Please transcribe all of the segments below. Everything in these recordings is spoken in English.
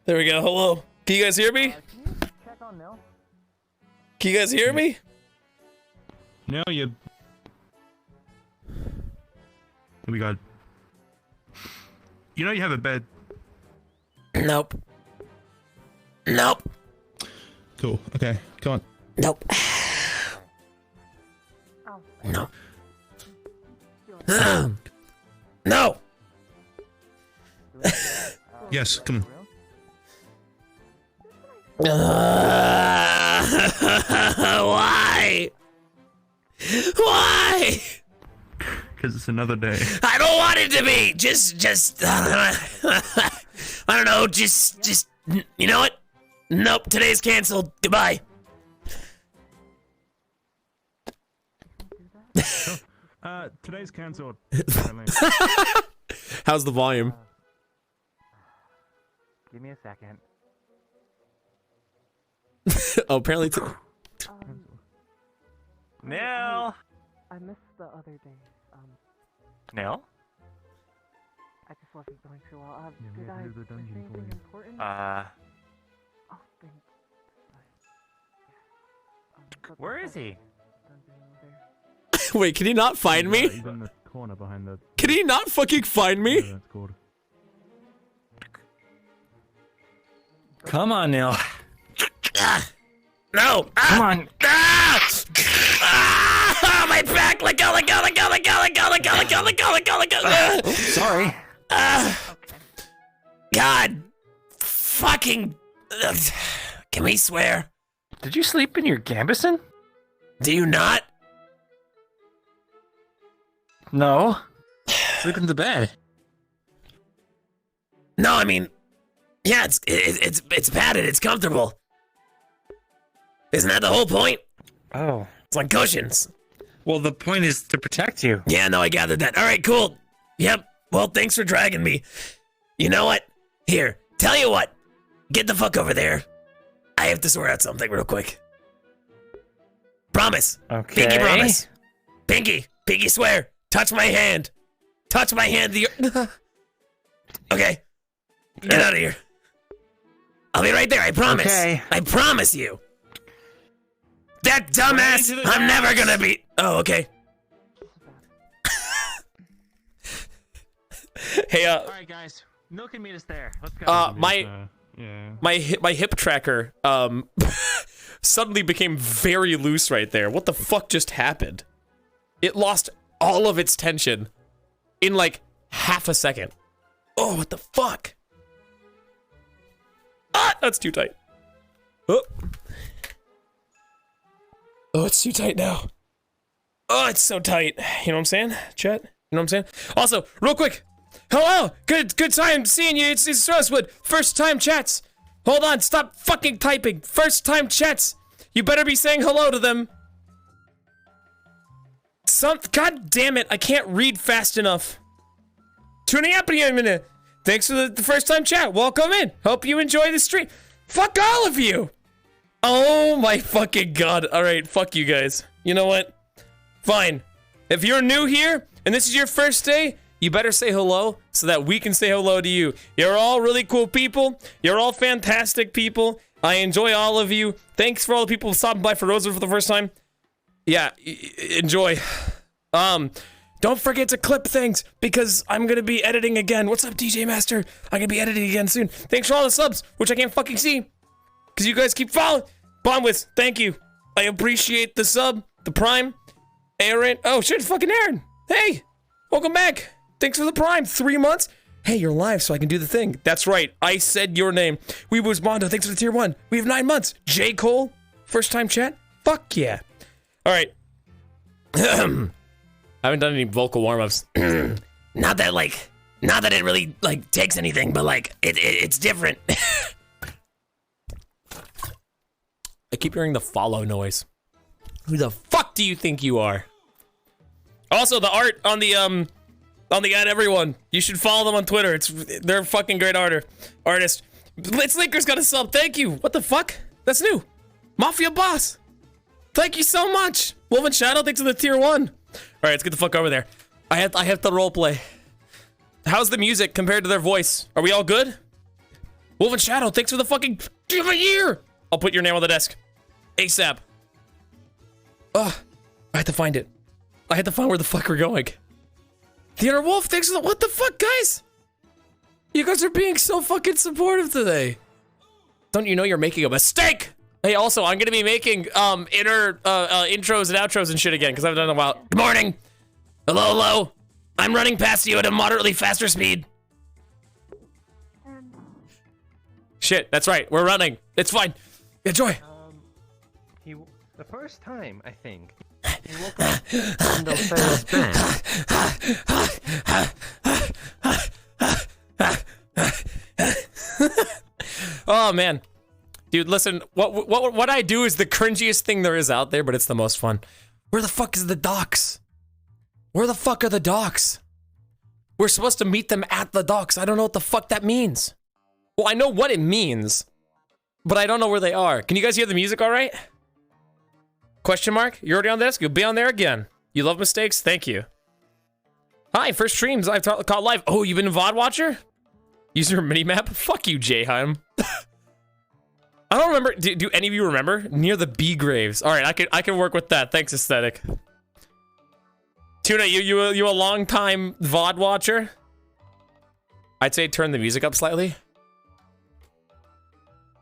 There we go. Hello. Can you guys hear me? Can you guys hear me? No, you. We got. You know you have a bed. Nope. Nope. Cool. Okay. Come on. Nope. No. No. Yes. Come on. Why? Why? Because it's another day. I don't want it to be. Just. I don't know. Just. You know what? Nope. Today's canceled. Goodbye. Today's cancelled. How's the volume? Give me a second. Oh, apparently. Nil! I missed the other days. Nil? I just wasn't feeling too well. Did I miss anything important? Oh, thank Where is he? Wait, can he not find me? He's in the corner behind the. Can he not fucking find me? That's called. Come on, Nil. No! Come on. My back! Let go! Let go! Let go! Let go! Let go! Let go! Let go! Let go! Let go! Let go! Sorry. God, fucking. Can we swear? Did you sleep in your Gambison? Do you not? No. Sleep in the bed. No, I mean, yeah, it's padded. It's comfortable. Isn't that the whole point? Oh. It's like cushions. Well, the point is to protect you. Yeah, no, I gathered that. All right, cool. Yep. Well, thanks for dragging me. You know what? Here, tell you what. Get the fuck over there. I have to swear out something real quick. Promise. Okay. Pinky promise. Pinky swear. Touch my hand. Touch my hand. Okay. Get out of here. I'll be right there. I promise. Okay. I promise you. That dumbass. I'm never gonna be. Oh, okay. Hey, All right, guys. Nil can meet us there. Let's go. My hip tracker suddenly became very loose right there. What the fuck just happened? It lost all of its tension in like half a second. Oh, what the fuck? Ah, that's too tight. Oh, it's too tight now. Oh, it's so tight. You know what I'm saying, chat? You know what I'm saying? Also, real quick. Hello, good time seeing you. It's Rosewood. First time chats. Hold on, stop fucking typing. First time chats. You better be saying hello to them. God damn it, I can't read fast enough. Tuning up in a minute. Thanks for the first time chat. Welcome in. Hope you enjoy the stream. Fuck all of you. Oh my fucking god. All right, fuck you guys. You know what? Fine. If you're new here and this is your first day, you better say hello so that we can say hello to you. You're all really cool people. You're all fantastic people. I enjoy all of you. Thanks for all the people stopping by for Rosewood for the first time. Yeah, enjoy. Don't forget to clip things because I'm gonna be editing again. What's up, DJ Master? I'm gonna be editing again soon. Thanks for all the subs, which I can't fucking see because you guys keep following. Bonwith, thank you. I appreciate the sub, the prime. Aaron, oh shit, fucking Aaron. Hey, welcome back. Thanks for the prime. 3 months. Hey, you're live, so I can do the thing. That's right. I said your name. We was Mondo. Thanks for the tier 1. We have 9 months. J. Cole, first time chat. Fuck yeah. All right. I haven't done any vocal warm-ups. Not that it really like takes anything, but like it's different. I keep hearing the follow noise. Who the fuck do you think you are? Also, the art on the ad everyone. You should follow them on Twitter. They're a fucking great artist. Blitz Linker's got a sub. Thank you. What the fuck? That's new. Mafia Boss. Thank you so much. Wolf and Shadow, thanks for the tier 1. All right, let's get the fuck over there. I have to roleplay. How's the music compared to their voice? Are we all good? Wolf and Shadow, thanks for the fucking give a year. I'll put your name on the desk. ASAP. Ugh. I had to find it. I had to find where the fuck we're going. The Inner Wolf, thanks for the- what the fuck, guys? You guys are being so fucking supportive today. Don't you know you're making a mistake? Hey, also, I'm gonna be making intros and outros and shit again, because I've done it a while. Good morning. Hello, hello. I'm running past you at a moderately faster speed. Shit, that's right. We're running. It's fine. Enjoy. The first time, I think, he woke up in the Pharaoh's bed. Oh man, dude, listen. What I do is the cringiest thing there is out there, but it's the most fun. Where the fuck is the docks? Where the fuck are the docks? We're supposed to meet them at the docks. I don't know what the fuck that means. Well, I know what it means, but I don't know where they are. Can you guys hear the music all right? Question mark? You're already on this? You'll be on there again. You love mistakes? Thank you. Hi, first streams I've caught live. Oh, you've been a VOD watcher? User minimap? Fuck you, Jayheim. I don't remember. Do any of you remember? Near the bee graves. All right, I can work with that. Thanks, aesthetic. Tuna, you a long time VOD watcher? I'd say turn the music up slightly.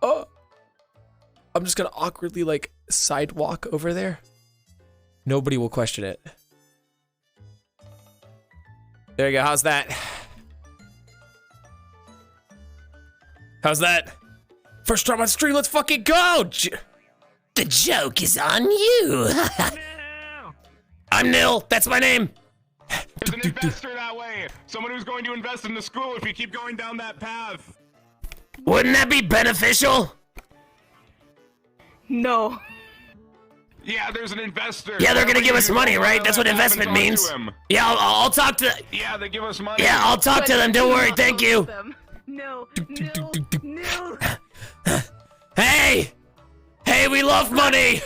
Oh, I'm just gonna awkwardly like sidewalk over there. Nobody will question it. There you go. How's that? How's that? First time on stream, let's fucking go! The joke is on you! I'm Nil, that's my name! There's an investor that way! Someone who's going to invest in the school if we keep going down that path! Wouldn't that be beneficial? No. Yeah, there's an investor! Yeah, they're gonna give us money, right? That's what investment means. Yeah, I'll talk to... Yeah, they give us money! Yeah, I'll talk to them, don't worry, thank you! No, no. Hey! Hey, we love money!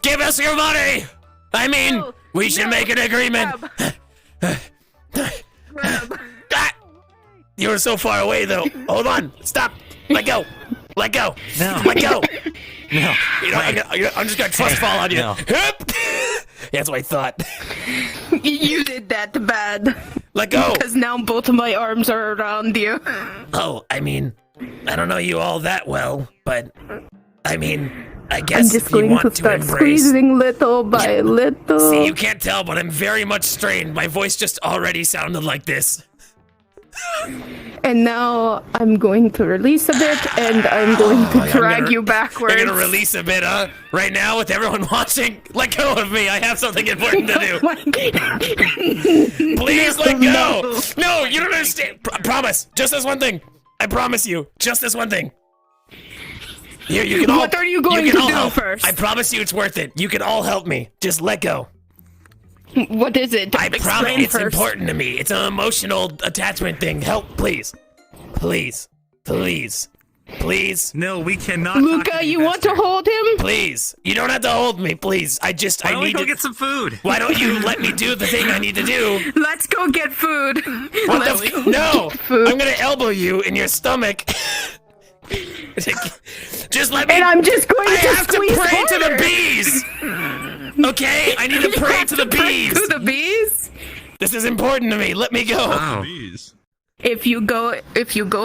Give us your money! I mean, we should make an agreement. Grab. Ah! You were so far away, though. Hold on. Stop. Let go. Let go. No. Let go. No. You know, I'm just gonna trust fall on you. No. Hup! That's what I thought. You did that bad. Let go. Because now both of my arms are around you. Oh, I mean, I don't know you all that well, but I mean, I I'm guess just if you going to want to start embrace. squeezing little by little. See, you can't tell, but I'm very much strained. My voice just already sounded like this. And now I'm going to release a bit, and I'm going to drag you backwards. You're gonna release a bit, huh? Right now, with everyone watching? Let go of me. I have something important to do. Please let go. No, you don't understand. Promise. Just this one thing. I promise you. Just this one thing. You can all, What are you going can to all do help. first? I promise you it's worth it. You can all help me. Just let go. What is it? I promise Explain it's first. important to me. It's an emotional attachment thing. Help, please. Please. Please. Please. No, we cannot. talk Luca, to the you want to investor. hold him? Please. You don't have to hold me, please. Why I don't we need go to get some food? Why don't you let me do the thing I need to do? Let's go get food. What Let's the go No! get food. I'm gonna elbow you in your stomach. Just let me. And I'm just going I to have to squeeze pray to the harder. bees. Okay, I need to You pray have to the bees. To the bees? This is important to me. Let me go. Oh. Please. If you go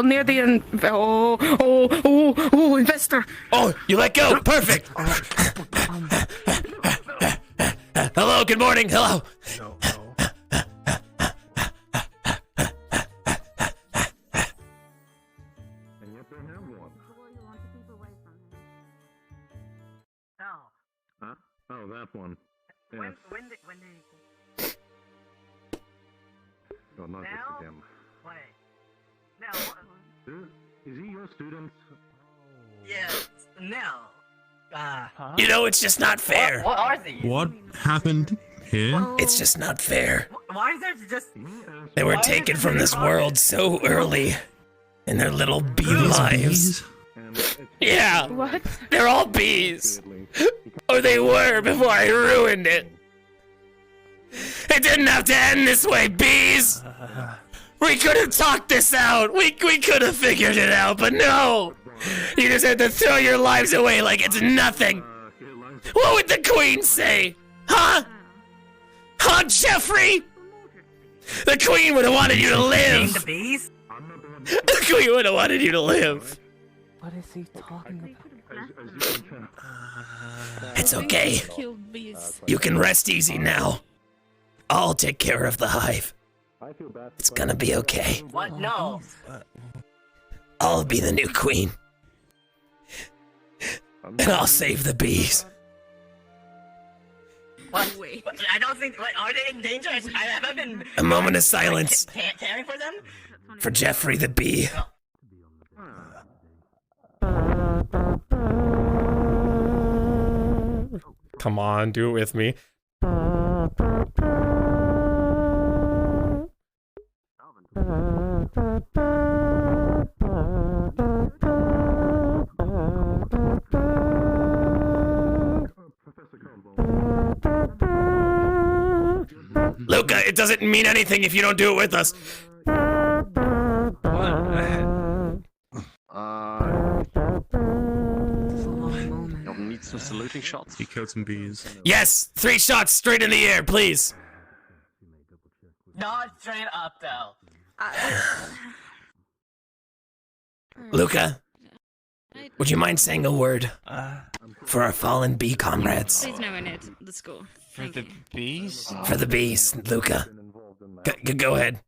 near the investor. Oh, you let go. Perfect. Hello. Good morning. Hello. Oh, that one. When did Oh, not Now? this again. wait. Now, Is he your student? yes, now. You know, it's just not fair. What are these? What happened here? It's just not fair. Why is there just... They were Why taken is it from this recorded? world so early in their little bee lives. Yeah, What? they're all bees. Or they were before I ruined it. It didn't have to end this way, bees! We could have talked this out! We could have figured it out, but no! You just had to throw your lives away like it's nothing! What would the Queen say? Huh? Huh, Jeffrey? The Queen would have wanted you to live! The bees? The Queen would have wanted you to live! What is he talking about? It's okay. You can rest easy now. I'll take care of the hive. It's gonna be okay. What? No. I'll be the new queen. And I'll save the bees. What? I don't think. What, are they in danger? I haven't been. A moment of silence Caring for them? for Jeffrey the bee. Come on, do it with me. Luca, it doesn't mean anything if you don't do it with us. You'll need some saluting shots. He killed some bees. Yes, 3 shots straight in the air, please. Not straight up, though. Luca, would you mind saying a word for our fallen bee comrades? Please no one at the school. For the bees? For the bees, Luca. Go ahead.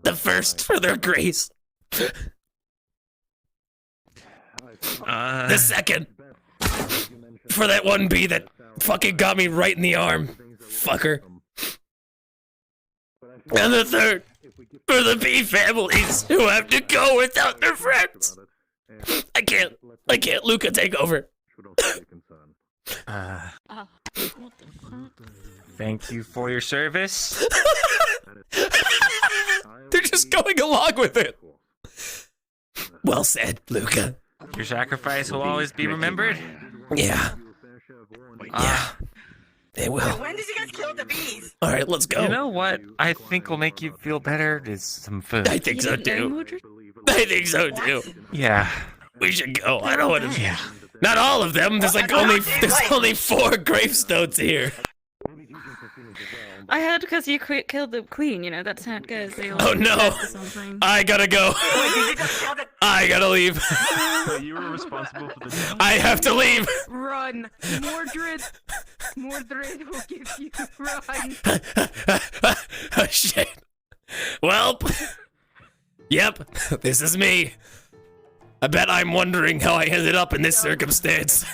The first for their grace. The second for that one bee that fucking got me right in the arm. Fucker. And the third for the bee families who have to go without their friends. I can't, Luca, take over. Thank you for your service. They're just going along with it. Well said, Luca. Your sacrifice will always be remembered. Yeah. Yeah. They will. When did you guys kill the bees? All right, let's go. You know what I think will make you feel better is some food. I think so too. I think so too. Yeah. We should go. I don't want to. Yeah. Not all of them. There's only 4 gravestones here. I heard because you killed the queen, you know, that's how it goes. They all Oh no! I gotta go. I gotta leave. You were responsible for the I have to leave. Run! Mordred! Mordred will give you run! Oh shit. Well, yep, this is me. I bet I'm wondering how I ended up in this circumstance.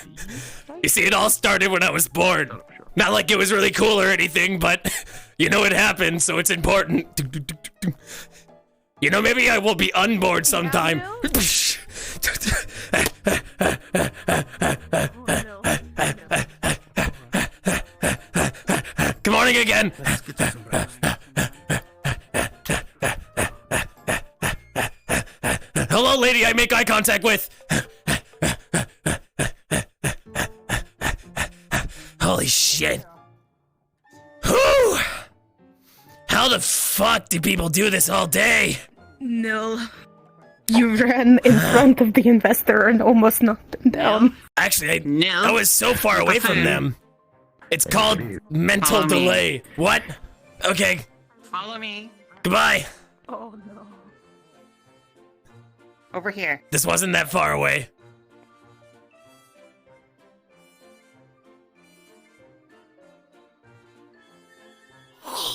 You see, it all started when I was born. Not like it was really cool or anything, but you know it happened, so it's important. You know, maybe I will be unborn sometime. Good morning again. Hello, lady I make eye contact with. Holy shit. Whew. How the fuck do people do this all day? Nil. You ran in front of the investor and almost knocked him down. Actually, I was so far away from them. It's called mental delay. What? Okay. Follow me. Goodbye. Oh no. Over here. This wasn't that far away.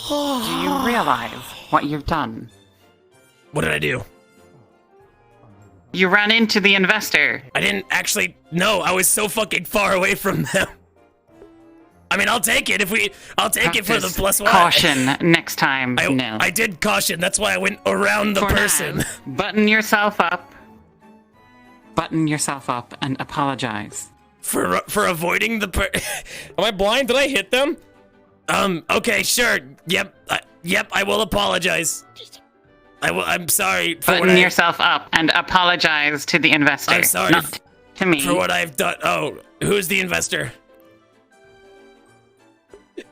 Do you realize what you've done? What did I do? You ran into the investor. I didn't actually. No, I was so fucking far away from them. I mean, I'll take it I'll take it for the plus one. Caution next time. No. I did caution. That's why I went around the person. Now, button yourself up. Button yourself up and apologize. For avoiding the Am I blind? Did I hit them? Okay, sure. Yep, I will apologize. I'm sorry for Button yourself up and apologize to the investor. I'm sorry. To me. For what I've done. Oh, who's the investor?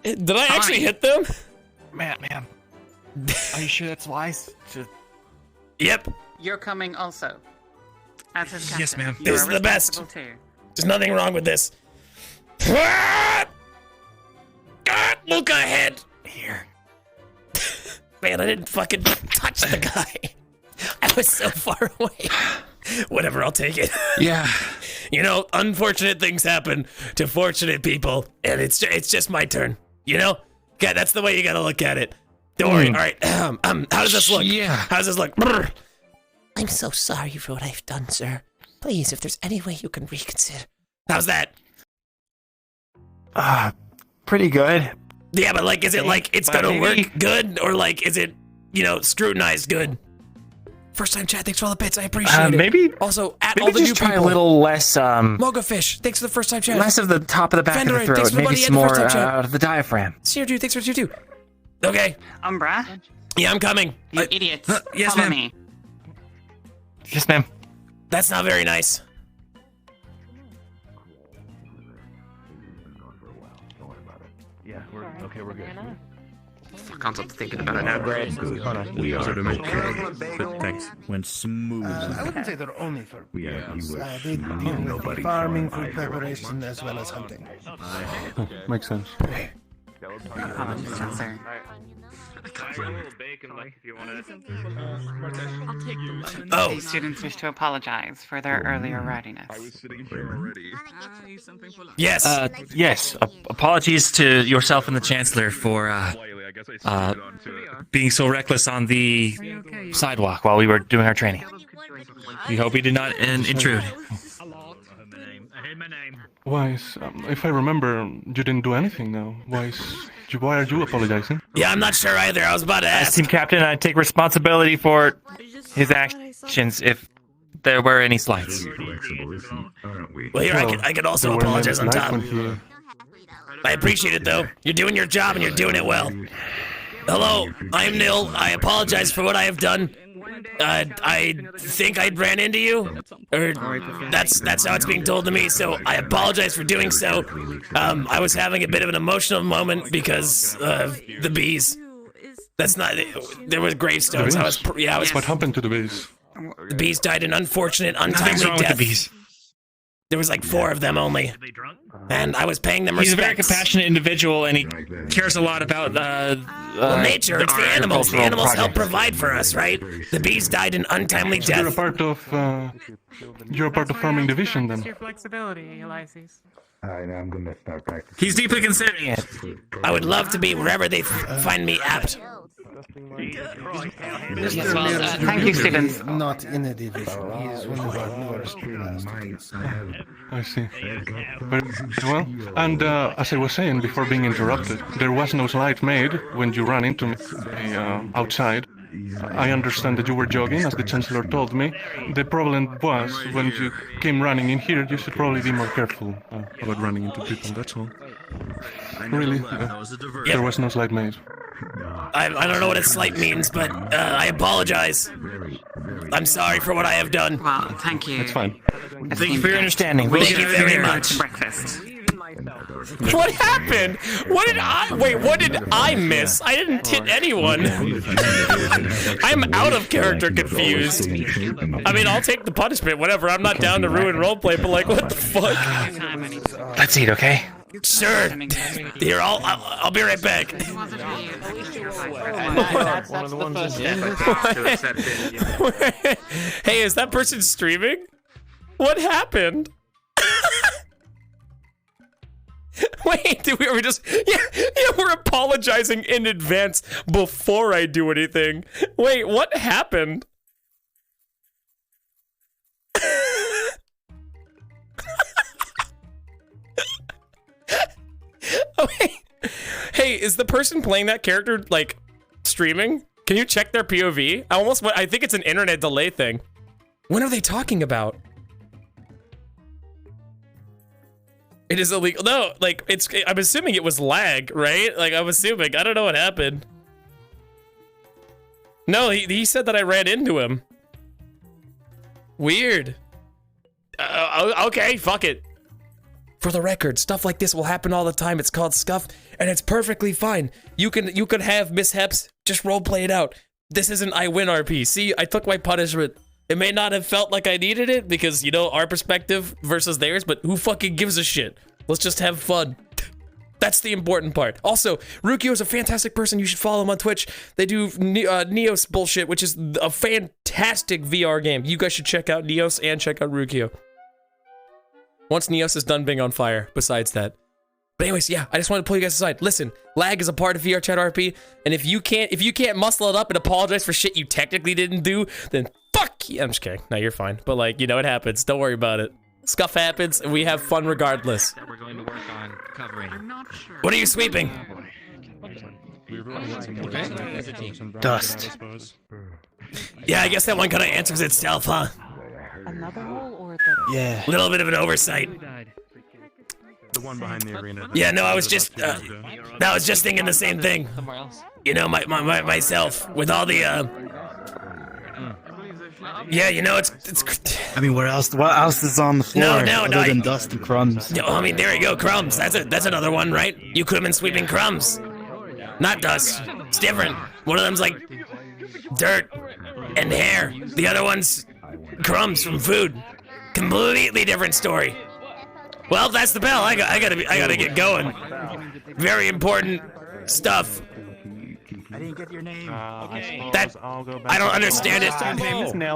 Did I actually hit them? Man. Are you sure that's wise? Yep. You're coming also. As his captain. Yes, ma'am. You This are is the best. responsible too. There's nothing wrong with this. Look ahead. Here. Man, I didn't fucking touch the guy. I was so far away. Whatever, I'll take it. Yeah. You know, unfortunate things happen to fortunate people, and it's just my turn. You know? Okay, that's the way you gotta look at it. Don't worry. All right. How does this look? Yeah. How does this look? Brr. I'm so sorry for what I've done, sir. Please, if there's any way you can reconsider. How's that? Pretty good. Yeah, but like, is it like it's But gonna maybe- work good, or like, is it, scrutinized good? First time chat, thanks for all the bits. I appreciate it. Maybe. Also, at Maybe all the new just try people. a little less. Mogafish, thanks for the first time chat. Less of the top of the back Fenderite, of the thanks throat. for the Maybe money and some the more first time chat. out of the diaphragm. Seer dude, thanks for you too. Okay. Umbra, Yeah, I'm coming. you idiots. yes, Follow ma'am. me. Yes, ma'am. That's not very nice. Yeah, we're good. Fuck, I'm thinking about it now. We are to make but thanks. Went smooth. I wouldn't say they're only for We are they deal with farming, food preparation, as well as hunting. Makes sense. Apologies, sir. Oh, These students wish to apologize for their earlier rowdiness. yes. Yes. Apologies to yourself and the Chancellor for being so reckless on the sidewalk while we were doing our training. We hope we did not intrude. Why, if I remember, you didn't do anything now. Why are you apologizing? Yeah, I'm not sure either. I was about to As ask. team captain, I take responsibility for his actions if there were any slights. Well, here, I could also apologize on top. I appreciate it, though. You're doing your job, and you're doing it well. Hello, I'm Nil. I apologize for what I have done. I think I ran into you, or that's how it's being told to me. So I apologize for doing so. I was having a bit of an emotional moment because of the bees. That's not. There were gravestones. I was. What happened to the base? The bees died an unfortunate, untimely Nothing's wrong with death. the bees. There was like 4 of them only, and I was paying them He's a respects. very compassionate individual, and he cares a lot about Well, nature, it's the our animals. The agricultural animals help project. provide for us, right? The bees died an untimely You're a death. part of farming division then. Your flexibility, Elises. He's deeply considering it. I would love to be wherever they find me apt. Mr. well, Nil thank you, Stevens. is not in a division. He is one of our newer students. I see. Very well. And as I was saying before being interrupted, there was no slide made when you ran into me outside. I understand that you were jogging, as the Chancellor told me. The problem was, when you came running in here, you should probably be more careful about running into people, that's all. Really, there was no slide made. I don't know what a slight means, but I apologize. I'm sorry for what I have done. Well, thank you. It's fine. Thank you for your understanding. Thank you very much. Breakfast. What happened? What did I miss? I didn't hit anyone. I'm out of character confused. I mean, I'll take the punishment, whatever. I'm not down to ruin roleplay, but like, what the fuck? Let's eat, okay? Sure. Here, I'll be right back. Hey, is that person streaming? What happened? Wait, we were just we're apologizing in advance before I do anything. Wait, what happened? Oh, hey, is the person playing that character like streaming? Can you check their POV? I think it's an internet delay thing. What are they talking about? It is illegal. No, like I'm assuming it was lag, right? Like I'm assuming. I don't know what happened. No, he said that I ran into him. Weird. Okay, fuck it. For the record, stuff like this will happen all the time. It's called scuff, and it's perfectly fine. You can have mishaps. Just roleplay it out. This isn't I win RP. See, I took my punishment. It may not have felt like I needed it because, you know, our perspective versus theirs, but who fucking gives a shit? Let's just have fun. That's the important part. Also, Rukio is a fantastic person. You should follow him on Twitch. They do Neos bullshit, which is a fantastic VR game. You guys should check out Neos and check out Rukio. Once Neos is done being on fire, besides that. But anyways, yeah, I just wanted to pull you guys aside. Listen, lag is a part of VRChat RP, and if you can't muscle it up and apologize for shit you technically didn't do, then fuck you. I'm just kidding. No, you're fine. But like, you know, it happens. Don't worry about it. Scuff happens, and we have fun regardless. That we're going to work on covering. I'm not sure. What are you sweeping? Dust. Yeah, I guess that one kind of answers itself, huh? Another hole or Yeah. Little bit of an oversight. The one behind the arena. Yeah, no, I was just thinking the same thing. You know, myself with all the yeah, you know, it's. I mean, what else is on the floor other than dust and crumbs? No, I mean, there you go, crumbs. That's another one, right? You could have been sweeping crumbs, not dust. It's different. One of them's like dirt and hair. The other one's crumbs from food. Completely different story. Well, that's the bell. I gotta get going. Very important stuff. I didn't get your name. I don't understand it.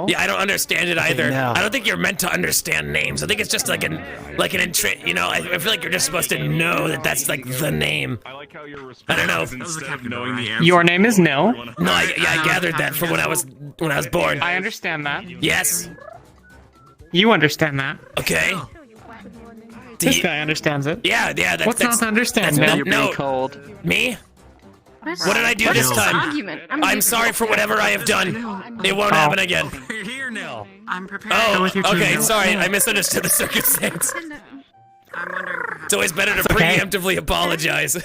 Yeah, I don't understand it either. I don't think you're meant to understand names. I think it's just like an you know, I feel like you're just supposed to know that that's like the name. I don't know. Your name is Nil. No, I gathered that from when I was born. I understand that. Yes. You understand that. Okay. This guy understands it. Yeah. That's What's not to understand, Nil? No. Me? What did I do this time? I'm sorry for whatever I have done. It won't happen again. You're here, Nil. I'm prepared. Oh, okay, sorry. I misunderstood the circumstance. I'm wondering. It's always better to preemptively apologize.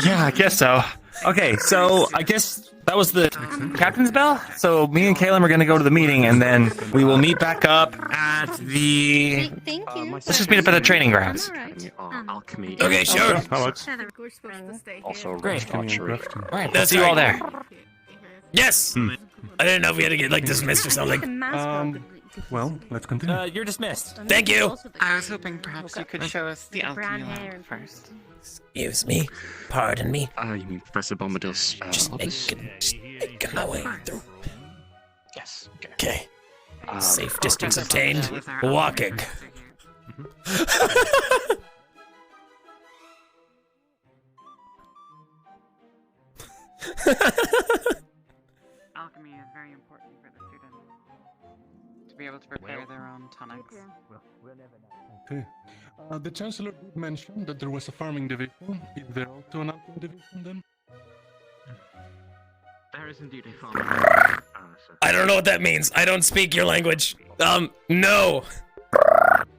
Yeah, I guess so. Okay, so I guess that was the captain's bell. So me and Caleb are gonna go to the meeting, and then we will meet back up at the. Thank you. Let's just meet up at the training grounds. Okay, sure. Also, great. All right, That's see you all there. Yes. I didn't know if we had to get like dismissed or something. Well, let's continue. You're dismissed. Thank you. I was hoping perhaps you could show us the alchemy lab first. Excuse me. Pardon me. You mean Professor Bombadil's Just making my way through. Yes. Okay. Safe distance obtained. Walking. Alchemy is very important for the students to be able to prepare their own tonics. Okay. The Chancellor did mention that there was a farming division. Is there also an alchemy division then? There is indeed a farming. I don't know what that means. I don't speak your language. No.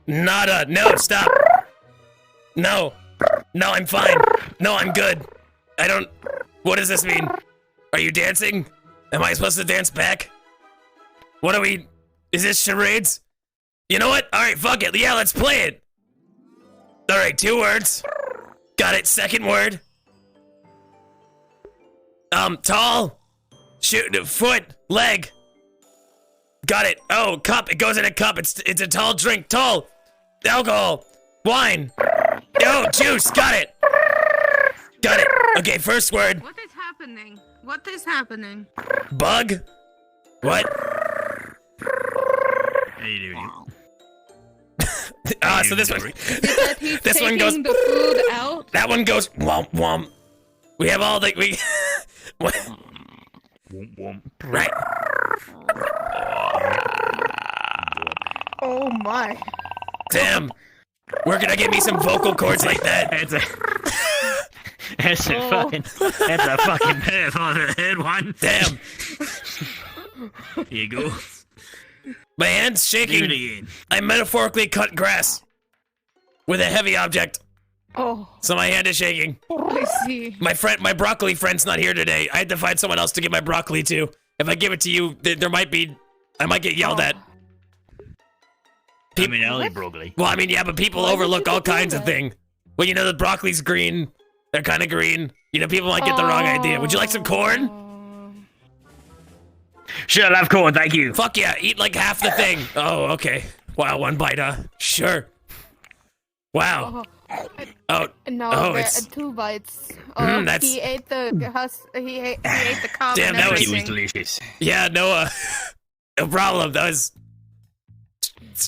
Nada. No, stop. No. No, I'm fine. No, I'm good. I don't... What does this mean? Are you dancing? Am I supposed to dance back? What are we... Is this charades? You know what? Alright, fuck it. Yeah, let's play it. Alright, 2 words. Got it. Second word. Tall. Shoot, foot, leg. Got it. Oh, cup. It goes in a cup. It's a tall drink. Tall. Alcohol. Wine. Oh, juice. Got it. Got it. Okay, first word. What is happening? What is happening? Bug. What? How you doing? So this one. He's This one goes. the food out. That one goes. Womp womp. We have all the what? Womp womp. Right. Oh my. Damn. Where can I get me some vocal cords like that? That's a fucking pair on the head one. Damn. Here you go. My hand's shaking. Do it again. I metaphorically cut grass with a heavy object. Oh. So my hand is shaking. I see. My broccoli friend's not here today. I had to find someone else to give my broccoli to. If I give it to you, I might get yelled at. I mean, only broccoli. Well, I mean, yeah, but people overlook all kinds of things. Well, you know, the broccoli's green. They're kind of green. You know, people might get the wrong idea. Would you like some corn? Sure, I'll have corn, thank you. Fuck yeah, eat like half the thing. Oh, okay. Wow, one bite, Sure. Wow. Oh, No, it's 2 bites. that's... He ate the he ate the cob. Damn, and that was everything. delicious. Yeah, no problem. That was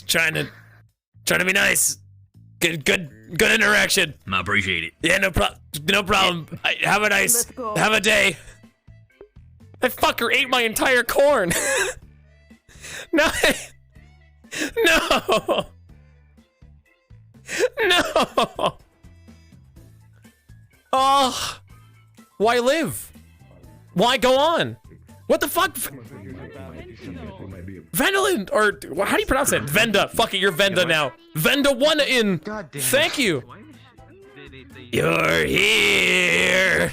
trying to be nice. Good interaction. I appreciate it. Yeah, no problem. Have a day. That fucker ate my entire corn. No. Oh, why live? Why go on? What the fuck? Vendolin, or how do you pronounce it? Venda. Fuck it, you're Venda now. Venda one in. Thank you. You're here.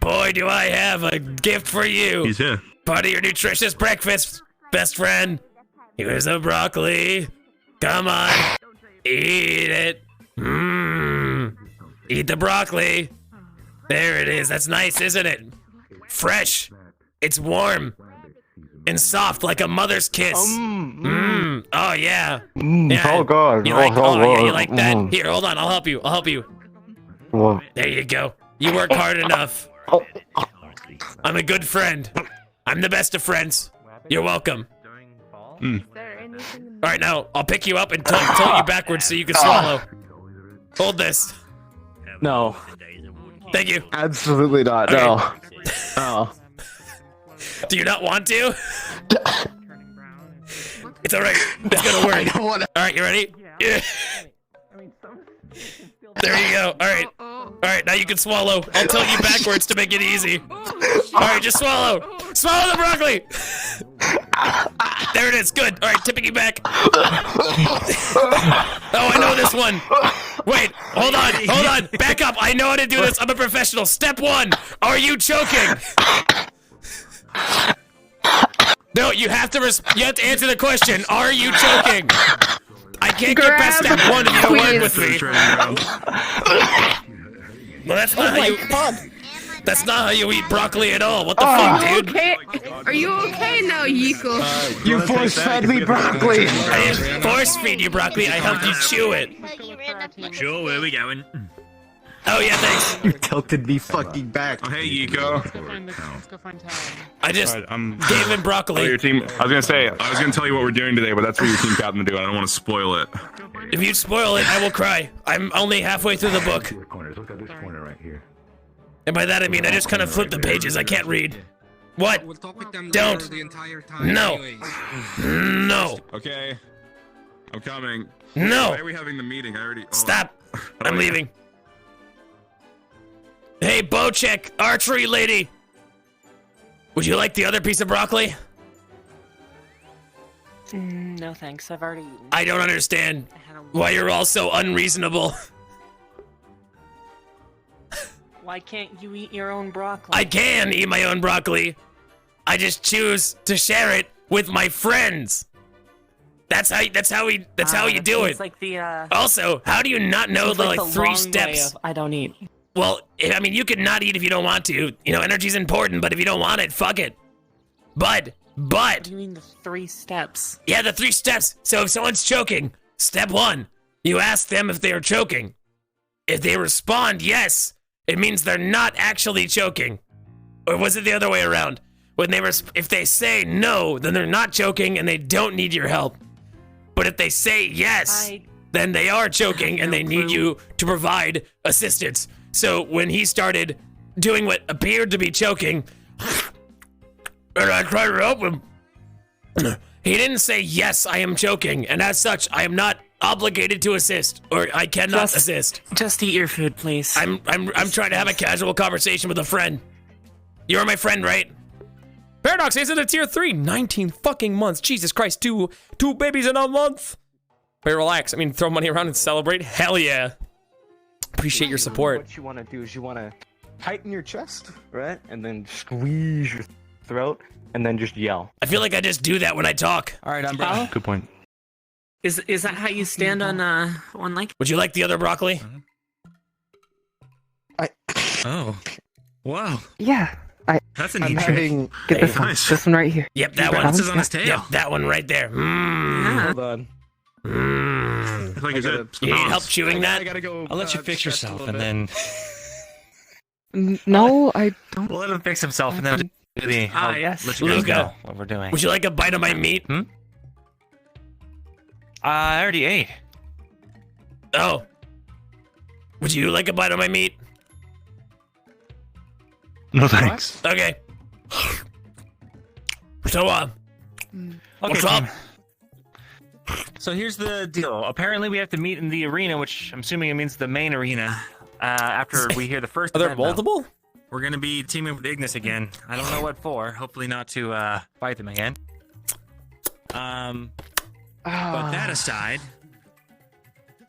Boy, do I have a gift for you. He's here. Part of your nutritious breakfast, best friend. Here's a broccoli. Come on. Eat it. Eat the broccoli. There it is. That's nice, isn't it? Fresh. It's warm. And soft like a mother's kiss. Oh, yeah. Yeah. Oh, God. You like, God. Yeah, you like that? Here, hold on. I'll help you. What? There you go. You work hard enough. I'm a good friend. I'm the best of friends. You're welcome. All right, now I'll pick you up and tilt you backwards so you can swallow. Hold this. No. Thank you. Absolutely not. Okay. No. No. Do you not want to? It's all right. It's gonna work. All right, you ready? Yeah. There you go. All right. Now you can swallow. I'll tilt you backwards to make it easy. All right, just swallow. Swallow the broccoli. There it is. Good. All right, tipping you back. Oh, I know this one. Wait, hold on. Back up. I know how to do this. I'm a professional. Step 1. Are you choking? No, you have to answer the question. Are you choking? I can't get past step 1 if you don't work with me. Well, that's not how you. That's not how you eat broccoli at all. What the fuck, dude? Okay. Are you okay now, Yiko? You force-fed me broccoli. I didn't force feed you broccoli. I helped you chew it. Sure, where are we going? Oh yeah, thanks. You tilted me fucking back. Oh, hey, Yiko. I just gave him broccoli. Your team. I was gonna tell you what we're doing today, but that's for your team captain to do. I don't want to spoil it. If you spoil it, I will cry. I'm only halfway through the book. Look at this corner right here. And by that I mean I just kind of flip the pages. I can't read. What? Don't. No. No. Okay. I'm coming. No. Why are we having the meeting? I already. Stop. I'm leaving. Hey, Bocheck, archery lady. Would you like the other piece of broccoli? No thanks, I've already eaten. I don't understand why you're all so unreasonable. Why can't you eat your own broccoli? I can eat my own broccoli. I just choose to share it with my friends. That's how you do it. Like the, Also, how do you not know the like 3 steps? I don't eat. Well, I mean, you can not eat if you don't want to. You know, energy's important, but if you don't want it, fuck it. But. What do you mean the 3 steps? Yeah, the 3 steps. So if someone's choking, step 1, you ask them if they are choking. If they respond yes, it means they're not actually choking. Or was it the other way around? If they say no, then they're not choking and they don't need your help. But if they say yes, then they are choking and they need you to provide assistance. So when he started doing what appeared to be choking, and I tried to help him, he didn't say, yes, I am choking, and as such, I am not obligated to assist, or I cannot assist. Just eat your food, please. I'm trying to have a casual conversation with a friend. You're my friend, right? Paradox is in a tier 3, 19 fucking months. Jesus Christ, two babies in a month. Wait, relax. I mean, throw money around and celebrate. Hell yeah. Appreciate your support. What you want to do is you want to tighten your chest, right? And then squeeze your throat, and then just yell. I feel like I just do that when I talk. All right, I'm back. Good point. Is that how you stand on one leg? Would you like the other broccoli? Oh. Wow. Yeah. That's a I'm neat having trick. get this one. Nice. This one right here. Yep, that Got one. him? on his tail. Yep, that one right there. Hold on. It's like You need help chewing that? I'll let you fix yourself, and then No, I don't. we'll let him fix himself, and then I'll yes. let you guys Luca. know what we're doing. Would you like a bite of my meat? I already ate. Oh. Would you like a bite of my meat? No thanks. Okay. So, Okay, what's up? team. So here's the deal. Apparently, we have to meet in the arena, which I'm assuming it means the main arena. After we hear the first. Are there event bell. multiple? We're gonna be teaming with Ignis again. I don't know what for. Hopefully not to fight them again. But that aside,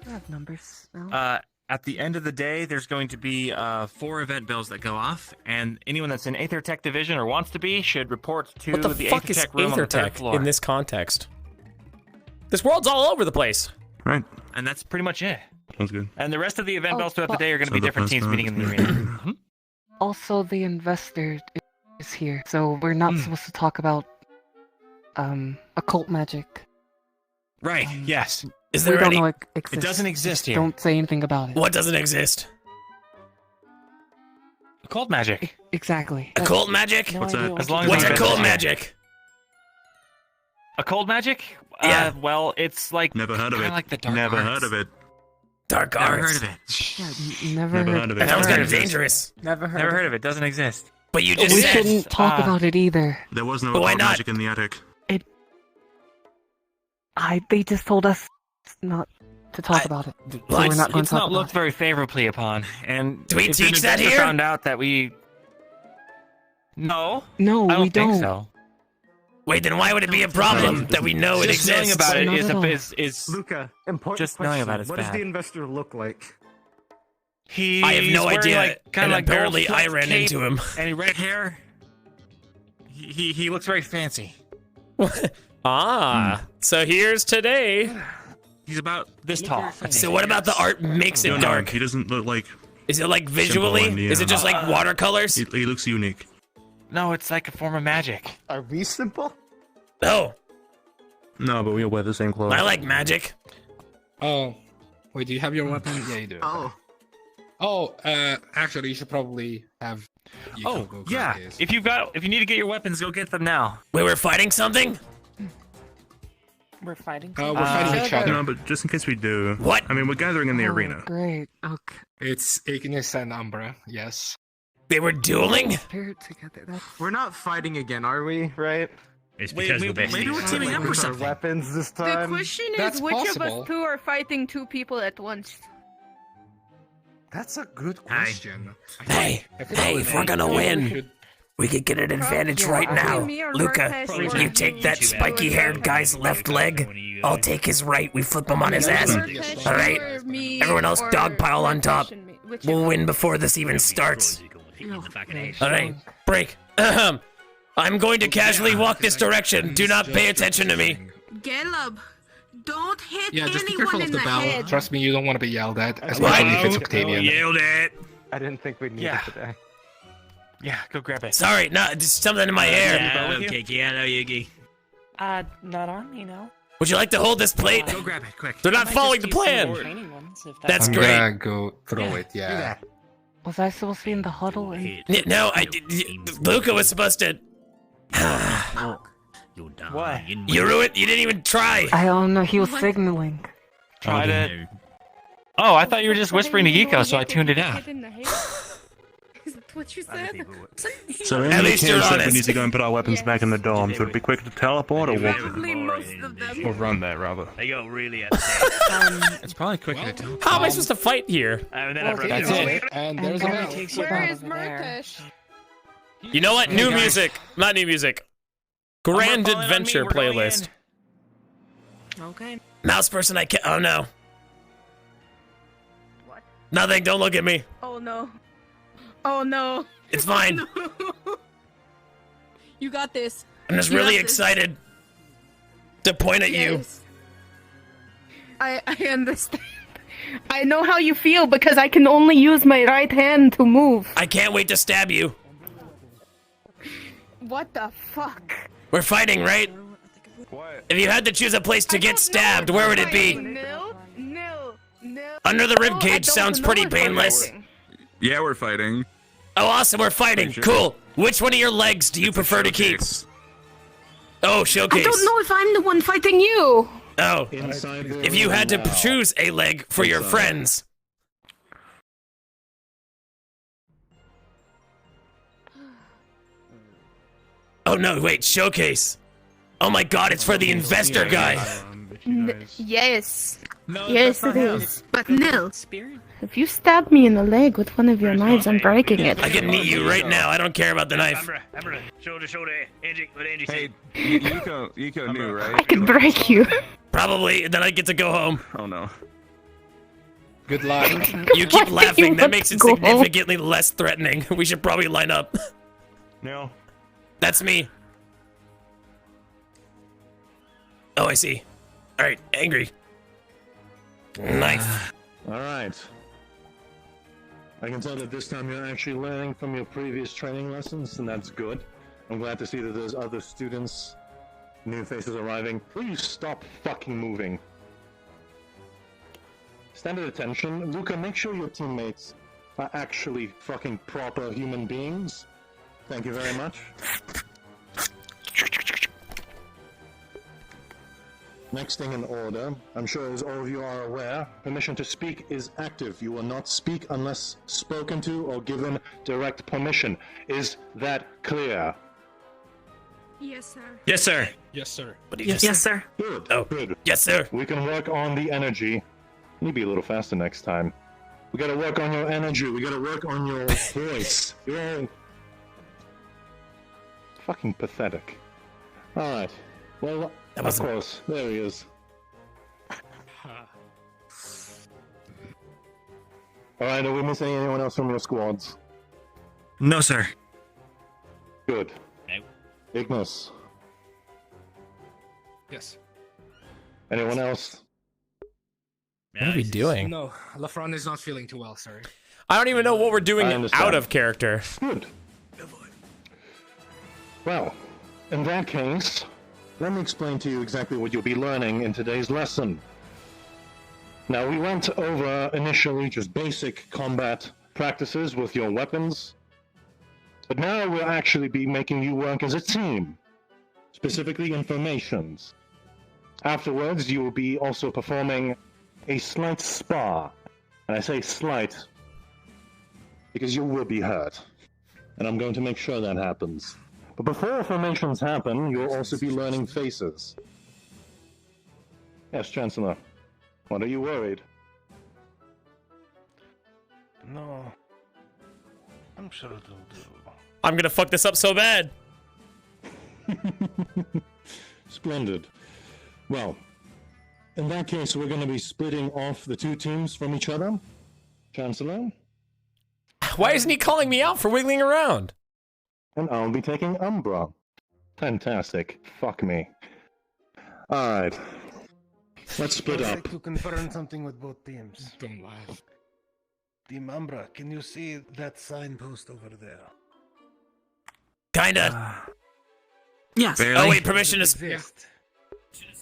I have numbers now. at the end of the day, there's going to be 4 event bells that go off, and anyone that's in Aether Tech Division or wants to be should report to What the fuck Aether is Tech room on the Aether 3rd Tech floor. in this context? This world's all over the place. Right. And that's pretty much it. Sounds good. And the rest of the event bells throughout the but- day are going to So be the different first teams one- meeting in the arena. Also, the investor is here, so we're not supposed to talk about occult magic. Right. Yes. Is We there don't any? know it exists. It doesn't exist Just here. Don't say anything about it. What doesn't exist? Occult magic. Exactly. Occult magic? No What's idea that? what As long you as What's it's mean. occult Yeah. magic? Occult magic? Yeah. Well, it's like Never heard of kinda it. like the dark Never arts. heard of it. Dark Never arts. heard of it. Yeah, never Never heard. heard of That it. sounds kind of Never heard of it. dangerous. Never heard. Never heard of it. Doesn't exist. But you We just said. shouldn't talk about it either. There was no But why occult not? magic in the attic. They just told us not to talk about it. So Like, we're not going It's to talk not about looked very favorably upon. And Do we if an teach that investor here? Found out that we. No, it. No, I don't we think don't. so. Wait, then why would it be a problem that we know it Just knowing exists? about it Not is at all. is Luca, important just knowing question. about it's What does bad. the investor look like? he. I have no idea, Like, kind and of like apparently gold I ran cape into him. And he red hair. He looks very fancy. So here's today. He's about this tall. I think. So what about the art makes it No, dark? he doesn't look like. Is it like visually? Simple one, Is it yeah. just like watercolors? He looks unique. No, it's like a form of magic. Are we simple? Oh, No, but we all wear the same clothes. I like magic. Oh, wait, do you have your weapon? Yeah, you do. Oh, actually, you should probably have. Oh, yeah. If you need to get your weapons, go get them now. Wait, we're fighting something? We're fighting. We're fighting each other. No, but just in case we do. What? I mean, we're gathering in the arena. Great. Okay. It's Ignis and Umbra. Yes. They were dueling? Pair it together. That's... We're not fighting again, are we? Right? It's because we're besties. Maybe we're teaming up or With our something. weapons this The time. question That's is, which of possible. us two are fighting 2 people at once? That's a good question. Hey, if we're gonna win, we could get an advantage right now. Me or Luca, Marquez or you take that you. spiky-haired guy's left leg. I'll take his right. We flip him on his ass. All right. Everyone else dogpile on top. We'll win before this even starts. All right. Break. I'm going to casually walk this direction. Do not pay attention to me. Caleb, don't hit Yeah, just be careful of the bell. Trust me, you don't want to be yelled at, especially What? if it's Octavian. Yelled at. I didn't think we'd need Yeah. it today. Yeah, go grab it. Sorry, no, just something in my hair. Yeah, okay, Keanu, Yugi. Not on me, no. Would you like to hold this plate? Go grab it, quick. They're not I might following just the use some plan. training ones, if That's I'm great. gonna go throw it, yeah. Was I supposed to be in the huddle? No, Luca was supposed to. You're done. What? You ruined. You didn't even try. I don't know, he was signaling. Tried it. Oh, I thought you were just whispering to Yiko, so I tuned it out. Is that what you said? So in At the least you're case that we honest. need to go and put our weapons back in the dome, should it be quick to teleport or walk? Probably most of them. Or run there, rather. They got really upset. It's probably quicker to tell. How am I supposed to fight here? And then I broke That's it. it. And there's a bell. Where is Murkish? You know what? New music. Not new music. Grand Adventure playlist. Okay. Mouse person, I can't. Oh no. What? Nothing. Don't look at me. Oh no. Oh no. It's fine. You got this. I'm just You really got this. excited to point at you. Yes. I understand. I know how you feel because I can only use my right hand to move. I can't wait to stab you. What the fuck? We're fighting, right? What? If you had to choose a place to get stabbed, where would it be? No. Under the ribcage sounds pretty painless. Yeah, we're fighting. Oh, awesome, we're fighting. Sure. Cool. Which one of your legs do you prefer to keep? Oh, showcase. I don't know if I'm the one fighting you. Oh, if you had to choose a leg for your friends. Oh no, wait, showcase. Oh my god, it's for the investor guy. Yes. No, Yes, that's it not him. is. But Nil, Spirit? if you stab me in the leg with one of your knives, I'm breaking it. I can knee you right now. I don't care about the knife. Shoulder, Angie, what Angie Hey, said. Yiko knew, right? I can break you. Probably, and then I get to go home. Oh no. Good luck. You keep Why do you laughing. That want makes to it go home? significantly less threatening. We should probably line up. No. That's me. Oh, I see. Alright, angry. Knife. Alright. I can tell that this time you're actually learning from your previous training lessons, and that's good. I'm glad to see that there's other students, new faces arriving. Please stop fucking moving. Stand at attention. Luca, make sure your teammates are actually fucking proper human beings. Thank you very much. Next thing in order, I'm sure as all of you are aware, permission to speak is active. You will not speak unless spoken to or given direct permission. Is that clear? Yes, sir. Yes, sir. Yes, sir. What did you Yes, sir. Good. Oh, Good. yes, sir. We can work on the energy. You be a little faster next time. We gotta work on your energy. We gotta work on your voice. You're all fucking pathetic. Alright. Well, of course. There he is. Alright, are we missing anyone else from your squads? No, sir. Good. Ignis. Yes. Anyone else? What are we doing? No, Lafron is not feeling too well, sorry. I don't even know what we're doing I understand. out of character. Good. Well, in that case, let me explain to you exactly what you'll be learning in today's lesson. Now, we went over initially just basic combat practices with your weapons, but now we'll actually be making you work as a team, specifically in formations. Afterwards, you will be also performing a slight spar, and I say slight because you will be hurt, and I'm going to make sure that happens. But before formations happen, you'll also be learning faces. Yes, Chancellor. What are you worried? No. I'm sure it'll do. I'm gonna fuck this up so bad. Splendid. Well, in that case, we're going to be splitting off the two teams from each other. Chancellor? Why isn't he calling me out for wiggling around? And I'll be taking Umbra. Fantastic. Fuck me. Alright. Let's split I'd up. like to confirm something with both teams. Don't laugh. Team Umbra, can you see that signpost over there? Kinda. Yes. Oh wait, permission to Exist.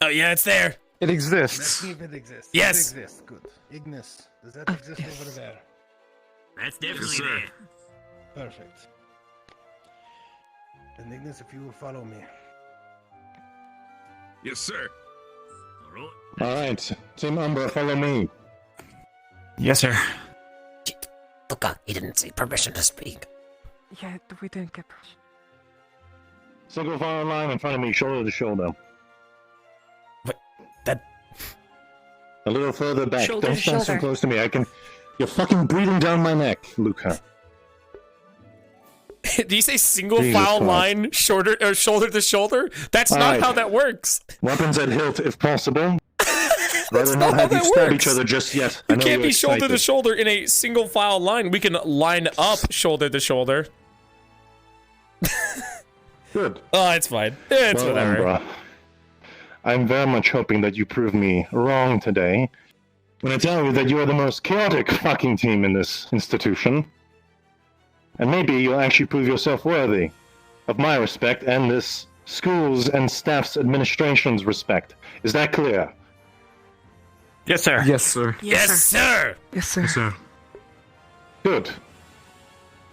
Oh yeah, it's there. It Let's exists. see if it exists. Yes. It exists. Good. Ignis, does that exist over there? That's definitely there. Perfect. And Ignis, if you will follow me. Yes, sir. Alright. Team Umbra, follow me. Yes, sir. Luca, he didn't say permission to speak. Yeah, we didn't get permission. Single file line in front of me, shoulder to shoulder. What? That... A little further back. Shoulder Don't to stand so shoulder. close to me. You're fucking breathing down my neck, Luca. Do you say single Jesus file Christ. line, shoulder to shoulder? That's All not right. how that works. Weapons at hilt, if possible. Rather not not how have you that stab works. each other just yet. We I know can't you're be shoulder to excited. shoulder in a single file line. We can line up shoulder to shoulder. Good. Oh, it's fine. It's Well, whatever. Umbra. I'm very much hoping that you prove me wrong today when I tell you that you are the most chaotic fucking team in this institution. And maybe you'll actually prove yourself worthy of my respect and this school's and staff's administration's respect. Is that clear? Yes, sir. Yes, sir. Yes, sir. Yes, sir. Yes, sir. Good.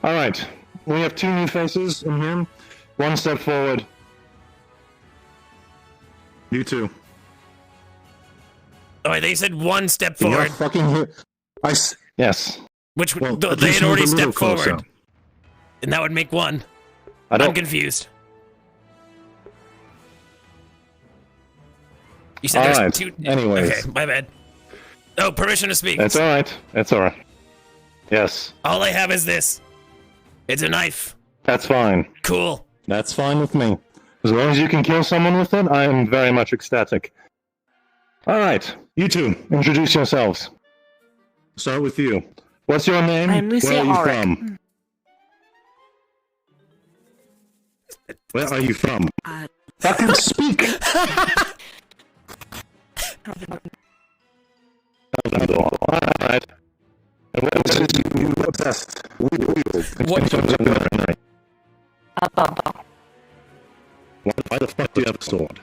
Alright. We have 2 new faces in here. 1 step forward. You 2. Oh, they said 1 step You're forward. fucking here. Yes. Which Well, they at had least already move a little stepped forward. closer. And that would make 1. I don't. I'm confused. You said there's Alright, 2. anyways. Okay, my bad. Oh, permission to speak. That's alright. That's alright. Yes. All I have is this. It's a knife. That's fine. Cool. That's fine with me. As long as you can kill someone with it, I am very much ecstatic. Alright, you 2, introduce yourselves. Start with you. What's your name? I'm Lucy Where are you Ulrich. from? Where are you from? Fucking speak! Alright. And what is it you obsessed with in terms of weaponry? Why the fuck do you have a sword?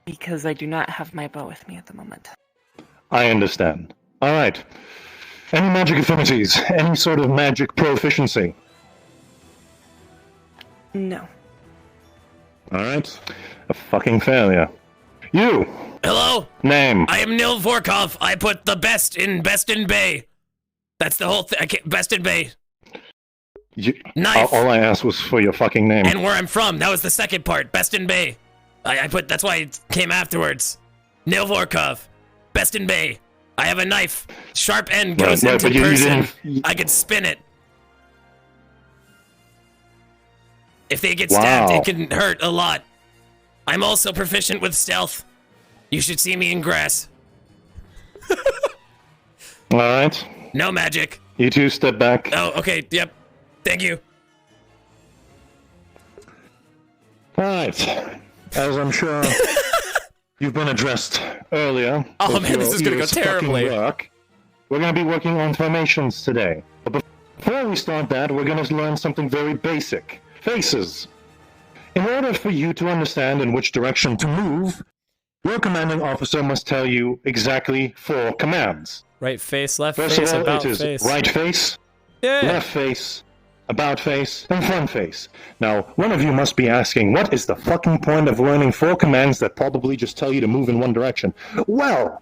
Because I do not have my bow with me at the moment. I understand. Alright. Any magic affinities? Any sort of magic proficiency? No. Alright. A fucking failure. You! Hello? Name? I am Nil Vorkov. I put the best in Bay. That's the whole thing. Best in Bay. Knife. All I asked was for your fucking name. And where I'm from. That was the second part. Best in Bay. I put, that's why it came afterwards. Nil Vorkov. Best in Bay. I have a knife. Sharp end goes Right, into but you person. didn't- I can spin it. If they get stabbed, Wow. it can hurt a lot. I'm also proficient with stealth. You should see me in grass. Alright. No magic. You 2 step back. Oh, okay. Yep. Thank you. Alright. As I'm sure you've been addressed earlier. Oh, with man, this your is gonna go ears fucking terribly. work, we're gonna be working on formations today. But before we start that, we're gonna learn something very basic. Faces. In order for you to understand in which direction to move, your commanding officer must tell you exactly 4 commands. Right face, left First face, of all, about it is face. right face, Yeah. left face, about face, and front face. Now, one of you must be asking, what is the fucking point of learning 4 commands that probably just tell you to move in one direction? Well,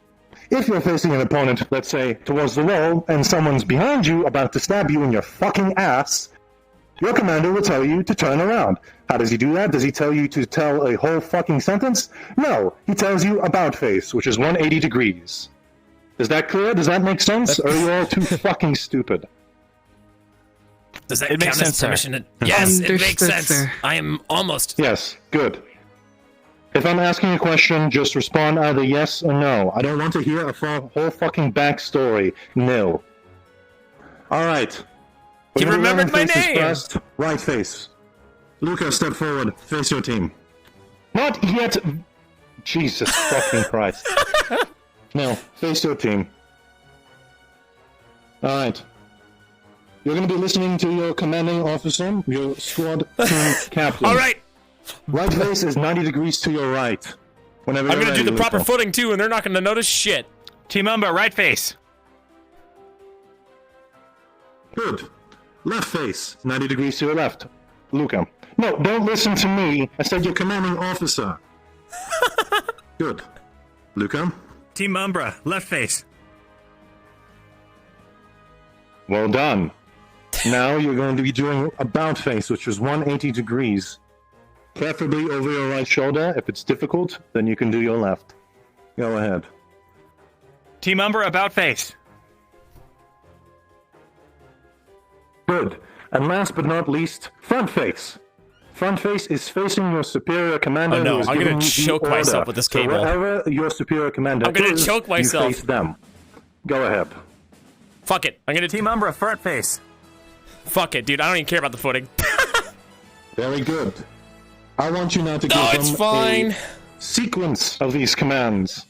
if you're facing an opponent, let's say, towards the wall, and someone's behind you about to stab you in your fucking ass, your commander will tell you to turn around. How does he do that? Does he tell you to tell a whole fucking sentence? No, he tells you about face, which is 180 degrees. Is that clear? Does that make sense? Or are you all too fucking stupid? Does that It makes count as sense, sir. permission to... Yes, it makes Understood, sense. sir. I am almost... Yes, good. If I'm asking a question, just respond either yes or no. I don't want to hear a whole fucking backstory. Nil. Alright. You remembered my name! First. Right face. Luca, step forward. Face your team. Not yet. Jesus fucking Christ. No, face your team. Alright. You're going to be listening to your commanding officer, your squad team captain. Alright! Right face is 90 degrees to your right. Whenever I'm you're gonna do ready, the proper Luca. footing too, and they're not gonna notice shit. Team Umber, right face. Good. Left face, 90 degrees to your left. Luca. No, don't listen to me. I said your commanding officer. Good. Luca. Team Umbra, left face. Well done. Now you're going to be doing about face, which is 180 degrees. Preferably over your right shoulder. If it's difficult, then you can do your left. Go ahead. Team Umbra, about face. Good. And last but not least, front face. Front face is facing your superior commander. Oh, no, who is I'm gonna giving you the choke myself order. with this So cable. wherever your superior commander I'm gonna is, choke myself. you face them. Go ahead. Fuck it. I'm gonna... Team Umbra, front face. Fuck it, dude. I don't even care about the footing. Very good. I want you now to give No, them it's fine. a sequence of these commands.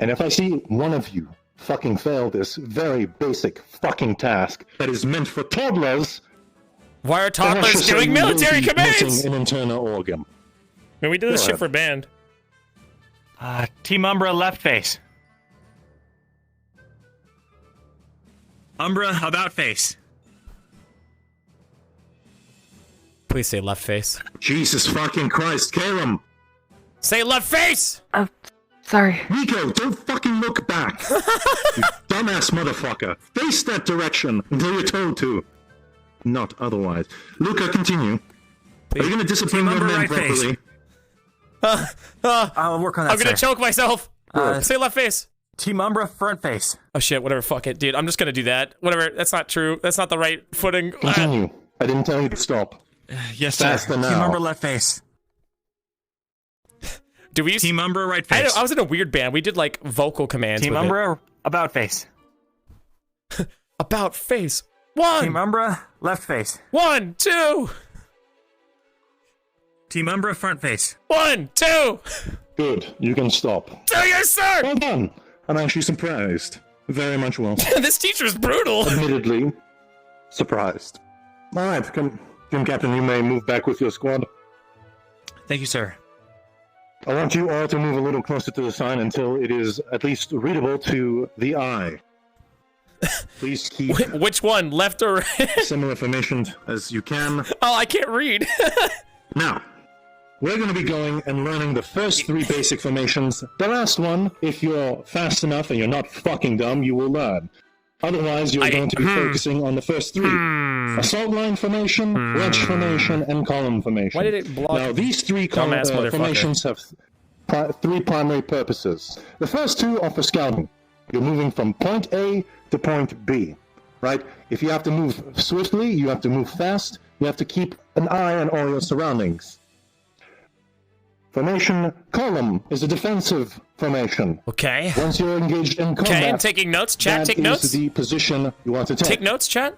And if I see one of you fucking fail this very basic fucking task that is meant for toddlers, why are toddlers doing military commands? An internal organ. Man, we do this shit for band. Team Umbra, left face. Umbra, about face. Please say left face. Jesus fucking Christ, Caleb! Say left face! Oh, sorry. Nico, don't fucking look back! You dumbass motherfucker. Face that direction until you're told to. Not otherwise. Luca, continue. Please. Are you gonna discipline your men properly? I'll work on that, I'm gonna choke myself! Say left face. Team Umbra, front face. Oh shit, whatever, fuck it, dude. I'm just gonna do that. Whatever, that's not true. That's not the right footing. Continue. I didn't tell you to stop. Yes, sir. Faster now. Team Umbra, left face. Do we Team Umbra, right face. I was in a weird band. We did like vocal commands. Team with Umbra, about face. About face. 1. Team Umbra, left face. 1, 2. Team Umbra, front face. 1, 2. Good. You can stop. Oh, yes, sir. Well done. I'm actually surprised. Very much well. This teacher's brutal. Admittedly, surprised. All right, come, Captain. You may move back with your squad. Thank you, sir. I want you all to move a little closer to the sign until it is at least readable to the eye. Please keep which one, left or right? Similar formation as you can. Oh, I can't read. Now, we're going to be going and learning the first 3 basic formations. The last one, if you're fast enough and you're not fucking dumb, you will learn. Otherwise, you're going to be focusing on the first 3. Assault line formation, wedge formation, and column formation. Why did it block? Now, these 3 formations have 3 primary purposes. The first 2 are for scouting. You're moving from point A to point B, right? If you have to move swiftly, you have to move fast, you have to keep an eye on all your surroundings. Formation column is a defensive formation. Okay. Once you're engaged in combat, okay, I'm taking notes. Chat, take notes. That is the position you want to take. Take notes, chat.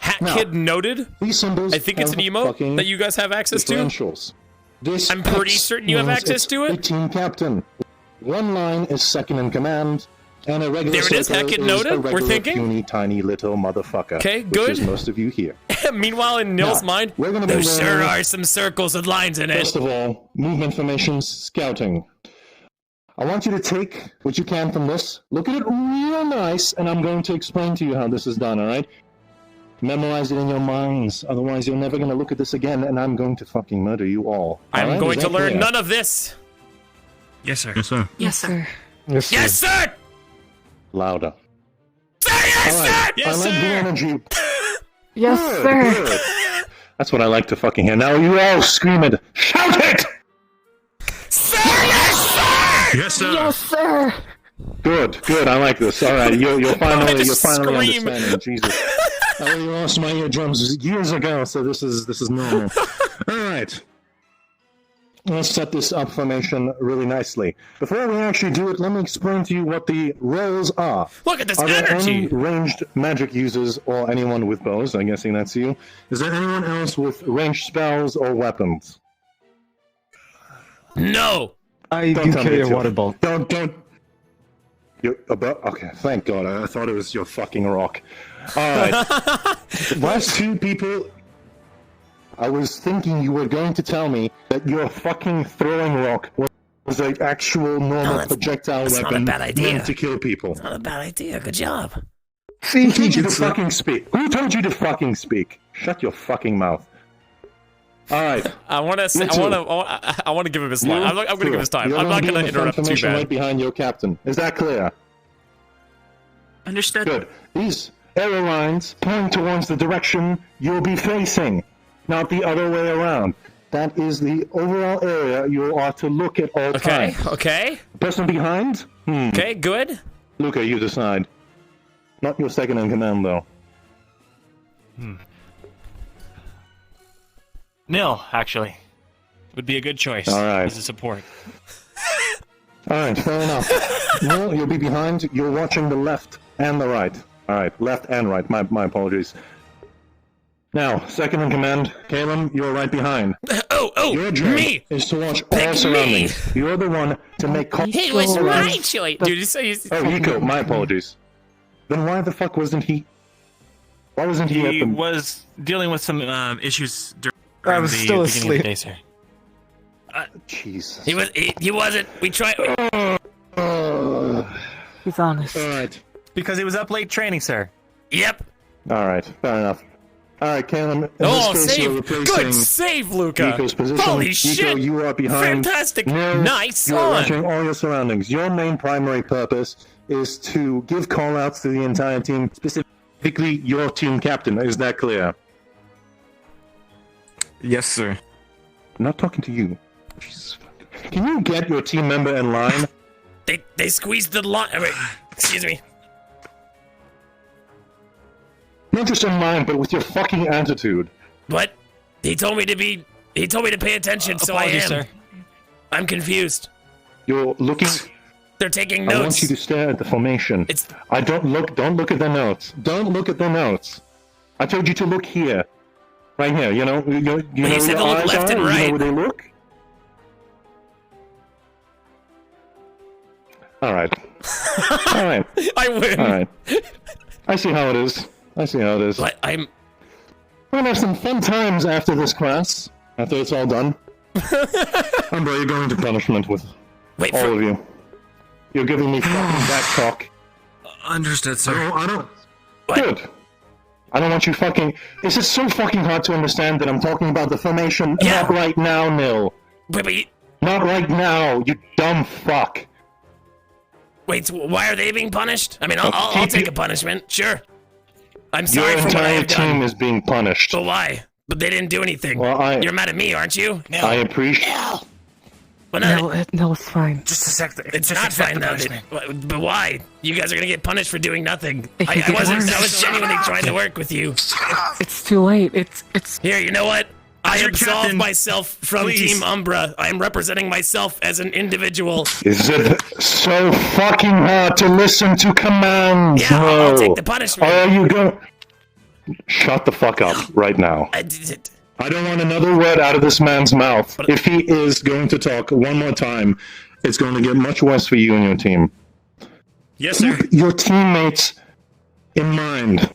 HatKid noted. These symbols I think it's an emote that you guys have access to. This I'm pretty certain you have access to it. Team captain. One line is second in command, and a regular there it is. HatKid noted. We're thinking. Puny, tiny little motherfucker. Okay, good. Which is most of you here. Meanwhile, in Nil's mind, we're gonna be there sure are some circles with lines in it. First of all, movement formations, scouting. I want you to take what you can from this, look at it real nice, and I'm going to explain to you how this is done, alright? Memorize it in your minds, otherwise you're never going to look at this again, and I'm going to fucking murder you all. I'm going to learn none of this. Yes, sir. Yes, sir. Yes, sir. Yes, sir. Yes, sir! Louder. Say yes, sir! Yes, sir! I like the energy. Yes, sir. Good. That's what I like to fucking hear. Now you all scream it. Shout it! Sir, yes, sir! Yes, sir! Yes, sir! Good, good. I like this. All right, you're finally understanding. Jesus, I really lost my eardrums years ago, so this is normal. All right, let's set this up formation really nicely. Before we actually do it, let me explain to you what the roles are. Look at this are there energy! Any ranged magic users or anyone with bows? I'm guessing that's you. Is there anyone else with ranged spells or weapons? No. I do carry a water bolt. Don't. You're about, okay, thank God. I thought it was your fucking rock. Alright. Last 2 people. I was thinking you were going to tell me that your fucking throwing rock was an actual normal projectile weapon not a bad idea. meant to kill people. Not a bad idea. Good job. Who told you to fucking speak? Who told you to fucking speak? Shut your fucking mouth. All right. I want to give him his line. I'm going to give his time. I'm not going to interrupt too bad. Right behind your captain. Is that clear? Understood. Good. These arrow lines point towards the direction you'll be facing, not the other way around. That is the overall area you are to look at all times. Okay. Person behind? Okay, good. Luca, you decide. Not your second in command, though. Nil, actually. Would be a good choice. All right. As a support. Alright, fair enough. Nil, you'll be behind. You're watching the left and the right. Alright, left and right. My apologies. Now, second in command, Caleb, you're right behind. Your job me. is to watch Pick all me. surroundings. You're the one to make calls. It was my choice. Dude, Oh, Rico, my apologies. Then why the fuck wasn't he? Why wasn't he at He the... was dealing with some issues during I was the still beginning of the asleep. day, sir. Jesus. He wasn't. We tried. He's honest. All right. Because he was up late training, sir. Yep. All right. Fair enough. All right, Caleb. In Oh, this case, you're save! replacing Good save, Luca. Rico's position. Holy Rico, shit! you are behind. Fantastic. Nil, Nice You're on. watching all your surroundings. Your main primary purpose is to give call-outs to the entire team, specifically your team captain. Is that clear? Yes, sir. I'm not talking to you. Jesus. Can you get your team member in line? They squeezed the line. Wait, excuse me. Not just in line, but with your fucking attitude. What? He told me to pay attention, so I am. Apologies, sir. I'm confused. You're looking. They're taking I want notes. you to stare at the formation. Don't look at the notes. Don't look at the notes. I told you to look here. Right here, you know You where said your to look eyes left are? and You right. know where they look? Alright. Alright. I win. Alright. I see how it is. What? We're gonna have some fun times after this class. After it's all done. Umbra, you're going to punishment with all of you. You're giving me fucking back talk. Understood, sir. No, I don't. Good. I don't want you fucking. This is so fucking hard to understand that I'm talking about the formation. Yeah. Not right now, Nil. Wait, Not right now, you dumb fuck. wait. So why are they being punished? I mean, I'll take a punishment. Sure. I'm sorry Your for what I entire have team done. is being punished. But why? But they didn't do anything. Well, You're mad at me, aren't you? I appreciate. But No, it's fine. Just a sec. It's not fine though. But why? You guys are gonna get punished for doing nothing. If you I get wasn't. worse. I was genuinely trying to work with you. It's too late. It's. Here, you know what? I Your absolve captain, myself from please. Team Umbra. I am representing myself as an individual. Is it so fucking hard to listen to commands? Yeah, I'll No. take the punishment. Are you going? Shut the fuck up right now. I don't want another word out of this man's mouth. If he is going to talk one more time, it's going to get much worse for you and your team. Yes, sir. Keep your teammates in mind.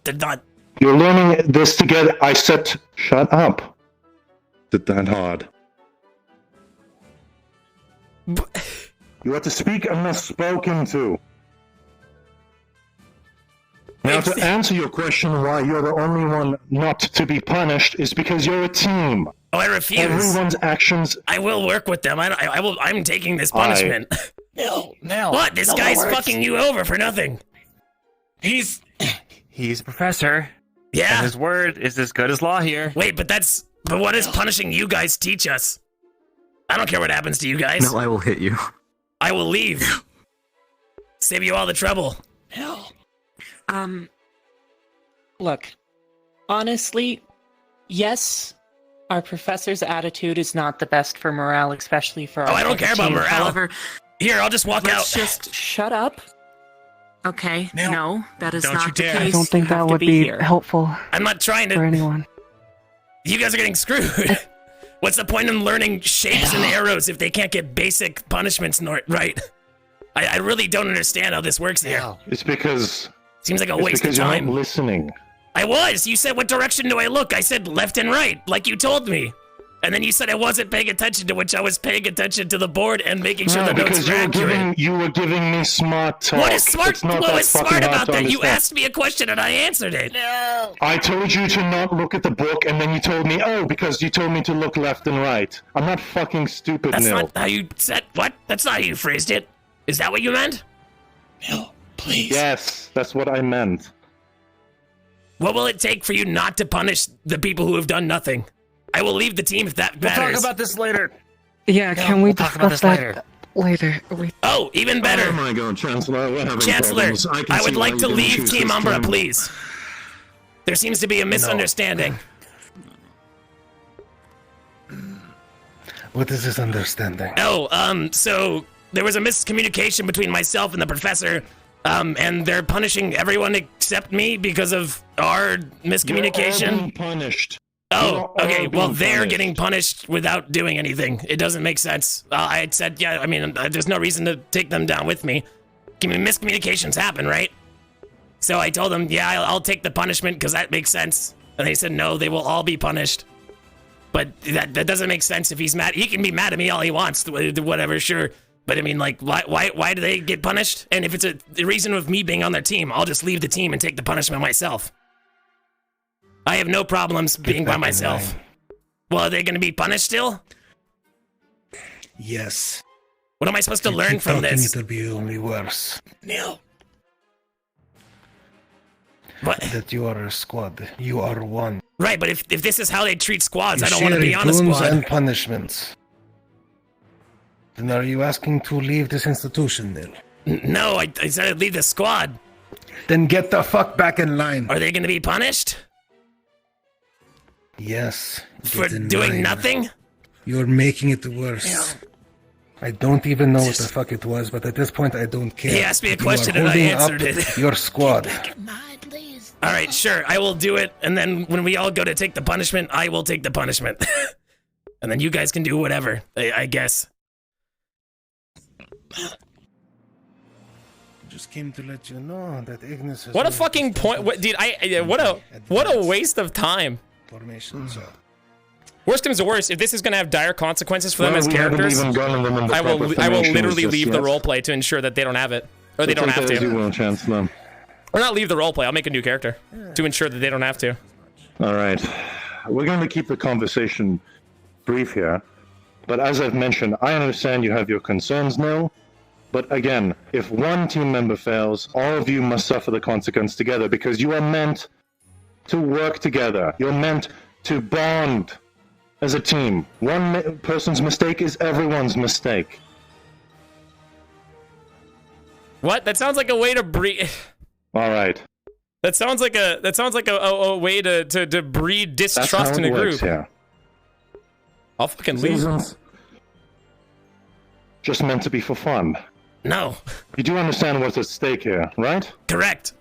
Did not. You're learning this together. I said, shut up. Did that hard. You have to speak unless spoken to. Now, to answer your question why you're the only one not to be punished is because you're a team. Oh, I refuse. Everyone's actions. I will work with them. I will. I'm taking this punishment. No. What? This guy's fucking you over for nothing. He's a professor. Yeah. And his word is as good as law here. Wait, but what does punishing you guys teach us? I don't care what happens to you guys. No, I will hit you. I will leave. Save you all the trouble. Look, honestly, yes, our professor's attitude is not the best for morale, especially for our I don't care about team. morale. However, Here, I'll just walk let's out. just shut up. Okay, no, that is don't not you the dare. case. I don't think You have that to would be here. helpful I'm not trying for to. anyone. You guys are getting screwed. What's the point in learning shapes and arrows if they can't get basic punishments right? I really don't understand how this works here. It's because. Seems like a It's waste of because you're time. not listening. I was. You said, what direction do I look? I said left and right, like you told me. And then you said I wasn't paying attention, to which I was paying attention to the board and making sure No, the notes because were you were accurate. giving me smart talk. What is smart? It's not What that was fucking smart hard about to that? You understand. asked me a question and I answered it. No. I told you to not look at the book, and then you told me, oh, because you told me to look left and right. I'm not fucking stupid, That's Nil. not how you said. What? That's not how you phrased it. Is that what you meant? No, please. Yes, that's what I meant. What will it take for you not to punish the people who have done nothing? I will leave the team if that We'll matters. talk about this later. Yeah, No, can we we'll talk about discuss this that later? Wait. Oh, even better. Oh my god, Chancellor, we're having Chancellor, problems. can I see would why like you to didn't leave choose Team this Umbra, team. please. There seems to be a misunderstanding. What is this understanding? So there was a miscommunication between myself and the professor, and they're punishing everyone except me because of our You're all miscommunication. being punished. Oh, okay. Well, they're getting punished without doing anything. It doesn't make sense. I had said, yeah, I mean, there's no reason to take them down with me. Miscommunications happen, right? So I told them, yeah, I'll take the punishment because that makes sense. And they said, no, they will all be punished. But that doesn't make sense if he's mad. He can be mad at me all he wants, whatever, sure. But I mean, like, why do they get punished? And if it's the reason of me being on their team, I'll just leave the team and take the punishment myself. I have no problems being by myself. Well, are they going to be punished still? Yes. What am I supposed to learn from this? It'll be only worse. Nil. What? That you are a squad. You are one. Right, but if this is how they treat squads, You I don't want to be on a boons squad. and punishments. Then are you asking to leave this institution, Nil? No, I said I'd leave the squad. Then get the fuck back in line. Are they going to be punished? Yes. For get in doing line. nothing? You're making it worse. I don't even know what the fuck it was, but at this point I don't care. He asked me a You question are and I holding answered up it. Your squad. All right, sure, I will do it. And then when we all go to take the punishment, I will take the punishment. And then you guys can do whatever, I guess. Just came to let you know that Ignis has What a fucking point! What, dude? What a waste of time. formation. So Worst comes to worst, if this is going to have dire consequences for them as we haven't characters, even gotten them in the I will proper formations literally just leave the yet. roleplay to ensure that they don't have it, or they So don't take have that as you to. will, Chance, then. Or not leave the roleplay. I'll make a new character to ensure that they don't have to. All right. We're going to keep the conversation brief here. But as I've mentioned, I understand you have your concerns, Nil. But again, if one team member fails, all of you must suffer the consequence together because you are meant to work together. You're meant to bond as a team. One person's mistake is everyone's mistake. What? That sounds like a way to breed. All right. That sounds like a way to breed distrust in a group. Yeah. I'll fucking leave. Seasons just meant to be for fun. No. You do understand what's at stake here, right? Correct.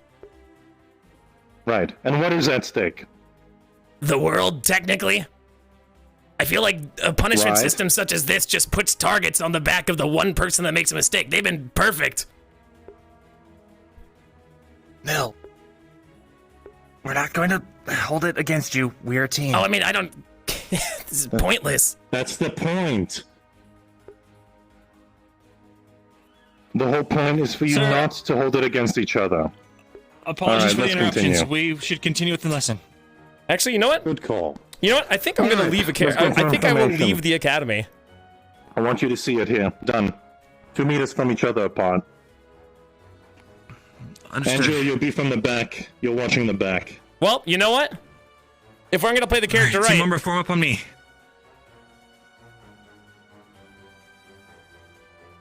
Right. And what is at stake? The world, technically. I feel like a punishment Right. system such as this just puts targets on the back of the one person that makes a mistake. They've been perfect. Nil. We're not going to hold it against you. We're a team. Oh, I mean, I don't... This is pointless. That's the point. The whole point is for you Sir. not to hold it against each other. Apologies Alright, for the let's interruptions. continue. We should continue with the lesson. Actually, you know what? Good call. You know what? I think I'm going to Alright, leave let's go for I think I will information. leave the academy. I want you to see it here. Done. 2 meters from each other apart. Understood. Andrew, you'll be from the back. You're watching the back. Well, you know what? If we're going to play the character Team right... member, form up on me.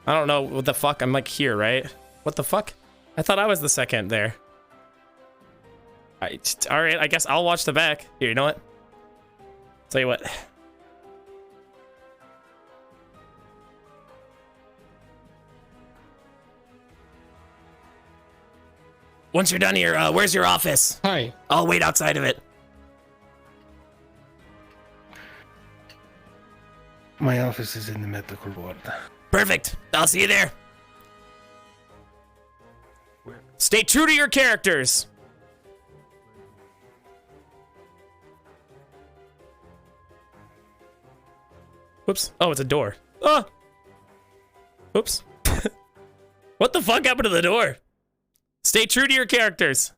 I don't know what the fuck. I'm like here, right? What the fuck? I thought I was the second there. All right, I guess I'll watch the back. Here, you know what? Tell you what. Once you're done here, where's your office? Hi. I'll wait outside of it. my office is in the medical ward. Perfect. I'll see you there. Stay true to your characters. Whoops. Oh, it's a door. Ah! Oops. What the fuck happened to the door? Stay true to your characters.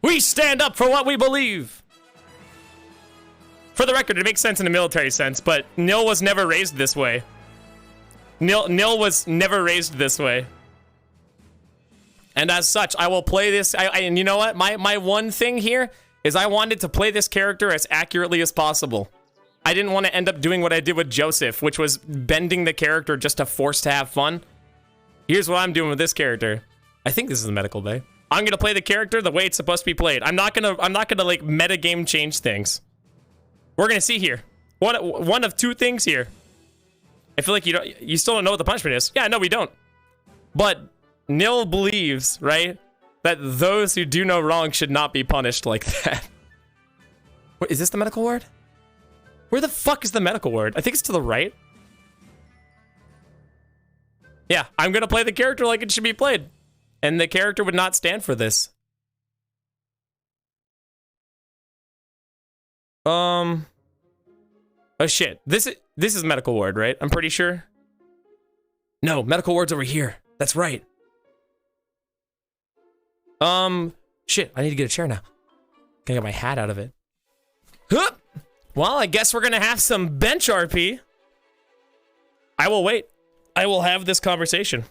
We stand up for what we believe. For the record, it makes sense in a military sense, but Nil was never raised this way. Nil was never raised this way. And as such, I will play this. And you know what? My one thing here is I wanted to play this character as accurately as possible. I didn't want to end up doing what I did with Joseph, which was bending the character just to force to have fun. Here's what I'm doing with this character. I think this is the medical bay. I'm gonna play the character the way it's supposed to be played. I'm not gonna like metagame change things. We're gonna see here. One of two things here. I feel like you still don't know what the punishment is. Yeah, no, we don't. But Nil believes, right, that those who do no wrong should not be punished like that. Wait, is this the medical ward? Where the fuck is the medical ward? I think it's to the right. Yeah, I'm gonna play the character like it should be played. And the character would not stand for this. Oh shit. This is medical ward, right? I'm pretty sure. No, medical ward's over here. That's right. Shit, I need to get a chair now. Gotta get my hat out of it. Huh! Well, I guess we're gonna have some bench RP. I will wait. I will have this conversation.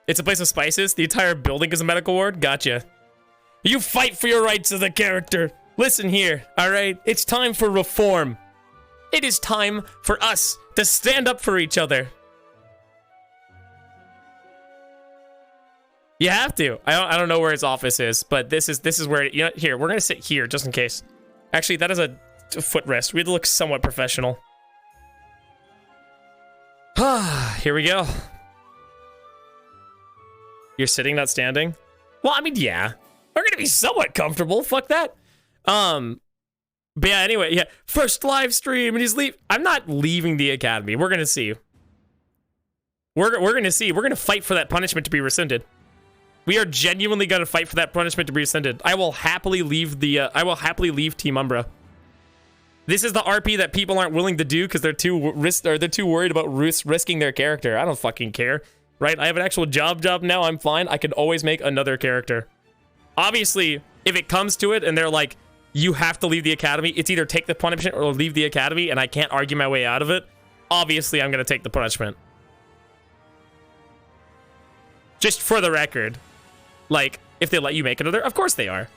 It's a place of spices. The entire building is a medical ward. Gotcha. You fight for your rights as a character. Listen here, all right? It's time for reform. It is time for us to stand up for each other. You have to. I don't know where his office is, but this is where, you know, here, we're gonna sit here just in case. Actually, that is a footrest. We look somewhat professional. Here we go. You're sitting, not standing? Well, I mean, yeah. We're gonna be somewhat comfortable. Fuck that. But yeah, anyway, yeah. First live stream, and he's I'm not leaving the academy. We're gonna see. We're gonna see. We're gonna fight for that punishment to be rescinded. We are genuinely gonna fight for that punishment to be rescinded. I will happily leave the. I will happily leave Team Umbra. This is the RP that people aren't willing to do because they're too worried about risking their character. I don't fucking care, right? I have an actual job now. I'm fine. I can always make another character. Obviously, if it comes to it and they're like, you have to leave the academy, it's either take the punishment or leave the academy, and I can't argue my way out of it. Obviously, I'm gonna take the punishment. Just for the record, like, if they let you make another, of course they are.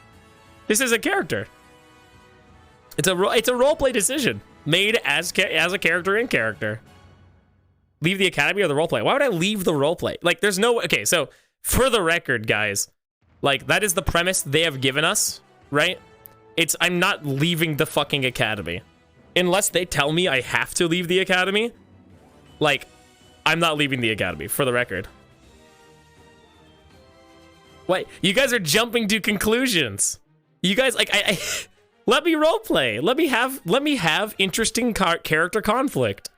This is a character. It's a roleplay decision made as a character in character. Leave the academy or the roleplay? Why would I leave the roleplay? Like, there's no... Okay, so, for the record, guys, like, that is the premise they have given us, right? I'm not leaving the fucking academy. Unless they tell me I have to leave the academy, like, I'm not leaving the academy, for the record. Wait, you guys are jumping to conclusions. You guys, like, let me roleplay. Let me have interesting character conflict.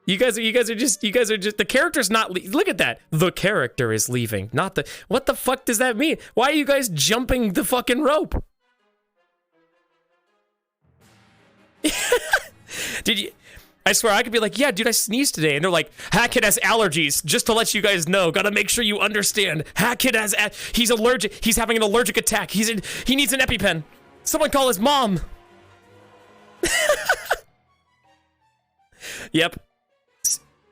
You guys are just, the character's not, look at that. The character is leaving, not the, what the fuck does that mean? Why are you guys jumping the fucking rope? I swear, I could be like, yeah, dude, I sneezed today. And they're like, HatKid has allergies. Just to let you guys know. Gotta make sure you understand. HatKid has, he's allergic. He's having an allergic attack. He needs an EpiPen. Someone call his mom. Yep.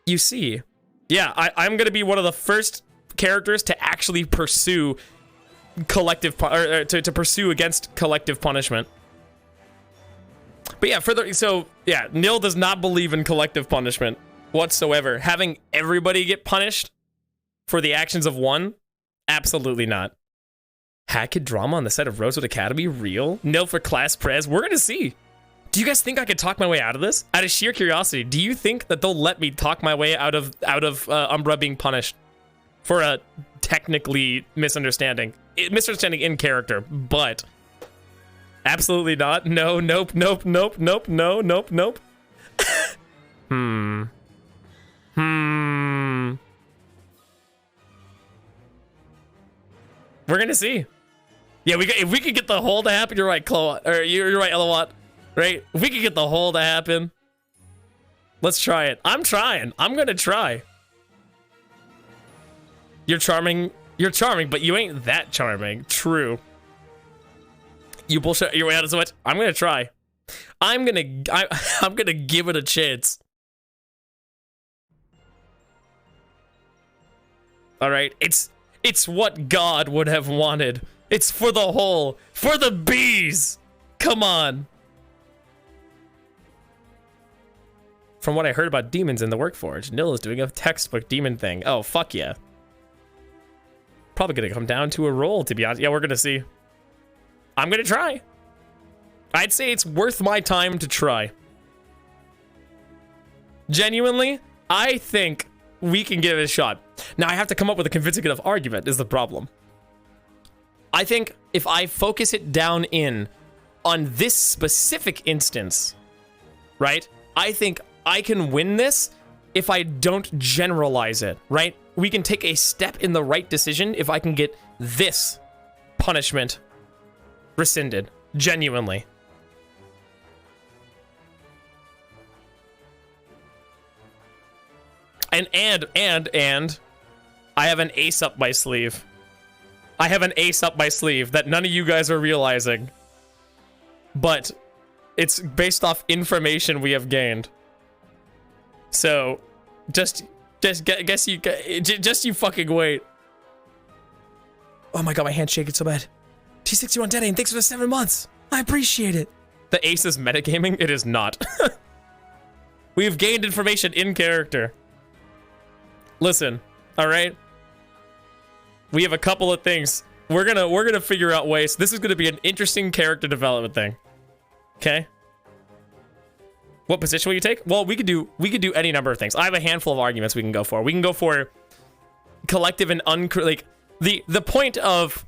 You see. Yeah, I'm gonna be one of the first characters to actually pursue collective, to pursue against collective punishment. But yeah, Nil does not believe in collective punishment whatsoever. Having everybody get punished for the actions of one? Absolutely not. HatKid drama on the set of Rosewood Academy? Real? Nil for class prez? We're gonna see. Do you guys think I could talk my way out of this? Out of sheer curiosity, do you think that they'll let me talk my way out of Umbra being punished for a technically misunderstanding in character? But absolutely not. No, nope, nope, nope, nope, no, nope, nope. We're gonna see. Yeah, if we could get the whole to happen, you're right, Chloe, or you're right, Elawat. Right? If we could get the whole to happen, let's try it. I'm trying. I'm gonna try. You're charming, but you ain't that charming. True. You bullshit your way out of so much. I'm gonna try. I'm gonna give it a chance. All right, it's what God would have wanted. It's for the whole, for the bees. Come on. From what I heard about demons in the Workforge, Nil is doing a textbook demon thing. Oh, fuck yeah. Probably gonna come down to a roll, to be honest. Yeah, we're gonna see. I'm gonna try. I'd say it's worth my time to try. Genuinely, I think we can give it a shot. Now I have to come up with a convincing enough argument is the problem. I think if I focus it down in on this specific instance, right? I think I can win this if I don't generalize it, right? We can take a step in the right decision if I can get this punishment rescinded, genuinely. And I have an ace up my sleeve. I have an ace up my sleeve that none of you guys are realizing. But it's based off information we have gained. So, just you fucking wait. Oh my god, my hand's shaking so bad. T61 Daddy, and thanks for the 7 months. I appreciate it. The ace is metagaming? It is not. We've gained information in character. Listen, alright? We have a couple of things. We're gonna figure out ways. This is gonna be an interesting character development thing. Okay? What position will you take? Well, we could do any number of things. I have a handful of arguments we can go for. We can go for collective and like the point of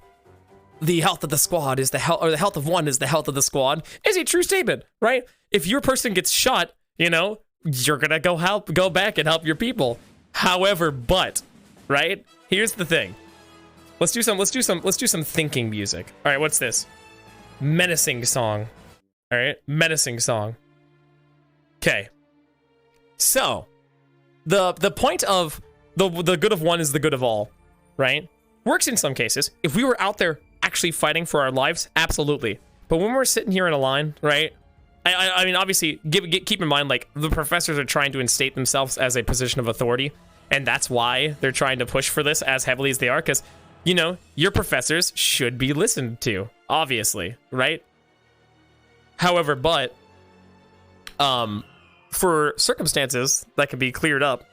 the health of the squad is the health, or the health of one is the health of the squad, is a true statement, right? If your person gets shot, you know, you're gonna go back and help your people. However, but, right? Here's the thing. Let's do some thinking music. All right, what's this? Menacing song. All right, menacing song. Okay. So, the point of the good of one is the good of all, right? Works in some cases. If we were out there actually fighting for our lives, absolutely. But when we're sitting here in a line, right? I mean, obviously, keep in mind, like, the professors are trying to instate themselves as a position of authority, and that's why they're trying to push for this as heavily as they are, because, you know, your professors should be listened to, obviously, right? However, but, for circumstances that can be cleared up,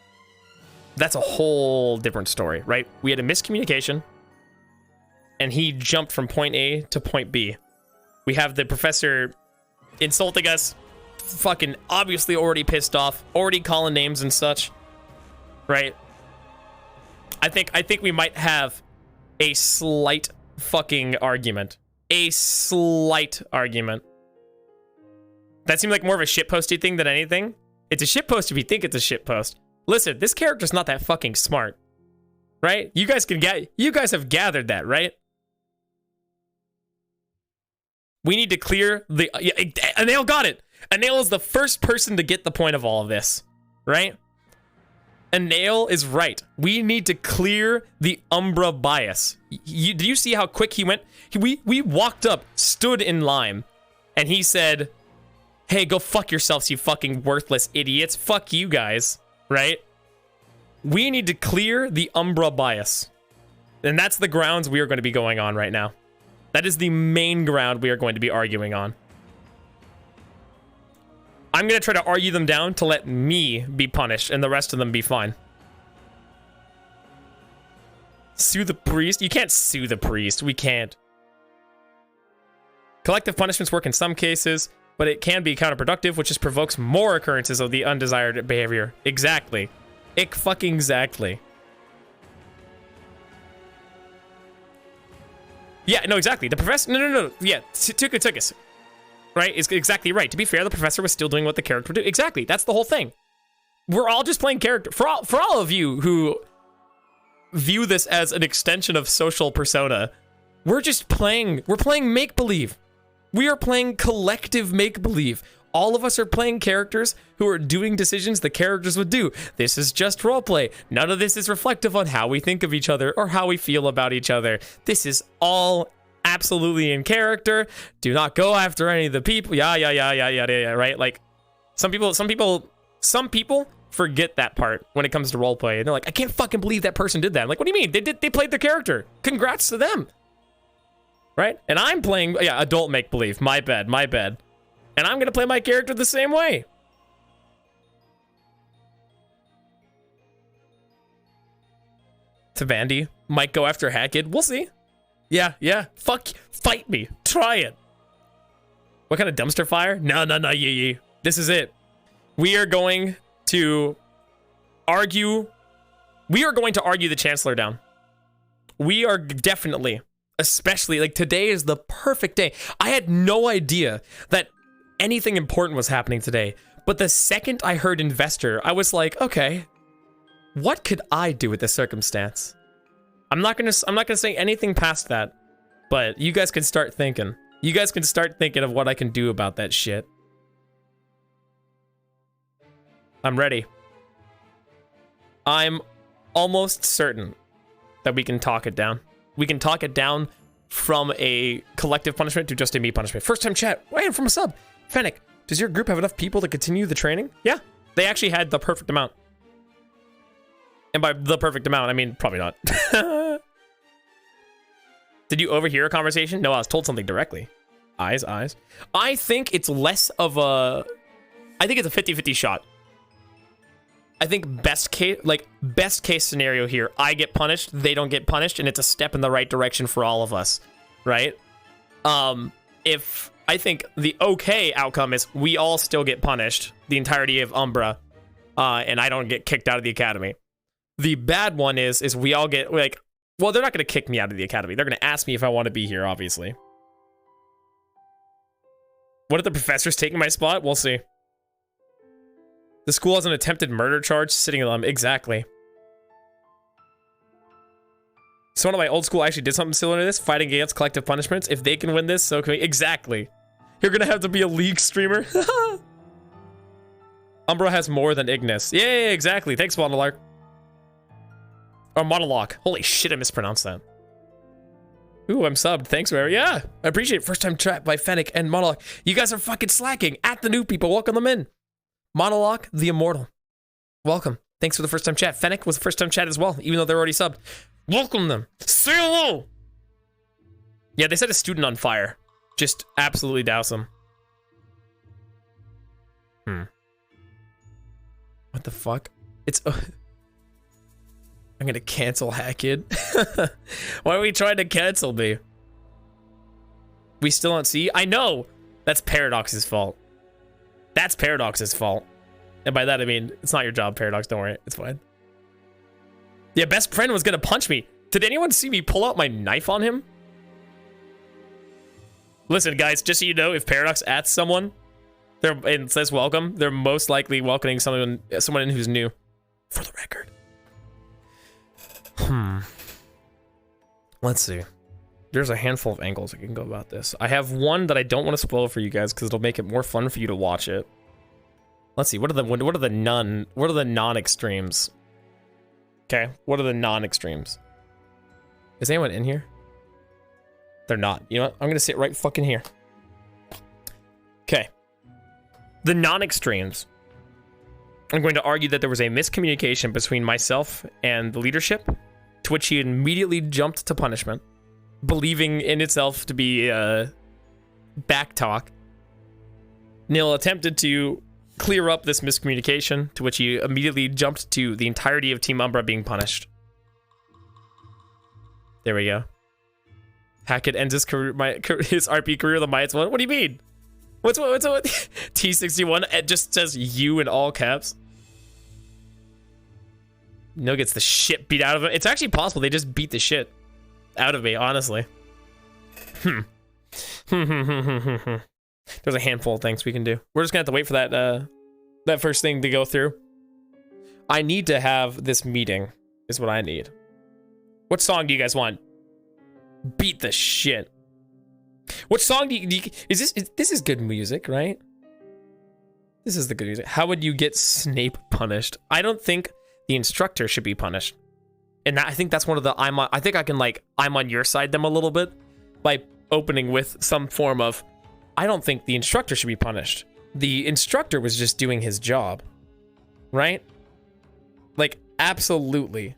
that's a whole different story, right? We had a miscommunication, and he jumped from point A to point B. We have the professor insulting us, fucking obviously already pissed off, already calling names and such, right? I think we might have a slight fucking argument. A slight argument. That seemed like more of a shitposty thing than anything. It's a shitpost if you think it's a shitpost. Listen, this character's not that fucking smart, right? You guys have gathered that, right? We need to clear the... Yeah, Anil got it. Anil is the first person to get the point of all of this, right? Anil is right. We need to clear the Umbra bias. Did you see how quick he went? We walked up, stood in line, and he said, hey, go fuck yourselves, you fucking worthless idiots. Fuck you guys, right? We need to clear the Umbra bias. And that's the grounds we are going to be going on right now. That is the main ground we are going to be arguing on. I'm going to try to argue them down to let me be punished and the rest of them be fine. Sue the priest? You can't sue the priest. We can't. Collective punishments work in some cases, but it can be counterproductive, which just provokes more occurrences of the undesired behavior. Exactly. Fucking exactly. Yeah, no, exactly. The professor... No. Yeah, Tukus. Right? Is exactly right. To be fair, the professor was still doing what the character would do. Exactly. That's the whole thing. We're all just playing character. For all of you who view this as an extension of social persona, we're just playing... We're playing make-believe. We are playing collective make-believe. All of us are playing characters who are doing decisions the characters would do. This is just roleplay. None of this is reflective on how we think of each other or how we feel about each other. This is all absolutely in character. Do not go after any of the people. Yeah, right? Like, some people forget that part when it comes to roleplay. And they're like, I can't fucking believe that person did that. I'm like, what do you mean? They played their character. Congrats to them. Right? And I'm playing, adult make-believe. My bad. And I'm gonna play my character the same way. Tavandi might go after HatKid. We'll see. Yeah. Fight me. Try it. What kind of dumpster fire? No, yee. This is it. We are going to argue We are going to argue the Chancellor down. We are definitely, especially, like, today is the perfect day. I had no idea that anything important was happening today. But the second I heard investor, I was like, okay, what could I do with this circumstance? I'm not gonna say anything past that, but you guys can start thinking. You guys can start thinking of what I can do about that shit. I'm ready. I'm almost certain that we can talk it down. We can talk it down from a collective punishment to just a me punishment. First time chat. Wait, from a sub. Fennec, does your group have enough people to continue the training? Yeah, they actually had the perfect amount. And by the perfect amount, I mean probably not. Did you overhear a conversation? No, I was told something directly. Eyes. I think it's less of a... I think it's a 50-50 shot. I think best case scenario here, I get punished, they don't get punished, and it's a step in the right direction for all of us, right? If I think the okay outcome is we all still get punished, the entirety of Umbra, and I don't get kicked out of the academy. The bad one is we all get, like, well, they're not going to kick me out of the academy. They're going to ask me if I want to be here, obviously. What if the professor's taking my spot? We'll see. The school has an attempted murder charge sitting on them. Exactly. Someone at my old school actually did something similar to this, fighting against collective punishments. If they can win this, so can we. Exactly. You're gonna have to be a league streamer. Umbra has more than Ignis. Yeah, exactly. Thanks, Monologue. Or Monologue. Holy shit, I mispronounced that. Ooh, I'm subbed. Thanks, Mary. Yeah, I appreciate it. First time chat by Fennec and Monologue. You guys are fucking slacking. At the new people, welcome them in. Monologue, the Immortal. Welcome. Thanks for the first time chat. Fennec was the first time chat as well, even though they're already subbed. Welcome them. Say hello. Yeah, they set a student on fire. Just absolutely douse him. What the fuck? It's... I'm gonna cancel HatKid. Why are we trying to cancel me? We still don't see? I know! That's Paradox's fault. That's Paradox's fault. And by that I mean, it's not your job, Paradox, don't worry, it's fine. Yeah, best friend was gonna punch me. Did anyone see me pull out my knife on him? Listen, guys, just so you know, if Paradox adds someone and says welcome, they're most likely welcoming someone in who's new. For the record. Let's see. There's a handful of angles I can go about this. I have one that I don't want to spoil for you guys because it'll make it more fun for you to watch it. Let's see. What are the non-extremes? Okay. What are the non-extremes? Is anyone in here? They're not. You know what? I'm gonna sit right fucking here. Okay. The non-extremes. I'm going to argue that there was a miscommunication between myself and the leadership, to which he immediately jumped to punishment, believing in itself to be back talk. Nil attempted to clear up this miscommunication, to which he immediately jumped to the entirety of Team Umbra being punished. There we go. HatKid ends his career, his RP career the Myats one. What do you mean? What's T61? It just says you in all caps. Nil gets the shit beat out of him. It's actually possible they just beat the shit out of me, honestly. There's a handful of things we can do. We're just gonna have to wait for that first thing to go through. I need to have this meeting, is what I need. What song do you guys want? Beat the shit. What song do you this is good music, right? This is the good music. How would you get Snape punished? I don't think the instructor should be punished. And I think that's one of the I think I can I'm on your side them a little bit by opening with some form of I don't think the instructor should be punished. The instructor was just doing his job. Right? Like absolutely.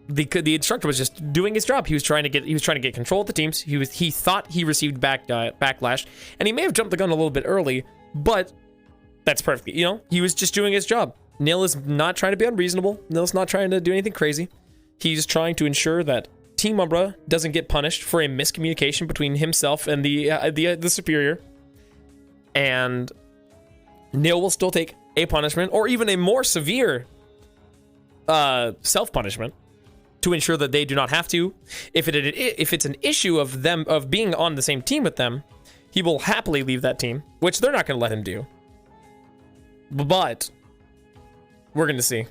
The instructor was just doing his job. He was trying to get control of the teams. He thought he received backlash, and he may have jumped the gun a little bit early, but that's perfect. You know, he was just doing his job. Nil is not trying to be unreasonable. Nil's not trying to do anything crazy. He's trying to ensure that Team Umbra doesn't get punished for a miscommunication between himself and the superior, and Nil will still take a punishment or even a more severe self-punishment to ensure that they do not have to. If it's an issue of them of being on the same team with them, he will happily leave that team, which they're not going to let him do. But we're going to see.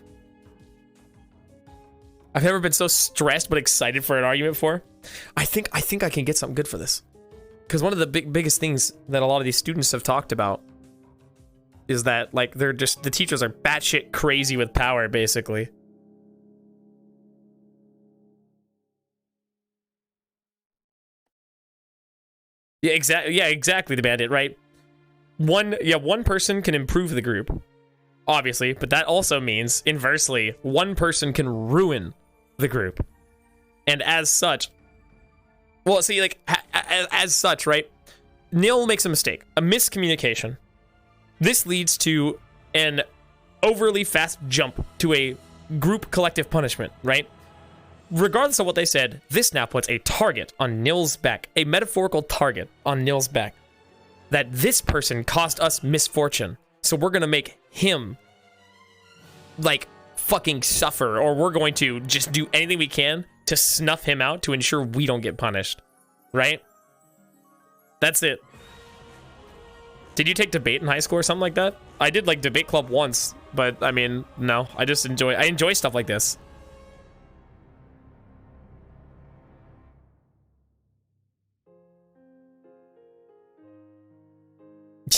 I've never been so stressed but excited for an argument before. I think I can get something good for this. Because one of the biggest things that a lot of these students have talked about is that, like, they're just, the teachers are batshit crazy with power, basically. Yeah, exactly, the bandit, right? One person can improve the group, obviously, but that also means, inversely, one person can ruin the group. And as such, well, see, like, as such, right? Nil makes a mistake, a miscommunication. This leads to an overly fast jump to a group collective punishment, right? Regardless of what they said, this now puts a target on Nil's back, a metaphorical target on Nil's back. That this person caused us misfortune, so we're gonna make him, like, fucking suffer, or we're going to just do anything we can to snuff him out to ensure we don't get punished, right? That's it. Did you take debate in high school or something like that? I did, like, debate club once, but I mean, no, I enjoy stuff like this.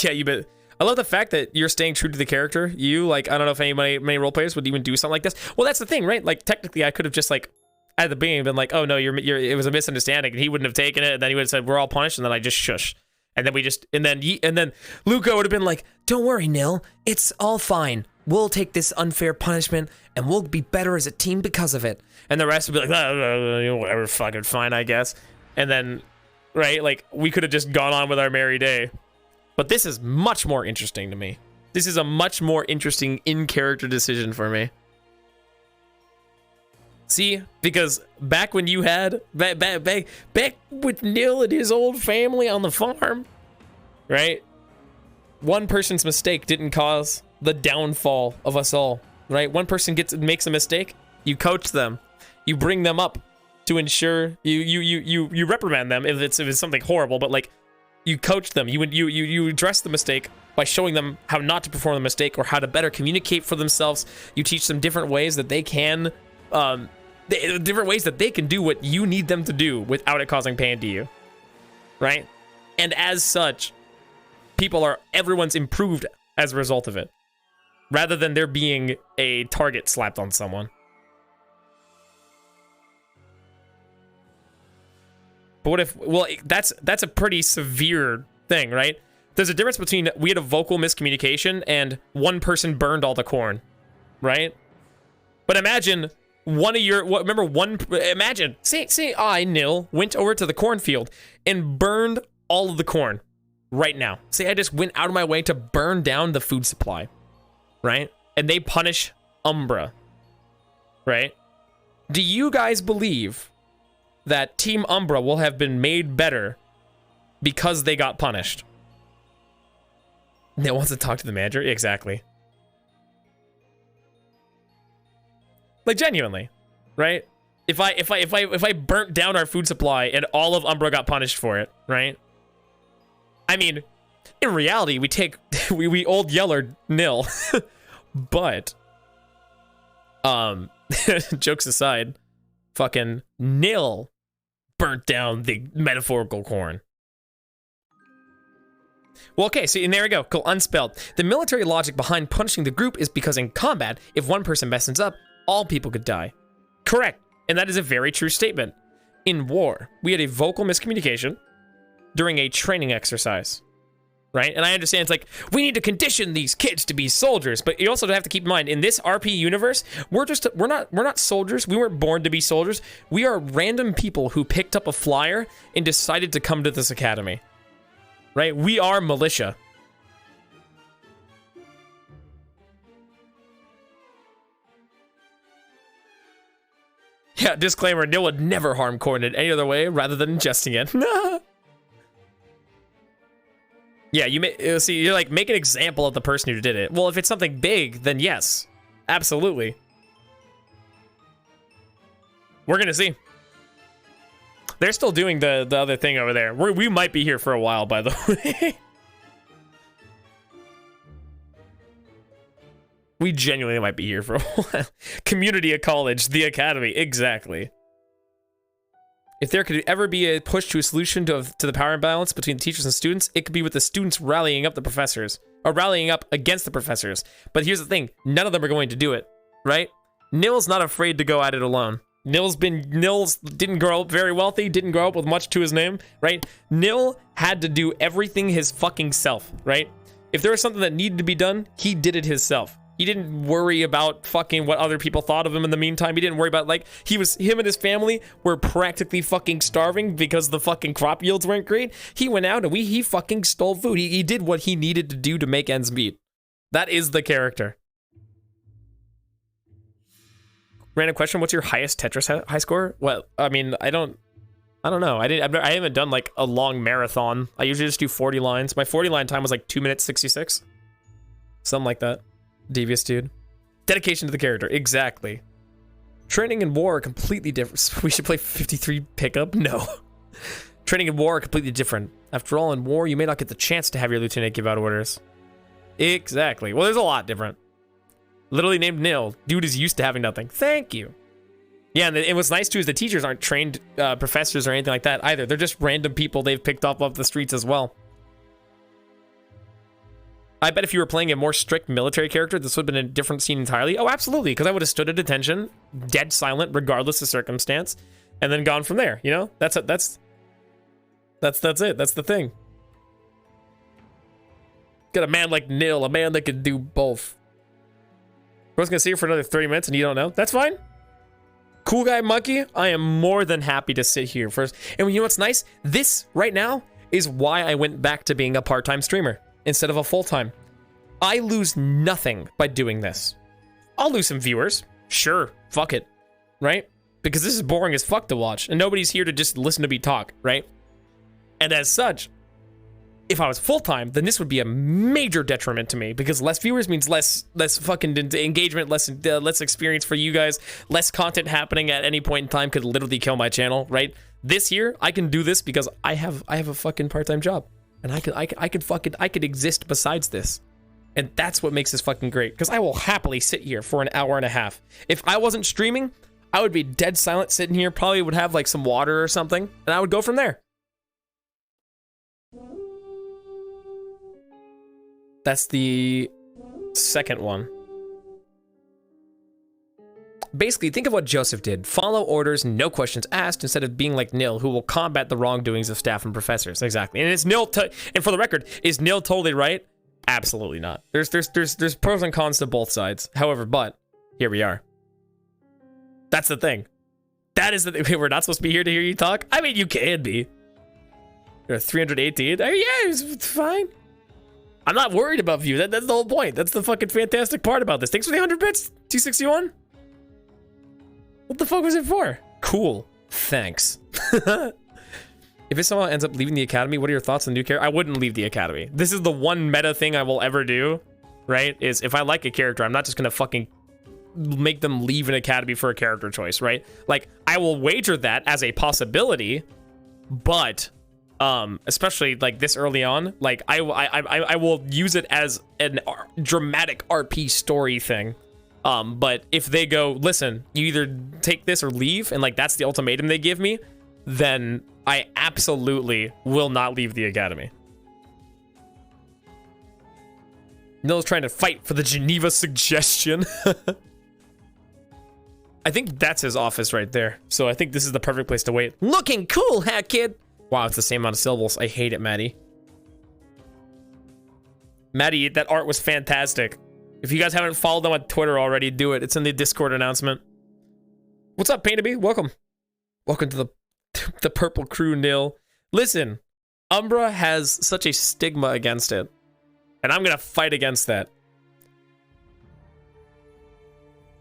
Yeah, you bet. I love the fact that you're staying true to the character. You, like, I don't know if many role players would even do something like this. Well, that's the thing, right? Like, technically, I could have just, like, at the beginning been like, oh no, it was a misunderstanding, and he wouldn't have taken it, and then he would have said, we're all punished, and then I just shush. And then Luca would have been like, don't worry, Nil, it's all fine. We'll take this unfair punishment, and we'll be better as a team because of it. And the rest would be like, whatever, fucking fine, I guess. And then, right, like, we could have just gone on with our merry day. But this is much more interesting to me. This is a much more interesting in-character decision for me. See, because back when you had, back with Nil and his old family on the farm, right? One person's mistake didn't cause the downfall of us all, right? One person makes a mistake, you coach them, you bring them up to ensure you reprimand them if it's something horrible, but like, you coach them, you address the mistake by showing them how not to perform the mistake or how to better communicate for themselves. You teach them different ways that they can, different ways that they can do what you need them to do without it causing pain to you, right? And as such, everyone's improved as a result of it, rather than there being a target slapped on someone. But what if, well, that's a pretty severe thing, right? There's a difference between we had a vocal miscommunication and one person burned all the corn, right? But imagine say I, Nil, went over to the cornfield and burned all of the corn right now. Say I just went out of my way to burn down the food supply, right? And they punish Umbra, right? Do you guys believe that Team Umbra will have been made better because they got punished? Nil wants to talk to the manager? Exactly. Like, genuinely, right? If I burnt down our food supply and all of Umbra got punished for it, right? I mean, in reality, we old yeller Nil. But jokes aside, fucking Nil burnt down the metaphorical corn. Well, okay, so and there we go. Cool, unspelled. The military logic behind punishing the group is because in combat, if one person messes up, all people could die. Correct, and that is a very true statement. In war, we had a vocal miscommunication during a training exercise, right? And I understand it's like, we need to condition these kids to be soldiers, but you also have to keep in mind, in this RP universe, we're not soldiers. We weren't born to be soldiers. We are random people who picked up a flyer and decided to come to this academy, right? We are militia. Yeah, disclaimer, Nil would never harm corn in any other way rather than ingesting it. Yeah, you're like, make an example of the person who did it. Well, if it's something big, then yes, absolutely. We're gonna see. They're still doing the other thing over there. We might be here for a while, by the way. We genuinely might be here for a while. Community of college, the academy, exactly. If there could ever be a push to a solution to the power imbalance between teachers and students, it could be with the students rallying up the professors, or rallying up against the professors. But here's the thing, none of them are going to do it, right? Nil's not afraid to go at it alone. Nil's didn't grow up very wealthy, didn't grow up with much to his name, right? Nil had to do everything his fucking self, right? If there was something that needed to be done, he did it himself. He didn't worry about fucking what other people thought of him in the meantime. He didn't worry about, like, him and his family were practically fucking starving because the fucking crop yields weren't great. He went out and he fucking stole food. He did what he needed to do to make ends meet. That is the character. Random question, what's your highest Tetris high score? Well, I mean, I don't know. I haven't done like a long marathon. I usually just do 40 lines. My 40 line time was like 2 minutes 66. Something like that. Devious dude. Dedication to the character, exactly. Training and war are completely different. We should play 53 pickup? No. Training and war are completely different. After all, in war, you may not get the chance to have your lieutenant give out orders. Exactly. Well, there's a lot different. Literally named Nil. Dude is used to having nothing. Thank you. Yeah, and what's nice too is the teachers aren't trained professors or anything like that either. They're just random people they've picked up off the streets as well. I bet if you were playing a more strict military character, this would have been a different scene entirely. Oh, absolutely, because I would have stood at attention, dead silent, regardless of circumstance, and then gone from there. You know, that's it. That's the thing. Got a man like Nil, a man that can do both. I was gonna see you for another 30 minutes, and you don't know. That's fine. Cool guy monkey. I am more than happy to sit here first. And you know what's nice? This right now is why I went back to being a part-time streamer instead of a full-time. I lose nothing by doing this. I'll lose some viewers. Sure, fuck it, right? Because this is boring as fuck to watch, and nobody's here to just listen to me talk, right? And as such, if I was full-time, then this would be a major detriment to me, because less viewers means less fucking engagement, less experience for you guys, less content happening at any point in time could literally kill my channel, right? This year, I can do this because I have a fucking part-time job. And I could exist besides this. And that's what makes this fucking great. Because I will happily sit here for an hour and a half. If I wasn't streaming, I would be dead silent sitting here. Probably would have like some water or something. And I would go from there. That's the second one. Basically, think of what Joseph did. Follow orders, no questions asked, instead of being like Nil, who will combat the wrongdoings of staff and professors. Exactly. And it's Nil, and for the record, is Nil totally right? Absolutely not. There's pros and cons to both sides. However, but here we are. That's the thing. That is the thing. We're not supposed to be here to hear you talk? I mean, you can be. You're 318? Oh, yeah, it's fine. I'm not worried about you. That's the whole point. That's the fucking fantastic part about this. Thanks for the 100 bits, 261. What the fuck was it for? Cool. Thanks. If it somehow ends up leaving the academy, what are your thoughts on the new character? I wouldn't leave the academy. This is the one meta thing I will ever do, right? Is if I like a character, I'm not just gonna fucking make them leave an academy for a character choice, right? Like, I will wager that as a possibility, but especially like this early on, like I will use it as a dramatic RP story thing. But if they go, listen, you either take this or leave, and like that's the ultimatum they give me, then I absolutely will not leave the academy. Nil's trying to fight for the Geneva suggestion. I think that's his office right there. So I think this is the perfect place to wait. Looking cool, HatKid. Wow, it's the same amount of syllables. I hate it, Maddie. Maddie, that art was fantastic. If you guys haven't followed them on Twitter already, do it. It's in the Discord announcement. What's up, Paintaby? Welcome. Welcome to the purple crew, Nil. Listen, Umbra has such a stigma against it, and I'm gonna fight against that.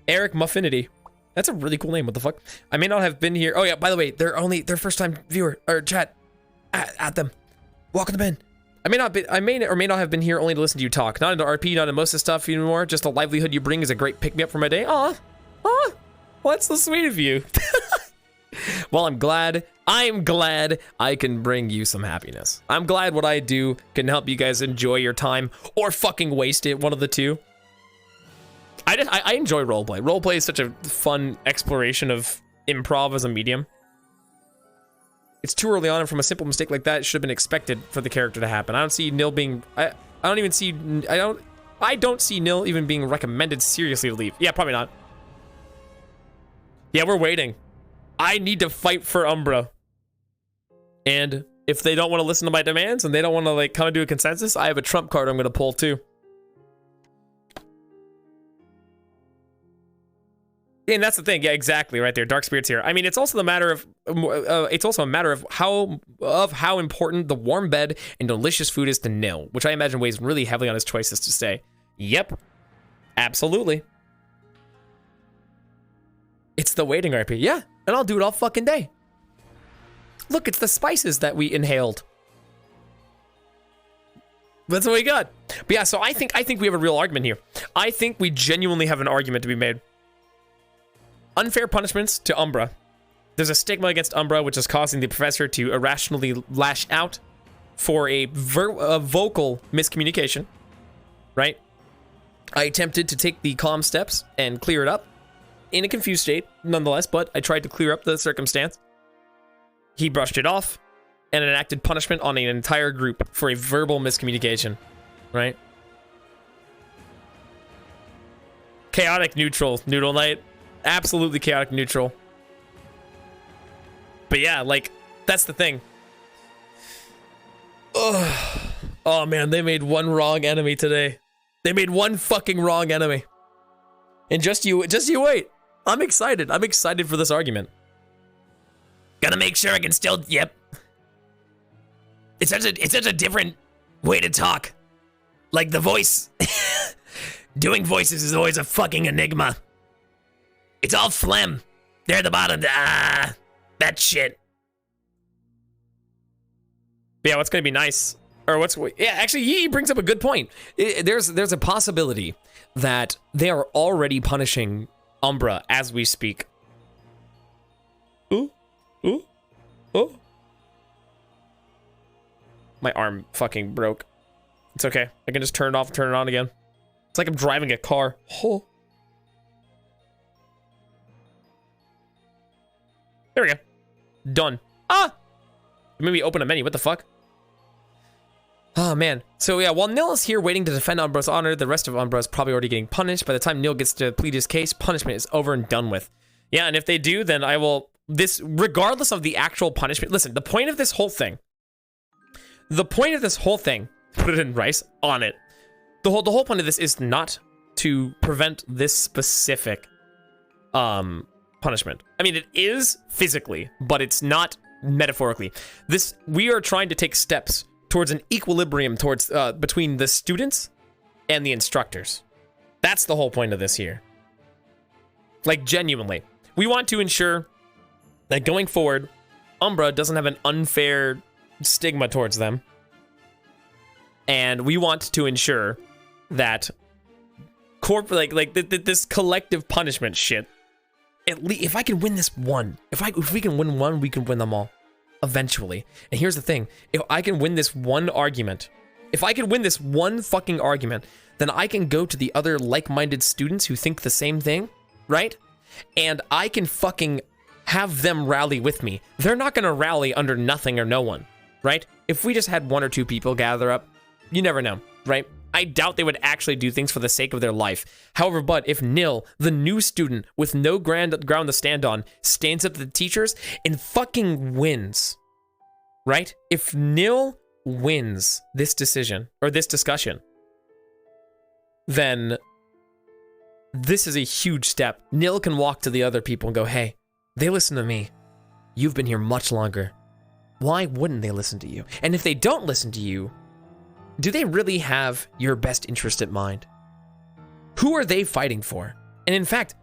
Eric Muffinity. That's a really cool name. What the fuck? I may not have been here. Oh yeah, by the way, they're first time viewer or chat. At them. Welcome them in. I may or may not have been here only to listen to you talk. Not into RP, not into most of the stuff anymore. Just the livelihood you bring is a great pick-me-up for my day. Aw. Aw. Well, that's so sweet of you. Well, I'm glad I can bring you some happiness. I'm glad what I do can help you guys enjoy your time or fucking waste it, one of the two. I enjoy roleplay. Roleplay is such a fun exploration of improv as a medium. It's too early on, and from a simple mistake like that, it should have been expected for the character to happen. I don't see Nil being... I don't see Nil even being recommended seriously to leave. Yeah, probably not. Yeah, we're waiting. I need to fight for Umbra. And if they don't want to listen to my demands and they don't want to like come and do a consensus, I have a trump card I'm going to pull too. And that's the thing. Yeah, exactly. Right there. Dark Spirit's here. I mean, it's also the matter of how important the warm bed and delicious food is to Nil, which I imagine weighs really heavily on his choices to stay. Yep. Absolutely. It's the waiting RP. Yeah, and I'll do it all fucking day. Look, it's the spices that we inhaled. That's what we got. But yeah, so I think we have a real argument here. I think we genuinely have an argument to be made. Unfair punishments to Umbra. There's a stigma against Umbra, which is causing the professor to irrationally lash out for a vocal miscommunication. Right? I attempted to take the calm steps and clear it up. In a confused state, nonetheless, but I tried to clear up the circumstance. He brushed it off and enacted punishment on an entire group for a verbal miscommunication, right? Chaotic neutral, Noodle Knight. Absolutely chaotic neutral. But yeah, like, that's the thing. Ugh. Oh man, they made one wrong enemy today. They made one fucking wrong enemy. And just you wait. I'm excited. I'm excited for this argument. Gotta make sure I can still... Yep. It's such a different way to talk. Like the voice. Doing voices is always a fucking enigma. It's all phlegm. There at the bottom. That shit. But yeah, what's gonna be nice? Or what's... Yeah, actually, he brings up a good point. There's a possibility that they are already punishing Umbra as we speak. Ooh. My arm fucking broke. It's okay. I can just turn it off and turn it on again. It's like I'm driving a car. Oh. There we go. Done. Ah! Maybe open a menu. What the fuck? Oh, man. So, yeah, while Nil is here waiting to defend Umbra's honor, the rest of Umbra is probably already getting punished. By the time Nil gets to plead his case, punishment is over and done with. Yeah, and if they do, then I will... regardless of the actual punishment... Listen, the point of this whole thing... Put it in rice, on it. The whole point of this is not to prevent this specific punishment. I mean, it is physically, but it's not metaphorically. We are trying to take steps towards an equilibrium towards between the students and the instructors. That's the whole point of this here. Like, genuinely. We want to ensure that going forward, Umbra doesn't have an unfair stigma towards them. And we want to ensure that this collective punishment shit, at least if I can win this one, if we can win one, we can win them all. Eventually. And here's the thing. If I can win this one argument, if I can win this one fucking argument, then I can go to the other like-minded students who think the same thing, right? And I can fucking have them rally with me. They're not gonna rally under nothing or no one, right? If we just had one or two people gather up, you never know, right? I doubt they would actually do things for the sake of their life. However, but if Nil, the new student with no ground to stand on, stands up to the teachers and fucking wins, right? If Nil wins this decision or this discussion, then this is a huge step. Nil can walk to the other people and go, hey, they listen to me. You've been here much longer. Why wouldn't they listen to you? And if they don't listen to you, do they really have your best interest at mind? Who are they fighting for? And in fact,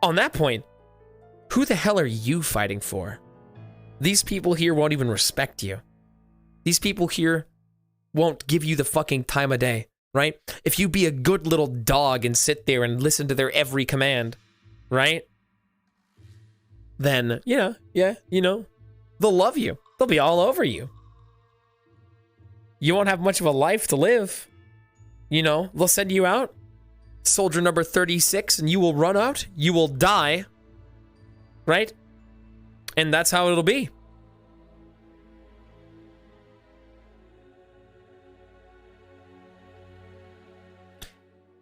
on that point, who the hell are you fighting for? These people here won't even respect you. These people here won't give you the fucking time of day, right? If you be a good little dog and sit there and listen to their every command, right? then yeah, you know, they'll love you. They'll be all over you. You won't have much of a life to live. You know, they'll send you out, soldier number 36, and you will run out. You will die. Right? And that's how it'll be.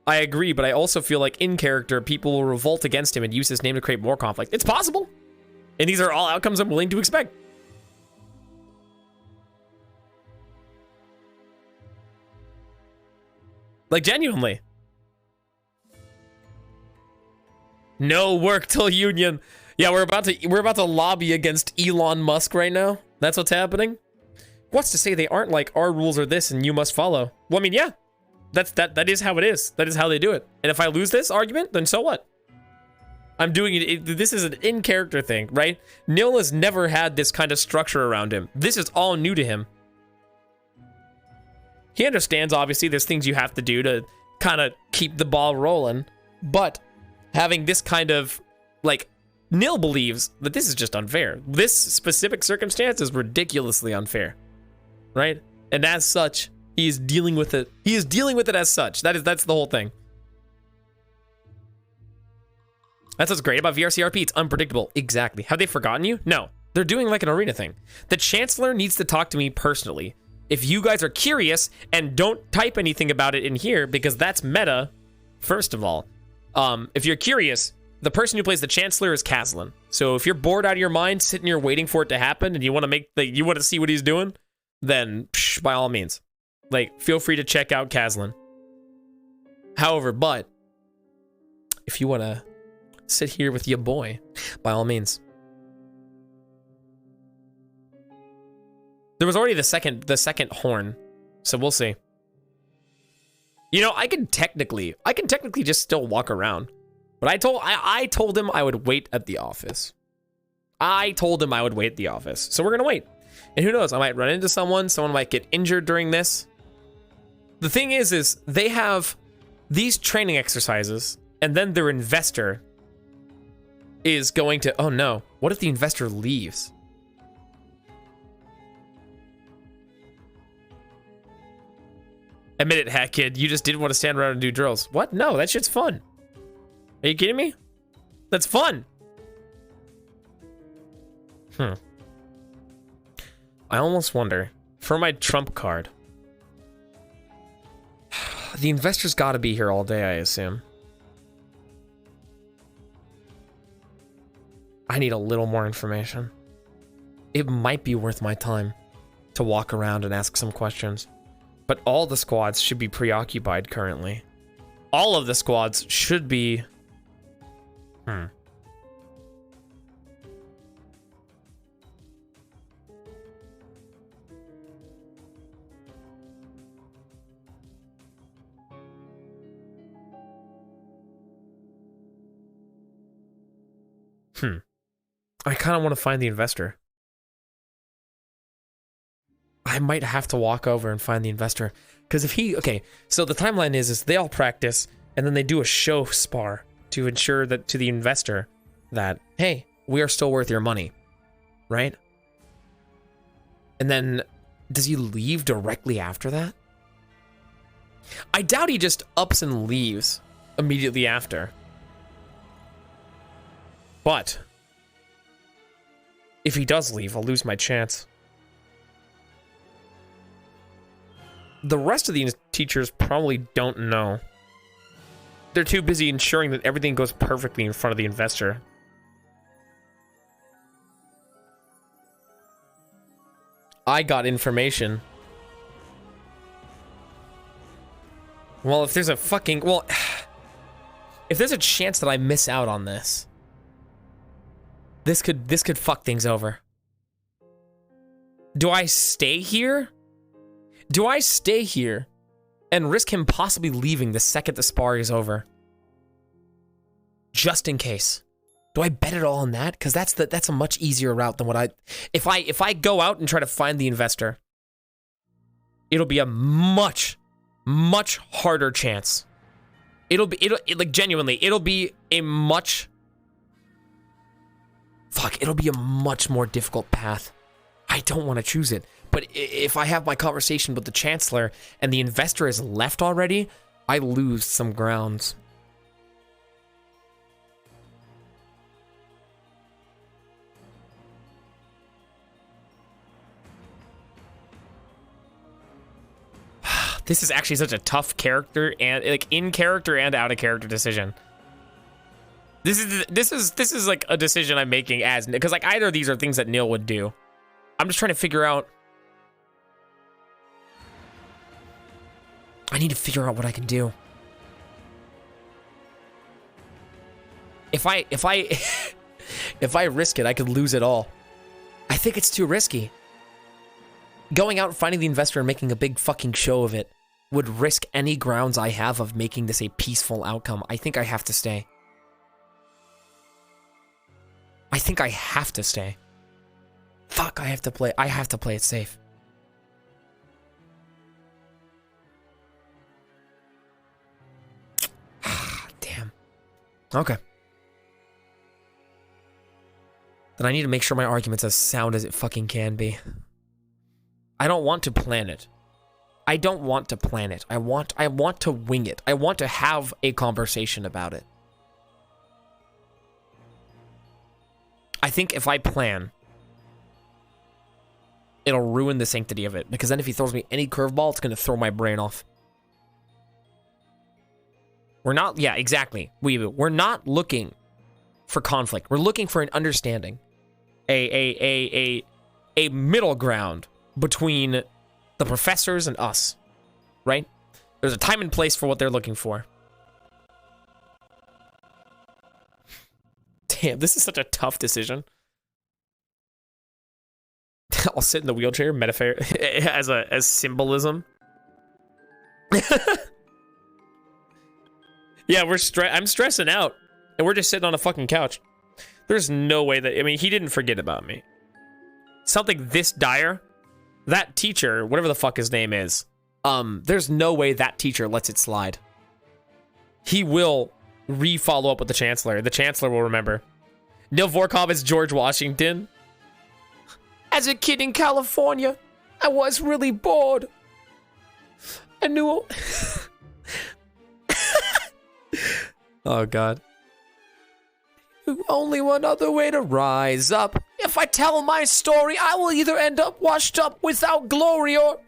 I agree, but I also feel like in character, people will revolt against him and use his name to create more conflict. It's possible. And these are all outcomes I'm willing to expect. Like, genuinely. No work till union. Yeah, we're about to lobby against Elon Musk right now. That's what's happening. What's to say they aren't like our rules are this and you must follow? Well, I mean, yeah. That is how it is. That is how they do it. And if I lose this argument, then so what? I'm doing it. This is an in-character thing, right? Nil has never had this kind of structure around him. This is all new to him. He understands, obviously, there's things you have to do to kind of keep the ball rolling. But having this kind of, like, Nil believes that this is just unfair. This specific circumstance is ridiculously unfair, right? And as such, he is dealing with it. He is dealing with it as such. That's the whole thing. That's what's great about VRCRP. It's unpredictable. Exactly. Have they forgotten you? No. They're doing like an arena thing. The Chancellor needs to talk to me personally. If you guys are curious and don't type anything about it in here, because that's meta, first of all. If you're curious, the person who plays the Chancellor is Caslin. So if you're bored out of your mind, sitting here waiting for it to happen, and you want to see what he's doing, then by all means. Like, feel free to check out Caslin. However, but if you want to sit here with your boy, by all means. There was already the second horn, so we'll see. You know, I can technically just still walk around. But I told him I would wait at the office. So we're gonna wait. And who knows, I might run into someone might get injured during this. The thing is they have these training exercises, and then their investor is going to, oh no, what if the investor leaves? Admit it, HatKid, you just didn't want to stand around and do drills. What? No, that shit's fun. Are you kidding me? That's fun. I almost wonder, for my trump card, the investor's got to be here all day, I assume. I need a little more information. It might be worth my time to walk around and ask some questions. But all the squads should be preoccupied currently. All of the squads should be... I kind of want to find the investor. I might have to walk over and find the investor. Because if he... Okay, so the timeline is they all practice, and then they do a show spar to ensure that to the investor that, hey, we are still worth your money. Right? And then, does he leave directly after that? I doubt he just ups and leaves immediately after. But if he does leave, I'll lose my chance. The rest of these teachers probably don't know. They're too busy ensuring that everything goes perfectly in front of the investor. I got information. Well, if there's a fucking... Well, if there's a chance that I miss out on this... This could fuck things over. Do I stay here? Do I stay here and risk him possibly leaving the second the spar is over? Just in case. Do I bet it all on that? Because that's a much easier route than what I... If I go out and try to find the investor, it'll be a much, much harder chance. Like genuinely, it'll be a much Fuck, it'll be a much more difficult path. I don't want to choose it. But if I have my conversation with the Chancellor and the investor is left already, I lose some grounds. This is actually such a tough character and like in character and out of character decision. This is like a decision I'm making as, because like either of these are things that Nil would do. I'm just trying to figure out. I need to figure out what I can do. If I if I risk it, I could lose it all. I think it's too risky. Going out and finding the investor and making a big fucking show of it would risk any grounds I have of making this a peaceful outcome. I think I have to stay. I think I have to stay. Fuck, I have to play it safe. Damn. Okay. Then I need to make sure my argument's as sound as it fucking can be. I don't want to plan it. I don't want to plan it. I want to wing it. I want to have a conversation about it. I think if I plan, it'll ruin the sanctity of it. Because then if he throws me any curveball, it's going to throw my brain off. We're not, yeah, exactly. We're not looking for conflict. We're looking for an understanding. A middle ground between the professors and us, right? There's a time and place for what they're looking for. Damn, this is such a tough decision. I'll sit in the wheelchair, metaphor as symbolism. Yeah, I'm stressing out, and we're just sitting on a fucking couch. There's no way that, I mean, he didn't forget about me. Something this dire, that teacher, whatever the fuck his name is, there's no way that teacher lets it slide. He will re-follow up with the Chancellor. The Chancellor will remember. Nil Vorkov is George Washington. As a kid in California, I was really bored. I knew... Oh, God. Only one other way to rise up. If I tell my story, I will either end up washed up without glory or...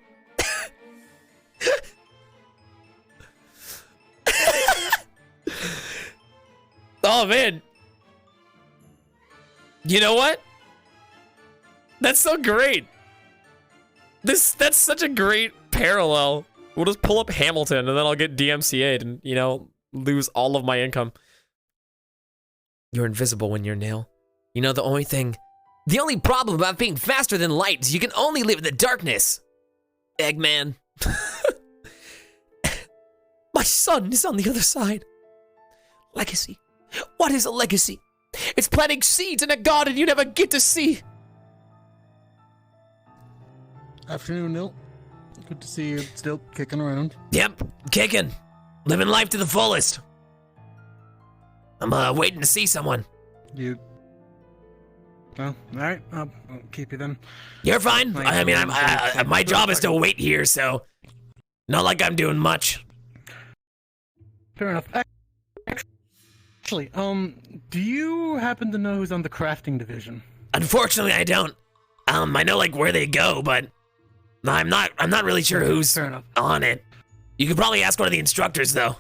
Oh, man. You know what? That's so great. That's such a great parallel. We'll just pull up Hamilton and then I'll get DMCA'd and, you know, lose all of my income. You're invisible when you're Nil. You know, the only problem about being faster than light is you can only live in the darkness. Eggman. My son is on the other side. Legacy. What is a legacy? It's planting seeds in a garden you never get to see. Afternoon, Nil. Good to see you still kicking around. Yep, kicking. Living life to the fullest. I'm waiting to see someone. You... Well, alright, I'll keep you then. You're fine. I mean, my job is to wait here, so... Not like I'm doing much. Fair enough. Actually, do you happen to know who's on the crafting division? Unfortunately, I don't. I know, like, where they go, but... I'm not really sure who's on it. You could probably ask one of the instructors, though.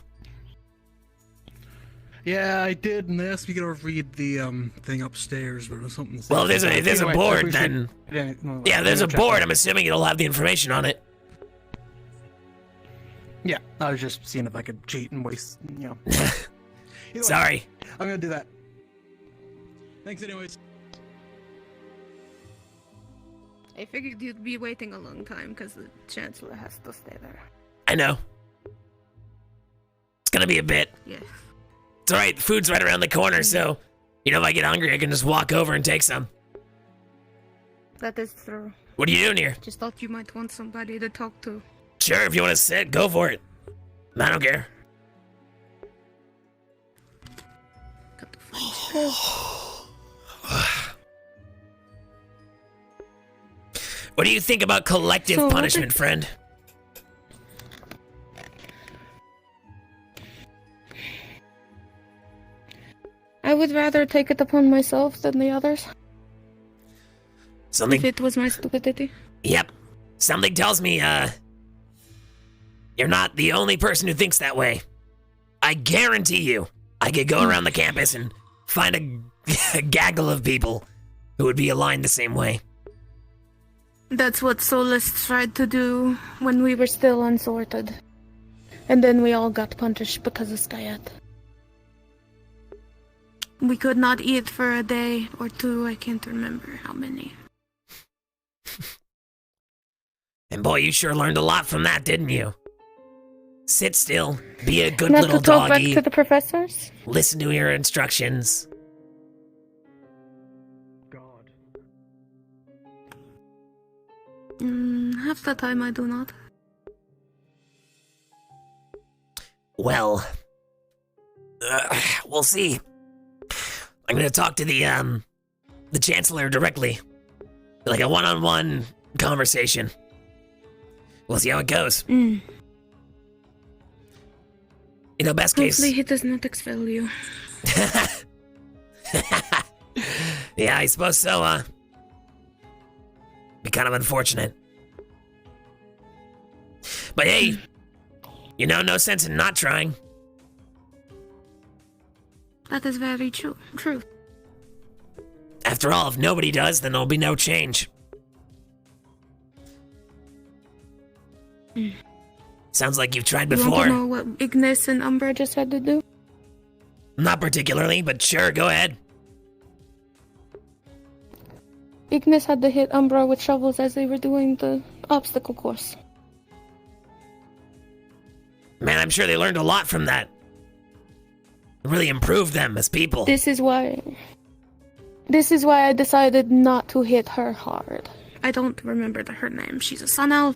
Yeah, I did, and they asked me to read the thing upstairs, but it was something. Well, there's a board, then. Yeah, there's a board. I'm assuming it'll have the information on it. Yeah, I was just seeing if I could cheat and waste, you know. Sorry. I'm gonna do that. Thanks, anyways. I figured you'd be waiting a long time because the Chancellor has to stay there. I know. It's gonna be a bit. Yes. It's alright, the food's right around the corner, so, you know, if I get hungry, I can just walk over and take some. That is true. What are you doing here? Just thought you might want somebody to talk to. Sure, if you want to sit, go for it. I don't care. What do you think about collective So, punishment, friend? I would rather take it upon myself than the others. Something. If it was my stupidity. Yep. Something tells me, you're not the only person who thinks that way. I guarantee you, I could go around the campus and find a gaggle of people who would be aligned the same way. That's what Solus tried to do when we were still unsorted. And then we all got punished because of Skyat. We could not eat for a day or two, I can't remember how many. And boy, you sure learned a lot from that, didn't you? Sit still, be a good Not little to talk doggy. back to the professors? Listen to your instructions. Half the time I do not. Well, we'll see. I'm gonna talk to the chancellor directly. Like a one-on-one conversation. We'll see how it goes. You know, best case. Hopefully he does not expel you. Yeah, I suppose so, be kind of unfortunate. But hey, you know, no sense in not trying. That is very true. True. After all, if nobody does, then there'll be no change. Sounds like you've tried You want before. to know what Ignis and Umbra just had to do? Not particularly, but sure, go ahead. Ignis had to hit Umbra with shovels as they were doing the obstacle course. Man, I'm sure they learned a lot from that. It really improved them as people. This is why I decided not to hit her hard. I don't remember her name. She's a sun elf.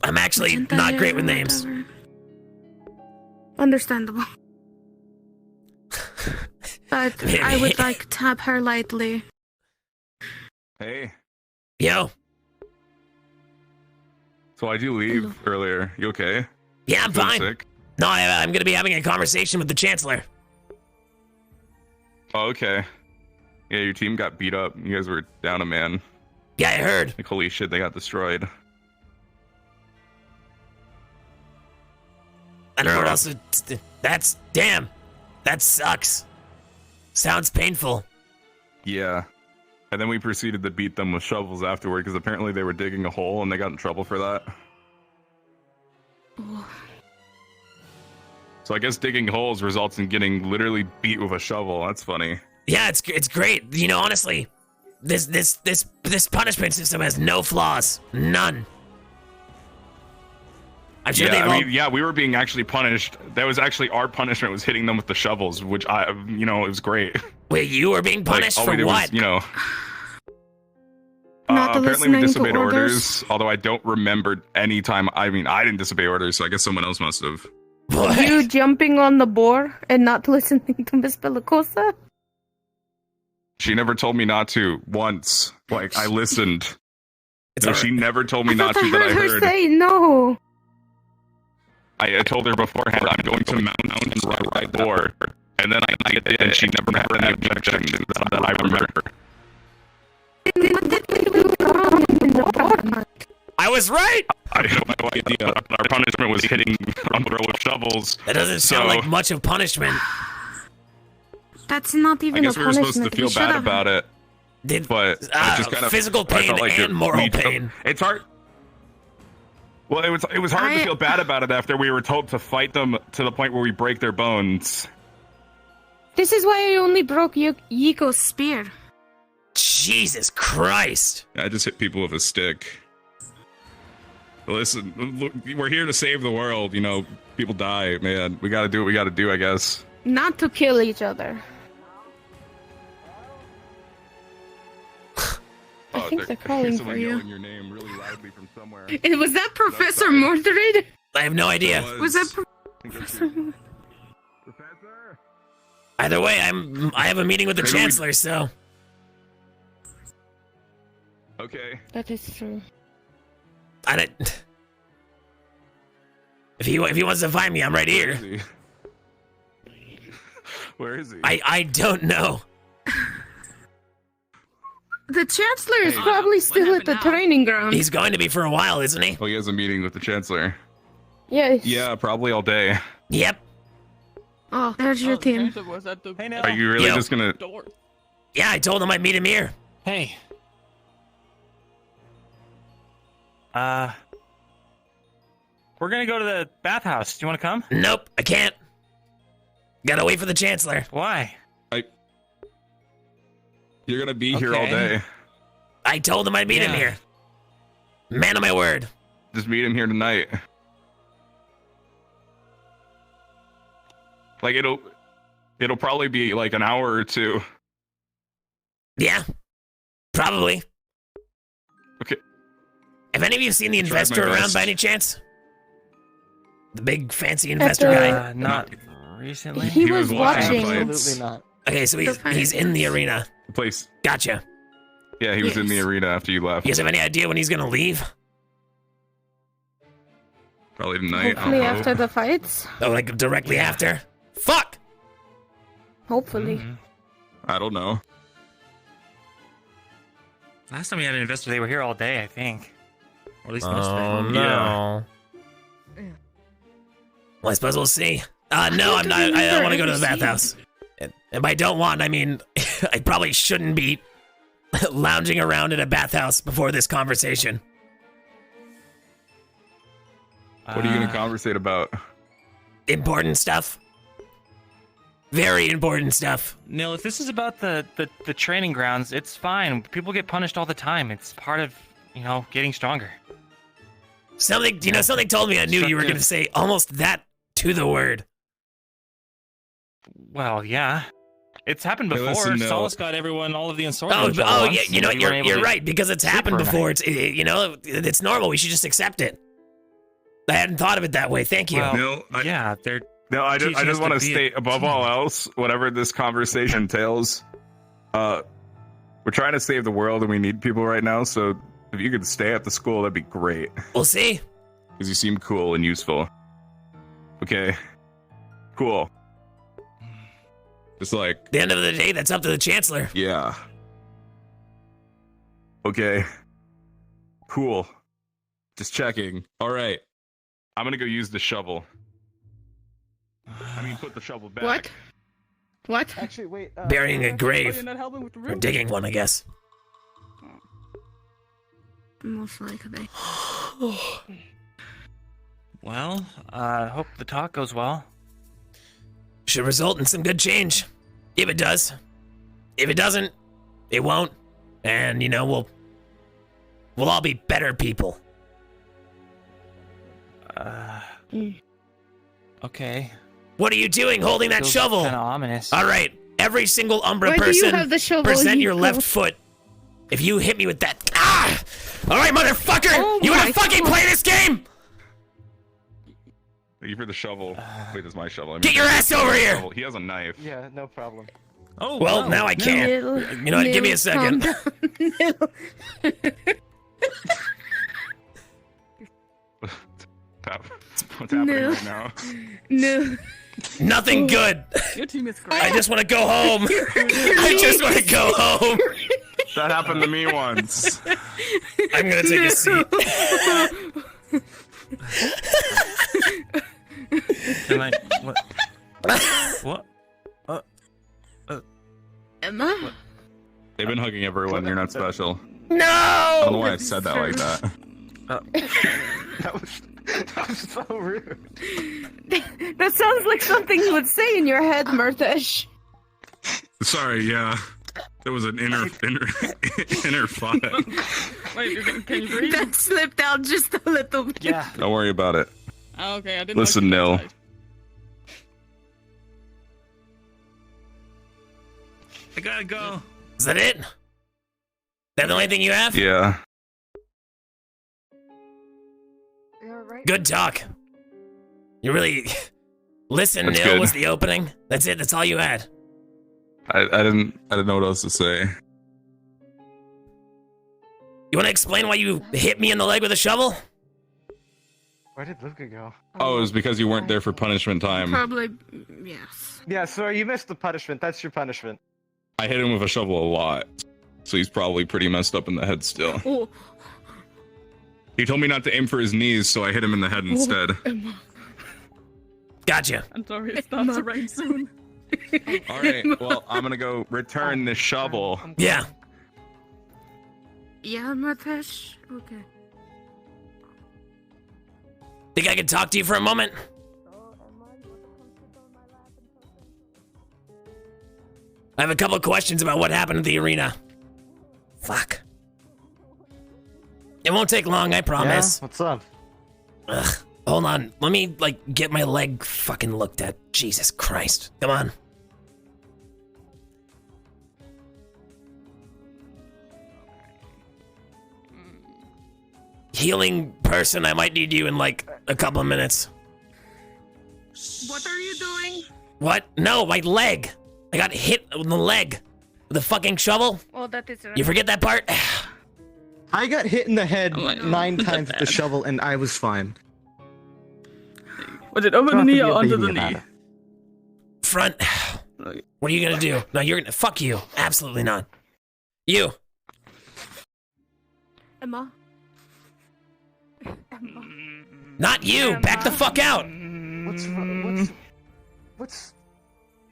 I'm actually not great with names. Whatever. Understandable. But I would like tap her lightly. Hey. Yo. So why'd you leave earlier? You okay? Yeah, I'm Feeling fine. Sick? No, I'm gonna be having a conversation with the chancellor. Oh, okay. Yeah, your team got beat up. You guys were down a man. Yeah, I heard. Like, holy shit, they got destroyed. I don't know what else. Damn. That sucks. Sounds painful. Yeah. And then we proceeded to beat them with shovels afterward because apparently they were digging a hole and they got in trouble for that. So I guess digging holes results in getting literally beat with a shovel. That's funny. Yeah, it's great. You know, honestly, this punishment system has no flaws. None. I'm sure yeah, we were being actually punished. That was actually our punishment, was hitting them with the shovels, which it was great. Wait, you were being punished for what? Was, Not apparently we listening to disobeyed orders? although I don't remember any time. I mean, I didn't disobey orders, so I guess someone else must have. You jumping on the boar and not listening to Miss Bellicosa? She never told me not to once. Like, I listened. No, she never told me I not thought to, but I her heard. say no. I told her beforehand, I'm going to mount and ride boar. And then I did, and she never had any objections that I remember. I was right! I have no idea. Our punishment was hitting Umbra with shovels. That doesn't sound like much of punishment. That's not I even a guess we were punishment. supposed to feel bad about it. But I just kind of physical pain and moral pain. It's hard. Well, it was hard to feel bad about it after we were told to fight them to the point where we break their bones. This is why I only broke Yiko's spear. Jesus Christ. I just hit people with a stick. Listen, look, we're here to save the world. You know, people die, man. We gotta do what we gotta do, I guess. Not to kill each other. I think they're calling for you. Your name really loudly from somewhere. Was that Professor Mordred? I have no idea. Was that Professor? Either way, I have a meeting with the Maybe chancellor, so. Okay. That is true. I don't... If he wants to find me, I'm right here. Where is he? I don't know. The Chancellor is probably still at the training ground. He's going to be for a while, isn't he? Oh, he has a meeting with the Chancellor. Yes. Yeah, probably all day. Yep. Oh, there's your team. Are you really just gonna... Yeah, I told him I'd meet him here. Hey. We're gonna go to the bathhouse. Do you want to come? Nope, I can't. Gotta wait for the Chancellor. Why? You're gonna be here all day. I told him I'd meet him here. Man of my word. Just meet him here tonight. Like, it'll probably be like an hour or two. Yeah, probably. Okay. Have any of you seen the Tried investor my around best. by any chance? The big fancy investor guy? Not recently. He was watching. Absolutely not. Okay, so he's in the arena. The place. Gotcha. Yeah, he was in the Yes. arena after you left. You guys have any idea when he's gonna leave? Probably tonight. Hopefully I'll after hope. the fights. Oh, like directly after? Fuck! Hopefully. I don't know. Last time we had an investor, they were here all day, I think. Or at least most of them. no. Well, I suppose we'll see. No, I'm not. I don't want to go to the bathhouse. And by don't want, I mean I probably shouldn't be lounging around in a bathhouse before this conversation. What are you gonna conversate about? Important stuff. Very important stuff. Nil, if this is about the training grounds, it's fine. People get punished all the time. It's part of, getting stronger. Something told me I knew you were going to say almost that to the word. Well, yeah. It's happened Hey, before. listen, Nil. Solus got everyone all of the ensorcement. Yeah, you're right, because it's happened before. It's normal. We should just accept it. I hadn't thought of it that way. Thank you. Nil, they're... No, I teaching just us want to to be a state, above all else, whatever this conversation entails, we're trying to save the world and we need people right now, so if you could stay at the school, that'd be great. We'll see. Because you seem cool and useful. Okay. Cool. Just like... At the end of the day, that's up to the Chancellor. Yeah. Okay. Cool. Just checking. Alright. I'm gonna go use the shovel. I mean, put the shovel back. What? What? Actually, wait. Burying a grave. you're not helping with the Or room? digging one, I guess. Most likely. Well, hope the talk goes well. Should result in some good change. If it does. If it doesn't, it won't. And, we'll all be better people. Okay. What are you doing holding that Feels shovel? kinda ominous. All right. Every single Umbra Why do you person, have the shovel, present you your left goat? foot. If you hit me with that... Ah! All right, motherfucker! Oh You wanna my fucking God. play this game? Thank you for the shovel. Wait, that's my shovel. Get your ass over here! Shovel. He has a knife. Yeah, no problem. Oh, Well, wow. now I can't. Nil, You know what? Give me a Nil, second. calm down. Nil. What's happening No. right now? No. Nothing good. Your team is great. I just want to go home. I just want to go home. That happened to me once. I'm gonna take a seat. Am I... What? What? Emma? They've been hugging everyone. You're not special. No! I don't know why I said that like that. That was so rude. That sounds like something you would say in your head, Murtesh. Sorry, yeah. There was an inner thought. Wait, can you breathe? That slipped out just a little bit. Yeah. Don't worry about it. Oh, okay, I didn't Listen, know Nil. I gotta go. Is that it? That the only thing you have? Yeah. Good talk. You really... Listen, That's Nil good. was the opening. That's it. That's all you had. I didn't know what else to say. You want to explain why you hit me in the leg with a shovel? Where did Luca go? Oh, it was because you weren't there for punishment time. Probably, yes. Yeah, sorry, you missed the punishment. That's your punishment. I hit him with a shovel a lot, so he's probably pretty messed up in the head still. Oh. He told me not to aim for his knees, so I hit him in the head instead. Gotcha. I'm sorry, it stops right soon. All right, well, I'm gonna go return this shovel. Yeah. Yeah, Matesh. Okay. Think I can talk to you for a moment? I have a couple of questions about what happened at the arena. Fuck. It won't take long, I promise. Yeah? What's up? Ugh. Hold on. Let me, get my leg fucking looked at. Jesus Christ. Come on. Healing person, I might need you in, a couple of minutes. What are you doing? What? No, my leg. I got hit in the leg with a fucking shovel. Oh, that is right. You forget that part? I got hit in the head 9 times with the shovel, and I was fine. Was it over the knee or under the knee? Front. What are you gonna do? No, you're gonna. Fuck you. Absolutely not. You. Emma. Not you. Emma. Back the fuck out. What's...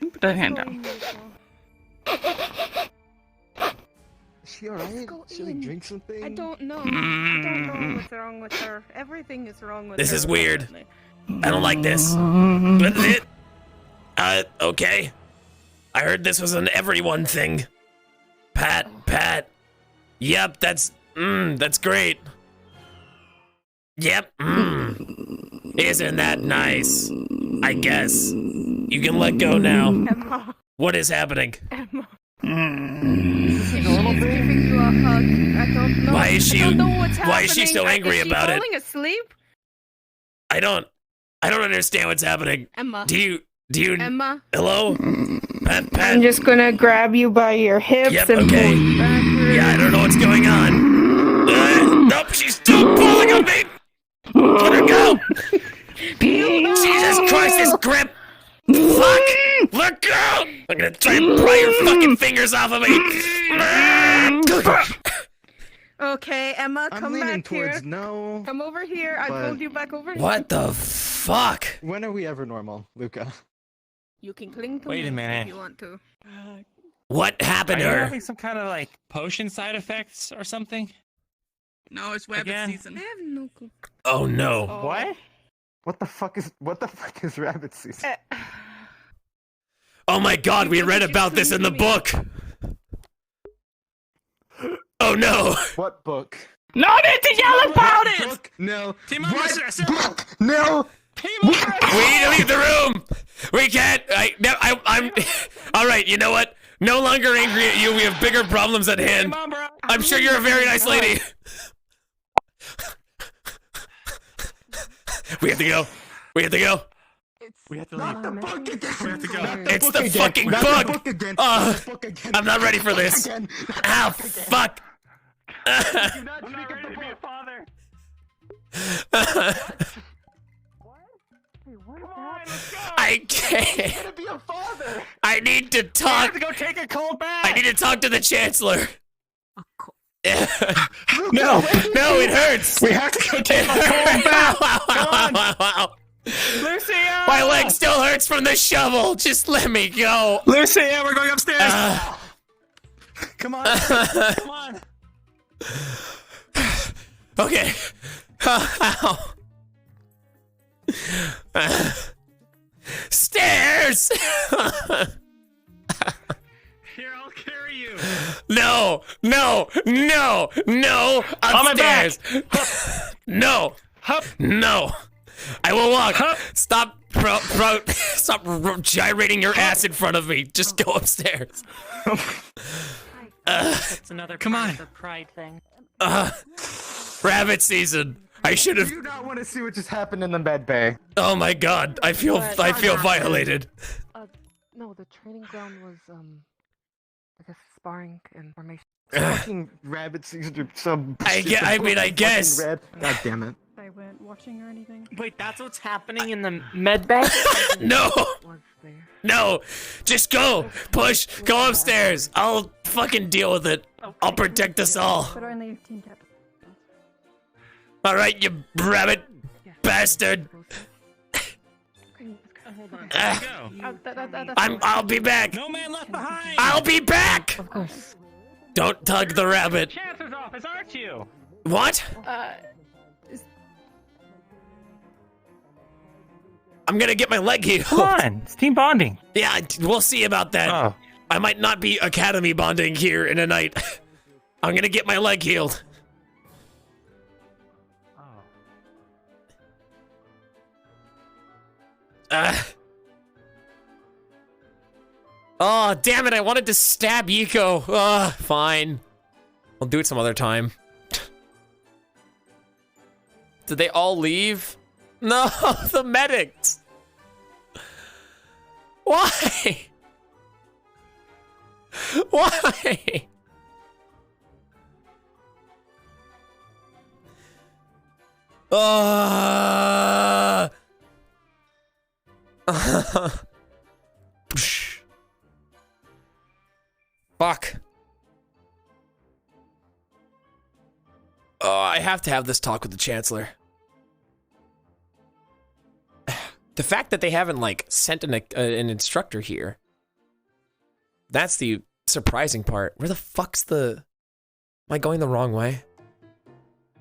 Put that hand down. Is she alright? Should we drink something? I don't know. I don't know what's wrong with her. Everything is wrong with her. This is weird. apparently. I don't like this. Okay. I heard this was an everyone thing. Pat. Yep, that's great. Yep, Isn't that nice? I guess. You can let go now. Emma. What is happening? Emma. She's giving you a hug. I don't know. Why is she- I don't know what's why is she happening. so angry Is she about it? falling asleep? I don't understand what's happening. Emma. Do you Emma. Hello? Pat. I'm just gonna grab you by your hips Yep, and okay. pull you backwards. Yeah, I don't know what's going on. Nope, she's still pulling on me. Let her go. Jesus Christ, this grip. Fuck. Let go. I'm gonna try and pry your fucking fingers off of me. Okay, Emma, I'm come leaning back here. towards no. Come over here. I but- pulled you back over here. What the fuck? When are we ever normal, Luca? You can cling to Wait me a minute. if you want to. What happened Are to you her? having some kind of potion side effects or something? No, it's rabbit Again? season. I have no clue. Oh no. What? What the fuck is rabbit season? Oh my god, we read about this in the book. Oh no. What book? No need to yell about it! Book? No. Team What over, book? No. We need to leave the room. We can't. I'm. All right. You know what? No longer angry at you. We have bigger problems at hand. I'm sure you're a very nice lady. We have to go. We have to go. We have to Not the book again. We have to go. It's the again. fucking Not book. the book again. Oh, Not the book again. I'm not ready for Not the book this. again. Not the Ow, book again. fuck. Do not speak of the book. Father. I can't. You're gonna be a father. I need to I talk. have to go take a cold bath. I need to talk to the chancellor. No, No, it hurts. we have to go take a It cold hurts. Lucia! My leg still hurts from the shovel. Just let me go. Lucia, we're going upstairs. Come on. Come on. Okay. Ow. Stairs. Here, I'll carry you. No. On my back. Upstairs. No. Hup. No. I will walk. Hup. Stop. Stop gyrating your ass in front of me. Just go upstairs. That's another Come part on. of the pride thing. Rabbit season. I should have. Do you not want to see what just happened in the med bay? Oh my god. I feel violated. No, the training ground was, I guess sparring and formation. Fucking rabbits are some. I guess. Red. God damn it. They weren't watching or anything. Wait, that's what's happening in the med bay? No! No! Just go! Push! Go upstairs! I'll fucking deal with it. I'll protect us all. But only if Team Cap. Alright, you rabbit bastard! I'll be back! No man left behind! I'll be back! Of course. Don't tug the rabbit. Chancer's office, aren't you? What? I'm gonna get my leg healed. Come on, it's team bonding. Yeah, we'll see about that. Oh. I might not be academy bonding here in a night. I'm gonna get my leg healed. Oh, damn it, I wanted to stab Yiko. Fine. I'll do it some other time. Did they all leave? No, the medics. Why? Why? Fuck. Oh, I have to have this talk with the Chancellor. The fact that they haven't, like, sent an instructor here. That's the surprising part. Where the fuck's the... Am I going the wrong way?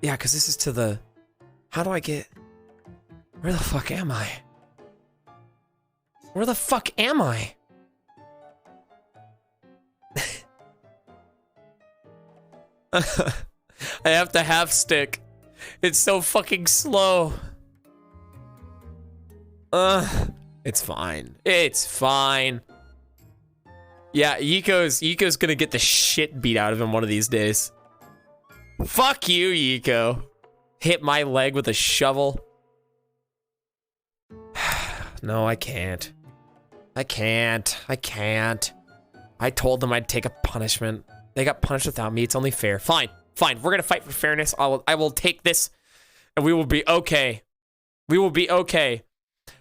Yeah, because this is to the... How do I get... Where the fuck am I? Where the fuck am I? I have to half stick. It's so fucking slow. It's fine. It's fine. Yeah, Yiko's gonna get the shit beat out of him one of these days. Fuck you, Yiko. Hit my leg with a shovel. No, I can't. I can't. I told them I'd take a punishment. They got punished without me. It's only fair. Fine. Fine. We're gonna fight for fairness. I will take this, and we will be okay. We will be okay.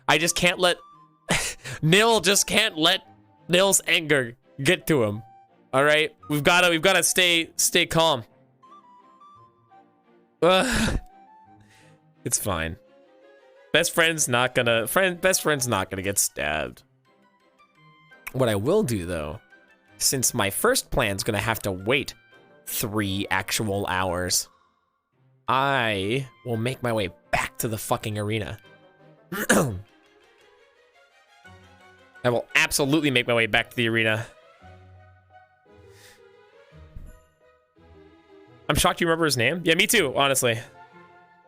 I just can't let Nil just can't let Nil's anger get to him. All right, we've gotta stay calm. It's fine. Best friend's not gonna get stabbed. What I will do though, since my first plan's gonna have to wait 3 actual hours, I will make my way back to the fucking arena. I will absolutely make my way back to the arena. I'm shocked you remember his name. Yeah, me too, honestly.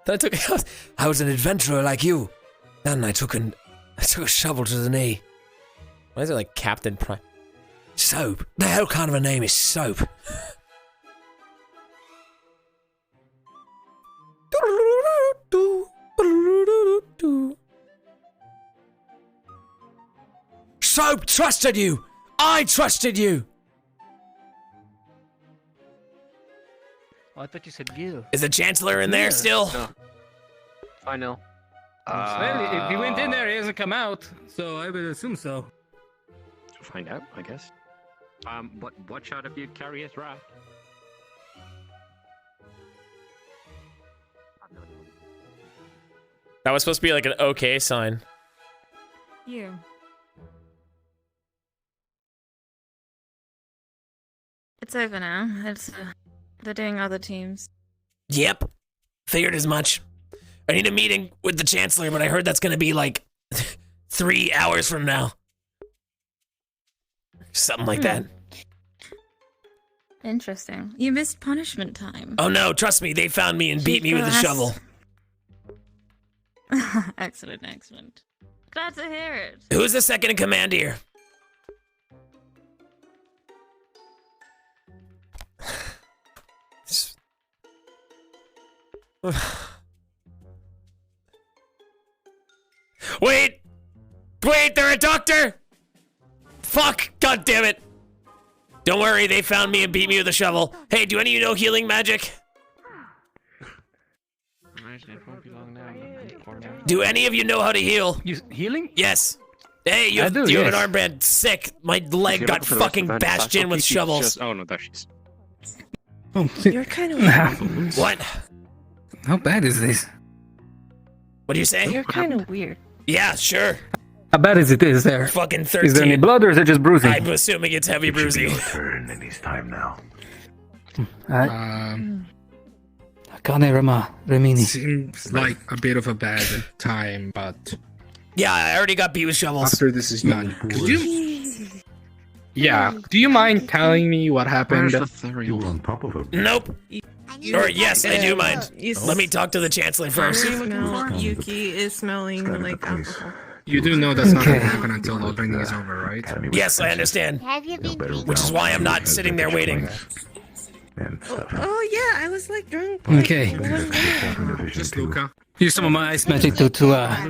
I was an adventurer like you. Then I took a shovel to the knee. Why is it like Captain Prime? Soap. The hell kind of a name is Soap? Soap trusted you! I trusted you! Oh, I thought you said you. Is the Chancellor in there still? No. I know. Well, if he went in there, he hasn't come out, so I would assume so. Find out, I guess. But watch out if you carry his wrath. That was supposed to be like an okay sign. You. It's over now. They're doing other teams. Yep. Figured as much. I need a meeting with the Chancellor, but I heard that's gonna be like 3 hours from now. Something like that. Interesting. You missed punishment time. Oh no, trust me, they found me and beat me with a shovel. Excellent, excellent. Glad to hear it. Who's the second in command here? Wait! Wait, they're a doctor! Fuck! God damn it! Don't worry, they found me and beat me with a shovel. Hey, do any of you know healing magic? Do any of you know how to heal? Healing? Yes. Hey, you have an armband. Sick. My leg got fucking bashed in with shovels. Oh no, there she is. You're kind of What? How bad is this? What do you say? You're kind of weird. Yeah, sure. How bad is there? Fucking 13. Is there any blood or is it just bruising? I'm assuming it's heavy bruising. Turn, and it's time now. Kane Rama, Remini. Seems like a bit of a bad time, but Yeah, I already got beat with shovels. after this is done, could you? Yeah. Do you mind telling me what happened? You're on top of him. Nope. Or yes, I do mind. Let me talk to the Chancellor first. Yuki is smelling like alcohol. You do know that's not going to happen until the training is over, right? Yes, I understand. Which is why I'm not sitting there waiting. Oh yeah, I was like drunk. Okay. Just Luca. Use some of my ice magic to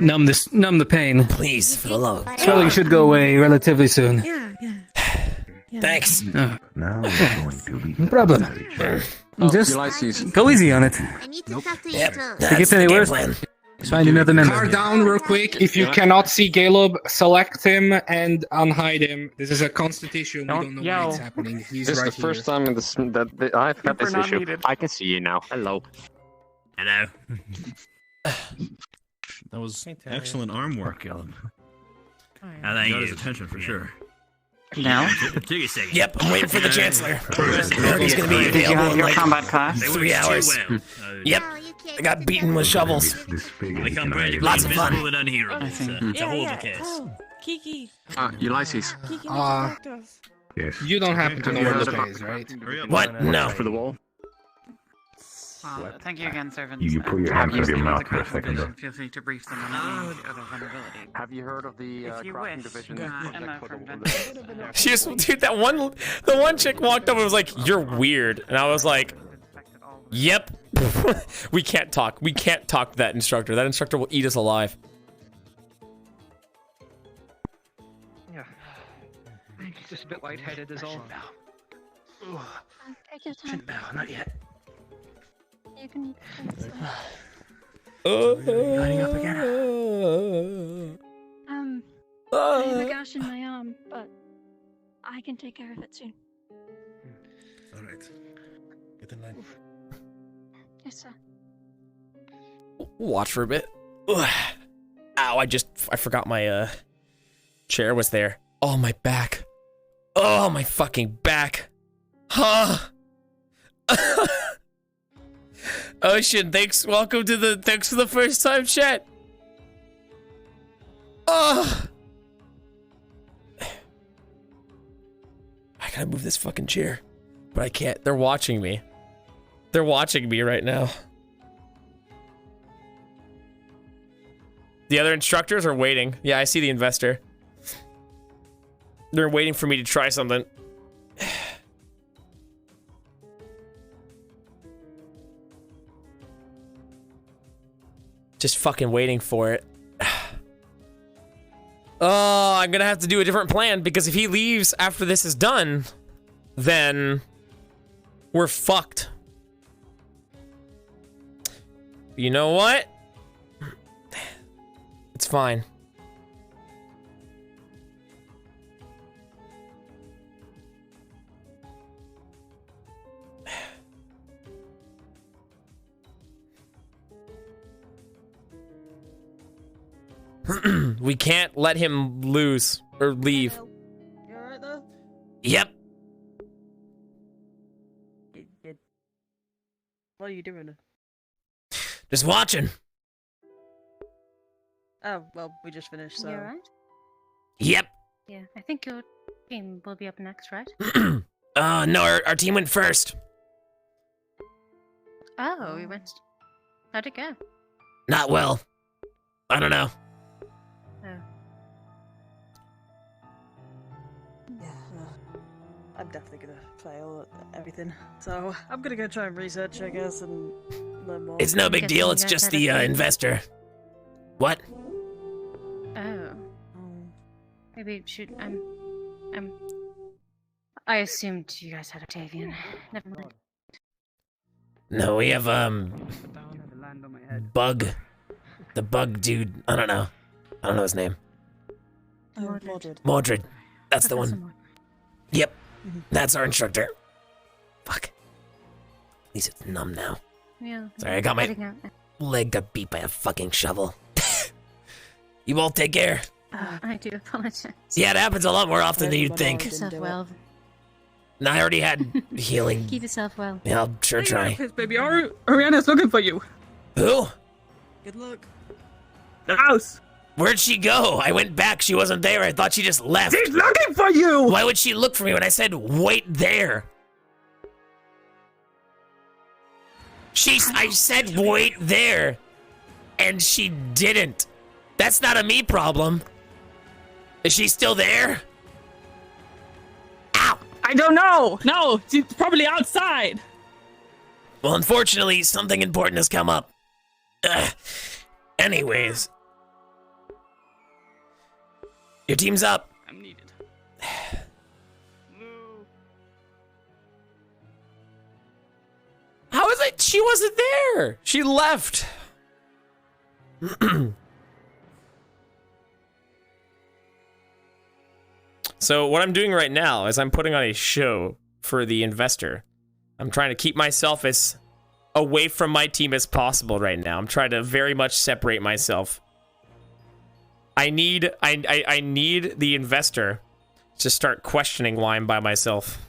numb the pain. Please, for the love. Swelling should go away relatively soon. Yeah. Thanks. Now we're going to be No problem. Just go easy on it. Yep. If it gets any worse, find another member. Car down real quick. If you cannot see Caleb, select him and unhide him. This is a constitution. We don't know what's happening. He's This is right the first here. time in this that I've had this not issue. needed. I can see you now. Hello. Hello. That was excellent arm work, Caleb. I think got his attention for sure. Now? Took a second. Yep, I'm waiting for the Chancellor. He's gonna be Did you available have in your like combat class? 3 hours. Yep. I got beaten with shovels. I come brand you Lots of fun. invisible and unhero. It's a horrible case. Oh, Kiki. Ulysses. Kiki, talk to us. Yes. You don't happen to know where Luca is, right? What? No. For the wall. Thank you again, servants. You pull your hands out of your mouth for a second. Feel free to brief them on any other vulnerability. Have you heard of the If you crafting wish, division? Emma from Venice. She just, dude, the one chick walked up and was like, "You're weird," and I was like, "Yep." We can't talk. We can't talk to that instructor. That instructor will eat us alive. Yeah. Just a bit lightheaded is all. Take your time. No, not yet. You can. Lining up again. I have a gash in my arm, but I can take care of it soon. All right. Get in line. Yes, sir. Watch for a bit. Ugh. Ow! I forgot my chair was there. Oh, my back. Oh, my fucking back. Huh. Ocean, thanks. Welcome to the thanks for the first time chat. Oh. I gotta move this fucking chair, but I can't. They're watching me. They're watching me right now. The other instructors are waiting. Yeah, I see the investor. They're waiting for me to try something. Just fucking waiting for it. Oh, I'm gonna have to do a different plan because if he leaves after this is done, then we're fucked. You know what? It's fine. We can't let him lose or leave. You alright though? Yep. What are you doing? Just watching. Oh, well, we just finished, so. You alright? Yep. Yeah, I think your team will be up next, right? No, our team went first. Oh, we went. How'd it go? Not well. I don't know. Yeah, I'm definitely gonna fail at everything. So, I'm gonna go try and research, I guess, and learn more. It's no big deal. It's just the investor. What? Oh. Maybe should I assumed you guys had Octavian. Never mind. No, we have, Bug. The bug dude. I don't know his name. Mordred. That's the one. Yep. That's our instructor. Fuck. At least it's numb now. Yeah. Sorry, I got my leg got beat by a fucking shovel. You all take care. I do apologize. Yeah, it happens a lot more often than you'd think. Keep yourself well. No, I already had healing. Keep yourself well. Yeah, I'll sure try. Yes, baby, Ariana's looking for you. Who? Good luck. The house. Where'd she go? I went back. She wasn't there. I thought she just left. She's looking for you. Why would she look for me when I said wait there? I said wait there, and she didn't. That's not a me problem. Is she still there? Ow! I don't know. No, she's probably outside. Well, unfortunately, something important has come up. Anyways. Your team's up. I'm needed. How is it? She wasn't there. She left. So what I'm doing right now is I'm putting on a show for the investor. I'm trying to keep myself as away from my team as possible right now. I'm trying to very much separate myself. I need the investor to start questioning why I'm by myself.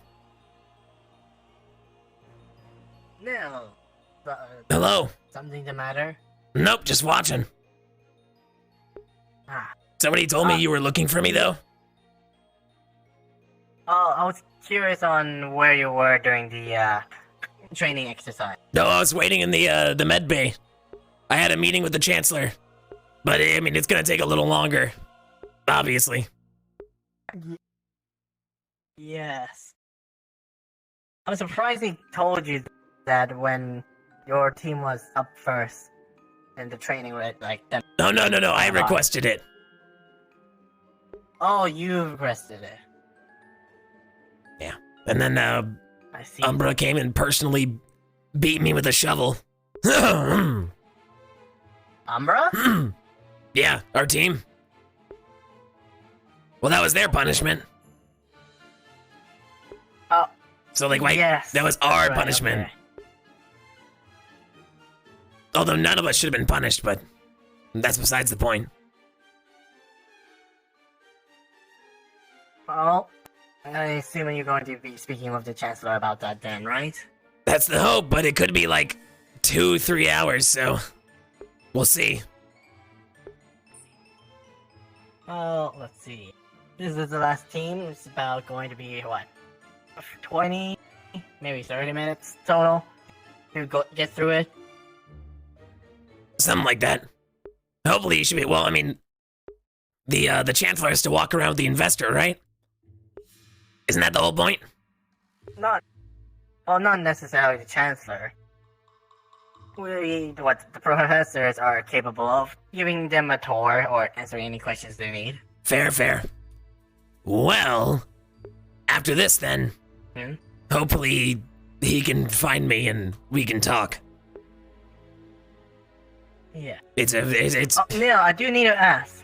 No. Hello? Something the matter? Nope, just watching. Somebody told me you were looking for me, though. Oh, I was curious on where you were during the training exercise. No, I was waiting in the med bay. I had a meeting with the chancellor. But, I mean, it's gonna take a little longer. Obviously. Yes. I'm surprised he told you that when your team was up first in the training, like them. No, I requested it. Oh, you requested it. Yeah. And then, I see. Umbra came and personally beat me with a shovel. Umbra? Yeah, our team. Well, that was their punishment. Oh. So, like, wait, yes, that was our right, punishment. okay. Although none of us should have been punished, but that's besides the point. Well, I assume you're going to be speaking with the Chancellor about that then, right? That's the hope, but it could be like 2-3 hours, so we'll see. Well, let's see. This is the last team. It's about going to be, what, 20, maybe 30 minutes total to get through it? Something like that. Hopefully you should be, well, I mean, the Chancellor has to walk around with the investor, right? Isn't that the whole point? Not necessarily the Chancellor. The professors are capable of giving them a tour or answering any questions they need. Fair. Well, after this then, hopefully he can find me and we can talk. Yeah. It's Oh, Nil, I do need to ask.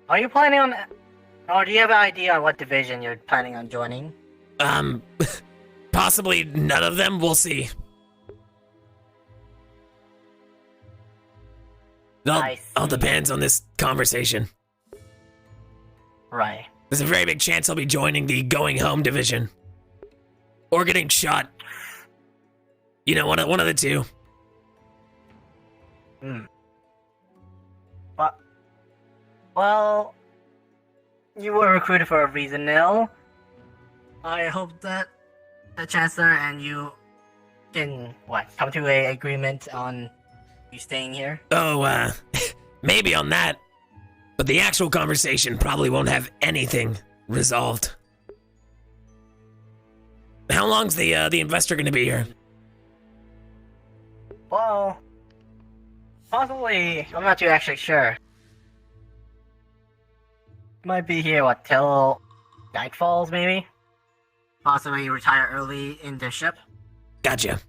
Are you planning on, or do you have an idea on what division you're planning on joining? Possibly none of them. We'll see. All depends on this conversation. Right. There's a very big chance I'll be joining the going home division. Or getting shot. You know, one of the two. But, well, you were recruited for a reason, Nil. I hope that the Chancellor and you can, come to an agreement on you staying here? Oh, maybe on that. But the actual conversation probably won't have anything resolved. How long's the investor gonna be here? Well, possibly, I'm not too actually sure. Might be here, till nightfalls, maybe. Possibly retire early in the ship. Gotcha.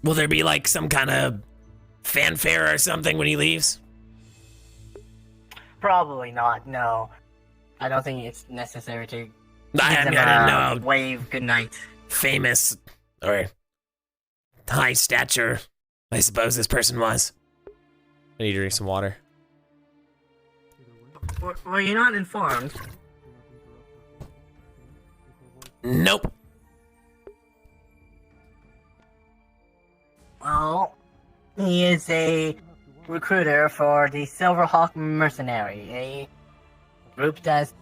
Will there be like some kind of fanfare or something when he leaves? Probably not. No, I don't think it's necessary to. I give didn't them know. a wave goodnight. Famous or high stature, I suppose this person was. I need to drink some water. Were you not informed? Nope. Well, he is a recruiter for the Silverhawk Mercenary, a group that's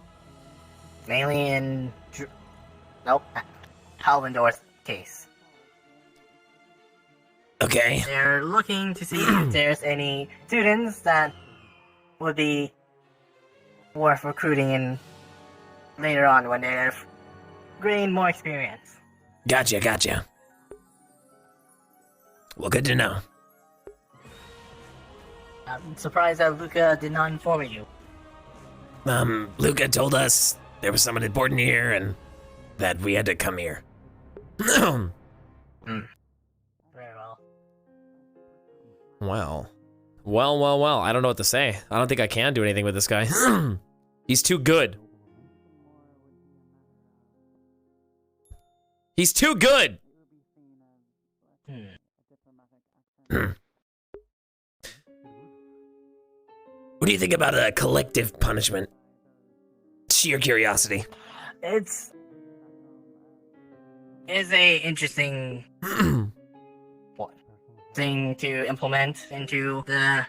mainly in Halvendor's case. Okay. They're looking to see if there's any students that would be worth recruiting in later on when they've gained more experience. Gotcha. Well, good to know. I'm surprised that Luca did not inform you. Luca told us there was someone important here and that we had to come here. Very well. Well. I don't know what to say. I don't think I can do anything with this guy. He's too good. He's too good! What do you think about a collective punishment? Sheer curiosity. It's a interesting thing to implement into the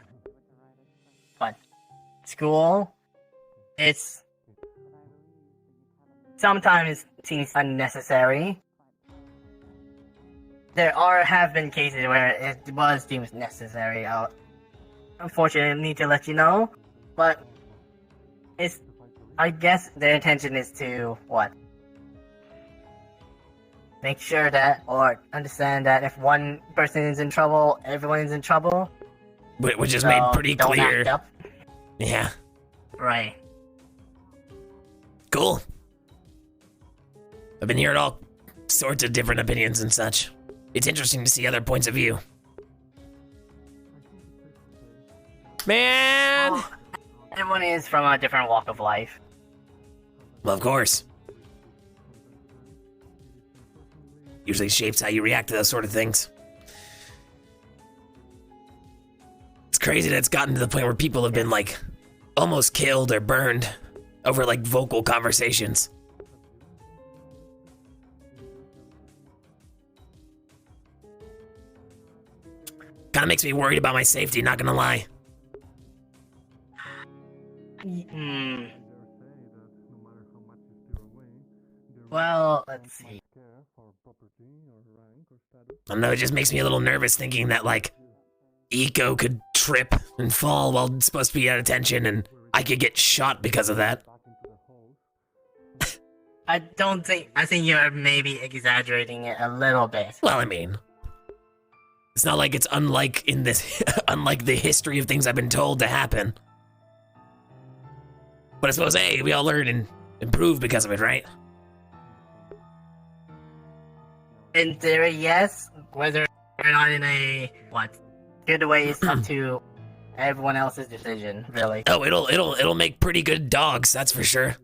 school. It's sometimes it seems unnecessary. There have been cases where it was deemed necessary. I'll unfortunately need to let you know, but I guess their intention is to make sure that, or understand that if one person is in trouble, everyone is in trouble. Which is made pretty don't clear. act up. Yeah. Right. Cool. I've been hearing all sorts of different opinions and such. It's interesting to see other points of view. Man! Well, everyone is from a different walk of life. Well, of course. Usually shapes how you react to those sort of things. It's crazy that it's gotten to the point where people have been, like, almost killed or burned over, like, vocal conversations. Kinda makes me worried about my safety, not gonna lie. Well, let's see. I don't know, it just makes me a little nervous thinking that, like, Eco could trip and fall while supposed to be at attention, and I could get shot because of that. I think you're maybe exaggerating it a little bit. Well, I mean, it's not like it's unlike the history of things I've been told to happen. But I suppose, hey, we all learn and improve because of it, right? In theory, yes. Whether or not in a good way is up to everyone else's decision, really. Oh, it'll make pretty good dogs, that's for sure.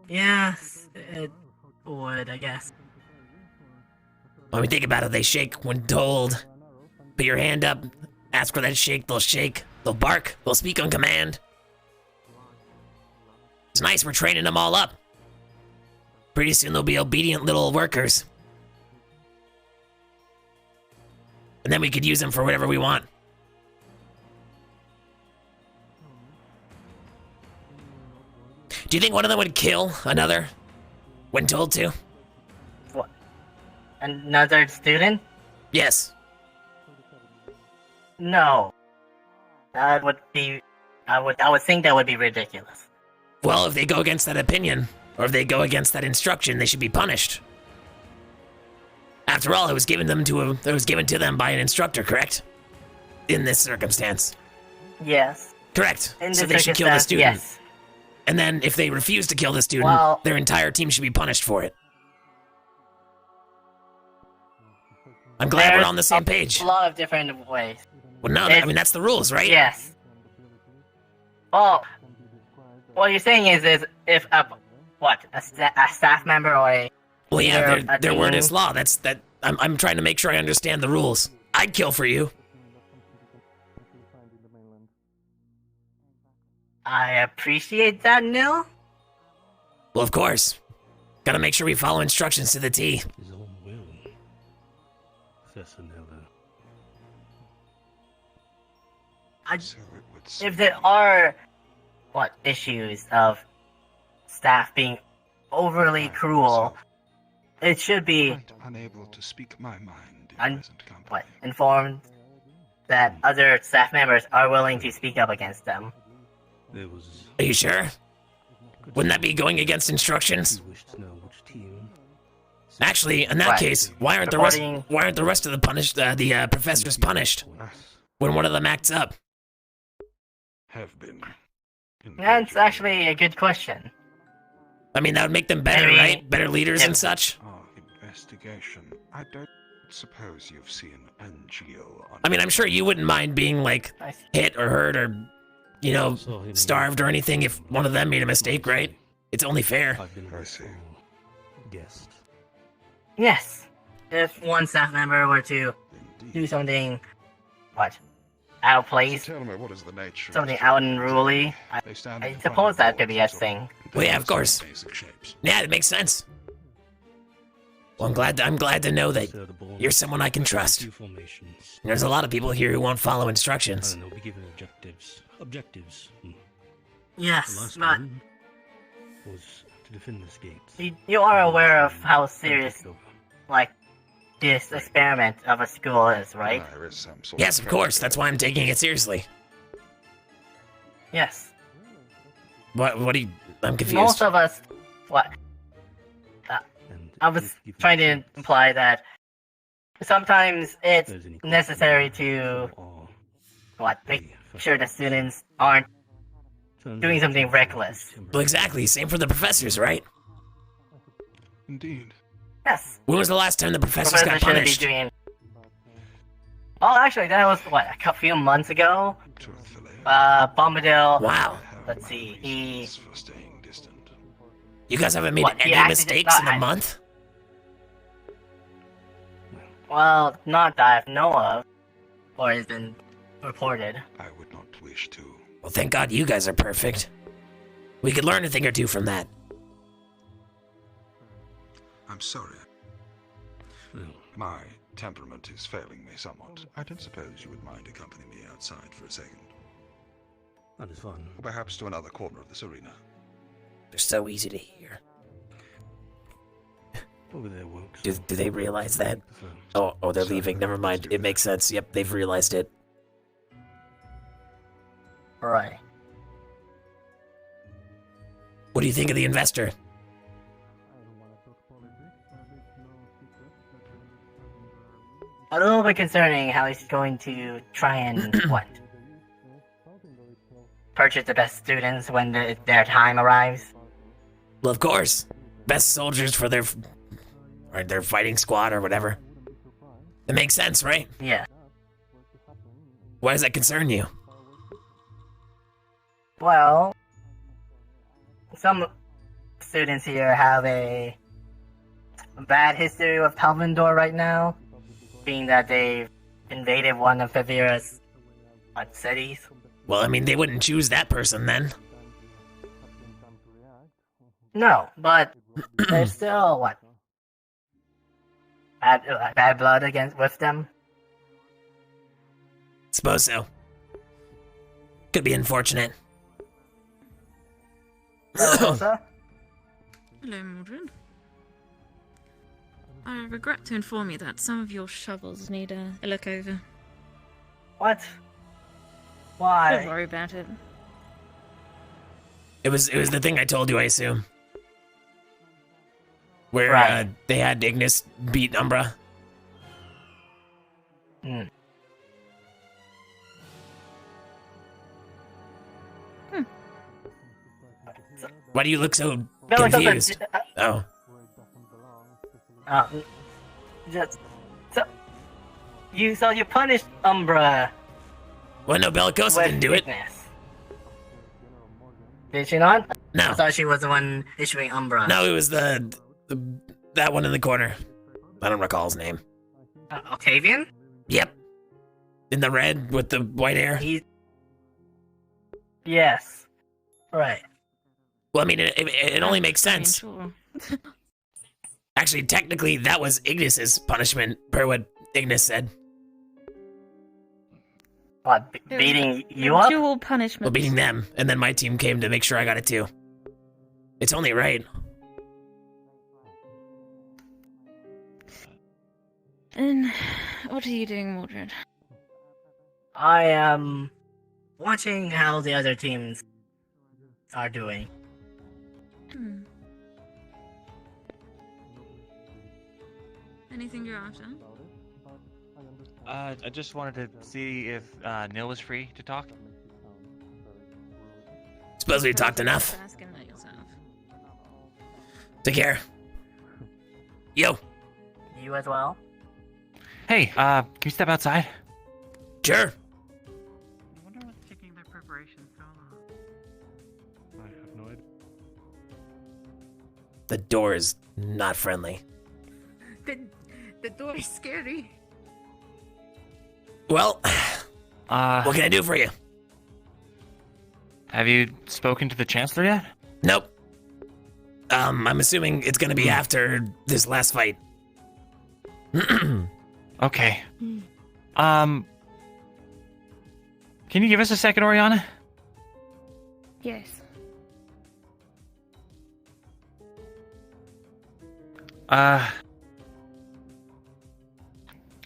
Yes, it would, I guess. When we think about it, they shake when told. Put your hand up, ask for that shake, they'll shake. They'll bark, they'll speak on command. It's nice, we're training them all up. Pretty soon they'll be obedient little workers. And then we could use them for whatever we want. Do you think one of them would kill another when told to? What? Another student? Yes. No. That would be... I would think that would be ridiculous. Well, if they go against that opinion, or if they go against that instruction, they should be punished. After all, it was given to them by an instructor, correct? In this circumstance. Yes. Correct. In So the they should kill the circumstance, student. yes. And then if they refuse to kill the student, Well- their entire team should be punished for it. I'm glad we're on the same page. A lot of different ways. Well, no, I mean, that's the rules, right? Yes. Well, what you're saying is if a staff member or a Well, yeah, leader, their a word team- is law. I'm trying to make sure I understand the rules. I'd kill for you. I appreciate that, Nil. Well, of course. Gotta make sure we follow instructions to the T. If there are issues of staff being overly cruel, it should be unable to speak my mind. informed that other staff members are willing to speak up against them. Are you sure? Wouldn't that be going against instructions? Actually, in that Right. case, why aren't the rest of the professors punished when one of them acts up? Have been. That's actually a good question. I mean, that would make them better, Maybe- right? Better leaders and such. Investigation. I don't suppose you've seen NGO on. I mean, I'm sure you wouldn't mind being, like, hit or hurt or, you know, starved or anything if one of them made a mistake, right? It's only fair. I see. Yes. If one staff member were to do something, out of place, Tell me, what is the nature? something out and unruly, I suppose that could be a thing. Well, yeah, of course. Yeah, it makes sense. Well, I'm glad to know that you're someone I can trust. There's a lot of people here who won't follow instructions. Objectives. Yes, but Was to defend this gate. you are aware of how serious, this experiment of a school is, right? Yes, of course. That's why I'm taking it seriously. Yes. What do you... I'm confused. Most of us, I was trying to imply that sometimes it's necessary to, make sure the students aren't doing something reckless. Well, exactly. Same for the professors, right? Indeed. Yes. When was the last time the professors got shouldn't punished? be doing... Oh, actually, that was, a few months ago? Bombadil... Wow. Let's see, You guys haven't made What, he any acted- mistakes in a not- month? Well, not that I know of. Or has been reported. I would not wish to. Well, thank God you guys are perfect. We could learn a thing or two from that. I'm sorry. My temperament is failing me somewhat. I don't suppose you would mind accompanying me outside for a second. That is fun. Or perhaps to another corner of this arena. They're so easy to hear. Over there, Wilkes. Do they realize that? Oh, they're leaving. Never mind. It makes sense. Yep, they've realized it. Right. What do you think of the investor? A little bit concerning how he's going to try and, purchase the best students when their time arrives. Well, of course. Best soldiers for their fighting squad or whatever. It makes sense, right? Yeah. Why does that concern you? Well, some students here have a bad history with Palvindor right now, being that they've invaded one of Favira's cities. Well, I mean, they wouldn't choose that person then. No, but there's still bad blood with them. Suppose so. Could be unfortunate. Hello, Mordred. I regret to inform you that some of your shovels need a look over. What? Why? Don't worry about it. It was the thing I told you, I assume. Where Right. they had Ignis beat Umbra. Why do you look so No, it's confused? not Oh. Just so you punished Umbra. Well, no, Bellicosa with didn't do it. weakness. Did she not? No. I thought she was the one issuing Umbra. No, it was that one in the corner. I don't recall his name. Octavian? Yep. In the red with the white hair. Yes. Right. Well, I mean, it only makes sense. Actually, technically, that was Ignis's punishment, per what Ignis said. What, beating you up? Dual punishment. Well, beating them, and then my team came to make sure I got it too. It's only right. And what are you doing, Mordred? I am watching how the other teams are doing. Anything you're after? I just wanted to see if Nil was free to talk. Suppose we talked enough. Asking that yourself. Take care. Yo. You as well? Hey, can you step outside? Sure. I wonder what's taking their preparation so long. I have no idea. The door is not friendly. The door is scary. Well, what can I do for you? Have you spoken to the Chancellor yet? Nope. I'm assuming it's gonna be after this last fight. Okay. Can you give us a second, Oriana? Yes. I'm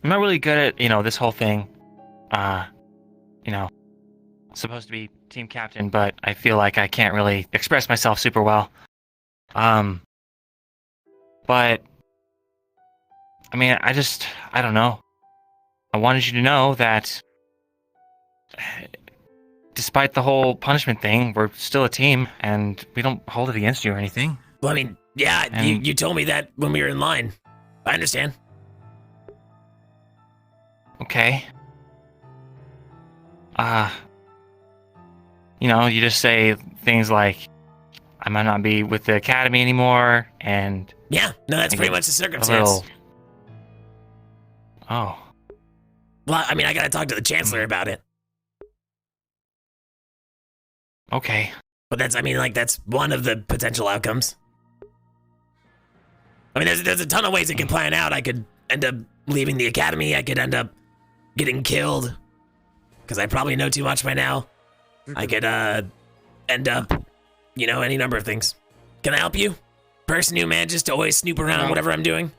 not really good at, this whole thing. Supposed to be team captain, but I feel like I can't really express myself super well. But, I mean, I don't know. I wanted you to know that despite the whole punishment thing, we're still a team, and we don't hold it against you or anything. Well, I mean, yeah, you told me that when we were in line. I understand. Okay. You just say things like, I might not be with the academy anymore, and... Yeah, no, that's pretty much the circumstance. Little... Oh. Well, I mean, I gotta talk to the Chancellor about it. Okay. But that's one of the potential outcomes. I mean, there's a ton of ways it could plan out. I could end up leaving the academy. I could end up getting killed. Because I probably know too much by now. I could, end up, any number of things. Can I help you? Person who manages to always snoop around whatever I'm doing?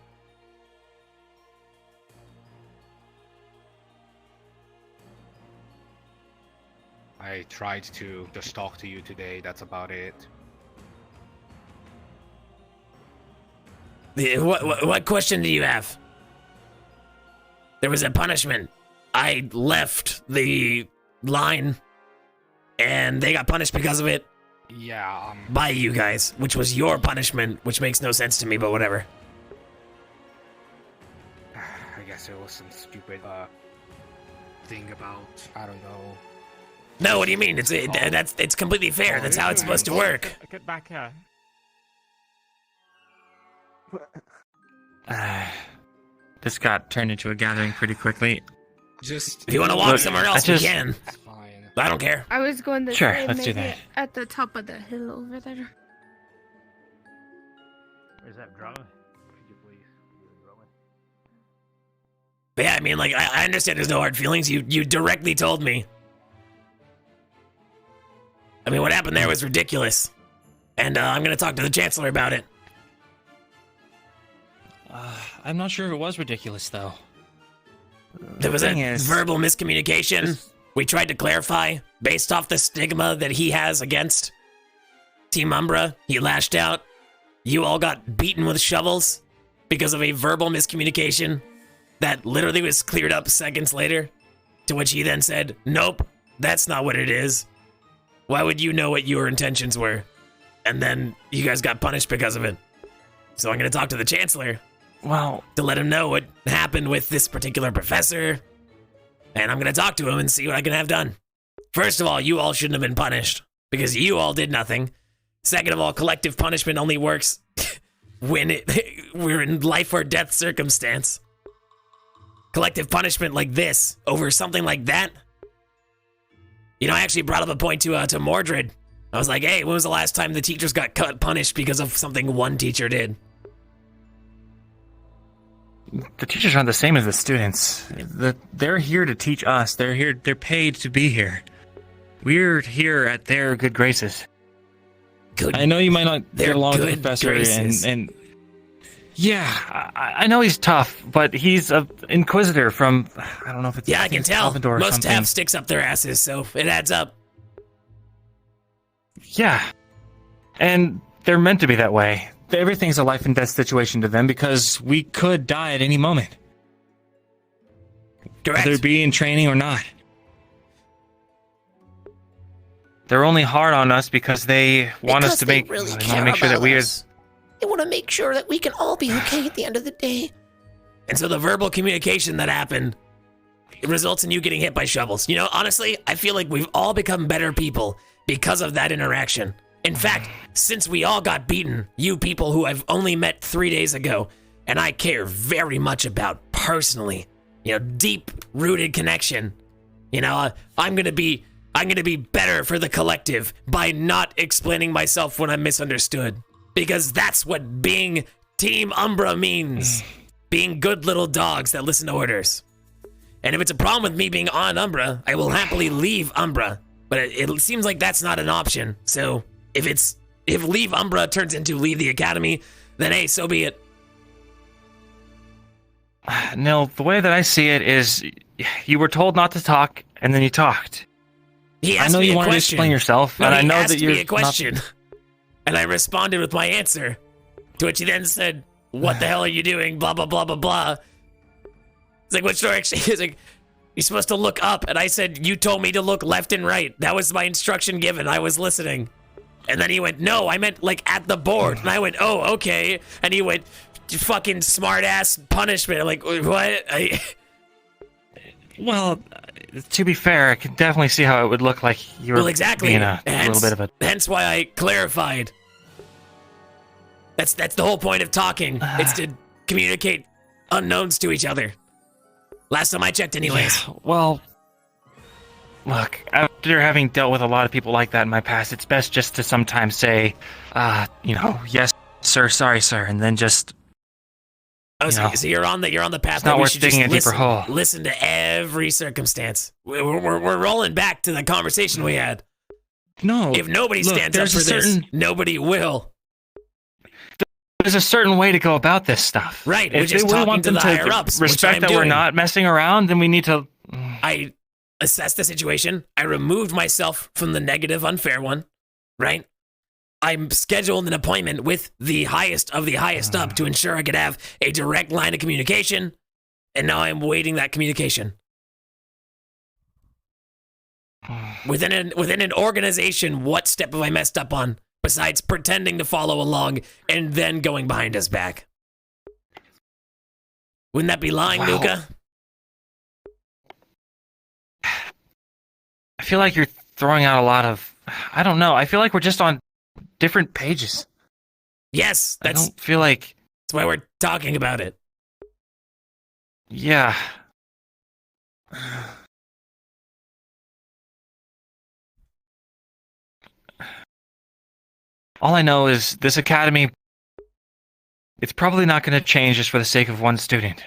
I tried to just talk to you today, that's about it. What question do you have? There was a punishment. I left the line, and they got punished because of it. Yeah, by you guys, which was your punishment, which makes no sense to me, but whatever. I guess it was some stupid, thing about, I don't know. No, what do you mean? It's completely fair. That's how it's supposed to work. Get back here. This got turned into a gathering pretty quickly. If you want to walk somewhere else, we can. I don't care. I was going to Sure, say let's do maybe that. at the top of the hill over there. Where's that drama? Could you please? But yeah, I mean, I understand there's no hard feelings. You directly told me. I mean, what happened there was ridiculous. And I'm going to talk to the Chancellor about it. I'm not sure if it was ridiculous, though. There was a verbal miscommunication. We tried to clarify based off the stigma that he has against Team Umbra. He lashed out. You all got beaten with shovels because of a verbal miscommunication that literally was cleared up seconds later. To which he then said, nope, that's not what it is. Why would you know what your intentions were? and then you guys got punished because of it. So I'm going to talk to the Chancellor. Well, to let him know what happened with this particular professor. And I'm going to talk to him and see what I can have done. First of all, you all shouldn't have been punished because you all did nothing. Second of all, collective punishment only works when we're in life or death circumstance. Collective punishment like this over something like that. You know, I actually brought up a point to Mordred. I was like, hey, when was the last time the teachers got punished because of something one teacher did? The teachers aren't the same as the students. They're here to teach us. They're paid to be here. We're here at their good graces. I know you might not get along with the professor, and yeah, I know he's tough, but he's an inquisitor from, I don't know if it's I can tell. Salvador or Most something. have sticks up their asses, so it adds up. Yeah, and they're meant to be that way. Everything's a life and death situation to them because we could die at any moment. Correct. Whether it be in training or not. They're only hard on us because they want us to make. Really they want to make sure that we as. They want to make sure that we can all be okay at the end of the day. And so the verbal communication that happened, it results in you getting hit by shovels. You know, honestly, I feel like we've all become better people because of that interaction. In fact, since we all got beaten, you people who I've only met 3 days ago, and I care very much about personally, you know, deep-rooted connection. You know, I'm gonna be better for the collective by not explaining myself when I'm misunderstood, because that's what being Team Umbra means. Being good little dogs that listen to orders. And if it's a problem with me being on Umbra, I will happily leave Umbra. But it seems like that's not an option. So if leave Umbra turns into leave the academy, then hey, so be it. Nil, the way that I see it is, you were told not to talk, and then you talked. He asked I know me you a wanted question. to explain yourself, and I know that you're he asked me a question, and I responded with my answer, to which he then said, "What the hell are you doing? Blah blah blah blah blah." It's like, which direction? He's like, "You're supposed to look up," and I said, "You told me to look left and right. That was my instruction given. I was listening." And then he went, "No, I meant like at the board." And I went, "Oh, okay." And he went, "Fucking smart ass punishment." I'm like, what? Well, to be fair, I can definitely see how it would look like you were being a little bit of a... Hence why I clarified. That's the whole point of talking. It's to communicate unknowns to each other. Last time I checked anyways. Yeah, well, look, after having dealt with a lot of people like that in my past, it's best just to sometimes say, yes, sir, sorry, sir, and then just... Oh, so you're on the path it's that not we worth should digging just a deeper hole. Listen to every circumstance. We're rolling back to the conversation we had. No. If nobody stands up for this, nobody will. There's a certain way to go about this stuff. Right. If We're just we talking want to them the higher ups. respect that we're not messing around, then we need to... I assessed the situation. I removed myself from the negative, unfair one. Right? I'm scheduled an appointment with the highest of the highest up to ensure I could have a direct line of communication, and now I'm waiting that communication. Within an organization, what step have I messed up on besides pretending to follow along and then going behind his back? Wouldn't that be lying, Nuka? I feel like you're throwing out a lot of... I don't know. I feel like we're just on different pages. Yes, I don't feel like... That's why we're talking about it. Yeah. All I know is this academy, it's probably not going to change just for the sake of one student.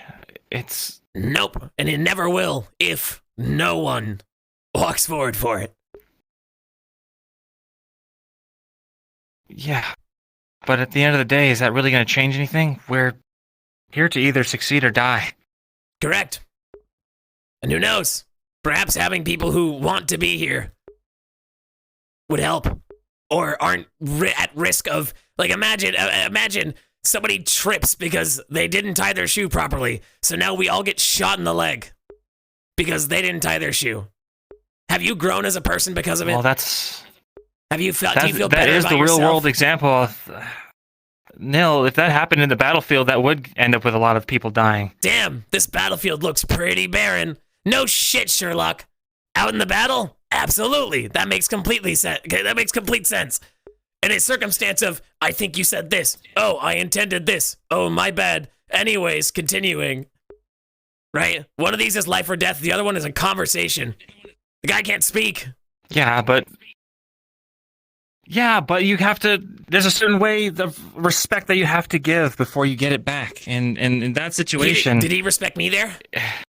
It's... Nope, and it never will if no one walks forward for it. Yeah, but at the end of the day, is that really going to change anything? We're here to either succeed or die. Correct. And who knows? Perhaps having people who want to be here would help, or aren't at risk of, like, imagine somebody trips because they didn't tie their shoe properly, so now we all get shot in the leg because they didn't tie their shoe. Have you grown as a person because of it? Well, that's Have you felt? Do you feel that better is about the real yourself? world example of Nil. If that happened in the battlefield, that would end up with a lot of people dying. Damn, this battlefield looks pretty barren. No shit, Sherlock. Out in the battle? Absolutely. That makes complete sense. In a circumstance of, I think you said this. Oh, I intended this. Oh, my bad. Anyways, continuing. Right? One of these is life or death. The other one is a conversation. The guy can't speak. Yeah, but you have to. There's a certain way of respect that you have to give before you get it back. And in that situation, Did he respect me there?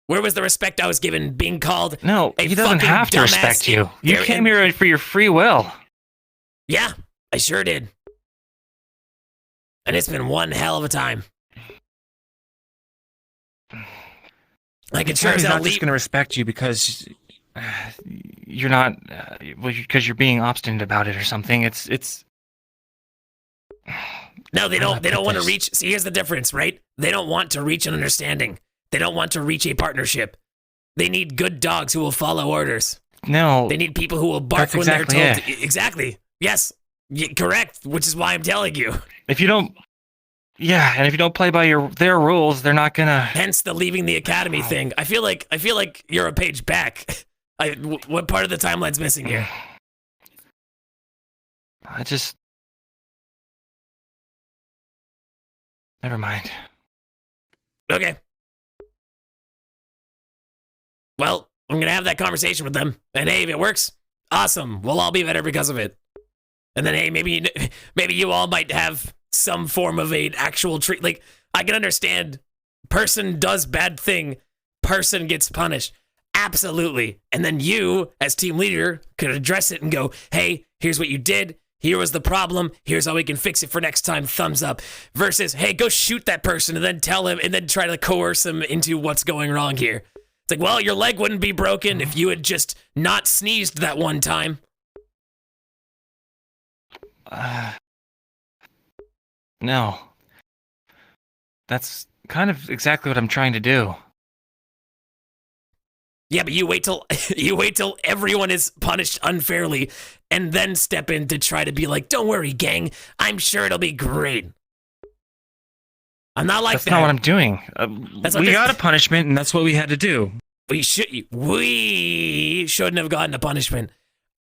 Where was the respect I was given? Being called? No, a he doesn't fucking have to dumbass respect you. You here came in- here for your free will. Yeah, I sure did. And it's been one hell of a time. I can sure as He's hell not just leave. going to respect you because you're not, because you're being obstinate about it or something. It's. No, they don't. They don't want to reach. See, here's the difference, right? They don't want to reach an understanding. They don't want to reach a partnership. They need good dogs who will follow orders. No. They need people who will bark That's when exactly they're told. it. Exactly. Yes. Correct. Which is why I'm telling you. If you don't. Yeah, and if you don't play by their rules, they're not gonna. Hence the leaving the academy thing. I feel like you're a page back. What part of the timeline's missing here? Never mind. Okay. Well, I'm going to have that conversation with them. And hey, if it works, awesome. We'll all be better because of it. And then, hey, maybe you all might have some form of an actual treat. Like, I can understand person does bad thing, person gets punished. Absolutely. And then you, as team leader, could address it and go, hey, here's what you did. Here was the problem. Here's how we can fix it for next time. Thumbs up. Versus, hey, go shoot that person and then tell him and then try to coerce him into what's going wrong here. It's like, well, your leg wouldn't be broken if you had just not sneezed that one time. No. That's kind of exactly what I'm trying to do. Yeah, but you wait till everyone is punished unfairly and then step in to try to be like, don't worry, gang. I'm sure it'll be great. I'm not like that's that. That's not what I'm doing. We got a punishment, and that's what we had to do. We shouldn't have gotten a punishment.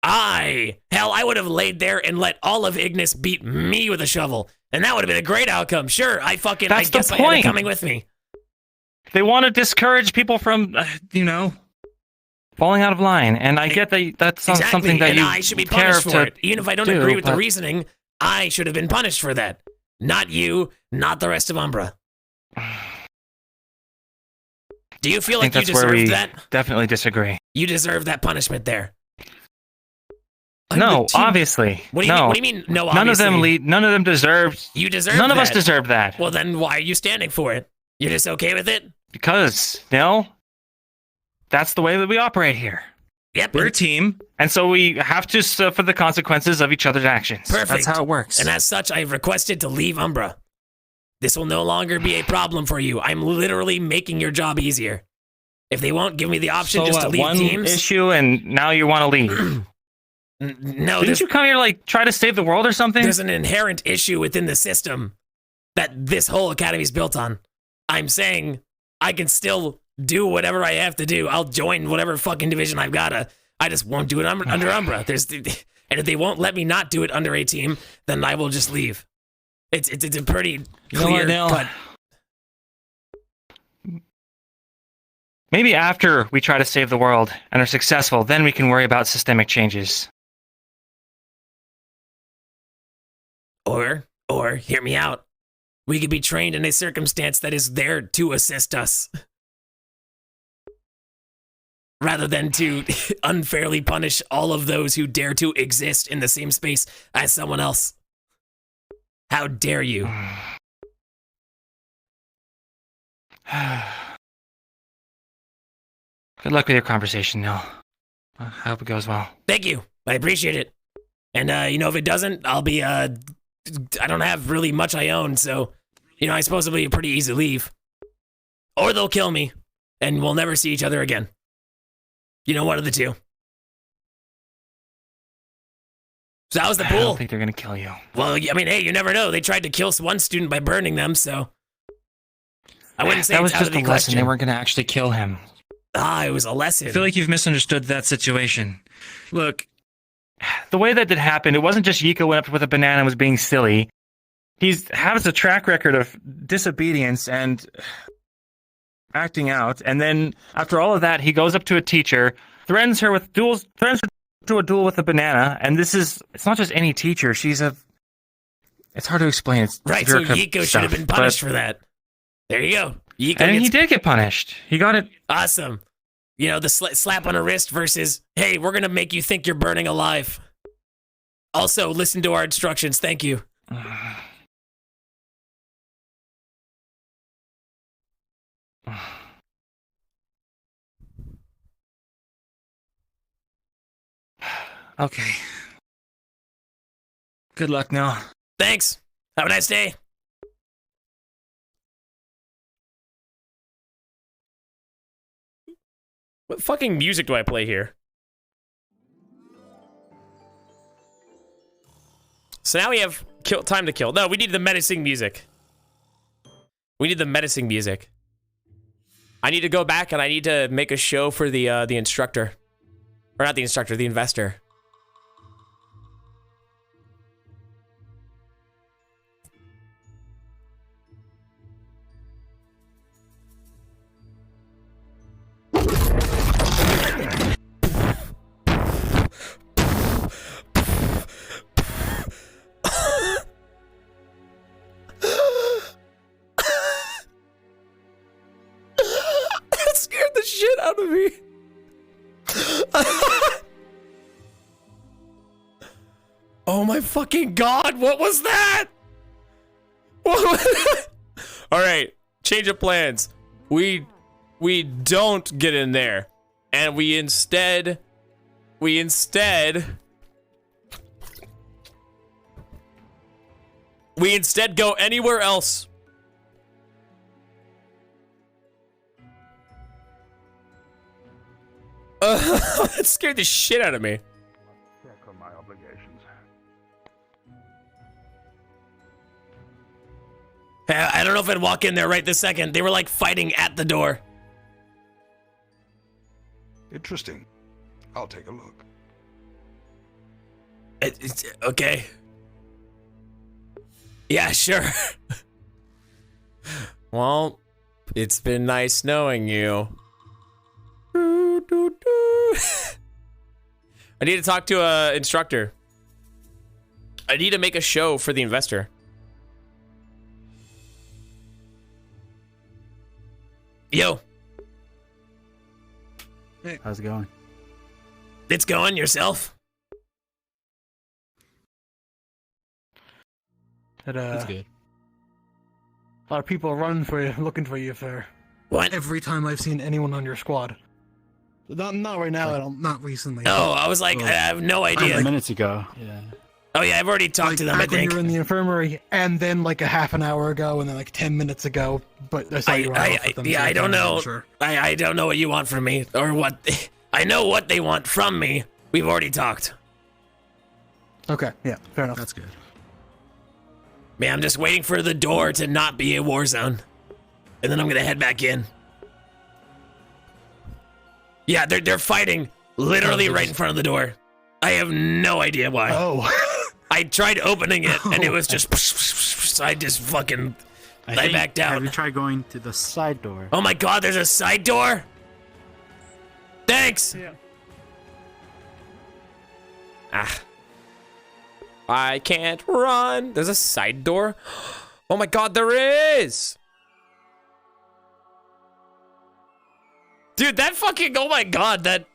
I would have laid there and let all of Ignis beat me with a shovel, and that would have been a great outcome. Sure, I guess I had it coming with me. They want to discourage people from, falling out of line, and I get that that's something that and you I should be care punished for to it. Even if I don't agree with the reasoning, I should have been punished for that. Not you, not the rest of Umbra. Do you feel like you deserve that? Definitely disagree. You deserve that punishment there. No, obviously. What do you mean? No, obviously. None of them deserved. You deserve. None of us deserve that. Well, then why are you standing for it? You're just okay with it? Because, that's the way that we operate here. Yep. We're a team, and so we have to suffer the consequences of each other's actions. Perfect. That's how it works. And as such, I've requested to leave Umbra. This will no longer be a problem for you. I'm literally making your job easier. If they won't give me the option just to leave one teams... issue, and now you want to leave. No, didn't you come here try to save the world or something? There's an inherent issue within the system that this whole academy is built on. I'm saying I can still do whatever I have to do. I'll join whatever fucking division I've gotta. I just won't do it under Umbra. And if they won't let me not do it under a team, then I will just leave. It's a pretty clear cut. Maybe after we try to save the world and are successful, then we can worry about systemic changes. Or hear me out. We could be trained in a circumstance that is there to assist us. Rather than to unfairly punish all of those who dare to exist in the same space as someone else. How dare you? Good luck with your conversation, Nil. I hope it goes well. Thank you. I appreciate it. And, if it doesn't, I'll be, I don't have really much I own, so, I suppose it'll be pretty easy to leave. Or they'll kill me, and we'll never see each other again. One of the two. That was the I pool. don't think they're gonna kill you. Well, I mean, hey, you never know. They tried to kill one student by burning them, so I wouldn't say that was it's out just of the a lesson. question. They weren't gonna actually kill him. It was a lesson. I feel like you've misunderstood that situation. Look, the way that did happen, it wasn't just Yiko went up with a banana and was being silly. Has a track record of disobedience and acting out, and then after all of that, he goes up to a teacher, threatens her to a duel with a banana, and it's not just any teacher. It's hard to explain. It's right, so Virka Yiko should have been punished for that. There you go. Yiko and he did get punished. He got it. Awesome. You know, the slap on the wrist versus, hey, we're going to make you think you're burning alive. Also, listen to our instructions. Thank you. Okay. Good luck now. Thanks. Have a nice day. What fucking music do I play here? So now we have time to kill. No, we need the menacing music. We need the menacing music. I need to go back and I need to make a show for the instructor. Or not the instructor, the investor. That scared the shit out of me. Oh my fucking god, what was that? All right, change of plans. We don't get in there, and we instead go anywhere else. That scared the shit out of me. Check on my obligations. I don't know if I'd walk in there right this second. They were like fighting at the door. Interesting. I'll take a look. It's okay. Yeah, sure. Well, it's been nice knowing you. I need to talk to an instructor. I need to make a show for the investor. Yo. Hey. How's it going? It's going. Yourself? That's good. A lot of people running for you, looking for you, sir. What? Every time I've seen anyone on your squad. Not right now. Not recently. Oh, I was like, I have no idea. Minutes ago. Yeah. Oh yeah, I've already talked to them. I Back when think you were in the infirmary, and then like a half an hour ago, and then like 10 minutes ago. But I saw you were off with them, so I don't know. Sure. I don't know what you want from me, or what. I know what they want from me. We've already talked. Okay. Yeah. Fair enough. That's good. Man, I'm just waiting for the door to not be a war zone, and then I'm gonna head back in. Yeah, they're fighting literally right in front of the door. I have no idea why. Oh. I tried opening it and it was just. I just fucking. I backed out. Have you tried going to the side door? Oh my god, there's a side door? Thanks! Yeah. Ah. I can't run. There's a side door? Oh my god, there is! Dude, that fucking. Oh my god, that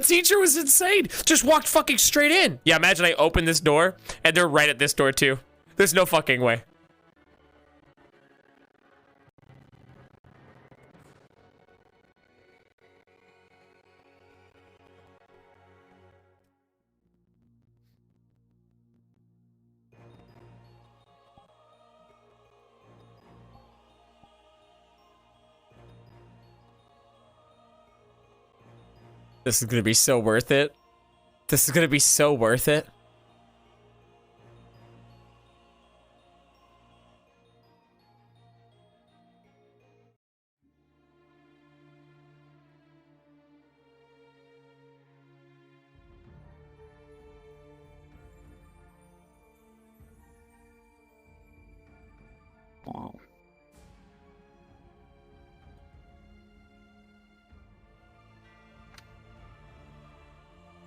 teacher was insane. Just walked fucking straight in. Yeah, imagine I open this door and they're right at this door too. There's no fucking way. This is gonna be so worth it. This is gonna be so worth it.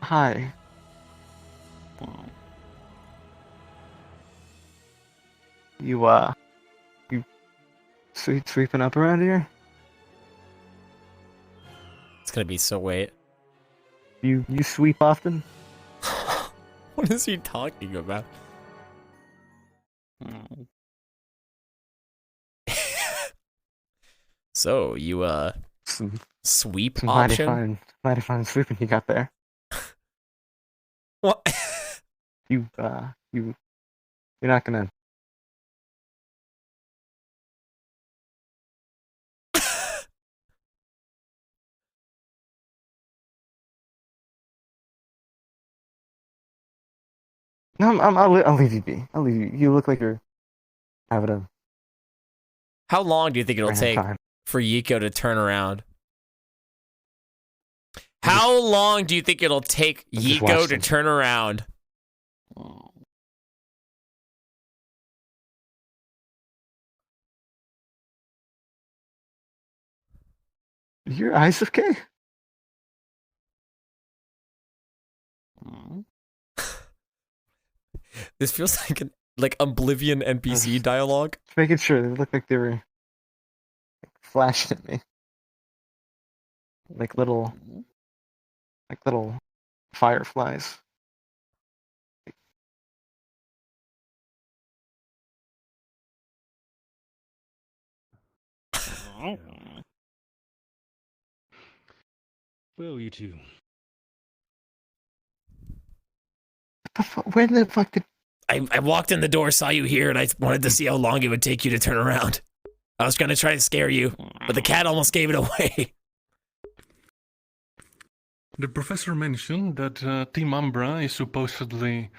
Hi. You sweeping up around here? It's gonna be so wait. You sweep often? What is he talking about? So, you, sweep option? Mighty fine sweeping you got there. What? You're not gonna... No, I'll leave you be. I'll leave you. You look like you're having a... How long do you think it'll Random take time. for Yiko to turn around? How long do you think it'll take just Yiko watched to him. turn around? Your eyes okay? This feels like an Oblivion NPC dialogue. Just making sure. They look like they were flashing at me. Like little fireflies. Well, you two. Where the fuck did... I walked in the door, saw you here, and I wanted to see how long it would take you to turn around. I was gonna try to scare you, but the cat almost gave it away. The professor mentioned that Team Umbra is supposedly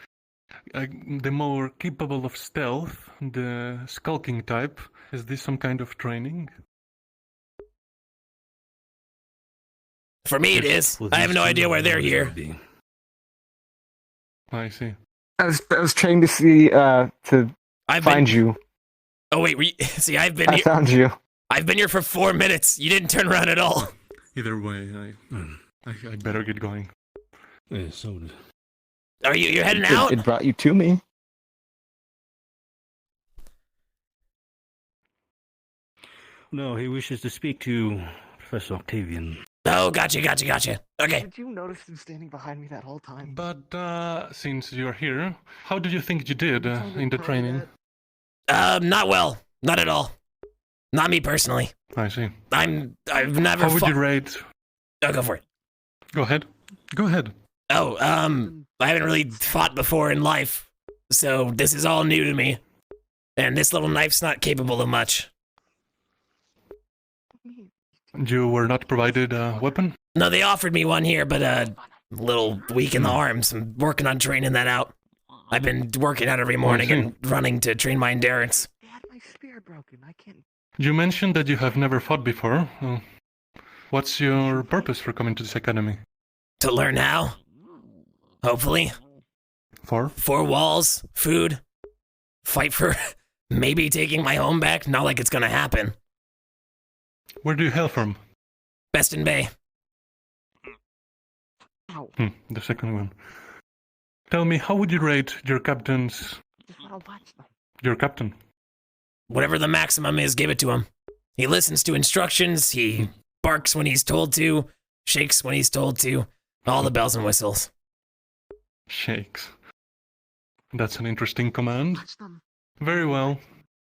the more capable of stealth, the skulking type. Is this some kind of training? For me, it is. I have no idea why they're here. I see. I was trying to see to find you. Oh wait, see, I've been I here. found you. I've been here for 4 minutes. You didn't turn around at all. Either way, I better get going. Yeah, so did. Are you're heading out? It brought you to me. No, he wishes to speak to Professor Octavian. Oh, gotcha. Okay. Did you notice him standing behind me that whole time? But since you're here, how did you think you did in the training? Not well. Not at all. Not me personally. I see. I've never. How would you rate? Oh, go for it. Go ahead. Go ahead. Oh, I haven't really fought before in life, so this is all new to me. And this little knife's not capable of much. You were not provided a weapon? No, they offered me one here, but a little weak in the arms. I'm working on training that out. I've been working out every morning and running to train my endurance. My spear broken. I can't... You mentioned that you have never fought before. What's your purpose for coming to this academy? To learn how. Hopefully. For? 4 walls, food, fight for maybe taking my home back. Not like it's gonna happen. Where do you hail from? Beston Bay. The second one. Tell me, how would you rate your captain's... Your captain? Whatever the maximum is, give it to him. He listens to instructions, he barks when he's told to, shakes when he's told to, all the bells and whistles. Shakes. That's an interesting command. Very well.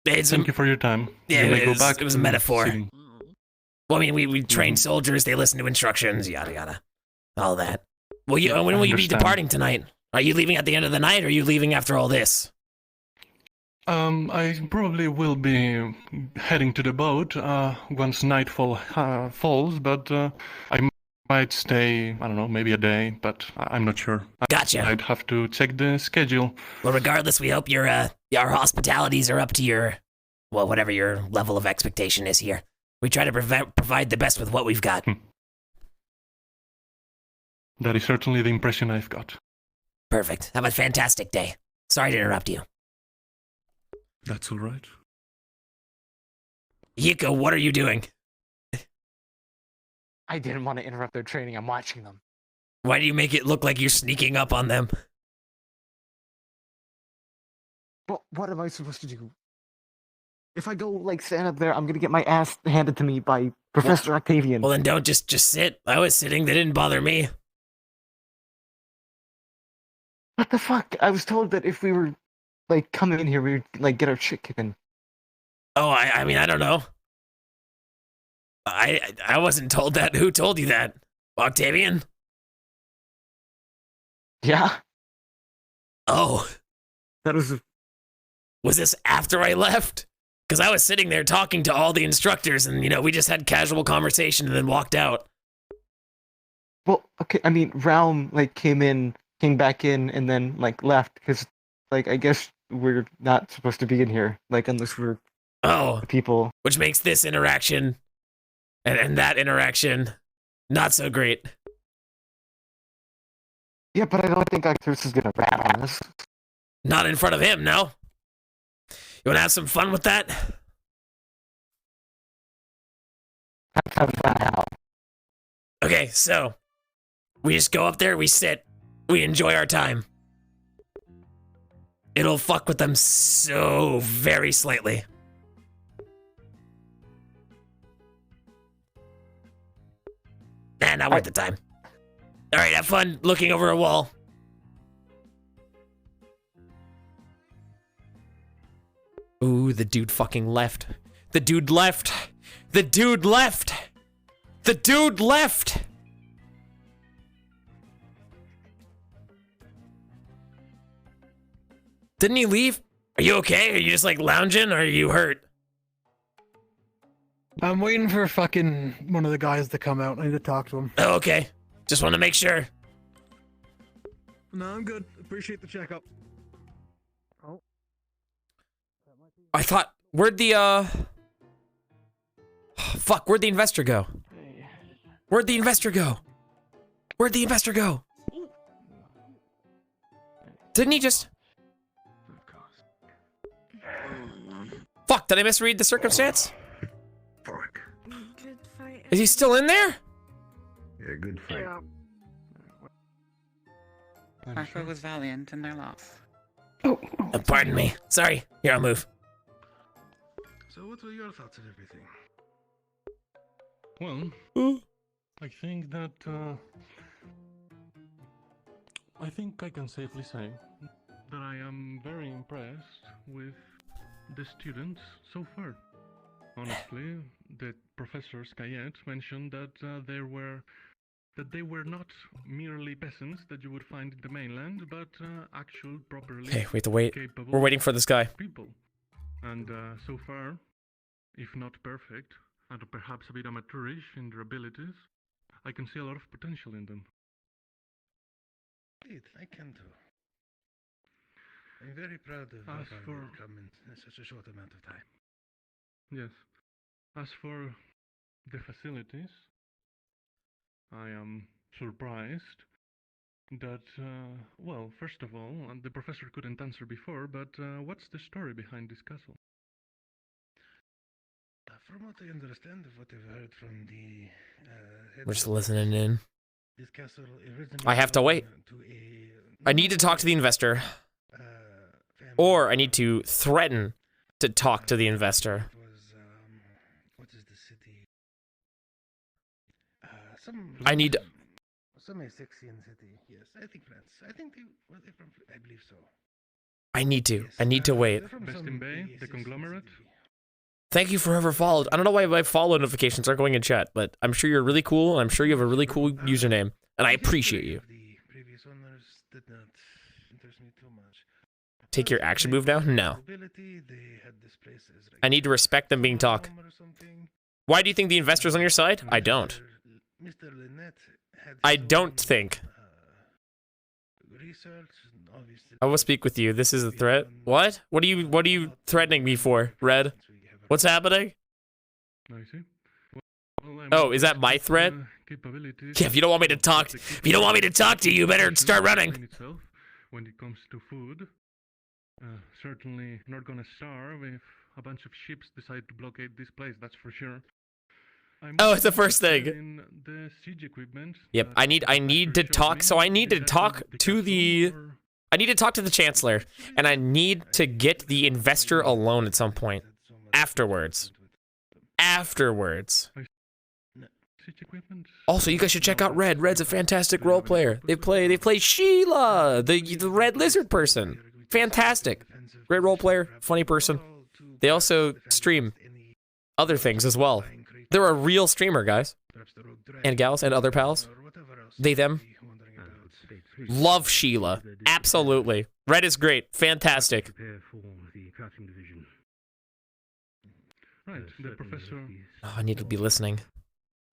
Thank you for your time. Yeah, you may go back it was a to metaphor. sitting. Well, I mean, we train soldiers, they listen to instructions, yada yada. All that. Well, when will you be understand. departing tonight? Are you leaving at the end of the night, or are you leaving after all this? I probably will be heading to the boat once nightfall falls, but I might stay, I don't know, maybe a day, but I'm not sure. Gotcha. I'd have to check the schedule. Well, regardless, we hope your hospitalities are up to your, well, whatever your level of expectation is here. We try to provide the best with what we've got. That is certainly the impression I've got. Perfect. Have a fantastic day. Sorry to interrupt you. That's all right. Yiko, what are you doing? I didn't want to interrupt their training. I'm watching them. Why do you make it look like you're sneaking up on them? Well, what am I supposed to do? If I go, like, stand up there, I'm gonna get my ass handed to me by Professor Octavian. Well, then don't just sit. I was sitting. They didn't bother me. What the fuck? I was told that if we were, like, coming in here, we would, like, get our shit kicked. Oh, I mean, I don't know. I wasn't told that. Who told you that? Octavian? Yeah. Oh. That was... Was this after I left? Because I was sitting there talking to all the instructors and, we just had casual conversation and then walked out. Well, okay, I mean, Realm, like, came back in, and then, like, left, because, like, I guess we're not supposed to be in here, like, unless we're people. Which makes this interaction and that interaction not so great. Yeah, but I don't think Octavius is gonna rat on us. Not in front of him, no? You wanna have some fun with that? Have fun now. Okay, so we just go up there, we sit, we enjoy our time. It'll fuck with them so very slightly. Nah, not worth the time. Alright, have fun looking over a wall. Ooh, the dude fucking left. The dude left. The dude left. The dude left. Didn't he leave? Are you okay? Are you just like lounging or are you hurt? I'm waiting for fucking one of the guys to come out. I need to talk to him. Oh, okay. Just want to make sure. No, I'm good. Appreciate the checkup. Oh. I thought, where'd the, fuck, where'd the investor go? Where'd the investor go? Where'd the investor go? Didn't he just... Fuck, did I misread the circumstance? Good fight. Is he still in there? Yeah, good fight. Arthur was valiant in their loss. Pardon me. Sorry. Here, I'll move. So what were your thoughts on everything? Well, I think that, I think I can safely say that I am very impressed with the students so far. Honestly, the Professor Skayet mentioned that they were not merely peasants that you would find in the mainland, but actual properly Okay, we have to wait. capable We're waiting for this guy. people. And so far, if not perfect, and perhaps a bit amateurish in their abilities, I can see a lot of potential in them. Indeed, I can too. I'm very proud of As how for- you've come in such a short amount of time. Yes. As for the facilities, I am surprised that, well, first of all, the professor couldn't answer before, but what's the story behind this castle? From what I understand of what I've heard from the We're just listening in. this castle originally I have to wait. belonged to a I need to talk to the investor. Or I need to threaten to talk to the investor. what is the city? Some I need... some Essexian city. Yes, I think France. I think they're from. I believe so. I need to wait. Western Bay, the conglomerate? Thank you for whoever followed. I don't know why my follow notifications aren't going in chat, but I'm sure you're really cool, and I'm sure you have a really cool username, and I appreciate you. The previous owners did not interest me too much. Take your action move now? No. I need to respect them being talk. Why do you think the investor's on your side? I don't. I don't think. I will speak with you. This is a threat. What? What are you threatening me for, Red? What's happening? I see. Oh, is that my threat? Yeah, if you don't want me to talk, to you, you better start running. When it comes to food, certainly not gonna starve if a bunch of ships decide to blockade this place, that's for sure. Oh, it's the first thing. In the siege equipment. Yep. I need to talk. So I need to talk to the. I need to talk to the Chancellor, and I need to get the investor alone at some point. Afterwards. Also, you guys should check out Red. Red's a fantastic role player. They play Sheila, the red lizard person. Fantastic. Great role player, funny person. They also stream other things as well. They're a real streamer, guys. And gals and other pals. They, them. Love Sheila. Absolutely. Red is great. Fantastic. Right, the professor. Oh, I need to be listening.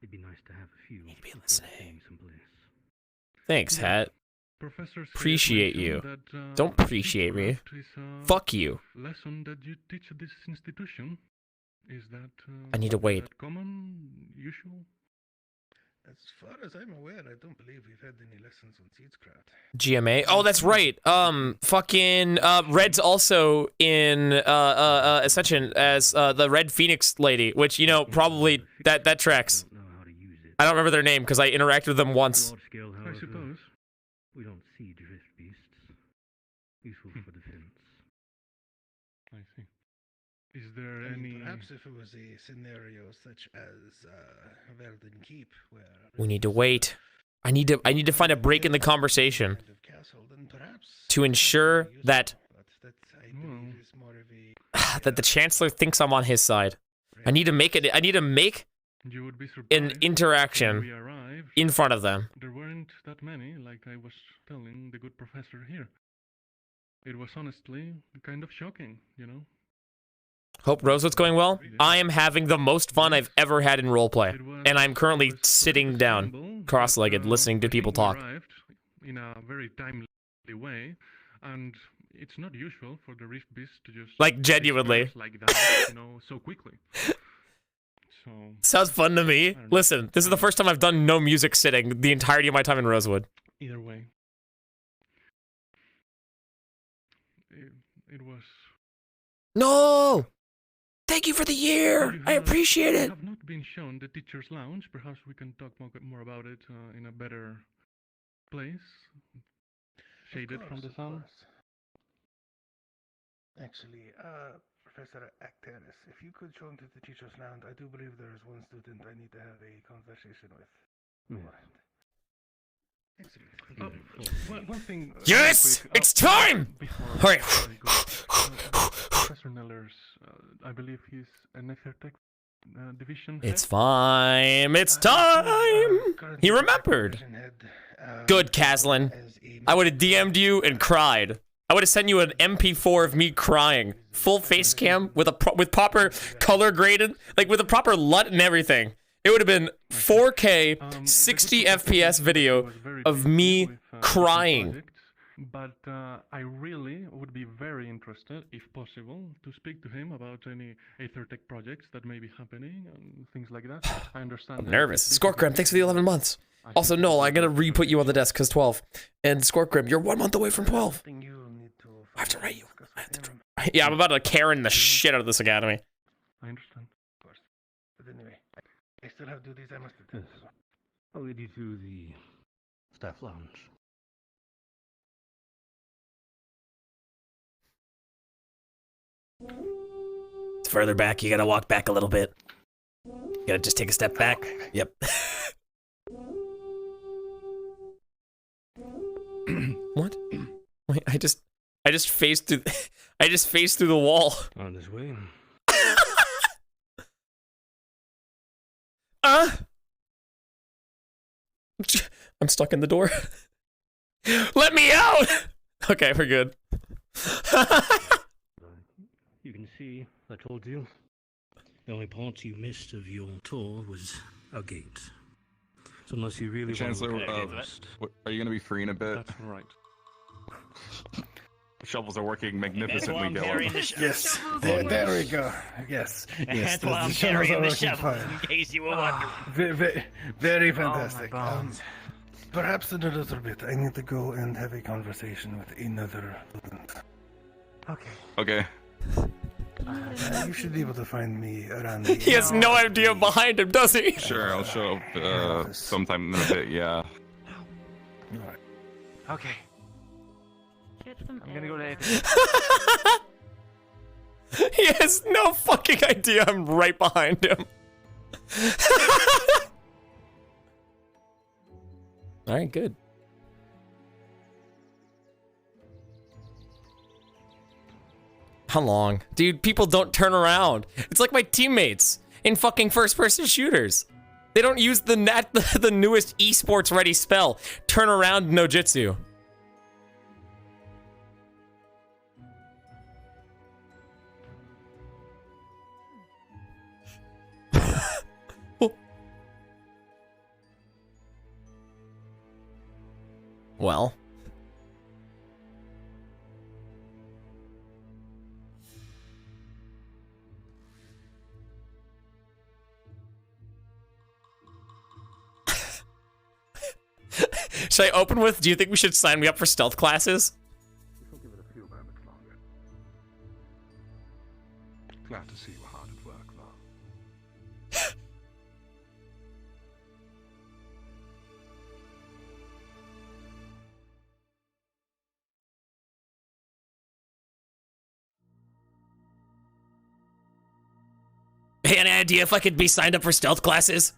It'd be nice to have a few. Need to be listening. Thanks, Hat. Professor Appreciate you. that, Don't appreciate me. Fuck you. Lesson that you teach at this institution is that. I need to wait. Common, usual. As far as I'm aware, I don't believe we've had any lessons on Seedscraft. GMA. Oh, that's right. Fucking Red's also in Ascension as the Red Phoenix lady, which, you know, probably that tracks. I don't remember their name because I interacted with them once. I suppose. We don't see the Riftbeasts. Useful for defense. I see. Is there any? Perhaps if it was a scenario such as Verden Keep, where We need to wait. I need to find a break in the conversation to ensure that that the Chancellor thinks I'm on his side. I need to make it. I need to make an interaction in front of them. There weren't that many, like I was telling the good professor here. It was honestly kind of shocking, you know. Hope Rosewood's going well. I am having the most fun I've ever had in roleplay, and I'm currently sitting down, cross-legged, listening to people talk. In a very timely way, and it's not usual for the Riftbeasts to just like genuinely like that, you know, so quickly. So sounds fun to me. Listen, this is the first time I've done no music sitting the entirety of my time in Rosewood. Either way, it was. No. Thank you for the year. I appreciate it. I have not been shown the teacher's lounge. Perhaps we can talk more about it in a better place, shaded from the sun. Actually, Professor Acteris, if you could show him to the teacher's lounge, I do believe there is one student I need to have a conversation with. One thing. Yes, it's time. Hurry. Professor Neller's, I believe he's an Ethertech division. It's fine. It's time. He remembered. Good, Caslin. I would have DM'd you and cried. I would have sent you an MP4 of me crying, full face cam with proper color graded, like with a proper LUT and everything. It would have been 4K, 60 FPS video of me crying. But I really would be very interested, if possible, to speak to him about any Aethertech projects that may be happening and things like that. I understand. I'm nervous. Scorkgrim, thanks for the 11 months. Also, Noel, I'm gonna re-put you on the desk because 12. And Scorkgrim, you're 1 month away from 12. I have to write you. Yeah, I'm about to Karen the shit out of this academy. I understand. Of course. But anyway, I still have duties I must attend. I'll lead you to the staff lounge. It's further back. You gotta walk back a little bit. You gotta just take a step back. Yep. What? Wait, I just phased through. I just phased through the wall. On this way. I'm stuck in the door. Let me out! Okay, we're good. You can see, I told you, the only part you missed of your tour was a gate. So unless you really Chancellor, want to are you going to be free in a bit? That's right. The shovels are working magnificently, Dylan. Yes, there we go. Yes, yes. That's why I'm carrying the shovel, in case you were wondering. Very fantastic. Perhaps in a little bit, I need to go and have a conversation with another student. Okay. You should be able to find me around the... He has no idea behind him, does he? Sure, I'll show up sometime in a bit, yeah. Okay. I'm gonna go to... He has no fucking idea I'm right behind him. Alright, good. How long? Dude, people don't turn around. It's like my teammates in fucking first-person shooters. They don't use the newest esports ready spell. Turn around no jitsu. Well. Should I open with, do you think we should sign me up for stealth classes? We'll give it a few moments longer. Glad to see you hard at work, Val. Hey, any idea if I could be signed up for stealth classes?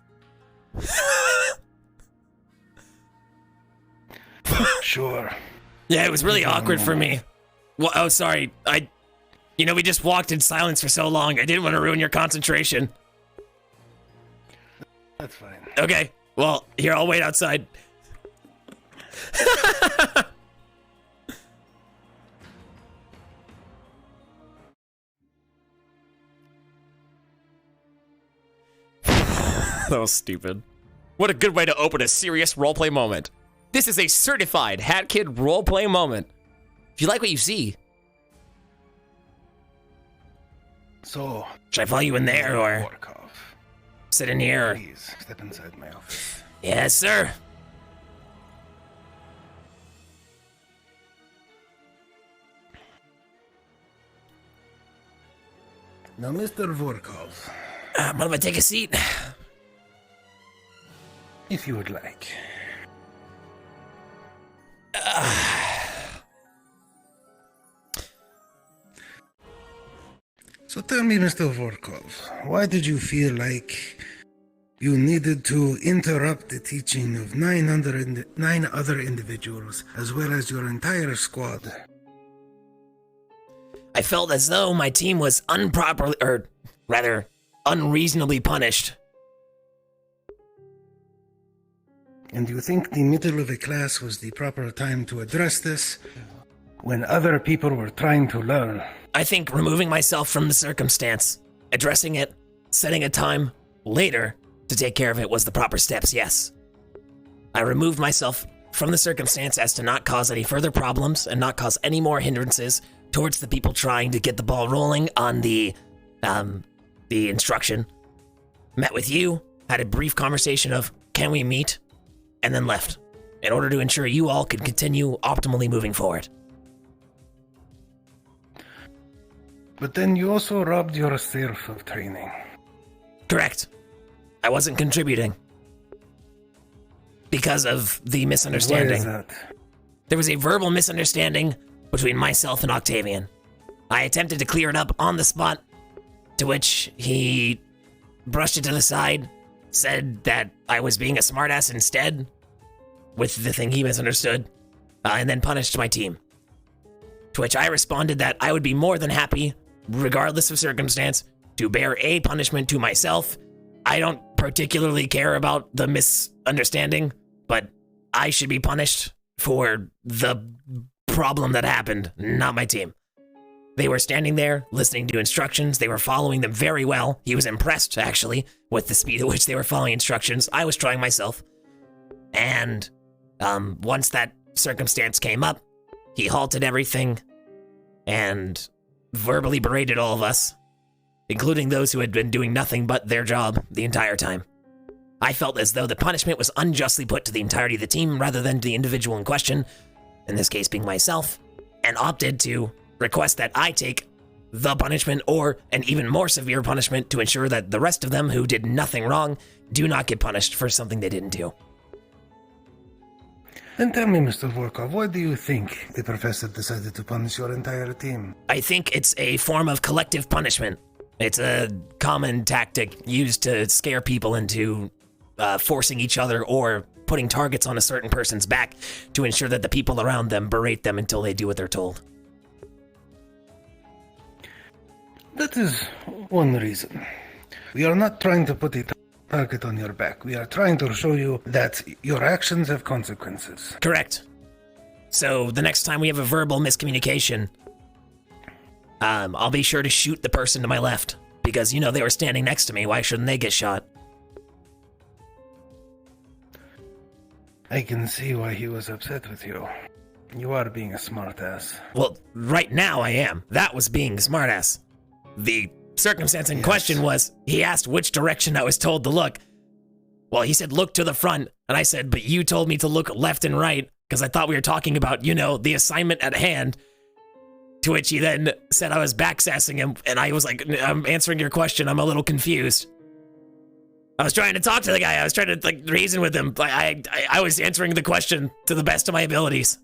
Sure. Yeah, it was really awkward for me. Well, oh, sorry. You know, we just walked in silence for so long. I didn't want to ruin your concentration. That's fine. Okay. Well, here, I'll wait outside. That was stupid. What a good way to open a serious roleplay moment. This is a certified HatKid roleplay moment. If you like what you see. So, should I follow you in there or Vorkov, sit in here? please step inside my office. Yes, sir. Now, Mr. Vorkov. Mind if I take a seat? If you would like. So tell me, Mr. Vorkov, why did you feel like you needed to interrupt the teaching of 9 other individuals, as well as your entire squad? I felt as though my team was unreasonably punished. And do you think the middle of a class was the proper time to address this, when other people were trying to learn? I think removing myself from the circumstance, addressing it, setting a time later to take care of it was the proper steps, yes. I removed myself from the circumstance as to not cause any further problems and not cause any more hindrances towards the people trying to get the ball rolling on the instruction. Met with you, had a brief conversation of, can we meet? And then left, in order to ensure you all could continue optimally moving forward. But then you also robbed yourself of training. Correct. I wasn't contributing. Because of the misunderstanding. Why is that? There was a verbal misunderstanding between myself and Octavian. I attempted to clear it up on the spot, to which he brushed it to the side, said that I was being a smartass instead, with the thing he misunderstood, and then punished my team. To which I responded that I would be more than happy, regardless of circumstance, to bear a punishment to myself. I don't particularly care about the misunderstanding, but I should be punished for the problem that happened, not my team. They were standing there, listening to instructions. They were following them very well. He was impressed, actually, with the speed at which they were following instructions. I was trying myself. And once that circumstance came up, he halted everything and verbally berated all of us, including those who had been doing nothing but their job the entire time. I felt as though the punishment was unjustly put to the entirety of the team rather than to the individual in question, in this case being myself, and opted to request that I take the punishment or an even more severe punishment to ensure that the rest of them who did nothing wrong do not get punished for something they didn't do. Then tell me, Mr. Vorkov, why do you think the professor decided to punish your entire team? I think it's a form of collective punishment. It's a common tactic used to scare people into forcing each other or putting targets on a certain person's back to ensure that the people around them berate them until they do what they're told. That is one reason. We are not trying to put a target on your back. We are trying to show you that your actions have consequences. Correct. So the next time we have a verbal miscommunication, I'll be sure to shoot the person to my left. Because, they were standing next to me. Why shouldn't they get shot? I can see why he was upset with you. You are being a smartass. Well, right now I am. That was being a smartass. The circumstance in question was, he asked which direction I was told to look. Well, he said, look to the front. And I said, but you told me to look left and right, because I thought we were talking about, the assignment at hand. To which he then said I was backsassing him, and I was like, I'm answering your question, I'm a little confused. I was trying to talk to the guy, I was trying to, reason with him. I was answering the question to the best of my abilities.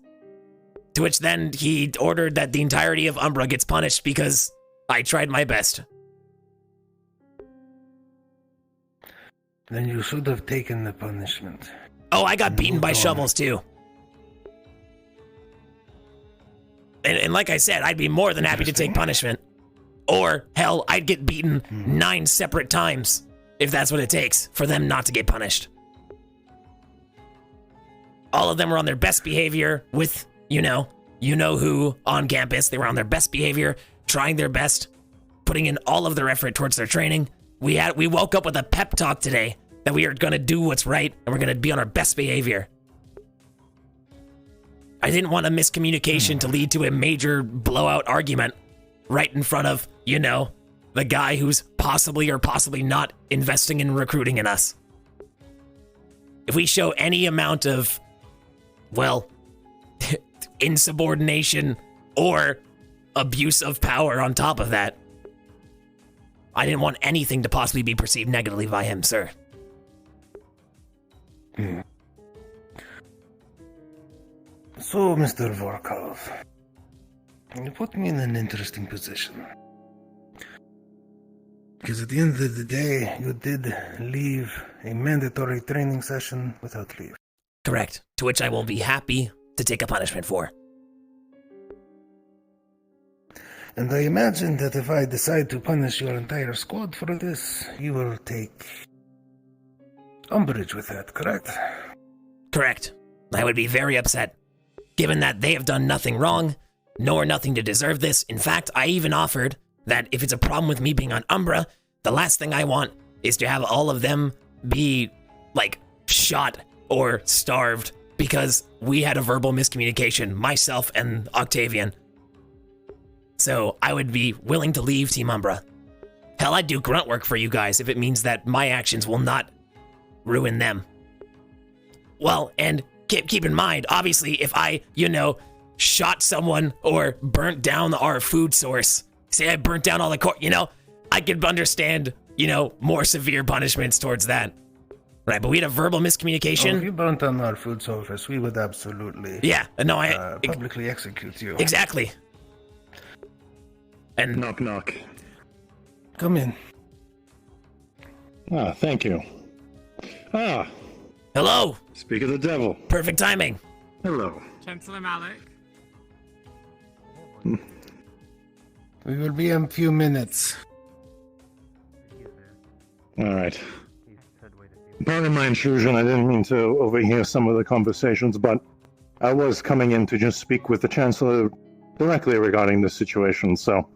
To which then he ordered that the entirety of Umbra gets punished because I tried my best. Then you should have taken the punishment. Oh, I got beaten by shovels too. And like I said, I'd be more than happy to take punishment. Or, hell, I'd get beaten 9 separate times, if that's what it takes, for them not to get punished. All of them were on their best behavior with, who on campus. They were on their best behavior, trying their best, putting in all of their effort towards their training. We woke up with a pep talk today that we are going to do what's right, and we're going to be on our best behavior. I didn't want a miscommunication to lead to a major blowout argument right in front of, the guy who's possibly or possibly not investing in recruiting in us. If we show any amount of, insubordination or abuse of power on top of that, I didn't want anything to possibly be perceived negatively by him, sir. So, Mr. Vorkov, you put me in an interesting position. Because at the end of the day, you did leave a mandatory training session without leave. Correct. To which I will be happy to take a punishment for. And I imagine that if I decide to punish your entire squad for this, you will take umbrage with that, correct? Correct. I would be very upset. Given that they have done nothing wrong, nor nothing to deserve this. In fact, I even offered that if it's a problem with me being on Umbra, the last thing I want is to have all of them be, shot or starved because we had a verbal miscommunication, myself and Octavian. So I would be willing to leave Team Umbra. Hell, I'd do grunt work for you guys if it means that my actions will not ruin them. Well, and keep in mind, obviously, if I, shot someone or burnt down our food source, say I burnt down all the I could understand, more severe punishments towards that. Right, but we had a verbal miscommunication. If you burnt down our food source, we would absolutely publicly execute you. Exactly. And knock, knock. Come in. Ah, thank you. Ah. Hello. Speak of the devil. Perfect timing. Hello. Chancellor Malik. We will be in a few minutes. All right. Pardon my intrusion. I didn't mean to overhear some of the conversations, but I was coming in to just speak with the Chancellor directly regarding this situation, so...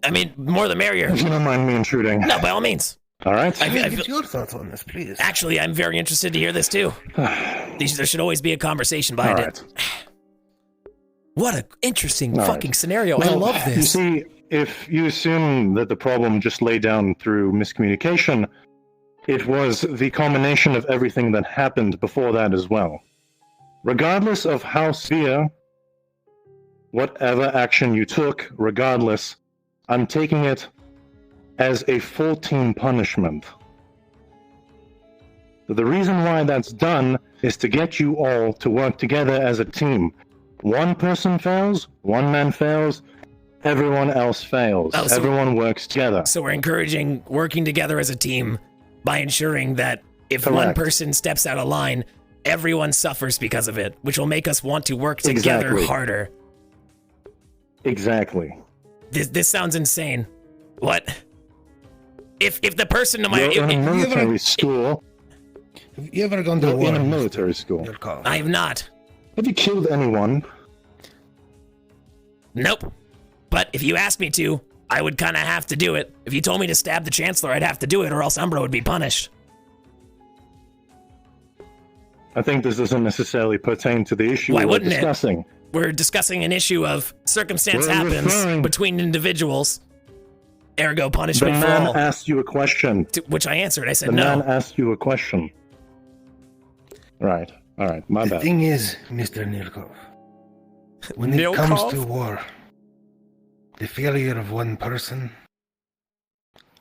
I mean, more the merrier. If you don't mind me intruding. No, by all means. All right. Get your thoughts on this, please. Actually, I'm very interested to hear this, too. There should always be a conversation behind it. What an interesting fucking scenario. Well, I love this. You see, if you assume that the problem just lay down through miscommunication, it was the combination of everything that happened before that as well. Regardless of how severe, whatever action you took, regardless, I'm taking it as a full team punishment. The reason why that's done is to get you all to work together as a team. One person fails, one man fails, everyone else fails. Oh, so everyone works together. So we're encouraging working together as a team by ensuring that if Correct. one person steps out of line, everyone suffers because of it, which will make us want to work together Exactly. harder. Exactly. This sounds insane. What? If the person to my You're in a military school. Have you ever gone to You're war? in a military school. I have not. Have you killed anyone? Nope. But if you asked me to, I would kind of have to do it. If you told me to stab the Chancellor, I'd have to do it, or else Umbra would be punished. I think this doesn't necessarily pertain to the issue Why we're wouldn't discussing. it? We're discussing an issue of circumstance We're happens referring- between individuals. Ergo, The punishment for man all. asked you a question. Which I answered. I said The no. man asked you a question. Right. All right. My The bad. thing is, Mr. Nilkov, when it comes to war, the failure of one person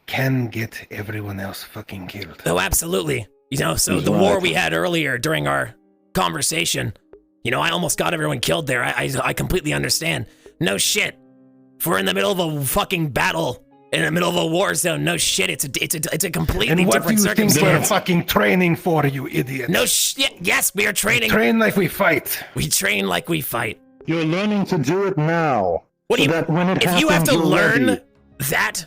can get everyone else fucking killed. Oh, absolutely. You know, so He's the war right. we had earlier during our conversation, you know, I almost got everyone killed there. I completely understand. No shit. If we're in the middle of a fucking battle, in the middle of a war zone, no shit. It's a completely And what do different you think we're circumstance. fucking training for, you idiot? No shit. Yes, we are training. Train like we fight. We train like we fight. You're learning to do it now. What do you? That when it If you have happens, to you're learn ready. that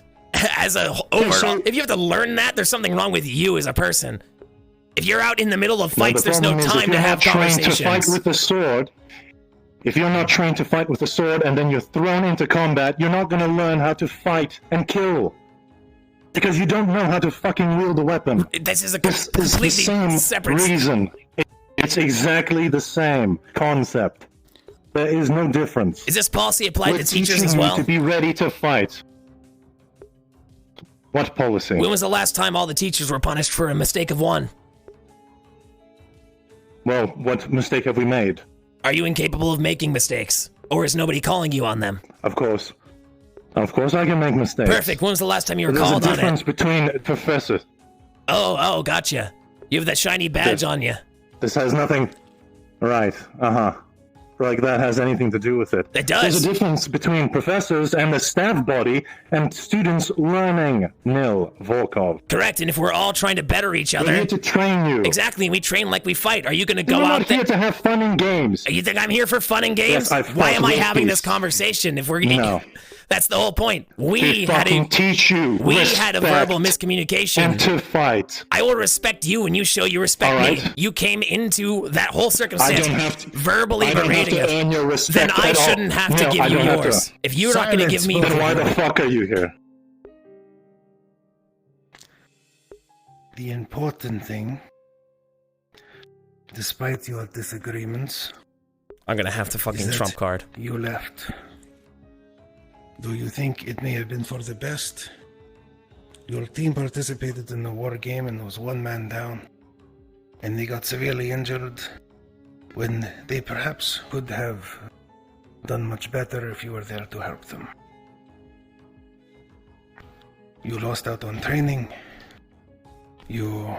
as a overall, if you have to learn that, there's something wrong with you as a person. If you're out in the middle of fights, there's no time to have If you're not trained conversations. to fight with the sword, if you're not trained to fight with the sword and then you're thrown into combat, you're not going to learn how to fight and kill. Because you don't know how to fucking wield a weapon. This is a This is the completely same separate reason. It's exactly the same concept. There is no difference. Is this policy applied We're to teachers teaching as you well? to be ready to fight. What policy? When was the last time all the teachers were punished for a mistake of one? Well, what mistake have we made? Are you incapable of making mistakes? Or is nobody calling you on them? Of course. Of course I can make mistakes. Perfect. When was the last time you were There's called a on difference it? between professors. Oh, gotcha. You have that shiny badge on you. This has nothing... Right, Like that has anything to do with it. It does. There's a difference between professors and the staff body and students learning, Nil Vorkov. Correct, and if we're all trying to better each other... We're here to train you. Exactly, we train like we fight. Are you going to go We're out not there... here to have fun and games. You think I'm here for fun and games? Yes, I've Why fought am I with having these. this conversation if we're... No. That's the whole point. We To had fucking teach you We had a respect verbal miscommunication. and to fight. I will respect you when you show you respect All me. right. You came into that whole circumstance I don't have to- verbally I don't have berating to us. earn your respect Then I at all. shouldn't have to No, give I you don't have yours. to. If you're not going to give me... Then why the fuck are you here? The important thing, despite your disagreements, I'm going to have to fucking is that trump card. You left. Do you think it may have been for the best? Your team participated in the war game and was one man down, and they got severely injured when they perhaps could have done much better if you were there to help them. You lost out on training. Your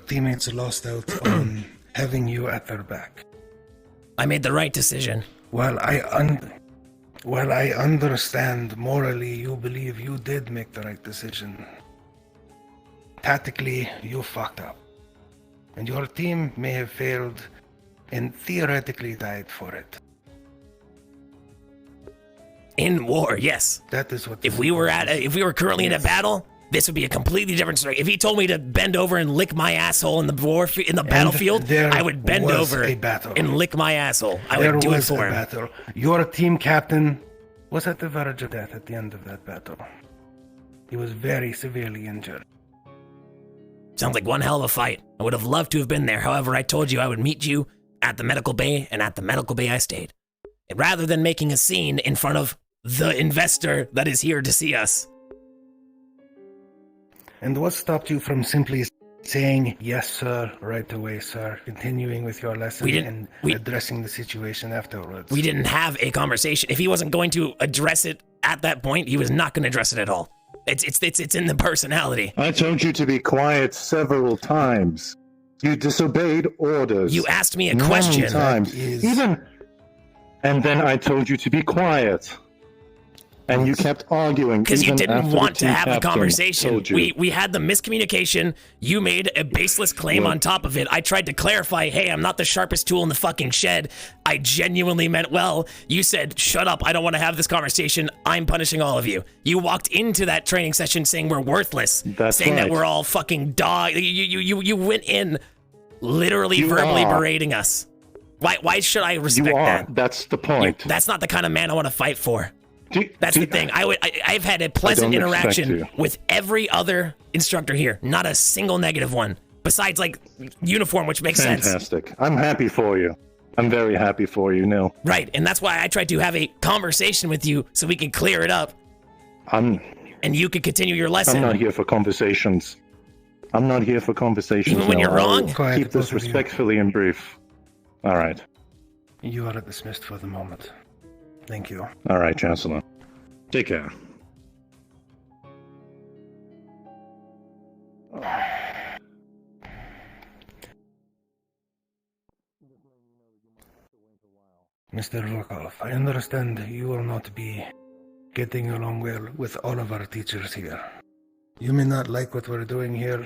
teammates lost out on having you at their back. I made the right decision. While I understand morally you believe you did make the right decision, tactically you fucked up. And your team may have failed and theoretically died for it. In war, yes. That is what... If we were currently in a battle, this would be a completely different story. If he told me to bend over and lick my asshole in the battlefield, there I would bend was over a battle. and lick my asshole. I There would do it was for a him. battle. Your team captain was at the verge of death at the end of that battle. He was very severely injured. Sounds like one hell of a fight. I would have loved to have been there. However, I told you I would meet you at the medical bay, and at the medical bay I stayed. And rather than making a scene in front of the investor that is here to see us. And what stopped you from simply saying, yes, sir, right away, sir, continuing with your lesson and addressing the situation afterwards? We didn't have a conversation. If he wasn't going to address it at that point, he was not going to address it at all. It's in the personality. I told you to be quiet several times. You disobeyed orders. You asked me a question. 9 times. And then I told you to be quiet. And you kept arguing. Because you didn't want to have a captain conversation. told you. We had the miscommunication. You made a baseless claim on top of it. I tried to clarify, hey, I'm not the sharpest tool in the fucking shed. I genuinely meant well. You said, shut up, I don't want to have this conversation. I'm punishing all of you. You walked into that training session saying we're worthless. That's saying right. that we're all fucking dog. You went in literally verbally berating us. Why should I respect that? That's the point. That's not the kind of man I want to fight for. That's the thing. I've had a pleasant interaction with every other instructor here. Not a single negative one. Besides, like, uniform, which makes sense. Fantastic. I'm happy for you. I'm very happy for you, Nil. Right, and that's why I tried to have a conversation with you so we can clear it up. And you can continue your lesson. I'm not here for conversations. Even when you're wrong? Keep this respectfully and brief. All right. You are dismissed for the moment. Thank you. All right, Chancellor. Take care. Mr. Vorkov, I understand you will not be getting along well with all of our teachers here. You may not like what we're doing here,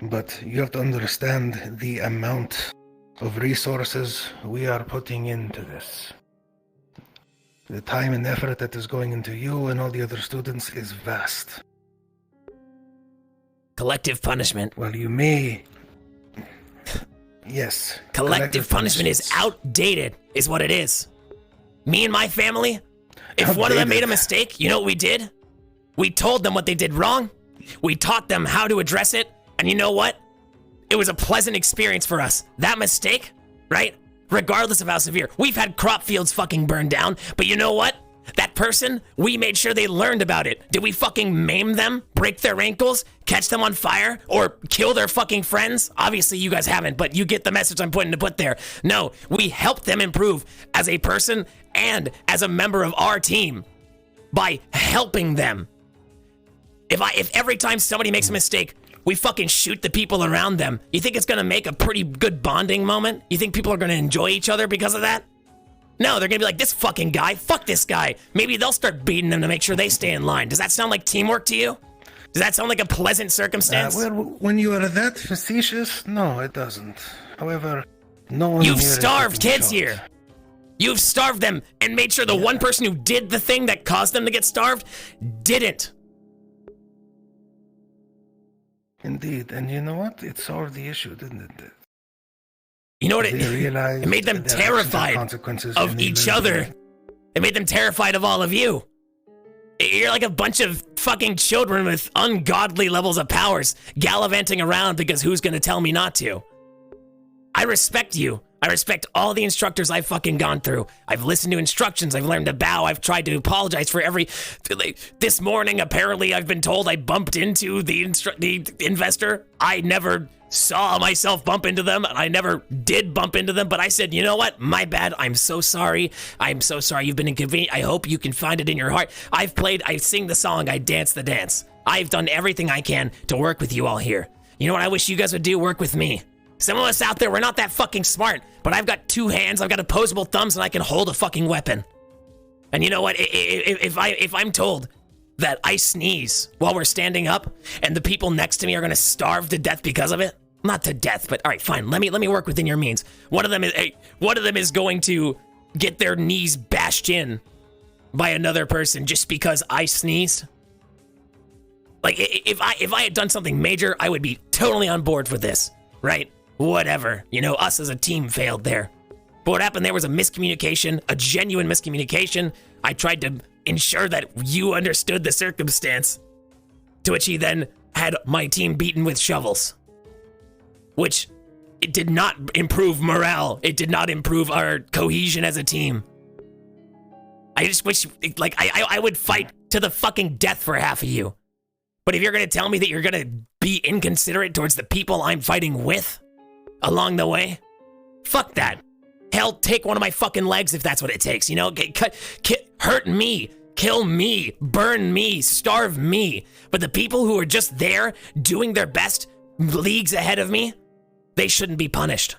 but you have to understand the amount of resources we are putting into this. The time and effort that is going into you and all the other students is vast. Collective punishment. Well, you may... Yes. Collective punishment is outdated, is what it is. Me and my family, if one of them made a mistake, you know what we did? We told them what they did wrong. We taught them how to address it. And you know what? It was a pleasant experience for us. That mistake, right? Regardless of how severe. We've had crop fields fucking burned down, but you know what? That person, we made sure they learned about it. Did we fucking maim them, break their ankles, catch them on fire, or kill their fucking friends? Obviously you guys haven't, but you get the message I'm putting to put there. No, we helped them improve as a person and as a member of our team by helping them. If every time somebody makes a mistake, we fucking shoot the people around them, you think it's gonna make a pretty good bonding moment? You think people are gonna enjoy each other because of that? No, they're gonna be like, this fucking guy, fuck this guy. Maybe they'll start beating them to make sure they stay in line. Does that sound like teamwork to you? Does that sound like a pleasant circumstance? Well, when you are that facetious, no, it doesn't. However, no one You've here is starved getting kids shot. here. You've starved them and made sure the one person who did the thing that caused them to get starved didn't. Indeed, and you know what? It solved the issue, didn't it? You know what it made them terrified of each other. It made them terrified of all of you. You're like a bunch of fucking children with ungodly levels of powers gallivanting around because who's gonna tell me not to? I respect you. I respect all the instructors I've fucking gone through. I've listened to instructions. I've learned to bow. I've tried to apologize for every... This morning, apparently, I've been told I bumped into the investor. I never saw myself bump into them, and I never did bump into them, but I said, you know what? My bad. I'm so sorry. I'm so sorry. You've been inconvenient. I hope you can find it in your heart. I sing the song. I dance the dance. I've done everything I can to work with you all here. You know what I wish you guys would do? Work with me. Some of us out there, we're not that fucking smart, but I've got 2 hands, I've got opposable thumbs, and I can hold a fucking weapon. And you know what? If I'm told that I sneeze while we're standing up, and the people next to me are gonna starve to death because of it, not to death, but all right, fine. Let me work within your means. One of them is going to get their knees bashed in by another person just because I sneezed. Like if I had done something major, I would be totally on board for this, right? Whatever, you know, us as a team failed there. But what happened there was a miscommunication, a genuine miscommunication. I tried to ensure that you understood the circumstance, to which he then had my team beaten with shovels. Which, it did not improve morale. It did not improve our cohesion as a team. I just wish, like, I would fight to the fucking death for half of you. But if you're gonna tell me that you're gonna be inconsiderate towards the people I'm fighting with along the way, fuck that. Hell, take one of my fucking legs if that's what it takes, you know? hurt me, kill me, burn me, starve me. But the people who are just there doing their best, leagues ahead of me, they shouldn't be punished.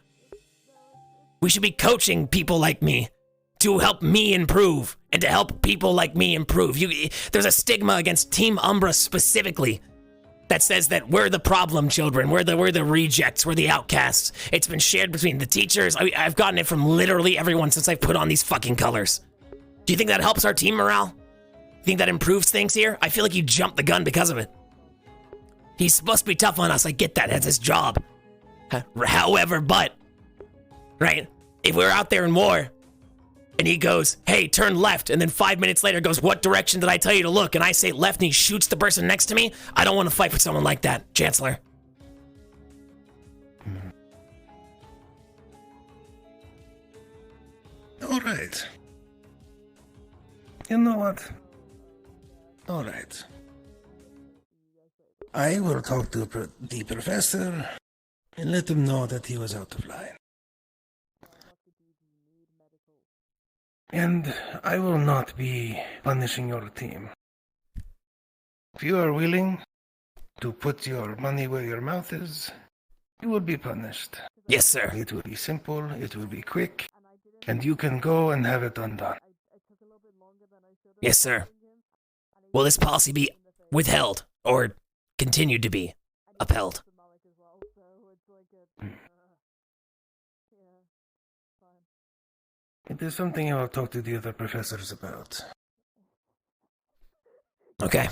We should be coaching people like me to help me improve and to help people like me improve. There's a stigma against Team Umbra specifically that says that we're the problem children, we're the rejects, we're the outcasts. It's been shared between the teachers. I've gotten it from literally everyone since I've put on these fucking colors. Do you think that helps our team morale? You think that improves things here? I feel like you jumped the gun because of it. He's supposed to be tough on us, I get that, that's his job. However, but, right, if we're out there in war, and he goes, hey, turn left, and then 5 minutes later goes, what direction did I tell you to look? And I say left, and he shoots the person next to me. I don't want to fight with someone like that, Chancellor. All right. You know what? All right. I will talk to the professor and let him know that he was out of line. And I will not be punishing your team. If you are willing to put your money where your mouth is, you will be punished. Yes, sir. It will be simple, it will be quick, and you can go and have it undone. Yes, sir. Will this policy be withheld or continue to be upheld? It is something I will talk to the other professors about. Okay.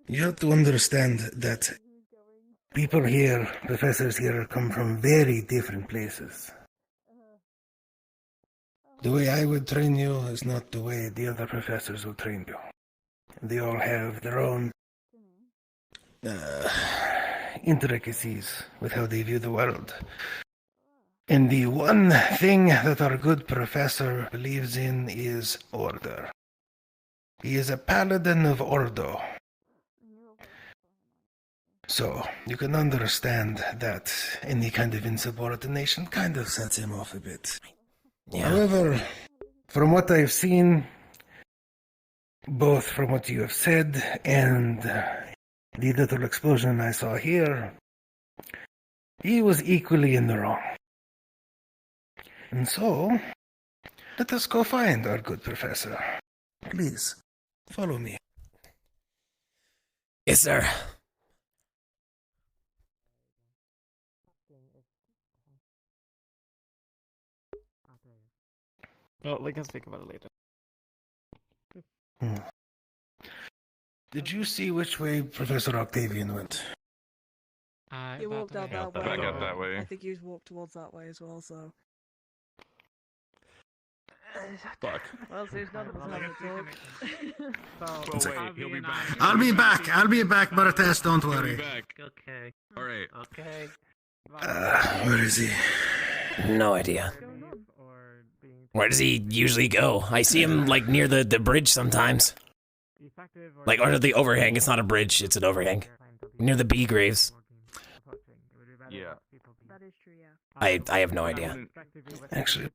You have to understand that people here, professors here, come from very different places. The way I would train you is not the way the other professors will train you. They all have their own intricacies with how they view the world. And the one thing that our good professor believes in is order. He is a paladin of Ordo. So, you can understand that any kind of insubordination kind of sets him off a bit. Yeah. However, from what I've seen, both from what you have said and the little explosion I saw here, he was equally in the wrong. And so, let us go find our good professor. Please, follow me. Yes, sir. Well, we can speak about it later. Did you see which way Professor Octavian went? He walked out that way. Back out that way. I think he walked towards that way as well, so. Fuck. Well, since none of us have a Wait, he'll be back. I'll be back, Bartes, don't worry. Okay. Alright. Okay. Where is he? No idea. Where does he usually go? I see him, like, near the bridge sometimes. Like, under the overhang. It's not a bridge, it's an overhang. Near the bee graves. Yeah. I have no idea. Actually,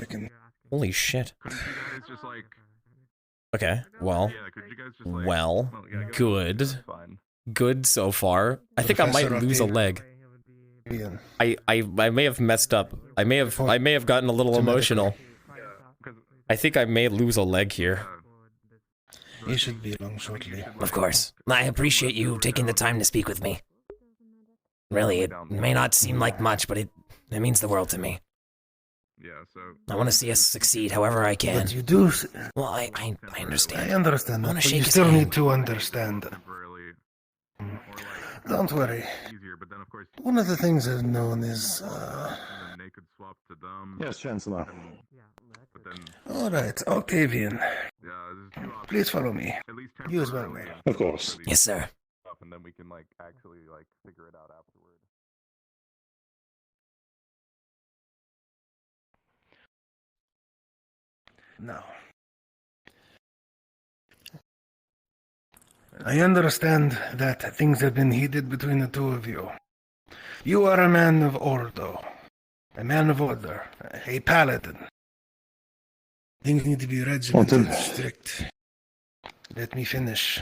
I can... Holy shit. Could you guys just like... Okay, well. Yeah, could you guys just like... Well, yeah, good. Fine. Good so far. I think I might lose a leg. I may have messed up. I may have gotten a little emotional. I think I may lose a leg here. He should be along shortly. Of course. I appreciate you taking the time to speak with me. Really, it may not seem like much, but it means the world to me. Yeah, so... I want to see us succeed however I can. But you do... Well, I understand. I understand I that, want to but shake you his still hand. need to understand. Don't worry. One of the things I've known is... Yes, Chancellor. All right, Octavian. Please follow me. You as well, Of course. Yes, sir. And then we can like actually like figure it out afterward. Now, I understand that things have been heated between the two of you. You are a man of Ordo, a man of order, a paladin. Things need to be regimented, strict. Let me finish.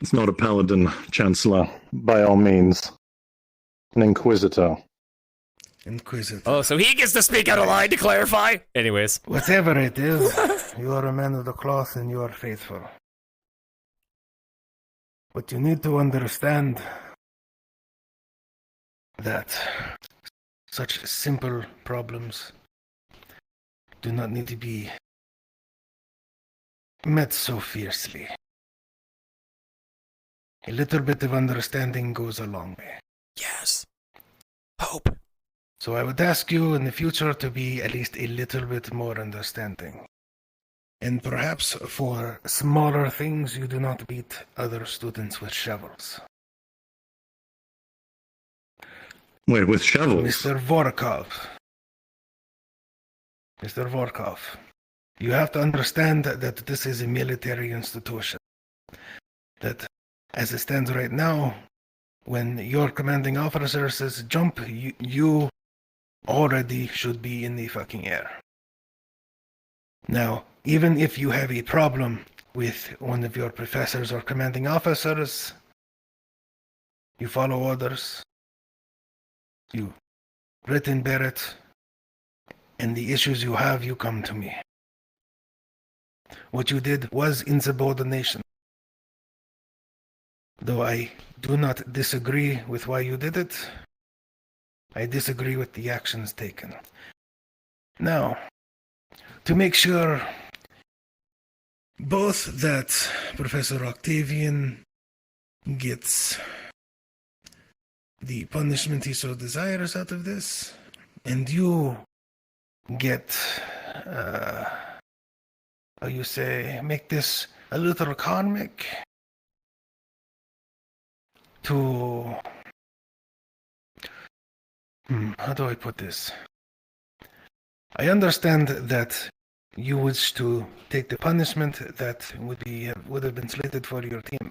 It's not a paladin, Chancellor, by all means. An inquisitor. Inquisitor. Oh, so he gets to speak out of line to clarify? Anyways. Whatever it is, you are a man of the cloth and you are faithful. But you need to understand that such simple problems do not need to be met so fiercely. A little bit of understanding goes a long way. Yes. Hope. So I would ask you in the future to be at least a little bit more understanding. And perhaps for smaller things, you do not beat other students with shovels. Wait, with shovels? Mr. Vorkov. Mr. Vorkov, you have to understand that this is a military institution. That, as it stands right now, when your commanding officer says jump, you already should be in the fucking air. Now, even if you have a problem with one of your professors or commanding officers, you follow orders, you grit and bear it, and the issues you have, you come to me. What you did was insubordination. Though I do not disagree with why you did it, I disagree with the actions taken. Now, to make sure both that Professor Octavian gets the punishment he so desires out of this, and you get, how you say, make this a little karmic to, how do I put this? I understand that you wish to take the punishment that would have been slated for your team.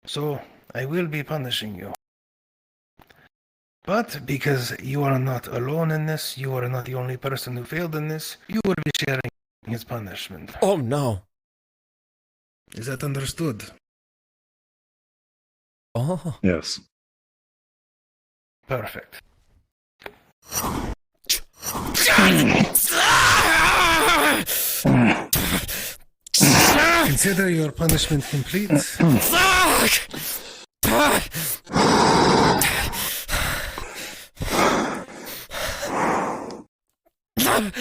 So, I will be punishing you. But because you are not alone in this, you are not the only person who failed in this, you will be sharing his punishment. Oh no. Is that understood? Oh. Yes. Perfect. Consider your punishment complete.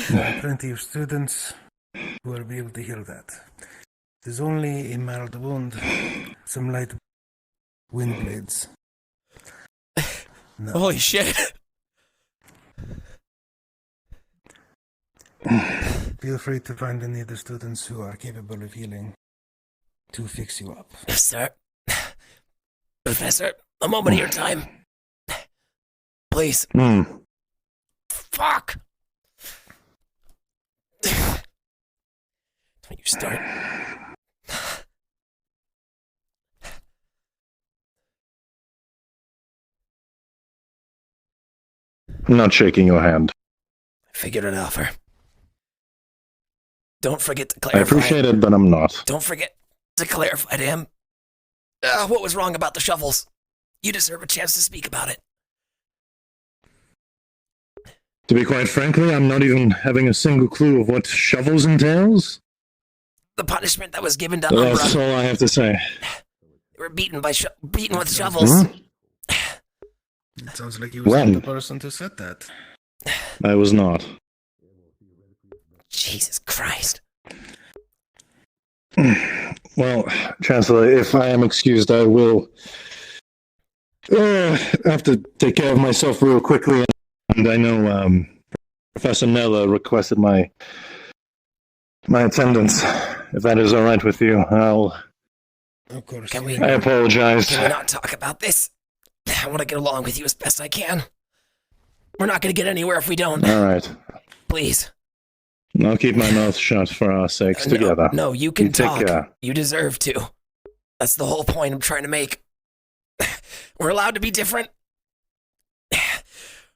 There are plenty of students who will be able to hear that. It is only a mild wound, some light wind blades. No. Holy shit. Feel free to find any of the students who are capable of healing to fix you up. Yes, sir. Professor, a moment of your time. Please. Fuck! Don't you start. I'm not shaking your hand. I figured it out, sir. Don't forget to clarify. I appreciate it, but I'm not. Don't forget to clarify to him what was wrong about the shovels. You deserve a chance to speak about it. To be quite frankly, I'm not even having a single clue of what shovels entails. The punishment that was given to Umbra. That's all I have to say. They were beaten with shovels. It sounds like you were the person to set that. I was not. Jesus Christ. Well, Chancellor, if I am excused, I will have to take care of myself real quickly. And I know Professor Nella requested my attendance. If that is all right with you, I'll... Of course. I apologize. Can we not talk about this? I want to get along with you as best I can. We're not going to get anywhere if we don't. All right. Please. I'll keep my mouth shut for our sakes together. No, you can take talk. care. You deserve to. That's the whole point I'm trying to make. We're allowed to be different.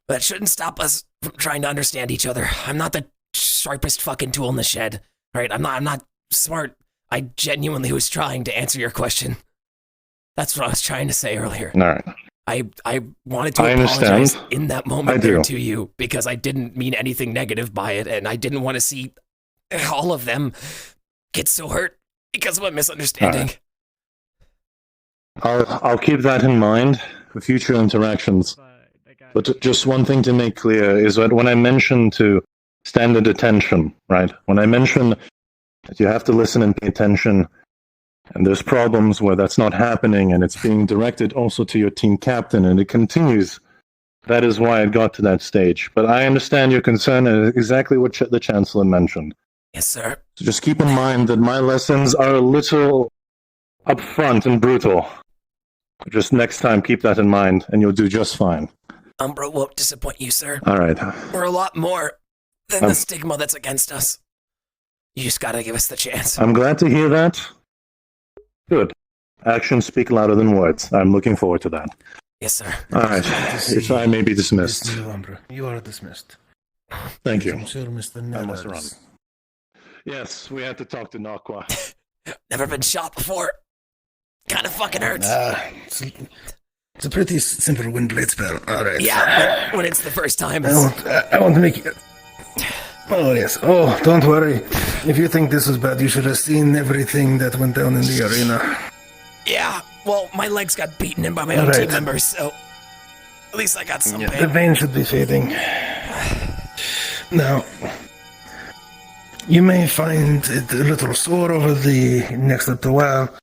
That shouldn't stop us from trying to understand each other. I'm not the sharpest fucking tool in the shed. All right, I'm not smart. I genuinely was trying to answer your question. That's what I was trying to say earlier. All right. I wanted to I apologize understand. in that moment there to you because I didn't mean anything negative by it, and I didn't want to see all of them get so hurt because of a misunderstanding. I'll keep that in mind for future interactions. But just one thing to make clear is that when I mention to standard attention, right? When I mention that you have to listen and pay attention, and there's problems where that's not happening, and it's being directed also to your team captain, and it continues. That is why it got to that stage. But I understand your concern and exactly what the Chancellor mentioned. Yes, sir. So just keep in mind that my lessons are a little upfront and brutal. Just next time, keep that in mind, and you'll do just fine. Umbra won't disappoint you, sir. All right. We're a lot more than the stigma that's against us. You just gotta give us the chance. I'm glad to hear that. Good. Actions speak louder than words. I'm looking forward to that. Yes, sir. All right. If I may be dismissed. You are dismissed. Thank you. Sure, Mr. I must run. Nellers. Yes, we had to talk to Nakwa. Never been shot before. Kinda fucking hurts. It's a pretty simple wind blade spell. All right. Yeah, but when it's the first time, I want to make it. Oh, yes. Oh, don't worry. If you think this is bad, you should have seen everything that went down in the arena. Yeah, well, my legs got beaten in by my All own right. team members, so at least I got some The pain. vein should be fading. Now, you may find it a little sore over the next little while,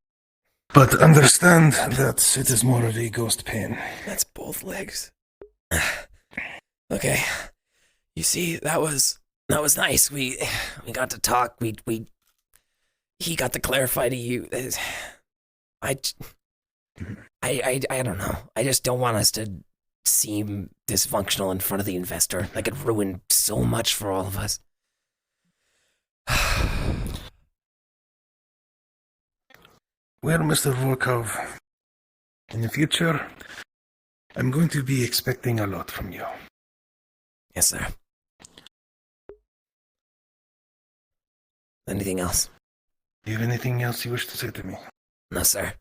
but understand that it is more of a ghost pain. That's both legs. Okay. You see, that was nice. We got to talk. He got to clarify to you. I don't know. I just don't want us to seem dysfunctional in front of the investor. That could ruin so much for all of us. Well, Mr. Vorkov, in the future, I'm going to be expecting a lot from you. Yes, sir. Anything else? Do you have anything else you wish to say to me? No, sir.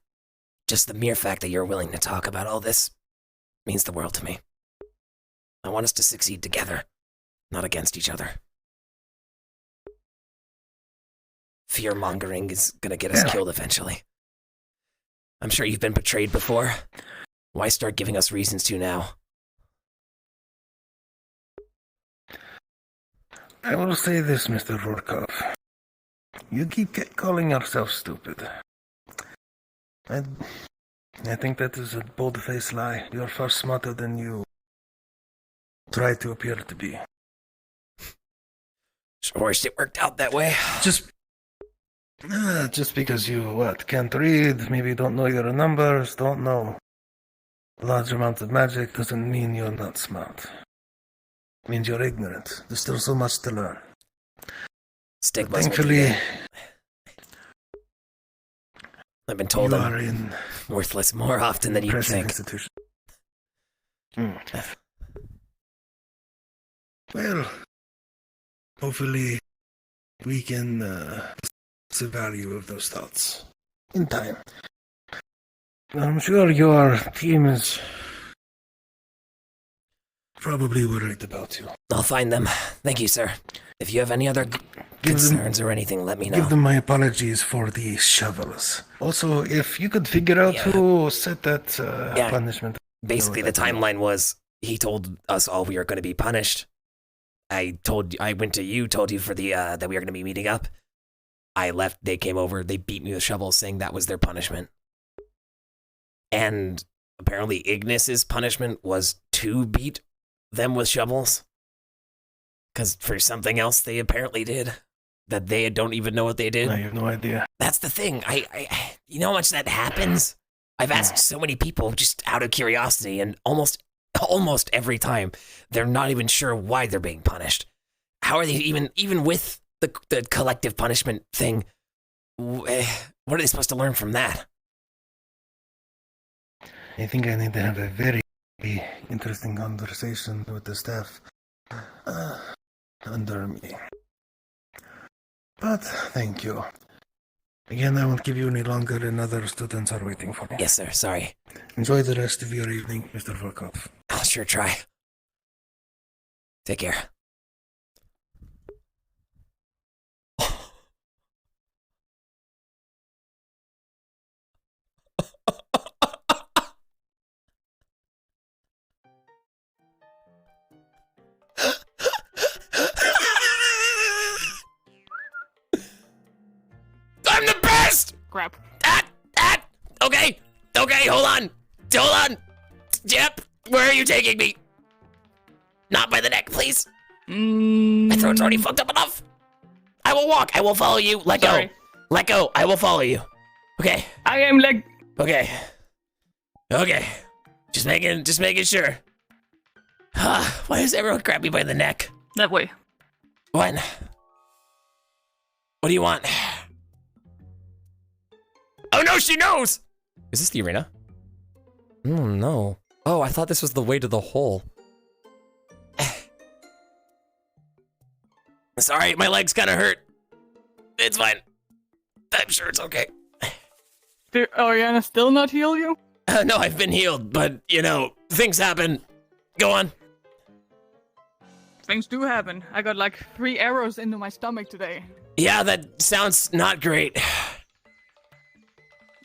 Just the mere fact that you're willing to talk about all this means the world to me. I want us to succeed together, not against each other. Fear-mongering is gonna get us killed eventually. I'm sure you've been betrayed before. Why start giving us reasons to now? I will say this, Mr. Vorkov. You keep calling yourself stupid. I think that is a bold-faced lie. You are far smarter than you try to appear to be. Sure wish it worked out that way. Just because you, can't read, maybe don't know your numbers, don't know large amounts of magic, doesn't mean you're not smart. It means you're ignorant. There's still so much to learn. Stigmas. Thankfully, I've been told you I'm are in worthless more often than you impressive think. institution. Well, hopefully we can see the value of those thoughts in time. I'm sure your team is probably worried about you. I'll find them. Thank you, sir. If you have any other concerns or anything, let me know. Give them my apologies for the shovels. Also, if you could figure out who set that punishment. Basically, the timeline was he told us all we were going to be punished. I went to you, told you for the that we were going to be meeting up. I left. They came over. They beat me with shovels, saying that was their punishment. And apparently, Ignis's punishment was to beat them with shovels. Because for something else they apparently did that they don't even know what they did. I have no idea. That's the thing. I you know how much that happens? I've asked so many people just out of curiosity, and almost every time they're not even sure why they're being punished. How are they even with the collective punishment thing? What are they supposed to learn from that? I think I need to have a very interesting conversation with the staff under me. But thank you. Again, I won't give you any longer, and other students are waiting for me. Yes, sir. Sorry. Enjoy the rest of your evening, Mr. Vorkov. I'll sure try. Take care. I'm the best! Crap. Okay, hold on. Jep, where are you taking me? Not by the neck, please. My throat's already fucked up enough. I will walk. I will follow you. Let go. Let go. I will follow you. Okay. I am like. Okay. Just making sure. Why does everyone grab me by the neck? That way. What? What do you want? Oh no, she knows! Is this the arena? Oh no. Oh, I thought this was the way to the hole. Sorry, my legs kinda hurt. It's fine. I'm sure it's okay. Did Ariana still not heal you? No, I've been healed, but, you know, things happen. Go on. Things do happen. I got like 3 arrows into my stomach today. Yeah, that sounds not great.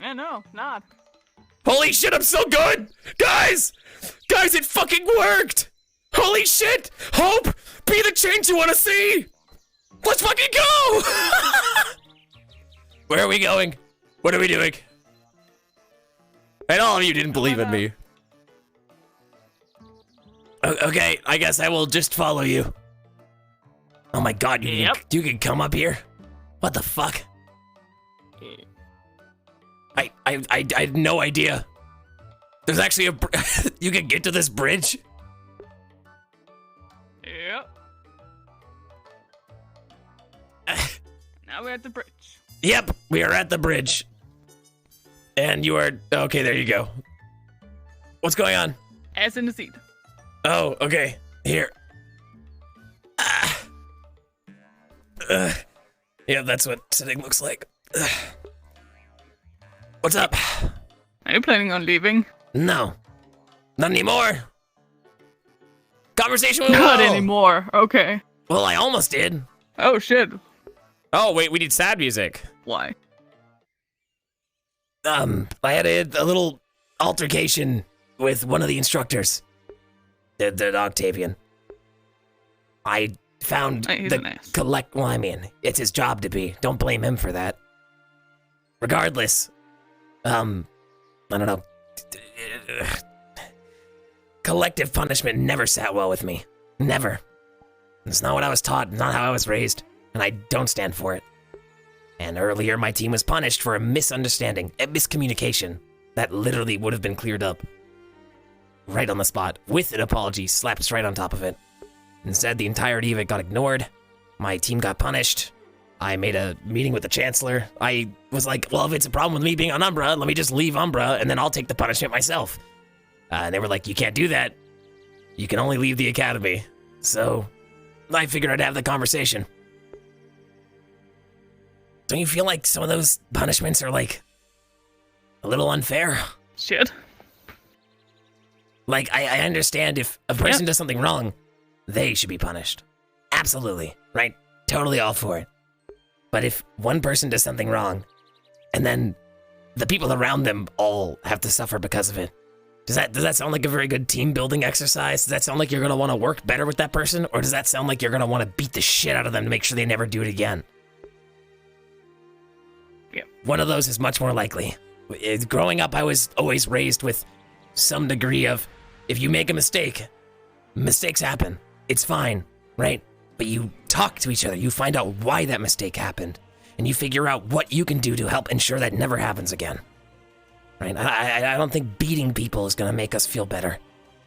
Yeah, no, not. Holy shit, I'm so good! Guys, it fucking worked! Holy shit! Hope, be the change you want to see! Let's fucking go! Where are we going? What are we doing? And all of you didn't believe in me. Okay, I guess I will just follow you. Oh my god, you can come up here? What the fuck? I had no idea. There's actually you can get to this bridge? Yep. Now we're at the bridge. Yep, we are at the bridge. And you are... Okay, there you go. What's going on? Ass in the seat. Oh, okay. Here. Yeah, that's what sitting looks like. What's up? Are you planning on leaving? No. Not anymore. Conversation with Not Will. anymore. Okay. Well, I almost did. Oh, shit. Oh, wait, we need sad music. Why? I had a little altercation with one of the instructors. The Octavian. I found well, I mean, it's his job to be. Don't blame him for that. Regardless, I don't know. Collective punishment never sat well with me. Never. It's not what I was taught, not how I was raised, and I don't stand for it. And earlier, my team was punished for a misunderstanding, a miscommunication that literally would have been cleared up right on the spot with an apology slapped right on top of it. Instead, the entirety of it got ignored. My team got punished. I made a meeting with the chancellor. I was like, well, if it's a problem with me being on Umbra, let me just leave Umbra and then I'll take the punishment myself. And they were like, you can't do that. You can only leave the academy. So I figured I'd have the conversation. Don't you feel like some of those punishments are like a little unfair? Shit. Like, I understand if a person does something wrong, they should be punished. Absolutely, right? Totally all for it. But if one person does something wrong, and then the people around them all have to suffer because of it, does that sound like a very good team building exercise? Does that sound like you're gonna want to work better with that person? Or does that sound like you're gonna want to beat the shit out of them to make sure they never do it again? Yeah. One of those is much more likely. Growing up, I was always raised with some degree of, if you make a mistake, mistakes happen. It's fine, right? But you talk to each other, you find out why that mistake happened, and you figure out what you can do to help ensure that never happens again. Right? I don't think beating people is gonna make us feel better.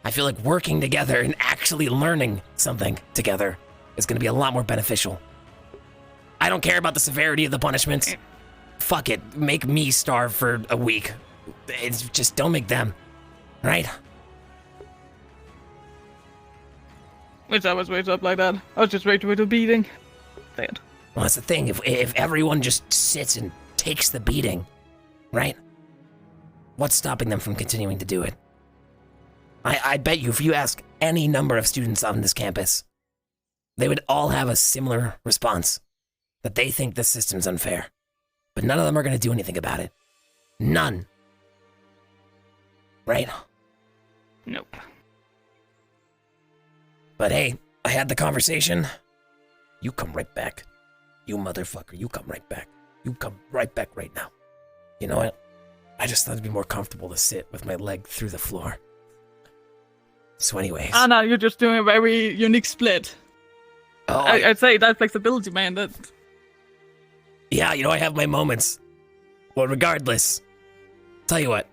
I feel like working together and actually learning something together is gonna be a lot more beneficial. I don't care about the severity of the punishments. Fuck it, make me starve for a week. It's just don't make them, right? Wish I was raised up like that. I was just raised with a beating. Dead. Well, that's the thing. If everyone just sits and takes the beating, right? What's stopping them from continuing to do it? I bet you if you ask any number of students on this campus, they would all have a similar response, that they think this system's unfair. But none of them are going to do anything about it. None. Right? Nope. But hey, I had the conversation. You come right back. You motherfucker, you come right back. You come right back right now. You know what? I just thought it'd be more comfortable to sit with my leg through the floor. So anyways. No, you're just doing a very unique split. Oh, I'd say that flexibility, man. That. Yeah, you know, I have my moments. Well, regardless, tell you what.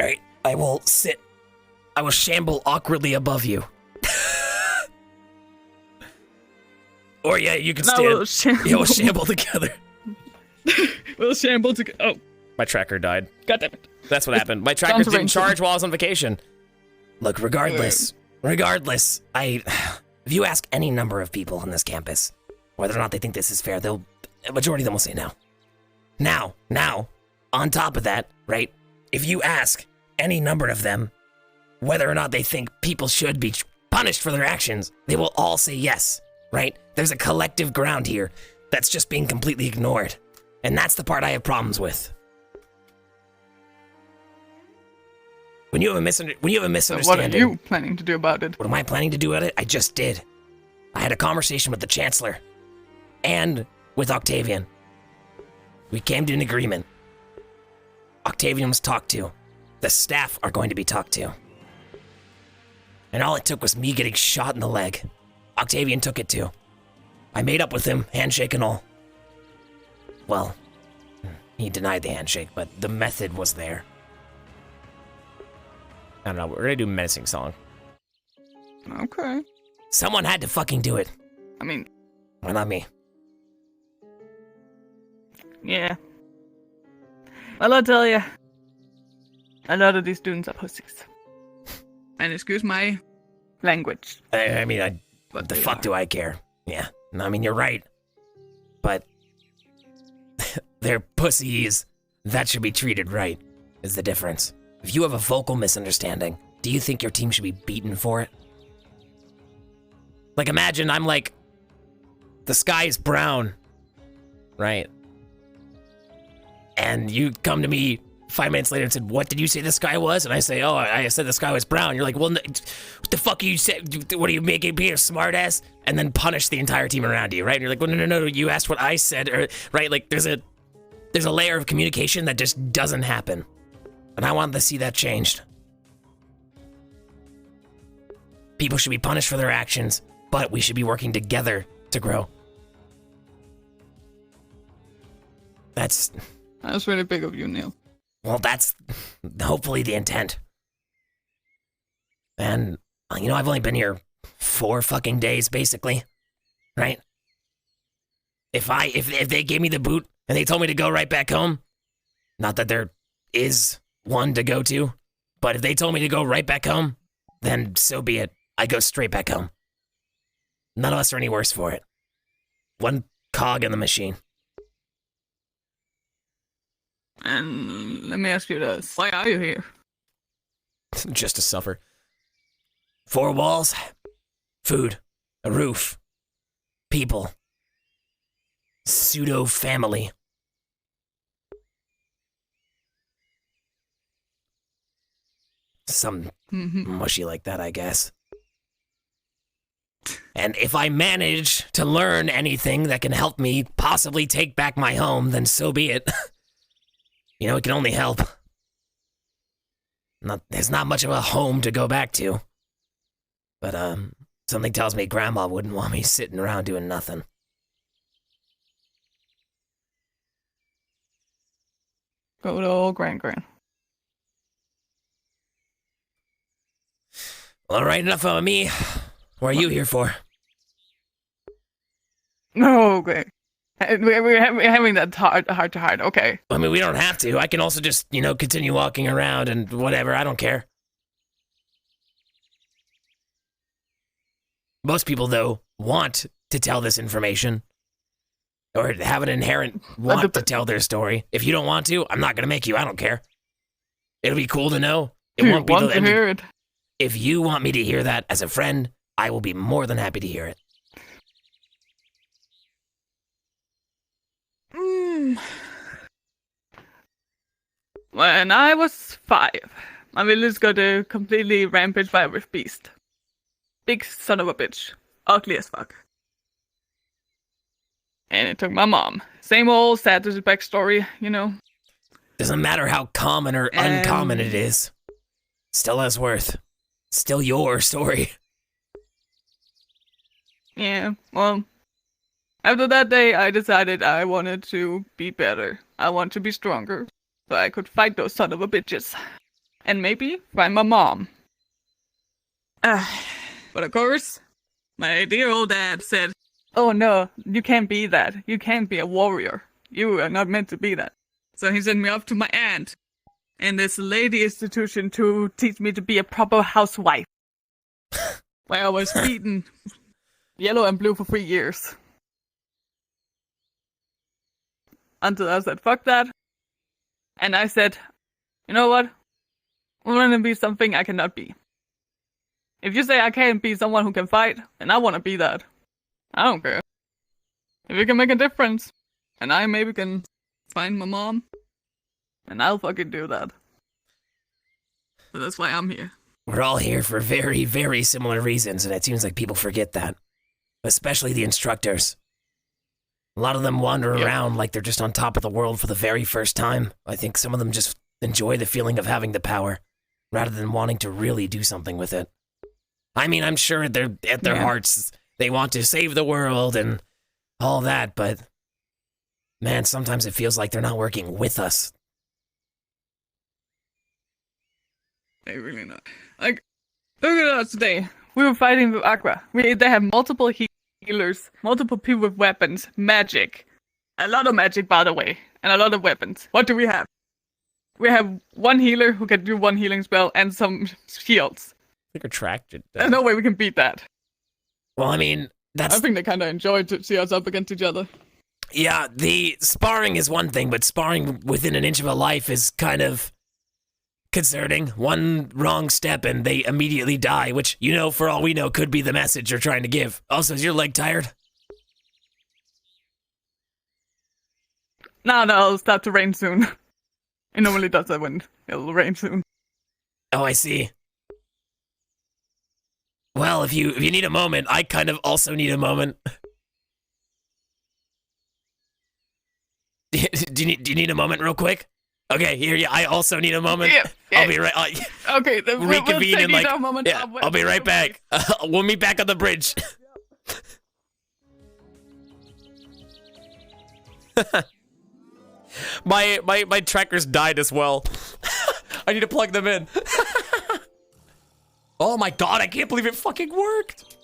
Alright, I will sit. I will shamble awkwardly above you. Or yeah, you can stand. We'll shamble together. We'll shamble together. Oh. My tracker died. God damn it. That's what happened. My tracker didn't charge while I was on vacation. Look, regardless, if you ask any number of people on this campus whether or not they think this is fair, a majority of them will say no. Now, on top of that, right, if you ask any number of them whether or not they think people should be punished for their actions, they will all say yes, right? There's a collective ground here that's just being completely ignored. And that's the part I have problems with. When you have a misunderstanding... What are you planning to do about it? What am I planning to do about it? I just did. I had a conversation with the Chancellor. And with Octavian. We came to an agreement. Octavian was talked to. The staff are going to be talked to. And all it took was me getting shot in the leg. Octavian took it too. I made up with him, handshake and all. Well, he denied the handshake, but the method was there. I don't know, we're gonna do menacing song. Okay. Someone had to fucking do it. I mean... Why not me? Yeah. Well, I'll tell you. A lot of these students are pussies. And excuse my language. I mean, what the fuck do I care? Yeah, I mean, you're right. But... they're pussies. That should be treated right, is the difference. If you have a vocal misunderstanding, do you think your team should be beaten for it? Like, imagine I'm like, the sky is brown, right? And you come to me 5 minutes later and said, what did you say the sky was? And I say, oh, I said the sky was brown. You're like, well, what the fuck are you saying? What are you making me a smartass? And then punish the entire team around you, right? And you're like, well, no, you asked what I said, or right? Like, there's a layer of communication that just doesn't happen. And I want to see that changed. People should be punished for their actions, but we should be working together to grow. That's really big of you, Neil. Well, that's hopefully the intent. And, you know, I've only been here 4 fucking days, basically. Right? If they gave me the boot and they told me to go right back home, not that there is one to go to, but if they told me to go right back home, then so be it. I go straight back home. None of us are any worse for it. One cog in the machine. And let me ask you this. Why are you here? Just to suffer. 4 walls, food, a roof, people, pseudo-family. Some mushy like that, I guess. And if I manage to learn anything that can help me possibly take back my home, then so be it. You know, it can only help. There's not much of a home to go back to. But, something tells me Grandma wouldn't want me sitting around doing nothing. Go to old Gran. All right, enough of me. What are you here for? No, okay. We're having that heart to heart, okay. I mean, we don't have to. I can also just, you know, continue walking around and whatever. I don't care. Most people, though, want to tell this information. Or have an inherent want to tell their story. If you don't want to, I'm not going to make you. I don't care. It'll be cool to know. Want to hear it. If you want me to hear that as a friend, I will be more than happy to hear it. When I was 5, my village got completely rampaged by a Riftbeast. Big son of a bitch. Ugly as fuck. And it took my mom. Same old sad backstory, you know. Doesn't matter how common or uncommon it is. Still has worth. Still your story. Yeah, well, after that day, I decided I wanted to be better. I want to be stronger, so I could fight those son of a bitches. And maybe find my mom. But of course, my dear old dad said, "Oh no, you can't be that. You can't be a warrior. You are not meant to be that." So he sent me off to my aunt in this lady institution to teach me to be a proper housewife. Where I was beaten yellow and blue for 3 years. Until I said, fuck that. And I said, you know what? I want to be something I cannot be. If you say I can't be someone who can fight, then I want to be that. I don't care. If you can make a difference, and I maybe can find my mom, then I'll fucking do that. So that's why I'm here. We're all here for very, very similar reasons, and it seems like people forget that. Especially the instructors. A lot of them wander around like they're just on top of the world for the very first time. I think some of them just enjoy the feeling of having the power, rather than wanting to really do something with it. I mean, I'm sure they're at their hearts, they want to save the world and all that, but man, sometimes it feels like they're not working with us. They really not. Like, look at us today. We were fighting with Aqua. They have multiple healers, multiple people with weapons, magic. A lot of magic, by the way, and a lot of weapons. What do we have? We have one healer who can do one healing spell and some shields. I think attracted. There's no way we can beat that. Well, I mean, I think they kind of enjoyed to see us up against each other. Yeah, the sparring is one thing, but sparring within an inch of a life is kind of concerning. One wrong step and they immediately die, which, you know, for all we know, could be the message you're trying to give. Also, is your leg tired? No, it'll start to rain soon. It normally does that when it'll rain soon. Oh, I see. Well, if you need a moment, I kind of also need a moment. Do you need a moment real quick? Okay, here, I also need a moment. Yeah. I'll be right. Okay, then we'll reconvene in like. our moment. Yeah, I'll be right back. We'll meet back on the bridge. My trackers died as well. I need to plug them in. Oh my god, I can't believe it fucking worked.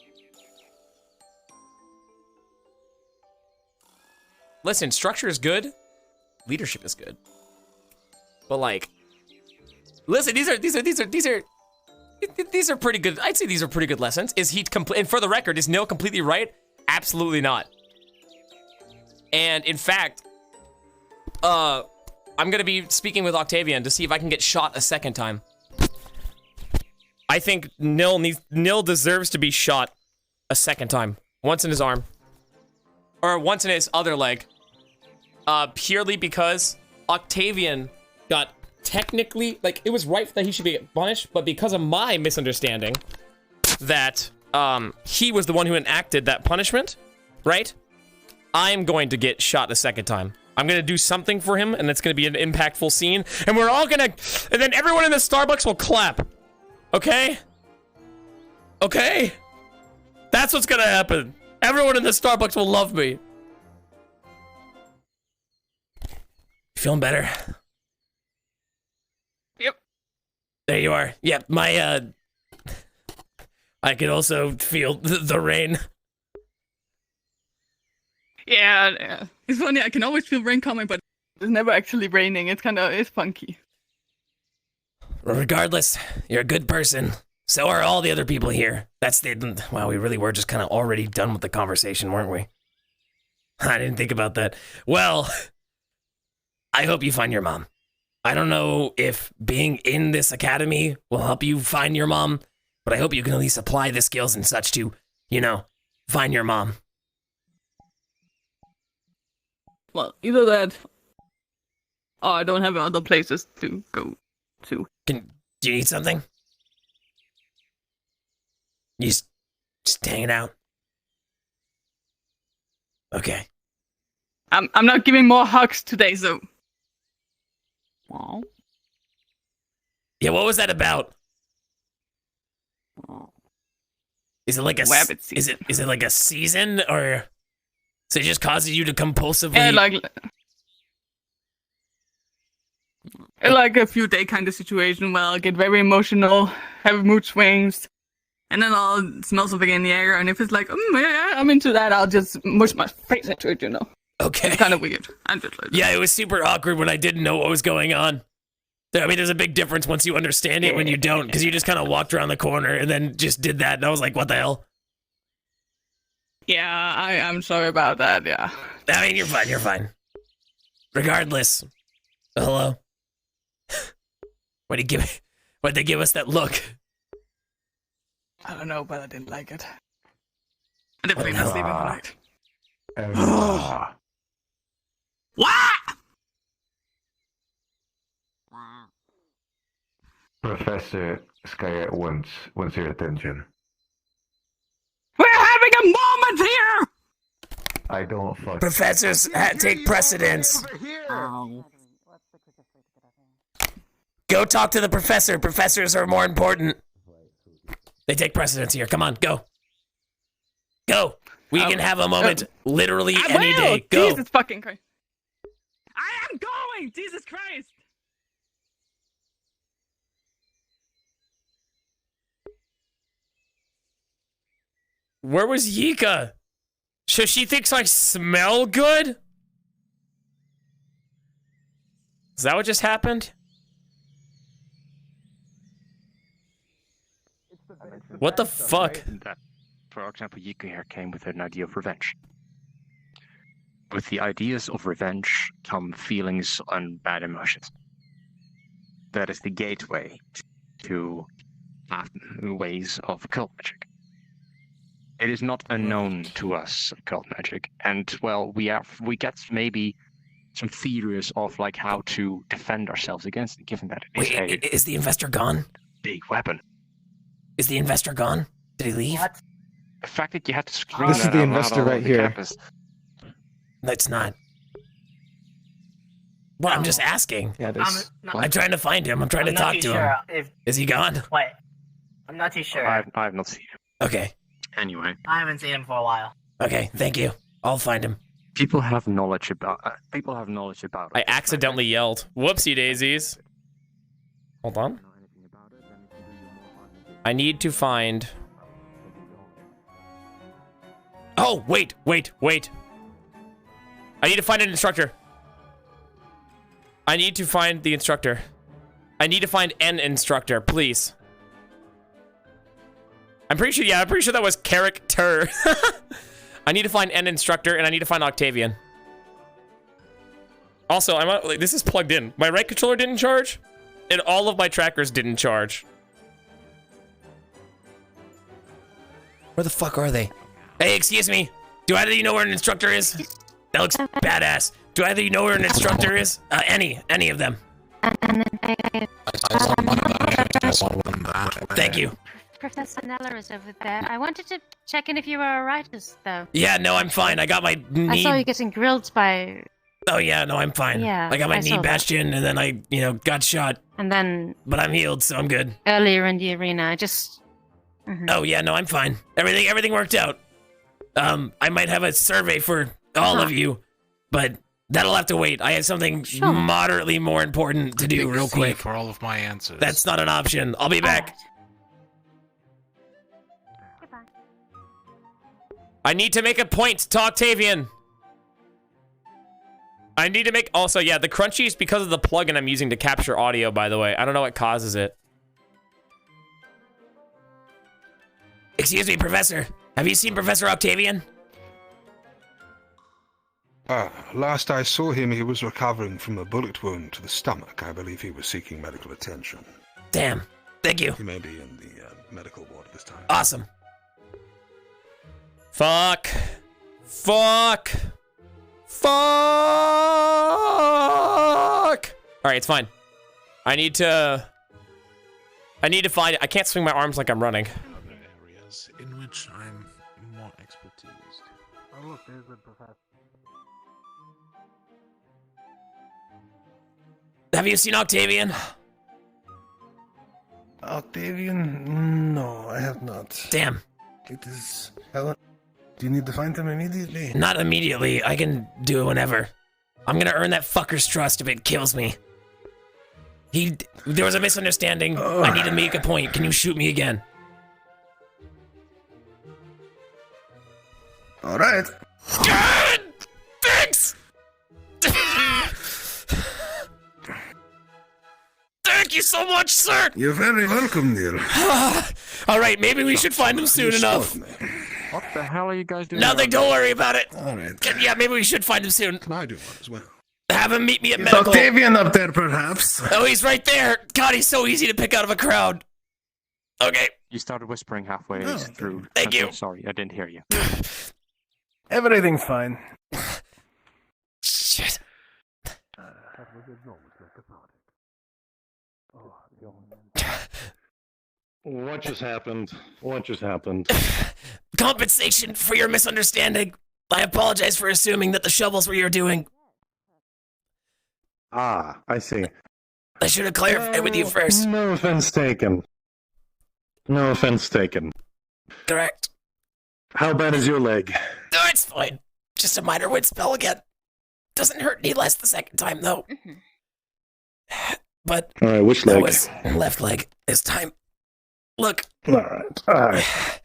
Listen, structure is good. Leadership is good. But like, listen, these are pretty good. I'd say these are pretty good lessons. Is he complete? And for the record, is Nil completely right? Absolutely not. And in fact, I'm gonna be speaking with Octavian to see if I can get shot a second time. I think Nil deserves to be shot a second time. Once in his arm. Or once in his other leg. Purely because Octavian got technically, like, it was right that he should be punished, but because of my misunderstanding that he was the one who enacted that punishment, right? I'm going to get shot a second time. I'm gonna do something for him, and it's gonna be an impactful scene, and we're all gonna, and then everyone in the Starbucks will clap. Okay? Okay? That's what's gonna happen. Everyone in the Starbucks will love me. Feeling better? Yep. There you are. Yep, my, I can also feel the rain. Yeah. It's funny, I can always feel rain coming, but it's never actually raining. It's funky. Regardless, you're a good person. So are all the other people here. That's the... Wow, we really were just kind of already done with the conversation, weren't we? I didn't think about that. Well, I hope you find your mom. I don't know if being in this academy will help you find your mom, but I hope you can at least apply the skills and such to, you know, find your mom. Well, either that, or I don't have other places to go to. Do you need something? You just hanging out? Okay. I'm not giving more hugs today, so. Aww. Yeah, what was that about? Is it like a is it like a season, or so it just causes you to compulsively? Yeah, like a few day kind of situation where I'll get very emotional, have mood swings, and then I'll smell something in the air, and if it's like, yeah, I'm into that, I'll just mush my face into it, you know. Okay. It's kind of weird. I'm just like, yeah, it was super awkward when I didn't know what was going on. I mean, there's a big difference once you understand it when you don't, because you just kind of walked around the corner and then just did that, and I was like, what the hell? Yeah, I'm sorry about that, yeah. I mean, you're fine. Regardless. Hello? Why'd they give us that look? I don't know, but I didn't like it. I definitely not sleeping tonight. What? Professor Skyer wants your attention. We're having a moment here! I don't fuck. Professors take precedence. Go talk to the professor. Professors are more important. They take precedence here. Come on, go. Go. We can have a moment literally any day. Go. Jesus fucking Christ. I am going! Jesus Christ! Where was Yika? So she thinks I smell good? Is that what just happened? What the fuck? That, for example, Yika here came with an idea of revenge. With the ideas of revenge come feelings and bad emotions. That is the gateway to ways of occult magic. It is not unknown to us, occult magic, and well, we get maybe some theories of like how to defend ourselves against it, given that it is the investor gone? Big weapon. Is the investor gone? Did he leave? What? The fact that you had to scream This is that the out investor loud all right over here. the campus. That's not. Well, I'm just asking. Yeah, it is. I'm trying to find him. I'm trying to talk to him. Is he gone? Wait, I'm not too sure. I have not seen him. Okay. Anyway. I haven't seen him for a while. Okay, thank you. I'll find him. People have knowledge about. I accidentally yelled. Whoopsie daisies. Hold on. I need to find. Oh, wait. I need to find an instructor. I need to find the instructor. I need to find an instructor, please. I'm pretty sure that was character. I need to find an instructor, and I need to find Octavian. Also, this is plugged in. My right controller didn't charge, and all of my trackers didn't charge. Where the fuck are they? Hey, excuse me. Do either of you know where an instructor is? That looks badass. Do either of you know where an instructor is? Any of them. Thank you. Professor Neller is over there. I wanted to check in if you were alright, though. Yeah, no, I'm fine. I got my knee. I saw you getting grilled by... Oh yeah, no, I'm fine. Yeah, I got my I knee saw that. bastion, and then I, got shot. And then... But I'm healed, so I'm good. Earlier in the arena, I just... Oh yeah, no, I'm fine. Everything worked out. I might have a survey for all of you, but that'll have to wait. I have something moderately more important to do real quick. For all of my answers. That's not an option. I'll be back. I need to make a point to Octavian. I need to make... Also, yeah, the crunchy is because of the plugin I'm using to capture audio, by the way. I don't know what causes it. Excuse me, Professor. Have you seen Professor Octavian? Last I saw him, he was recovering from a bullet wound to the stomach. I believe he was seeking medical attention. Damn. Thank you. He may be in the medical ward at this time. Awesome. Fuck. Fuck. Fuck. Alright, it's fine. I need to find it. I can't swing my arms like I'm running. Other areas in which I'm more expertised. Oh look, there's a professor. Have you seen Octavian? Octavian? No, I have not. Damn. It is... Helen, do you need to find him immediately? Not immediately. I can do it whenever. I'm gonna earn that fucker's trust if it kills me. There was a misunderstanding. I need to make a point. Can you shoot me again? All right. God! Thanks! Thank you so much, sir! You're very welcome, Nil. Alright, maybe we should find him soon enough. What the hell are you guys doing? Nothing, don't worry about it. All right. Yeah, maybe we should find him soon. Can I do one as well? Have him meet me at Is medical. Octavian up there, perhaps? Oh, he's right there. God, he's so easy to pick out of a crowd. Okay. You started whispering halfway through. Thank you. Sorry, I didn't hear you. Everything's fine. Shit. What just happened? What just happened? Compensation for your misunderstanding. I apologize for assuming that the shovels were your doing. Ah, I see. I should have clarified with you first. No offense taken. No offense taken. Correct. How bad is your leg? No, it's fine. Just a minor wind spell again. Doesn't hurt any less the second time, though. But All right, which that leg? was left leg this time. Look. All right.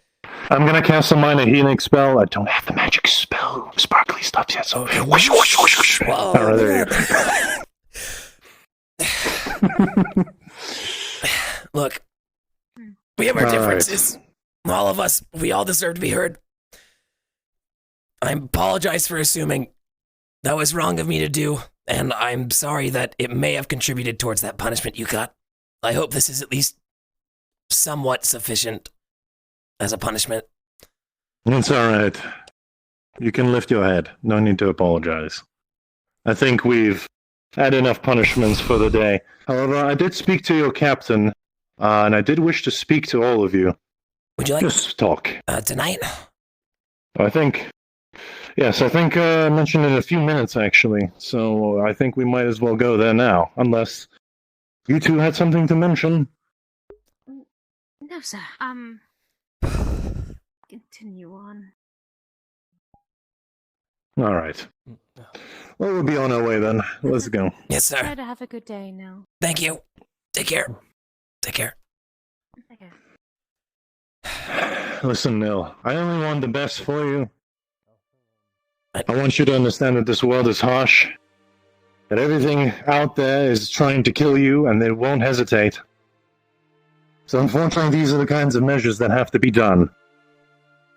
I'm gonna cast a minor healing spell. I don't have the magic spell, sparkly stuff yet. So whoosh, whoosh, whoosh, whoosh. Whoa. All right, there you go. Look, we have our All differences. All of us, we all deserve to be heard. I apologize for assuming that was wrong of me to do, and I'm sorry that it may have contributed towards that punishment you got. I hope this is at least somewhat sufficient as a punishment. It's all right. You can lift your head. No need to apologize. I think we've had enough punishments for the day. However, I did speak to your captain, and I did wish to speak to all of you. Would you like just talk tonight? I think I mentioned in a few minutes actually. So I think we might as well go there now, unless you two had something to mention. No, sir. Continue on. All right. Well, we'll be on our way then. Let's go. Yes, sir. Try to have a good day now. Thank you. Take care. Take care. Okay. Listen, Nil, I only want the best for you. I want you to understand that this world is harsh, that everything out there is trying to kill you, and they won't hesitate. So unfortunately, these are the kinds of measures that have to be done.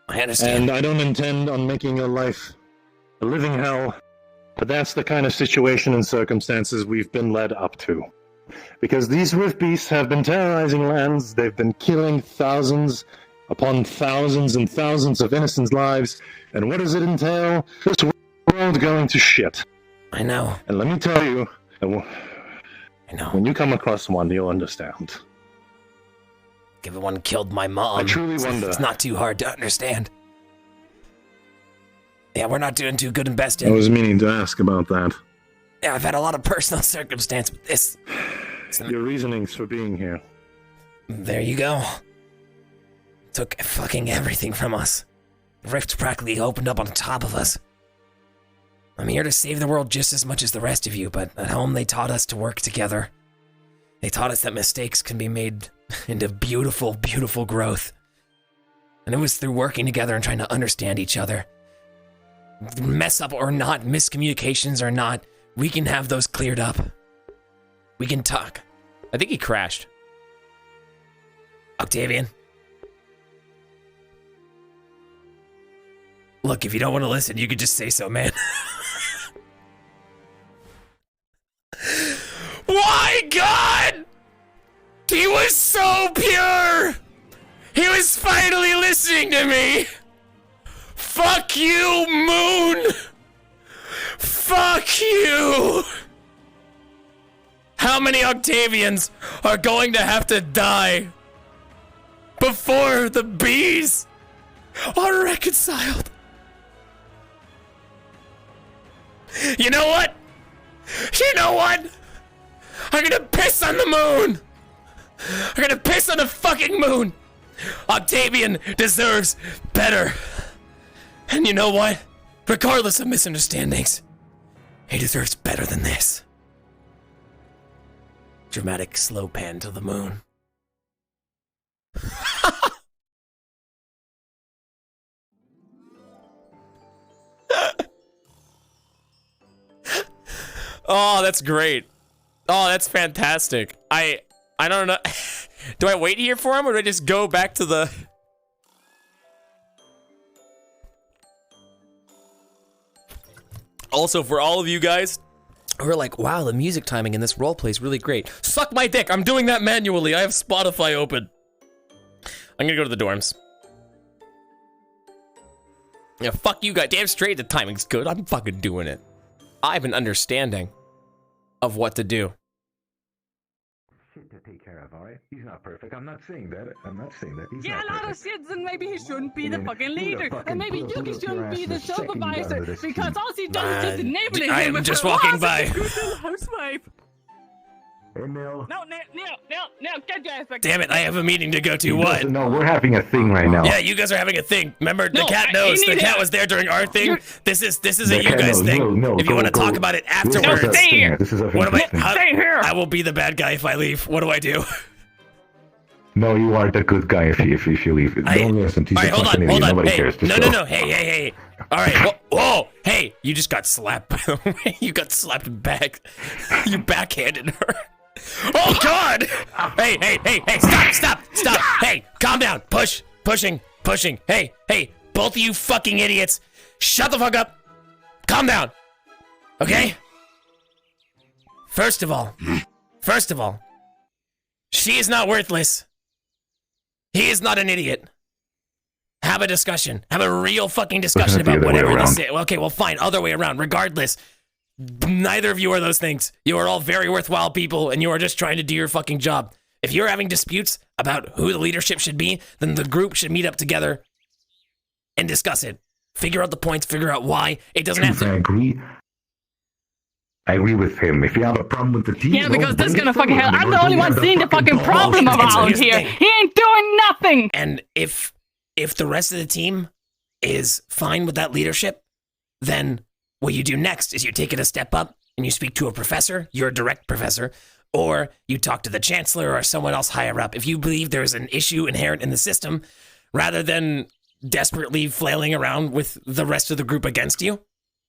I understand. And I don't intend on making your life a living hell, but that's the kind of situation and circumstances we've been led up to. Because these Riftbeasts have been terrorizing lands, they've been killing thousands upon thousands and thousands of innocent lives, and what does it entail? This world going to shit. I know. And let me tell you, I know. When you come across one, you'll understand. Given one killed my mom, I truly wonder. It's not too hard to understand. Yeah, we're not doing too good in Beston. I was meaning to ask about that. Yeah, I've had a lot of personal circumstance with this. Your reasonings for being here. There you go. Took fucking everything from us. The rift practically opened up on top of us. I'm here to save the world just as much as the rest of you, but at home they taught us to work together. They taught us that mistakes can be made into beautiful, beautiful growth. And it was through working together and trying to understand each other. Mess up or not, miscommunications or not, we can have those cleared up. We can talk. I think he crashed. Octavian? Look, if you don't want to listen, you could just say so, man. Why, God? He was so pure! He was finally listening to me! Fuck you, Moon! Fuck you! How many Octavians are going to have to die before the bees are reconciled? You know what? You know what? I'm gonna piss on the moon! I'm gonna piss on the fucking moon! Octavian deserves better. And you know what? Regardless of misunderstandings, he deserves better than this. Dramatic slow pan to the moon. Oh, that's great. Oh, that's fantastic. I don't know. Do I wait here for him or do I just go back to the... Also, for all of you guys who are like, wow, the music timing in this roleplay is really great. Suck my dick. I'm doing that manually. I have Spotify open. I'm gonna go to the dorms. Yeah, fuck you guys. Damn straight the timing's good. I'm fucking doing it. I have an understanding of what to do. Shit to take care of, alright? He's not perfect. I'm not saying that. He's Yeah, not a lot perfect. of shit, then maybe he shouldn't be the Yeah, fucking who the leader. fucking And maybe put Yuki your shouldn't be ass the the second guy supervisor. to this Because team? all he does is just enabling I him am with just the walking laws by. of the good little housewife. Hey, Nil. No, get your ass back. Damn it, I have a meeting to go to. What? No, we're having a thing right now. Yeah, you guys are having a thing. Remember, the No, cat I- knows. you The need cat to- was there during our thing. This is The a you cat guys knows. thing. No, If you go, want to go. talk about it This is afterwards, a stay thing. here. This is a what am I? thing. Stay here. I will be the bad guy if I leave. What do I do? No, you are the good guy if you leave. Don't listen. He's All right, a hold fucking on. idiot. Nobody Hey, cares. Just no. go. Hey. All right. Whoa. Hey, you just got slapped, by the way. You got slapped back. You backhanded her. Oh, God. Hey. Stop. Hey, calm down. Pushing. Hey. Both of you fucking idiots. Shut the fuck up. Calm down. Okay? First of all, she is not worthless. He is not an idiot. Have a discussion. Have a real fucking discussion about whatever this is. Okay, well, fine. Other way around. Regardless, neither of you are those things. You are all very worthwhile people, and you are just trying to do your fucking job. If you're having disputes about who the leadership should be, then the group should meet up together and discuss it. Figure out the points. Figure out why. It doesn't have to... I agree with him. If you have a problem with the team, Yeah, because this is gonna fucking fucking hell. I'm the only one seeing the fucking problem around here's the here. thing. He ain't doing nothing. And if the rest of the team is fine with that leadership, then what you do next is you take it a step up and you speak to a professor, your direct professor, or you talk to the chancellor or someone else higher up. If you believe there's an issue inherent in the system, rather than desperately flailing around with the rest of the group against you.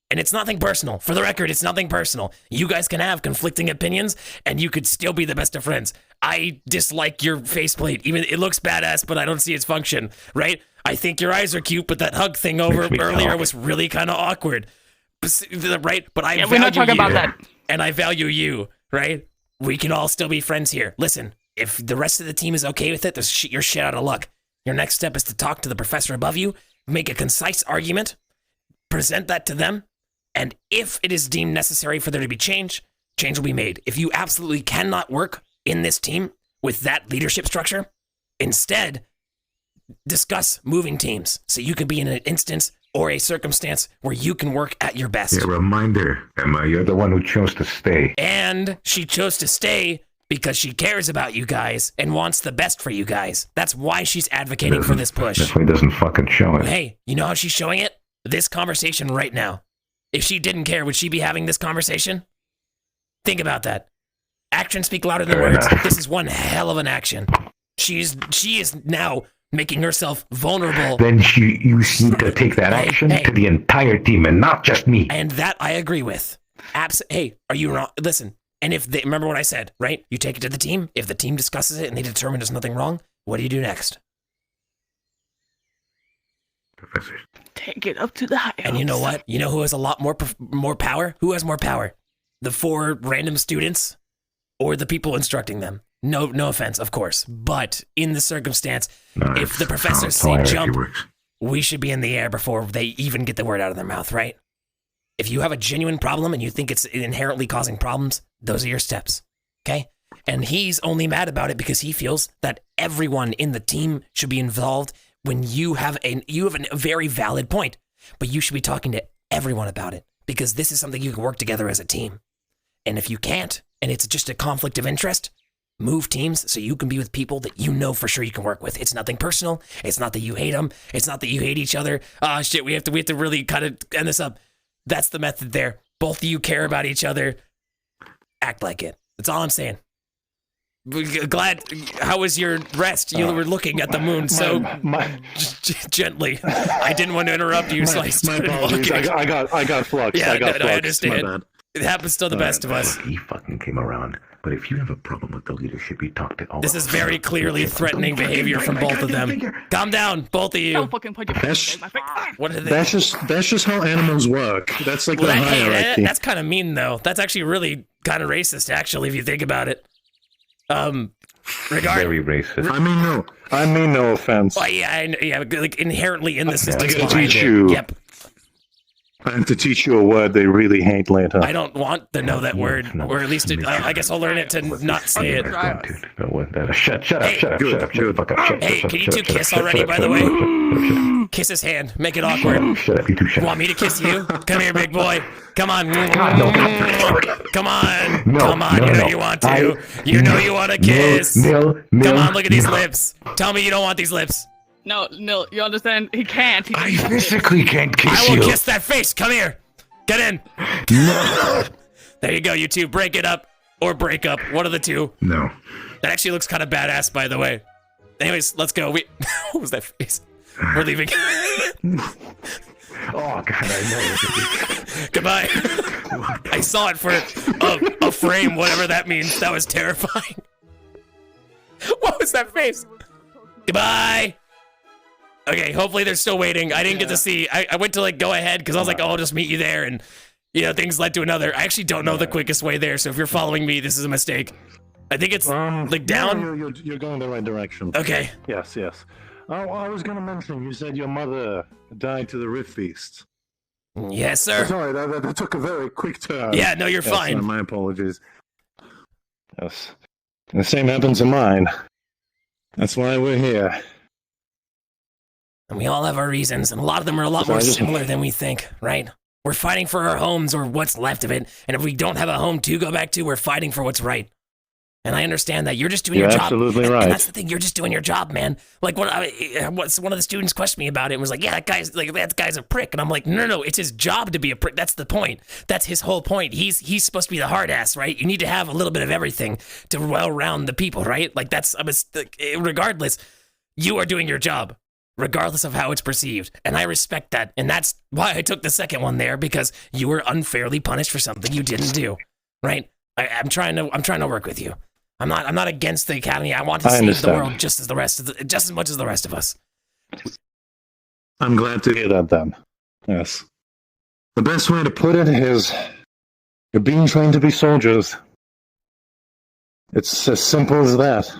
And it's nothing personal. For the record, it's nothing personal. You guys can have conflicting opinions, and you could still be the best of friends. I dislike your faceplate. Even it looks badass, but I don't see its function, right? I think your eyes are cute, but that hug thing over earlier was really kind of awkward, right? But I value we're not talking you, about that. and I value you, right? We can all still be friends here. Listen, if the rest of the team is okay with it, you're shit out of luck. Your next step is to talk to the professor above you, make a concise argument, present that to them, and if it is deemed necessary for there to be change will be made. If you absolutely cannot work in this team with that leadership structure, instead, discuss moving teams so you can be in an instance or a circumstance where you can work at your best. Yeah, reminder, Emma, you're the one who chose to stay. And she chose to stay because she cares about you guys and wants the best for you guys. That's why she's advocating for this push. Definitely doesn't fucking show it. Hey, you know how she's showing it? This conversation right now. If she didn't care, would she be having this conversation? Think about that. Actions speak louder than words. This is one hell of an action. She is now making herself vulnerable. Then you need to take that action to the entire team and not just me. And that I agree with. Hey, are you wrong? Listen, and if they remember what I said, right? You take it to the team. If the team discusses it and they determine there's nothing wrong, what do you do next? Professor. take it up to the high. And you know what? You know who has a lot more power? Who has more power? The 4 random students or the people instructing them? No offense, of course. But in the circumstance, if the professors say jump, we should be in the air before they even get the word out of their mouth, right? If you have a genuine problem and you think it's inherently causing problems, those are your steps, okay? And he's only mad about it because he feels that everyone in the team should be involved when you have a very valid point. But you should be talking to everyone about it because this is something you can work together as a team. And if you can't, and it's just a conflict of interest, move teams so you can be with people that you know for sure you can work with. It's nothing personal. It's not that you hate them. It's not that you hate each other. Oh shit, we have to really kind of end this up. That's the method there. Both of you care about each other. Act like it. That's all I'm saying. Glad. How was your rest? You were looking at the moon so gently. I didn't want to interrupt you, so I started apologies. I got fluxed. Yeah, I understand. It happens to the best of us. He fucking came around. But if you have a problem with the leadership, you talk to all. This is very clearly threatening behavior from both of them. Calm down, both of you. Don't fucking put your face in my face. What are they? That's just how animals work. That's like the hierarchy. That's kind of mean, though. That's actually really kind of racist, actually, if you think about it. Very racist. I mean no offense. Well, yeah, like inherently in the system. I gotta teach you. Yep. I have to teach you a word they really hate later. I don't want to know that word, or at least I guess I'll learn it to not say it. Shut up. Hey, can you two kiss already, by the way? Kiss his hand. Make it awkward. Shut up, you two shut up. Want me to kiss you? Come here, big boy. Come on. Come on. Come on. You know you want to. You know you want to kiss. Come on, look at these lips. Tell me you don't want these lips. No, Nil, you understand? He can't. I physically can't kiss you. I will kiss that face. Come here. Get in. No. There you go, you two. Break it up or break up. One of the two. No. That actually looks kind of badass, by the way. Anyways, let's go. What was that face? We're leaving. Oh, God, I know. Goodbye. I saw it for a frame, whatever that means. That was terrifying. What was that face? Goodbye. Okay, hopefully they're still waiting. I didn't get to see. I went to go ahead because I was like, oh, I'll just meet you there. And, things led to another. I actually don't know the quickest way there. So if you're following me, this is a mistake. I think it's down. No, you're going the right direction. Okay. Yes. Oh, I was going to mention, you said your mother died to the Riftbeasts. Yes, sir. Sorry, that took a very quick turn. Yeah, no, you're fine. My apologies. Yes. The same happened to mine. That's why we're here. And we all have our reasons, and a lot of them are a lot more similar than we think, right? We're fighting for our homes or what's left of it, and if we don't have a home to go back to, we're fighting for what's right. And I understand that. You're just doing your job. Absolutely right. And that's the thing. You're just doing your job, man. Like, one of the students questioned me about it and was like, yeah, that guy's a prick. And I'm like, no, it's his job to be a prick. That's the point. That's his whole point. He's supposed to be the hard ass, right? You need to have a little bit of everything to well-round the people, right? Like, regardless, you are doing your job, regardless of how it's perceived. And I respect that. And that's why I took the second one there, because you were unfairly punished for something you didn't do, right? I'm trying to work with you. I'm not against the academy. I want to save the world just as much as the rest of us. I'm glad to hear that then. Yes. The best way to put it is you're being trained to be soldiers. It's as simple as that.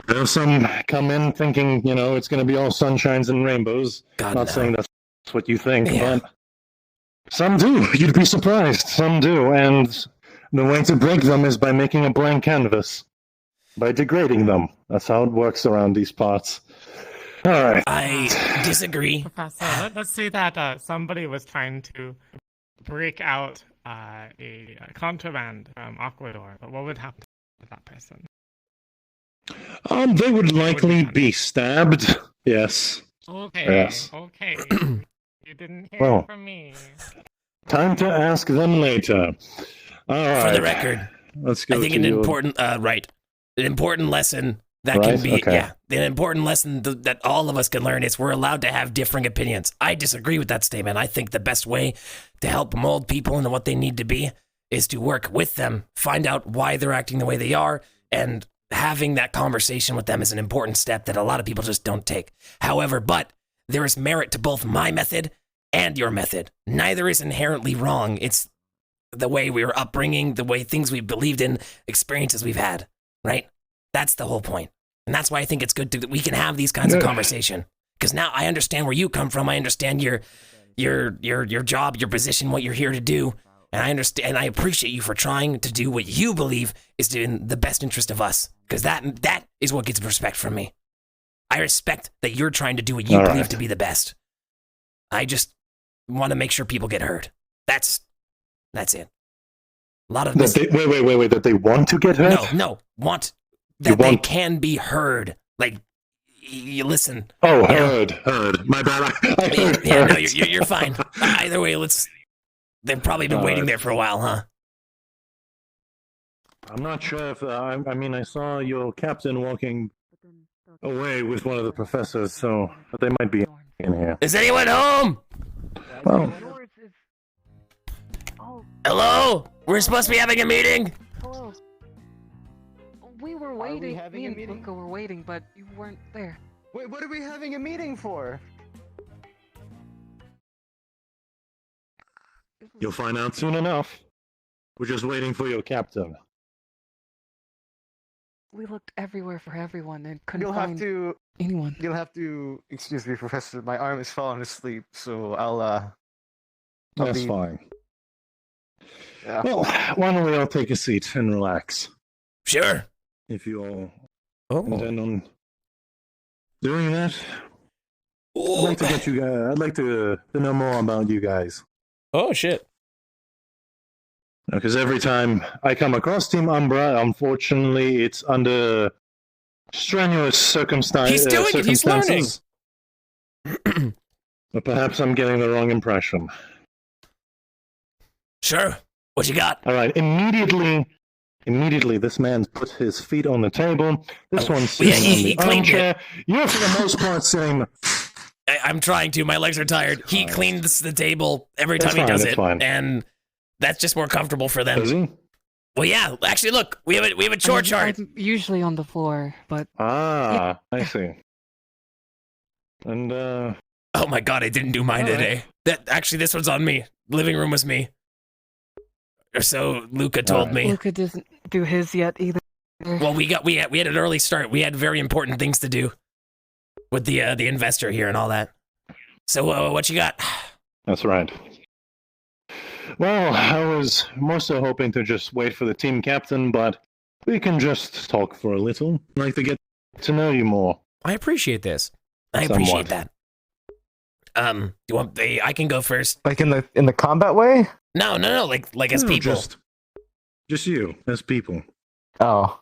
There are some come in thinking, it's going to be all sunshines and rainbows. Not saying that's what you think, but some do. You'd be surprised. Some do, and the way to break them is by making a blank canvas. By degrading them. That's how it works around these parts. All right. I disagree. Professor, let's say that somebody was trying to break out a contraband from Ecuador, but what would happen to that person? They would likely be stabbed. Yes. Okay. Yes. Okay. You didn't hear from me. Time to ask them later. All right. For the record, let's go. I think an important lesson that can be, an important lesson that all of us can learn is we're allowed to have differing opinions. I disagree with that statement. I think the best way to help mold people into what they need to be is to work with them, find out why they're acting the way they are, and having that conversation with them is an important step that a lot of people just don't take. However, but there is merit to both my method and your method. Neither is inherently wrong. It's the way we were upbringing, the way things we believed in, experiences we've had, right? That's the whole point. And that's why I think it's good that we can have these kinds of conversation. Because now I understand where you come from. I understand your job, your position, what you're here to do. And I understand, and I appreciate you for trying to do what you believe is in the best interest of us. Because that is what gets respect from me. I respect that you're trying to do what you believe to be the best. I just want to make sure people get heard. That's it. A lot of wait, that they want to get heard? No, they can be heard. Like, you listen. Oh, heard. My bad. I heard. Yeah, no, you're fine. Either way, they've probably been waiting there for a while, huh? I'm not sure if, I saw your captain walking away with one of the professors, so they might be in here. Is anyone home? Well. Hello? We're supposed to be having a meeting? Hello. We were waiting. Me and Luca were waiting, but you weren't there. Wait, what are we having a meeting for? You'll find out soon enough. We're just waiting for your captain. We looked everywhere for everyone and couldn't find anyone. You'll have to excuse me, Professor. My arm is falling asleep, so I'll That's fine. Yeah. Well, why don't we all take a seat and relax? Sure. If you all intend on doing that, I'd like to get you guys. I'd like to know more about you guys. Oh shit! Because every time I come across Team Umbra, unfortunately, it's under strenuous circumstances. He's doing it. He's learning. But perhaps I'm getting the wrong impression. Sure. What you got? All right. Immediately, this man put his feet on the table. This one's sitting on the armchair. You're, for the most part, sitting. I'm trying to. My legs are tired. He cleans the table every time he does it, and that's just more comfortable for them. Is he? Well, yeah. Actually, look, we have a chore chart. I'm usually on the floor, but I see. And oh my god, I didn't do mine today. This one's on me. Living room was me. Or so Luca told me. Luca doesn't do his yet either. Well, we had an early start. We had very important things to do with the investor here and all that. So what you got? That's right. Well, I was more so hoping to just wait for the team captain, but we can just talk for a little. I'd like to get to know you more. I appreciate this. I appreciate that. Do you want? I can go first. Like in the combat way? No. Like as people. Just you as people. Oh.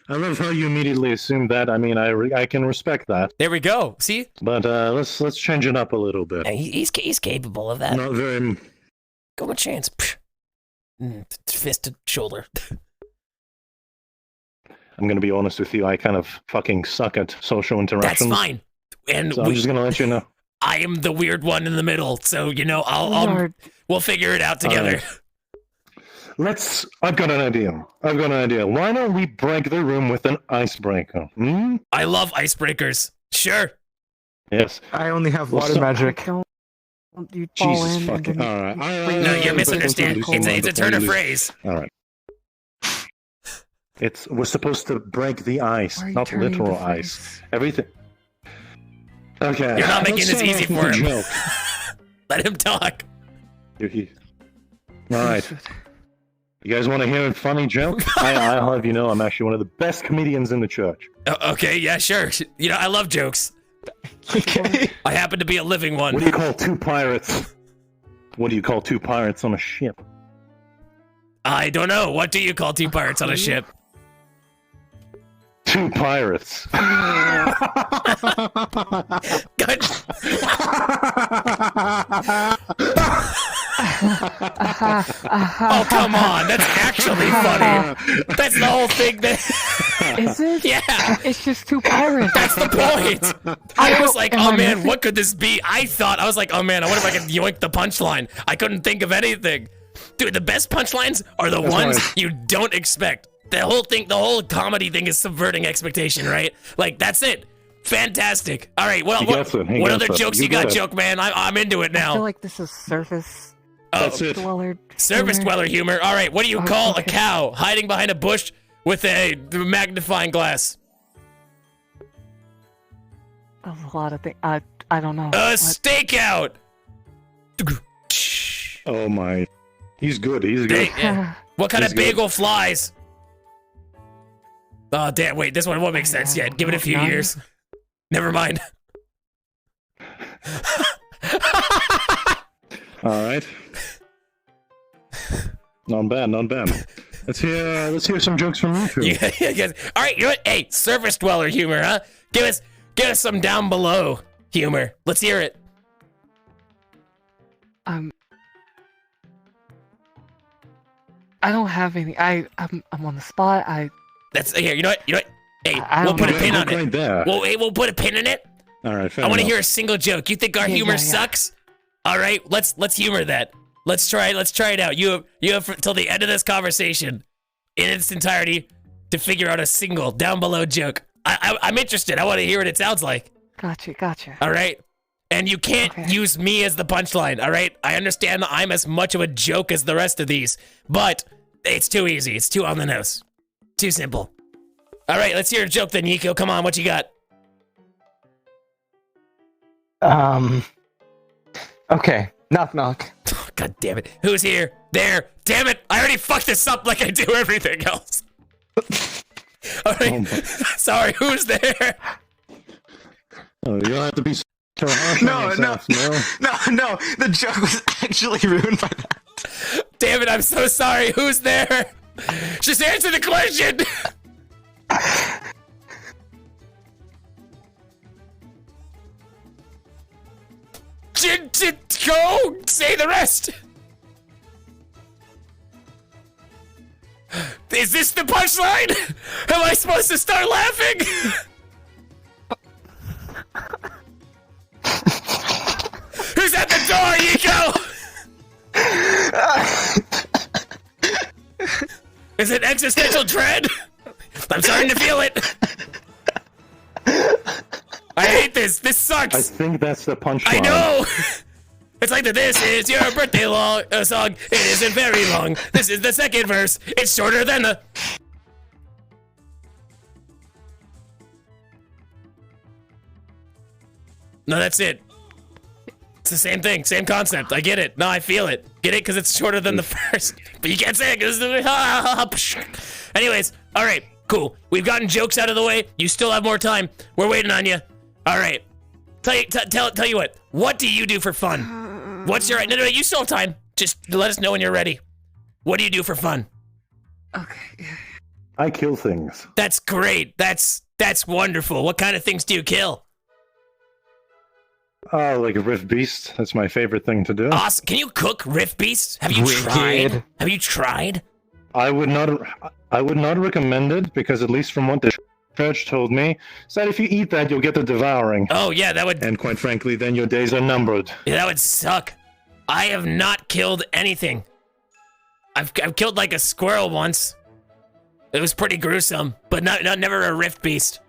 I love how you immediately assumed that. I mean, I can respect that. There we go. See? But let's change it up a little bit. Yeah, he's capable of that. Not very. Go a chance. Fist to shoulder. I'm gonna be honest with you. I kind of fucking suck at social interactions. That's fine. And so I'm just gonna let you know. I am the weird one in the middle, so we'll figure it out together. I've got an idea. Why don't we break the room with an icebreaker? Hmm? I love icebreakers. Sure. Yes. I only have water magic. You Jesus fucking. All right. No, you're misunderstanding. It's a turn of phrase. All right. We're supposed to break the ice, not literal ice. Everything. Okay. You're not making this easy for him. Let him talk. All right. You guys want to hear a funny joke? I'll have you know I'm actually one of the best comedians in the church. Okay, yeah, sure. You know, I love jokes. Okay. I happen to be a living one. What do you call two pirates? What do you call two pirates on a ship? I don't know. What do you call two pirates on a ship? Two pirates. Good. Oh, come on. That's actually funny. That's the whole thing. Is it? Yeah. It's just two pirates. That's the point. I was like, oh man, what could this be? I was like, oh man, I wonder if I could yoink the punchline. I couldn't think of anything. Dude, the best punchlines are the ones you don't expect. The whole comedy thing is subverting expectation, right? Like, that's it. Fantastic. All right, well, He gets it, he what gets other it. jokes you get got, it. joke man? I'm into it I now. feel like this is surface. That's it. Dweller. Surface dweller humor. All right, what do you call a okay. cow hiding behind a bush with a magnifying glass? There's a lot of things. I don't know. A stakeout. Oh my. He's good. He's good. What kind He's of good. bagel flies? Oh, damn, wait, this one won't make sense yet. Give it a few None. years. Never mind. All right. Not bad. Not bad. Let's hear some jokes from you two. Yeah, yes. All right, you know what? Hey, surface dweller humor, huh? Give us some down below humor. Let's hear it. I don't have any. I'm on the spot. That's here. You know what? Hey, I we'll don't put a know. pin on Right it. there. We'll put a pin in it. All right. Fair I want to enough. hear a single joke. You think our Yeah, humor yeah. sucks? All right, let's humor that. Let's try it out. You have until the end of this conversation, in its entirety, to figure out a single down below joke. I'm interested. I want to hear what it sounds like. Gotcha. All right, and you can't use me as the punchline. All right, I understand that I'm as much of a joke as the rest of these, but it's too easy. It's too on the nose. Too simple. All right, let's hear a joke then, Yiko. Come on, what you got? Okay. Knock knock. God damn it. Who's here? There. Damn it. I already fucked this up like I do everything else. All right. Sorry, who's there? Oh, you don't have to be so harsh on No. yourself, No. The joke was actually ruined by that. Damn it, I'm so sorry. Who's there? Just answer the question. Go say the rest. Is this the punchline? Am I supposed to start laughing? Who's at the door, Yiko? Is it existential dread? I'm starting to feel it. I hate this. This sucks. I think that's the punchline. I know! It's like this is your birthday song. It isn't very long. This is the second verse. It's shorter than the... No, that's it. It's the same thing, same concept. I get it. No, I feel it. Get it? Because it's shorter than the first. But you can't say it because... Anyways, all right, cool. We've gotten jokes out of the way. You still have more time. We're waiting on you. All right. Tell you what. What do you do for fun? What's your... No, you still have time. Just let us know when you're ready. What do you do for fun? Okay. I kill things. That's great. That's wonderful. What kind of things do you kill? Oh, like a Riftbeast. That's my favorite thing to do. Awesome. Can you cook Riftbeasts? Have you tried? Have you tried? I would not recommend it because at least from what the church told me, said if you eat that, you'll get the devouring. Oh yeah, that would. And quite frankly, then your days are numbered. Yeah, that would suck. I have not killed anything. I've killed like a squirrel once. It was pretty gruesome, but never a Riftbeast.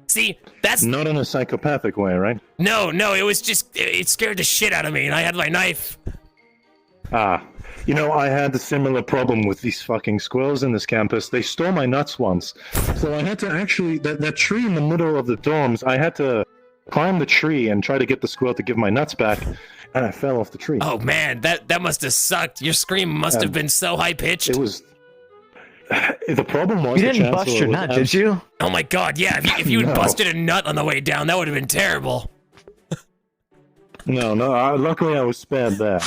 See, that's not in a psychopathic way, right? No, it was just it scared the shit out of me, and I had my knife. You know, I had a similar problem with these fucking squirrels in this campus. They stole my nuts once, so I had to actually that tree in the middle of the dorms. I had to climb the tree and try to get the squirrel to give my nuts back, and I fell off the tree. Oh man, that must have sucked. Your scream must have been so high pitched. It was. The problem was you didn't bust your nut, did you? Oh my god, yeah. If you had busted a nut on the way down, that would have been terrible. No. Luckily, I was spared there.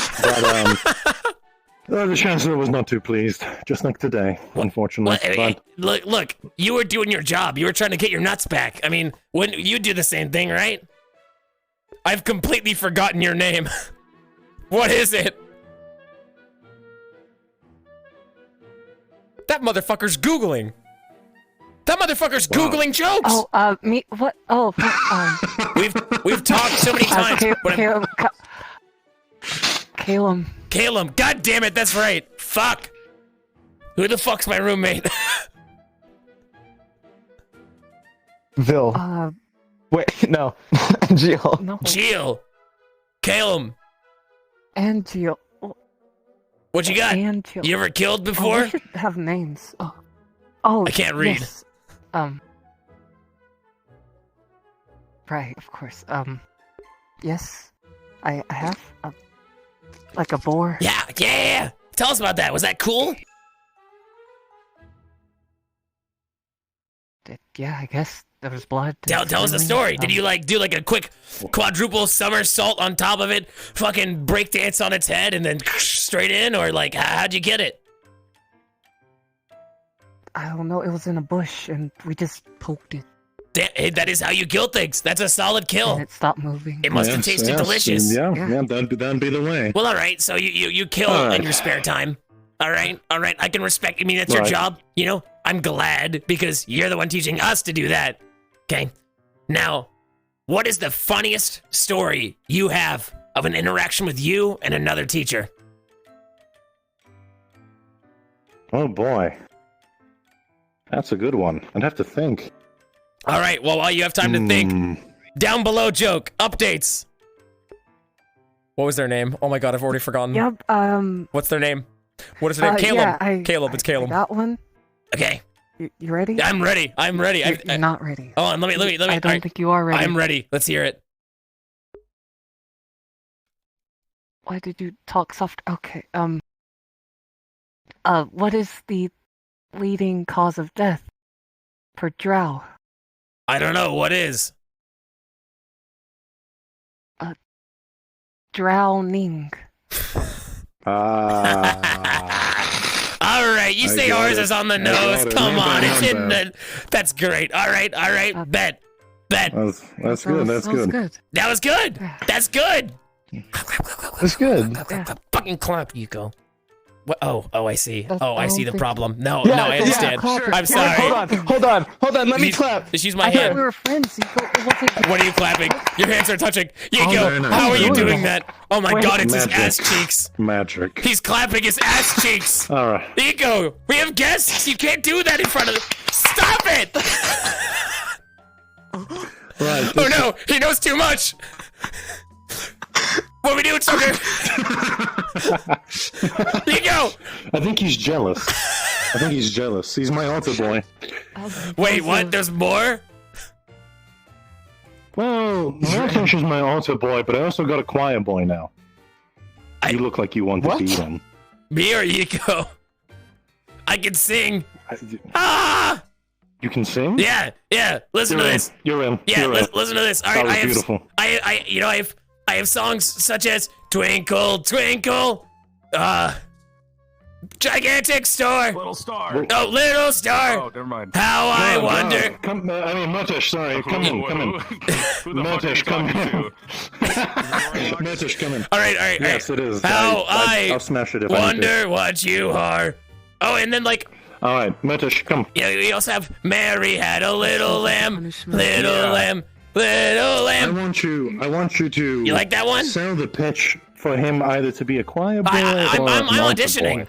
But the chancellor was not too pleased, just like today, unfortunately. Look, you were doing your job. You were trying to get your nuts back. I mean, wouldn't you do the same thing, right? I've completely forgotten your name. What is it? That motherfucker's Googling. That motherfucker's Googling jokes. Oh, me? What? Oh, We've talked so many times. Caleb. God damn it, that's right. Fuck. Who the fuck's my roommate? Vil. Wait, no. Jill. No. Jill. Calum. And Jill. What you got? And Jill. You ever killed Oh, before? we should have names. Oh, I can't read. Yes. Right, of course. Yes, I have like a boar. Yeah. Tell us about that. Was that cool? Yeah, I guess there was blood. Tell us the story. Did you do a quick quadruple somersault on top of it, fucking break dance on its head, and then straight in, or how'd you get it? I don't know. It was in a bush, and we just poked it. That is how you kill things. That's a solid kill. And it stopped moving. It must have tasted delicious. Yeah, that'd be the way. Well, all right. So you kill in your spare time. All right. I can respect. I mean, that's your job. You know, I'm glad because you're the one teaching us to do that. Okay. Now, what is the funniest story you have of an interaction with you and another teacher? Oh boy, that's a good one. I'd have to think. All right. Well, while you have time to think, down below joke updates. What was their name? Oh my god, I've already forgotten. Yep. What's their name? What is their name? Caleb. Yeah, Caleb. It's Caleb. I got one. Okay. You ready? I'm ready. You're not ready. Oh, and let me. I don't think you are ready. I'm ready. Let's hear it. Why did you talk soft? Okay. What is the leading cause of death for drow? I don't know. What is? Drowning. All right, you say ours is on the nose. Come on, it's in the. That's great. All right. Bet. That's good. That's good. That was good. That's good. That's good. Fucking clap, Yuko. What? Oh, I see. I see the problem. No, Yeah, I understand. sure. I'm sorry. Hold on. Let me clap. She's my I thought hand. we were friends. What are you clapping? Your hands are touching. Yuko, very nice. how are you Very doing nice. that? Oh my god, it's his Magic. ass cheeks. Magic. He's clapping his ass cheeks. All right. Yuko, we have guests. You can't do that in front of them. Stop it! Right. Oh no, he knows too much. What are we doing, sucker? Yuko! I think he's jealous. He's my altar boy. Wait, what? There's more? Well, Matosh is my altar boy, but I also got a choir boy now. You look like you want to be one. Me or Yuko? I can sing. Ah! You can sing? Yeah. Listen to this. You're in. Yeah, You're in. listen to this. All That right, was beautiful. I have songs such as Twinkle, Twinkle, Gigantic Star. Little star. Oh, Little Star. Oh, never mind. How I No, wonder. Matosh, sorry. Come in. Matosh, come in. Matosh, come in. All right. Yes, it is. How I'll smash it if I need to. wonder what you are. Oh, and then All right, Matosh, come. Yeah, we also have Mary had a little lamb, little lamb. I want you to. You like that one? Sell the pitch for him either to be a choir boy I'm or an altar auditioning.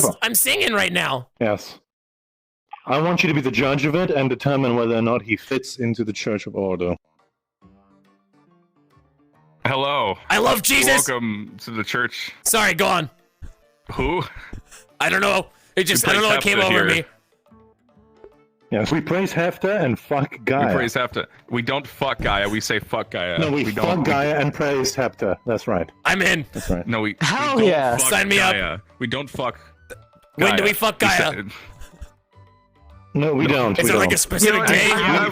boy. I'm singing right now. Yes. I want you to be the judge of it and determine whether or not he fits into the Church of Order. Hello. I love Jesus. Welcome to the church. Sorry, go on. Who? I don't know. I don't know what came over me. Yes, we praise Hefta and fuck Gaia. We praise Hefta. We don't fuck Gaia. We say fuck Gaia. No, we don't. fuck Gaia and praise Hefta. That's right. I'm in. That's right. No, we. Hell we don't yeah. fuck Sign me up. Gaia. We don't fuck. When do Gaia. we fuck Gaia? No, we don't. Is we there like don't. a specific day? I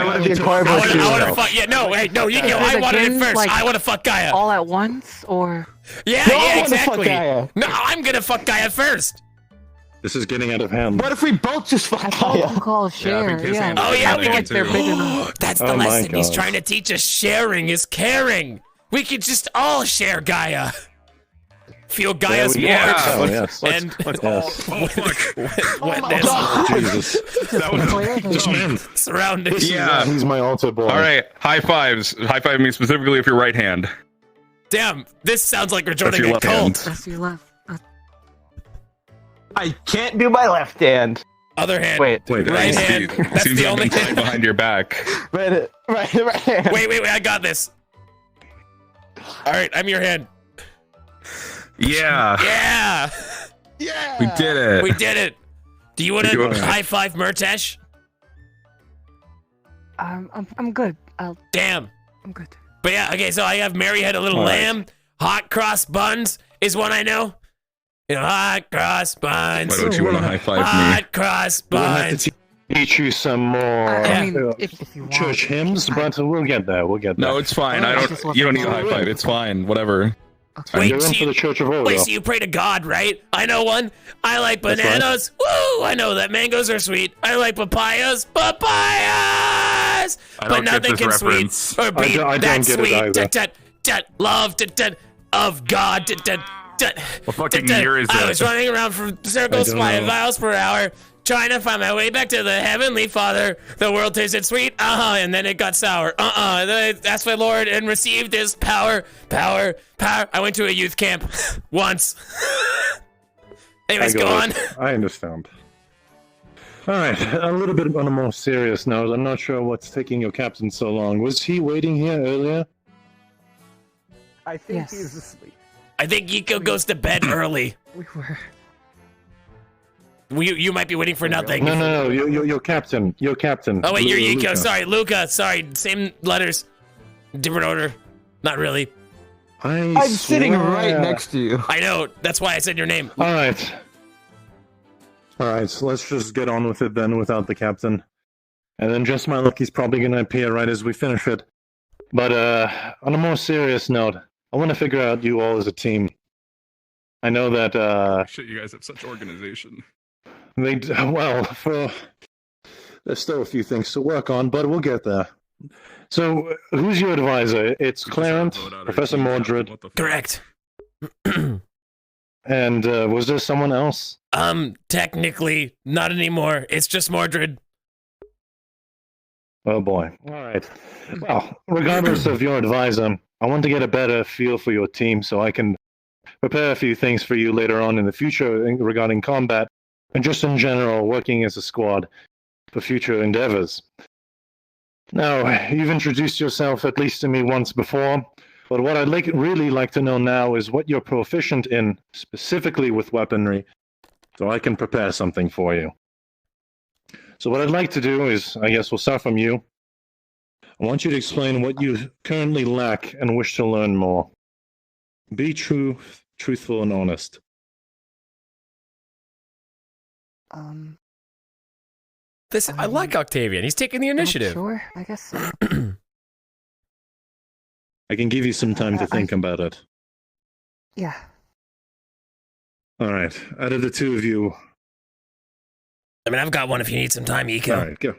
want to be a choir boy. I want to fuck. Yeah, no, wait, no, you go. I wanted it first. I want to fuck Gaia. All at once, or? Yeah, No, I wanna fuck exactly. Gaia. No, I'm gonna fuck Gaia first. This is getting out of hand. What if we both just fuck Gaia? Call share. Yeah. Oh yeah, I feel like they're big enough. That's the Oh my lesson he's God. trying to teach us. Sharing is caring. We could just all share Gaia. Feel Gaia's Yeah. Oh, warmth yes. and Yes. wetness Jesus. That was This man. surrounding. Yeah. He's my altar boy. All right. High fives. High five me specifically with your right hand. Damn, this sounds like we're That's joining your a left hand. cult. That's your left. I can't do my left hand. Other hand. Wait. Right hand. That's Seems the I've only been playing hand. behind your back. But Right. Wait, I got this. All right, I'm your hand. Yeah. Yeah. We did it. We did it. Do you want to high five Murtesh? I'm good. Damn. I'm good. But yeah, okay, so I have Mary had a little lamb. Hot cross buns is one I know. You know, hot cross buns. Why don't you want to high five me? Hot cross We'll have buns. to teach you some more if you want. church hymns, but we'll get there. No, it's fine. You don't need a high five. It's fine. Whatever. Wait, for the Church of Oreo. Wait, so you pray to God, right? I know one. I like bananas. Woo! I know that mangoes are sweet. I like papayas. Papayas! But nothing can sweet or beat that sweet love of God. What fucking year is I it? was running around for circles 5 miles per hour, trying to find my way back to the Heavenly Father. The world tasted sweet, and then it got sour, and then I asked my Lord and received His power. I went to a youth camp once. Anyways, go on. I understand. All right, a little bit on a more serious note. I'm not sure what's taking your captain so long. Was he waiting here earlier? I think he's asleep. I think Yiko goes to bed early. We were. You might be waiting for nothing. No, your captain. Your captain. Oh wait, you're Yiko. Luca. Sorry, Luca. Sorry, same letters, different order. Not really. I'm sitting right next to you. I know. That's why I said your name. All right, so let's just get on with it then without the captain. And then just my luck, he's probably going to appear right as we finish it. But on a more serious note, I want to figure out you all as a team. I know that... Shit, you guys have such organization. There's still a few things to work on, but we'll get there. So, who's your advisor? It's Clarence, Professor Mordred. Correct. And was there someone else? Technically, not anymore. It's just Mordred. Oh boy. All right. Well, regardless of your advisor, I want to get a better feel for your team so I can prepare a few things for you later on in the future regarding combat and just in general working as a squad for future endeavors. Now, you've introduced yourself at least to me once before, but what I'd really like to know now is what you're proficient in, specifically with weaponry, so I can prepare something for you. So what I'd like to do is, I guess we'll start from you. I want you to explain what you currently lack and wish to learn more. Be truthful and honest. I like Octavian. He's taking the initiative. Sure, I guess so. I can give you some time to think about it. Yeah. All right. Out of the two of you... I mean, I've got one if you need some time, Iko. All right, go.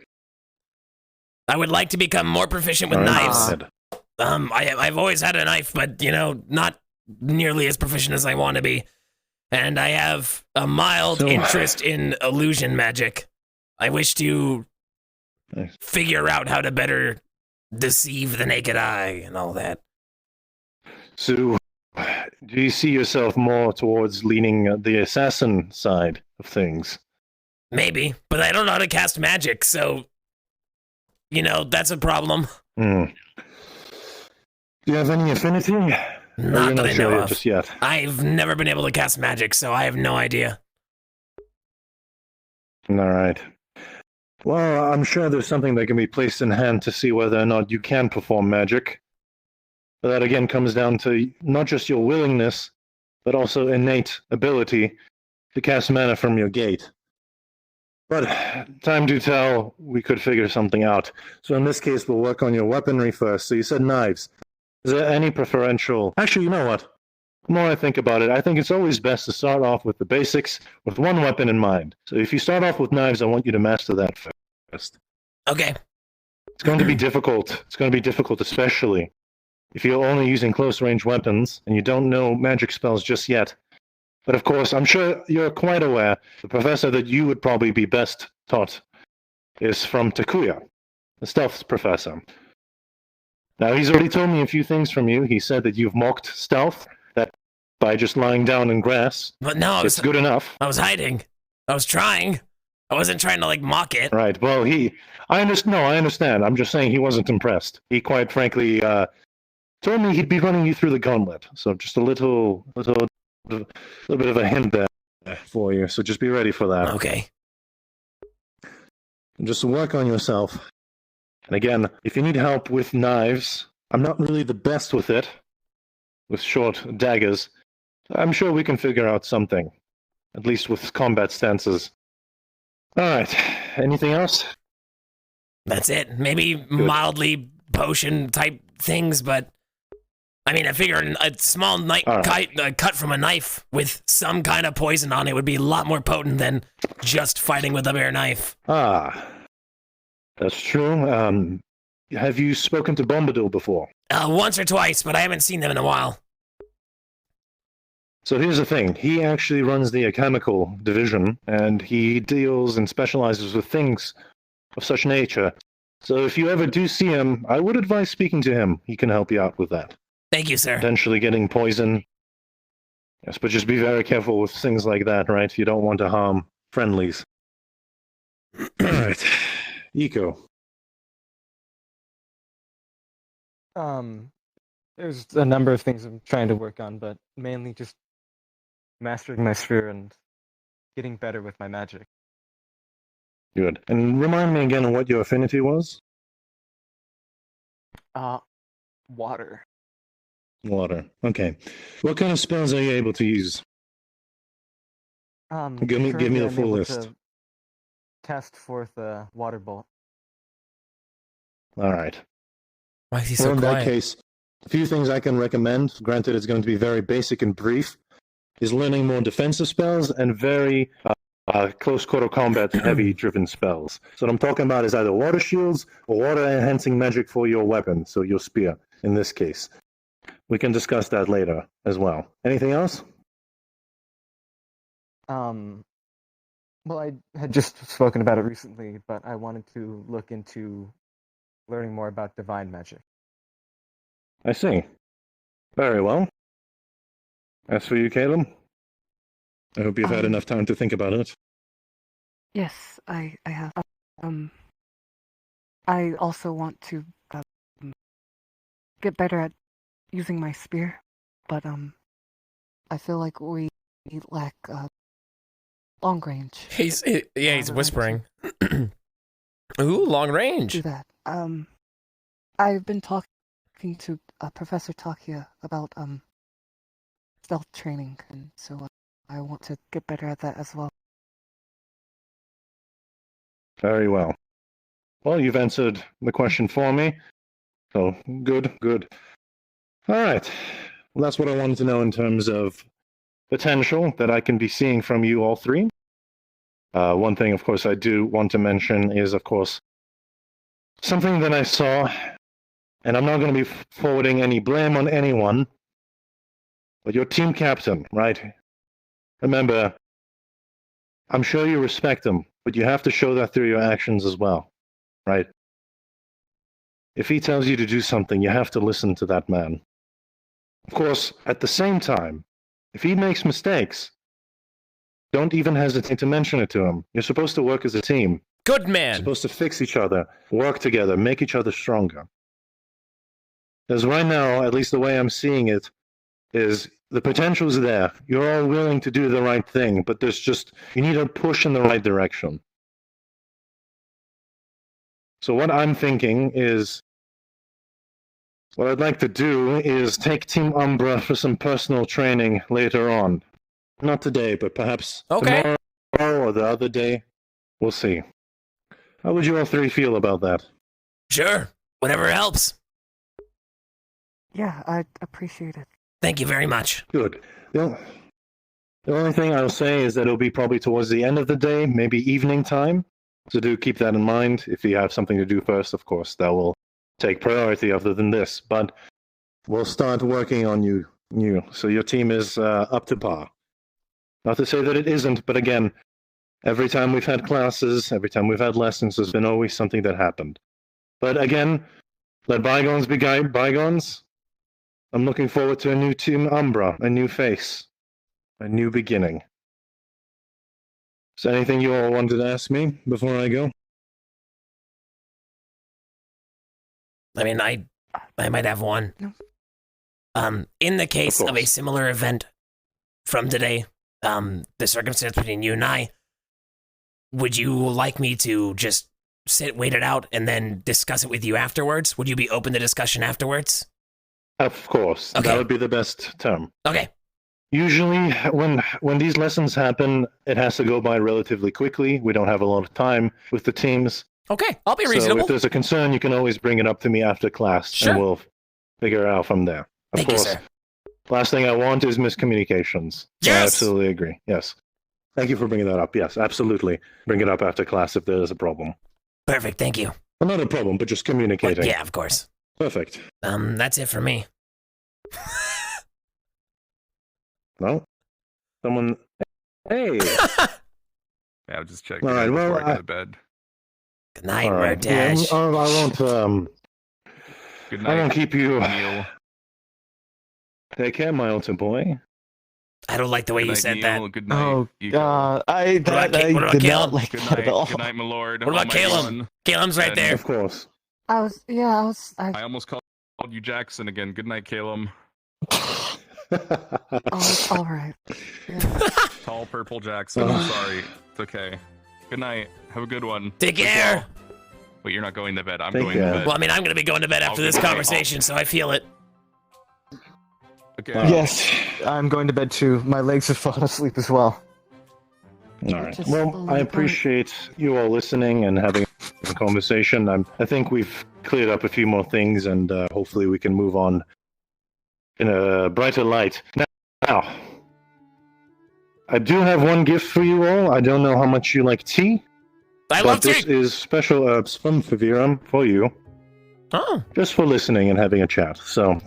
I would like to become more proficient with knives. I've always had a knife, but, not nearly as proficient as I want to be. And I have a mild interest in illusion magic. I wish to figure out how to better deceive the naked eye and all that. So, do you see yourself more towards leaning the assassin side of things? Maybe, but I don't know how to cast magic, so, that's a problem. Do you have any affinity? Not that I know of. Just yet. I've never been able to cast magic, so I have no idea. All right. Well, I'm sure there's something that can be placed in hand to see whether or not you can perform magic. But that again comes down to not just your willingness, but also innate ability to cast mana from your gate. But time to tell, we could figure something out. So in this case, we'll work on your weaponry first. So you said knives. Is there any preferential... Actually, you know what? The more I think about it, I think it's always best to start off with the basics, with one weapon in mind. So if you start off with knives, I want you to master that first. Okay. It's going to be difficult. It's going to be difficult, especially if you're only using close-range weapons and you don't know magic spells just yet. But of course, I'm sure you're quite aware the professor that you would probably be best taught is from Takuya, the stealth professor. Now, he's already told me a few things from you. He said that you've mocked stealth, that by just lying down in grass, but no, it's good enough. I was hiding. I was trying. I wasn't trying to, like, mock it. Right. Well, I understand. I'm just saying he wasn't impressed. He quite frankly told me he'd be running you through the gauntlet. So just a little bit of a hint there for you. So just be ready for that. Okay. And just work on yourself. And again, if you need help with knives, I'm not really the best with it, with short daggers. I'm sure we can figure out something, at least with combat stances. All right. Anything else? That's it. Maybe mildly potion type things, but I mean, I figured a small cut from a knife with some kind of poison on it would be a lot more potent than just fighting with a bare knife. Ah, that's true. Have you spoken to Bombadil before? Once or twice, but I haven't seen them in a while. So here's the thing. He actually runs the chemical division, and he deals and specializes with things of such nature. So if you ever do see him, I would advise speaking to him. He can help you out with that. Thank you, sir. Potentially getting poison. Yes, but just be very careful with things like that, right? You don't want to harm friendlies. All right. Eco. There's a number of things I'm trying to work on, but mainly just mastering my sphere and getting better with my magic. Good. And remind me again what your affinity was? Water. Water. Okay. What kind of spells are you able to use? Give me the full list. Cast forth a water bolt. All right. Why is he so well, in quiet? that case, a few things I can recommend, granted it's going to be very basic and brief, is learning more defensive spells and very close quarter combat heavy driven spells. So what I'm talking about is either water shields or water enhancing magic for your weapon, so your spear in this case. We can discuss that later as well. Anything else? Well, I had just spoken about it recently, but I wanted to look into learning more about divine magic. I see. Very well. As for you, Caleb? I hope you've had enough time to think about it. Yes, I have. I also want to get better at using my spear, but I feel like we lack long range. He's whispering. Ooh, long range. Do that. I've been talking to Professor Takia about stealth training, and so I want to get better at that as well. Very well. Well, you've answered the question for me. So, good. All right. Well, that's what I wanted to know in terms of potential that I can be seeing from you all three. One thing, of course, I do want to mention is, of course, something that I saw, and I'm not going to be forwarding any blame on anyone, but your team captain, right? Remember, I'm sure you respect him, but you have to show that through your actions as well, right? If he tells you to do something, you have to listen to that man. Of course, at the same time, if he makes mistakes, don't even hesitate to mention it to him. You're supposed to work as a team. Good man. You're supposed to fix each other, work together, make each other stronger. Because right now, at least the way I'm seeing it, is the potential's there. You're all willing to do the right thing, but you need a push in the right direction. So what I'm thinking is, what I'd like to do is take Team Umbra for some personal training later on. Not today, but perhaps tomorrow or the other day. We'll see. How would you all three feel about that? Sure. Whatever helps. Yeah, I appreciate it. Thank you very much. Good. The only thing I'll say is that it'll be probably towards the end of the day, maybe evening time. So do keep that in mind. If you have something to do first, of course, that will take priority other than this. But we'll start working on you. So your team is up to par. Not to say that it isn't, but again, every time we've had classes, every time we've had lessons, there's been always something that happened. But again, let bygones be bygones. I'm looking forward to a new Team Umbra, a new face, a new beginning. Is there anything you all wanted to ask me before I go? I mean, I might have one. In the case of a similar event from today, the circumstance between you and I, would you like me to just wait it out and then discuss it with you afterwards? Would you be open to discussion afterwards? Of course. Okay. That would be the best term. Okay. Usually, when these lessons happen, it has to go by relatively quickly. We don't have a lot of time with the teams. Okay, I'll be So reasonable. if there's a concern, you can always bring it up to me after class, Sure. and we'll figure it out from there. Of Thank you, course. sir. Last thing I want is miscommunications. So I Yes! absolutely agree. Yes. Thank you for bringing that up. Yes, absolutely. Bring it up after class if there is a problem. Perfect, thank you. Well, not a problem, but just communicating. Yeah, of course. Perfect. That's it for me. Well, someone. Hey. Yeah, I'm just checking. All right, well, before I go to bed. Good night, All right. Yeah, Dash. I won't. Good I night. won't keep you. Neil. Take care, my altar boy. I don't like the way Good you night, said Neil. that. Good night. Oh, Ego. I What about did Caleb? not like Good that night. at all. Good night, my lord. What about Almighty Caleb? One. Caleb's right And- there. Of course. I was I almost called you Jackson again. Good night, Caleb. Oh, it's all right. Tall purple Jackson. I'm sorry. It's okay. Good night. Have a good one. Take Sleep care. well. Wait, you're not going to bed. I'm Take going care. to bed. Well, I mean, I'm going to be going to bed after I'll this go to bed. conversation, so I feel it. Okay. Yes, I'm going to bed too. My legs have fallen asleep as well. All right. Well, I appreciate you all listening and having a conversation. I think we've cleared up a few more things, and hopefully we can move on in a brighter light. Now, I do have one gift for you all. I don't know how much you like tea. I but love this tea. is special herbs from Favirum for you. Oh. Just for listening and having a chat. So,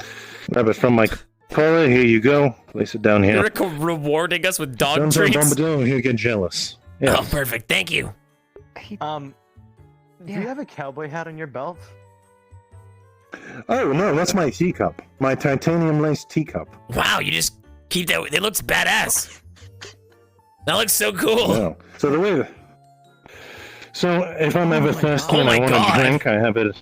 grab it from my collar. Here you go. Place it down here. You're rewarding us with dog Don't treats. you get jealous. Yeah. Oh, perfect. Thank you. Do you have a cowboy hat on your belt? Oh no, that's my teacup. My titanium laced teacup. Wow, you just keep that. It looks badass. That looks so cool. No. So the way. So if I'm ever thirsty and I want God. to drink, I have it.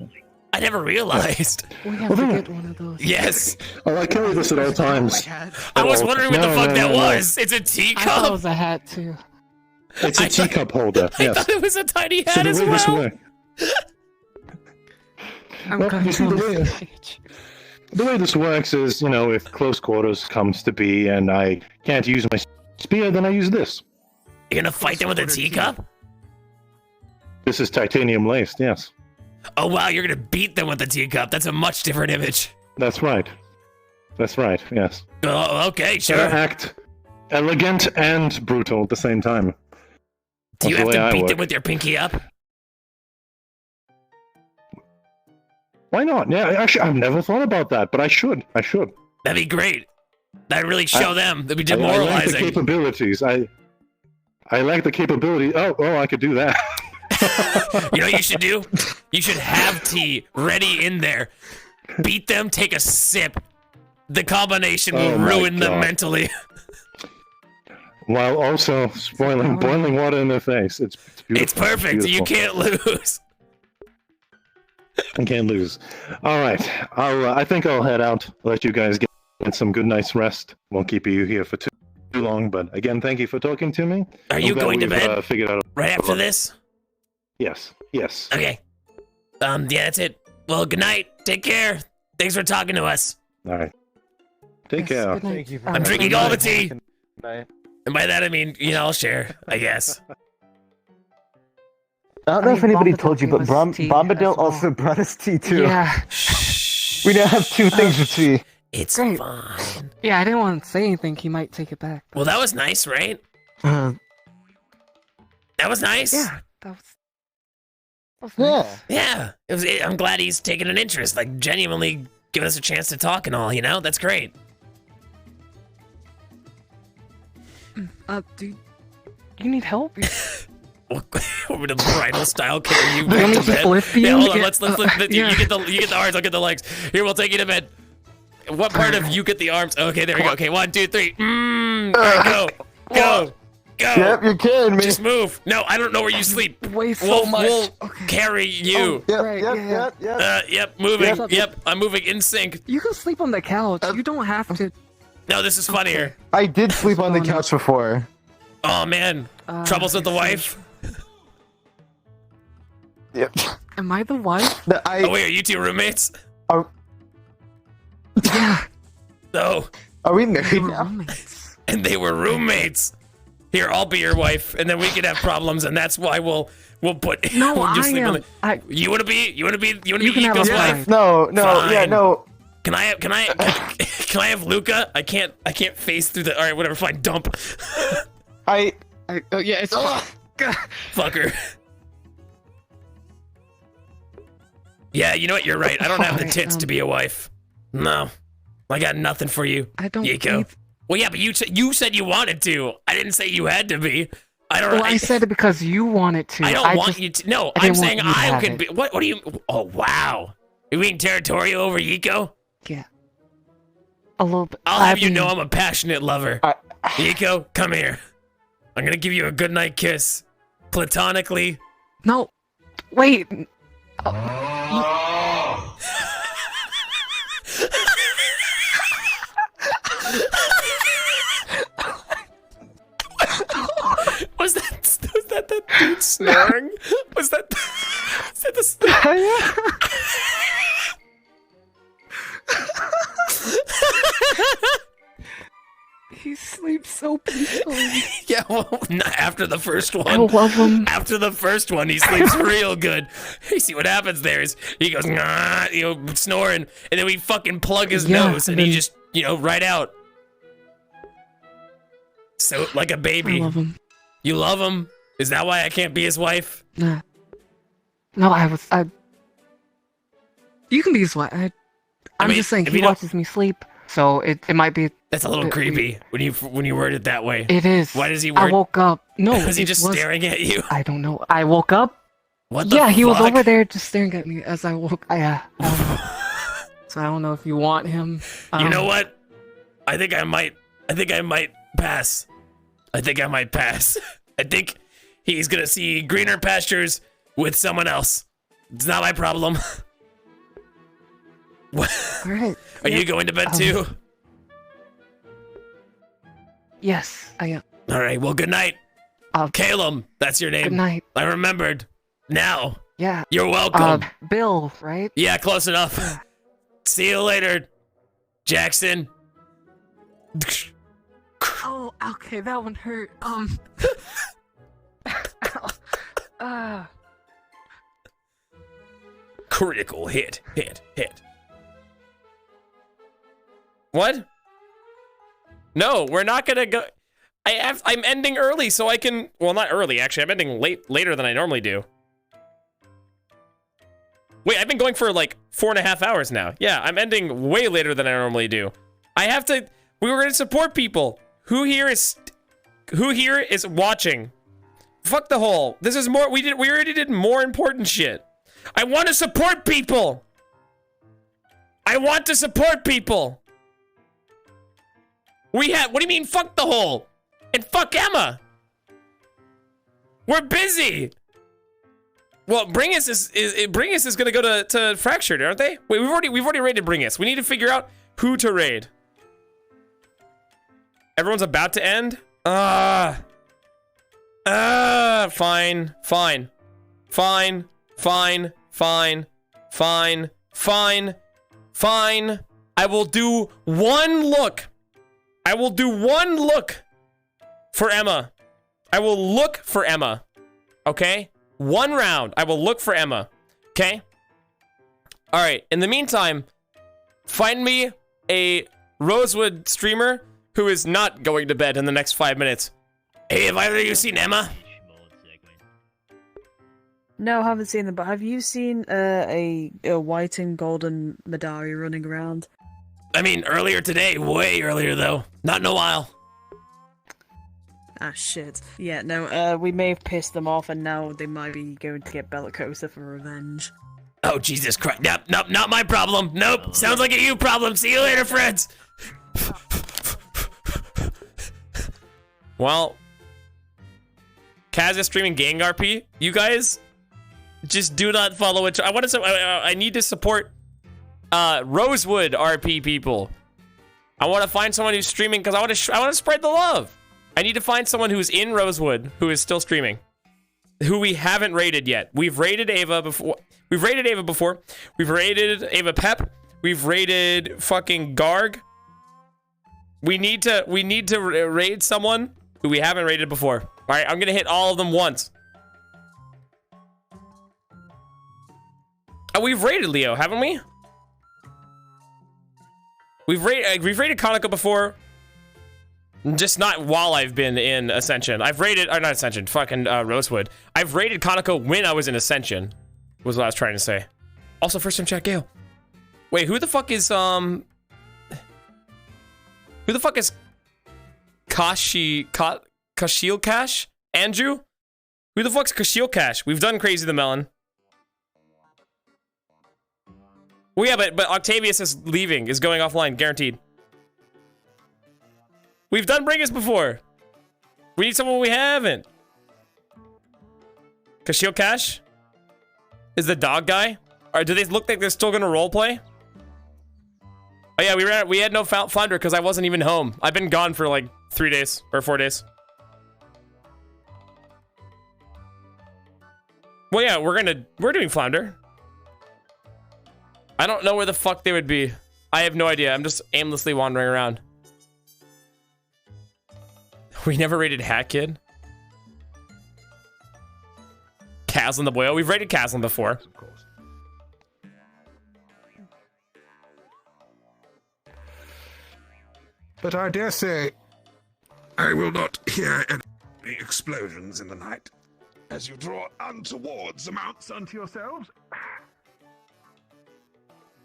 I never realized. We have to get one of those. Yes. Oh, I carry this at all times. I was wondering what the No, fuck no, that no, no. was. It's a I thought it teacup. was a hat too. It's a teacup holder. I Yes. thought it was a tiny So hat the as way this well. works. I'm Well, going you see, on the the way- stage. The way this works is, if close quarters comes to be and I can't use my spear, then I use this. You're gonna fight them with a teacup? This is titanium laced, yes. Oh wow, you're gonna beat them with a teacup. That's a much different image. That's right. That's right, yes. Oh, okay, sure. Act elegant and brutal at the same time. Do you That's have the to way I beat work. them with your pinky up? Why not? Yeah, actually, I've never thought about that, but I should. That'd be great. That'd really show them. That'd be I like the demoralizing. capabilities. I like the capability. Oh, I could do that. You know what you should do? You should have tea ready in there. Beat them, take a sip. The combination will Oh my ruin them God. mentally. While also spoiling boiling water in their face. It's beautiful. It's perfect. You Beautiful. can't lose. I can't lose. All right. I think I'll head out. Let you guys get some good night's rest. Won't keep you here for too long. But again, thank you for talking to me. Are you I'm glad going to we've, bed? Figured out. Right after this? Yes. Yes. Okay. Yeah, that's it. Well, good night. Take care. Thanks for talking to us. All right. Take care. Good night. Thank you for I'm drinking all the tea. Good night. And by that I mean, I'll share, I guess. I don't know if anybody Bombadil told you, gave but us tea Bombadil as well. also brought us tea too. Yeah. We now have two things of tea. It's Great. fine. Yeah, I didn't want to say anything. He might take it back. Well, that was nice, right? Uh, That was nice. Yeah, that was yeah. nice. Yeah. I'm glad he's taking an interest, like genuinely giving us a chance to talk and all, That's great. Do you need help? Over to bridal style carry you Do you want me back to to bed. lift you? Yeah, hold on. Yeah, Let's you yeah. get the arms. I'll get the legs. Here, we'll take you to bed. What part of you get the arms? Okay, there we go. Okay, 1, 2, 3. All right, go. go. Yep, you can, man. Just move. No, I don't know where you sleep. Way so much. We'll carry you. Yep. Moving. Yep, I'm moving in sync. You can sleep on the couch. You don't have to. No, this is funnier. I did sleep on the couch before. Oh man, troubles with the wife. Yep. Am I the wife? Oh wait, are you two roommates? Yeah. No. Are we married now? Roommates. And they were roommates. Here, I'll be your wife, and then we could have problems, and that's why we'll put. No, we'll just I sleep am. on the, You wanna be You can have Eco's a wife? No, Fine. yeah, no. Can I have Luca? I can't face through the. All right, whatever. Fine, dump. Yeah, it's. Fucker. Yeah, you know what? You're right. I don't have the tits to be a wife. No, I got nothing for you. I don't. Yiko. Well, yeah, but you said you wanted to. I didn't say you had to be. I don't. Well, I said it because you wanted to. I don't want you to. No, I'm saying I can be. be. What do you? Oh wow. Are you being territorial over Yiko? Yeah. A little bit. I'll have you know I'm a passionate lover. Yiko, come here. I'm gonna give you a goodnight kiss, platonically. No, wait. Was that the dude snoring? Was that the He sleeps so peacefully. Yeah, well, not after the first one. I love him. After the first one, he sleeps real good. You see what happens there is he goes, nah, snoring, and then we fucking plug his nose, and he just, right out. So, like a baby. I love him. You love him? Is that why I can't be his wife? Nah. No, You can be his wife. I'm just saying he watches me sleep, so it might be. That's a little creepy when you word it that way. It is. Why does he word? I woke up. No, was he just staring at you? I don't know. I woke up. What the Yeah, he was fuck? over there just staring at me as I woke. I don't know. So I don't know if you want him. You know what? I think I might pass. I think he's gonna see greener pastures with someone else. It's not my problem. All right. Are you going to bed too? Yes, I am. All right. Well, good night. Calum, that's your name. Good night. I remembered. Now. Yeah. You're welcome. Bill, right? Yeah, close enough. See you later, Jackson. Oh, okay, that one hurt. Critical hit. What? No, we're not gonna go. I'm ending early so I can. Well, not early actually. I'm ending later than I normally do. Wait, I've been going for like 4.5 hours now. Yeah, I'm ending way later than I normally do. I have to. We were gonna support people. Who here is watching? Fuck the whole. This is more. We already did more important shit. I want to support people. What do you mean fuck the whole? And fuck Emma. We're busy. Well, Bringus is gonna go to Fractured, aren't they? Wait, we've already raided Bringus. We need to figure out who to raid. Everyone's about to end? Fine. I will do one look. For Emma. I will look for Emma. Okay? One round. I will look for Emma. Okay? Alright, in the meantime, find me a Rosewood streamer who is not going to bed in the next 5 minutes. Hey, have either of you seen Emma? No, I haven't seen them, but have you seen a white and golden Madari running around? I mean, earlier today. Way earlier, though. Not in a while. Ah, shit. Yeah, no, we may have pissed them off, and now they might be going to get Bellicosa for revenge. Oh, Jesus Christ. Nope, not my problem. Nope, sounds like a you problem. See you later, friends. Well, Kaz is streaming gang RP. You guys just do not follow it. I need to support Rosewood RP people. I want to find someone who's streaming because I want to spread the love. I need to find someone who's in Rosewood who is still streaming, who we haven't raided yet. We've raided Ava before. We've raided Ava Pep. We've raided fucking Garg. We need to raid someone who we haven't raided before. All right, I'm gonna hit all of them once. Oh, we've raided Leo, haven't we? We've raided Kaneko before. Just not while I've been in Ascension. I've raided, or not Ascension, fucking Rosewood. I've raided Kaneko when I was in Ascension, was what I was trying to say. Also, first time chat, Gale. Wait, who the fuck is Kashiel Cash? Andrew? Who the fuck's Kashiel Cash? We've done Crazy the Melon. Well, yeah, but Octavius is leaving, is going offline, guaranteed. We've done Bringus before. We need someone we haven't. Kashiel Cash? Is the dog guy? Or do they look like they're still gonna roleplay? Oh yeah, we had no flounder because I wasn't even home. I've been gone for like 3 days or 4 days. Well yeah, we're doing flounder. I don't know where the fuck they would be. I have no idea. I'm just aimlessly wandering around. We never raided HatKid. Caslin the Boyo. We've raided Caslin before. Of course. But I dare say I will not hear any explosions in the night as you draw untowards amounts unto yourselves.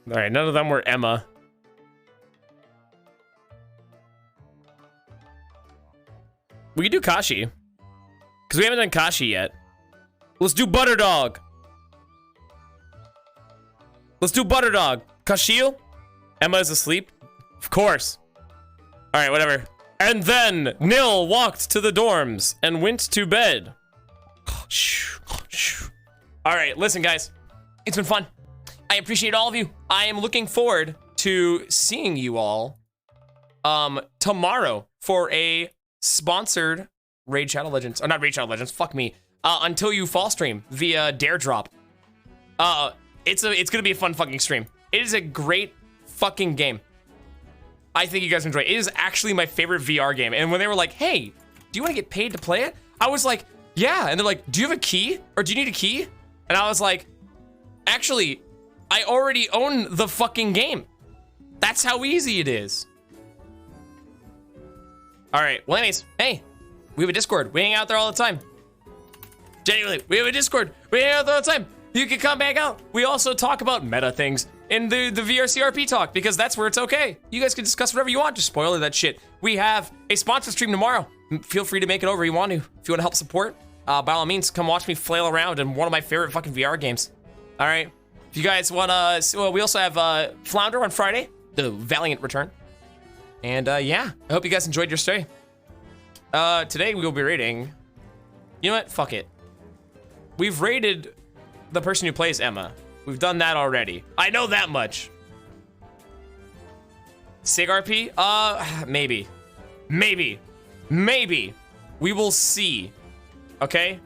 All right, none of them were Emma. We could do Kashi. Because we haven't done Kashi yet. Let's do Butterdog. Let's do Butterdog. Kashiel? Emma is asleep? Of course. Alright, whatever. And then Nil walked to the dorms and went to bed. Alright, listen guys. It's been fun. I appreciate all of you. I am looking forward to seeing you all tomorrow for a sponsored Raid Shadow Legends, or not Raid Shadow Legends, fuck me, Until You Fall stream via Dare Drop. It's gonna be a fun fucking stream. It is a great fucking game. I think you guys enjoy it. It is actually my favorite VR game. And when they were like, hey, do you want to get paid to play it? I was like, yeah. And they're like, do you have a key? Or do you need a key? And I was like, actually, I already own the fucking game. That's how easy it is. All right, well anyways, hey, we have a Discord. We hang out there all the time. Genuinely, we have a Discord. We hang out there all the time. You can come back out. We also talk about meta things in the VRCRP talk because that's where it's okay. You guys can discuss whatever you want. Just spoiler that shit. We have a sponsor stream tomorrow. Feel free to make it over if you want to. If you want to help support, by all means, come watch me flail around in one of my favorite fucking VR games. All right. If you guys want to, well, we also have Flounder on Friday, the Valiant return. And yeah, I hope you guys enjoyed your stay. Today we will be raiding. You know what? Fuck it. We've raided the person who plays Emma. We've done that already. I know that much. Sig RP? Maybe. Maybe. We will see. Okay?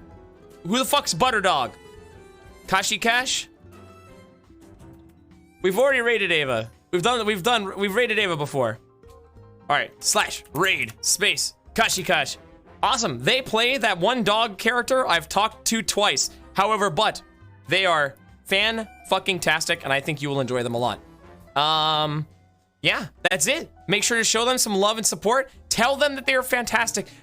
Who the fuck's Butterdog? Kashi Cash? We've already raided Ava. We've raided Ava before. All right, /raid space Kashi Cash. Awesome. They play that one dog character I've talked to twice. However, but they are fan-fucking-tastic, and I think you will enjoy them a lot. Yeah, that's it. Make sure to show them some love and support. Tell them that they are fantastic.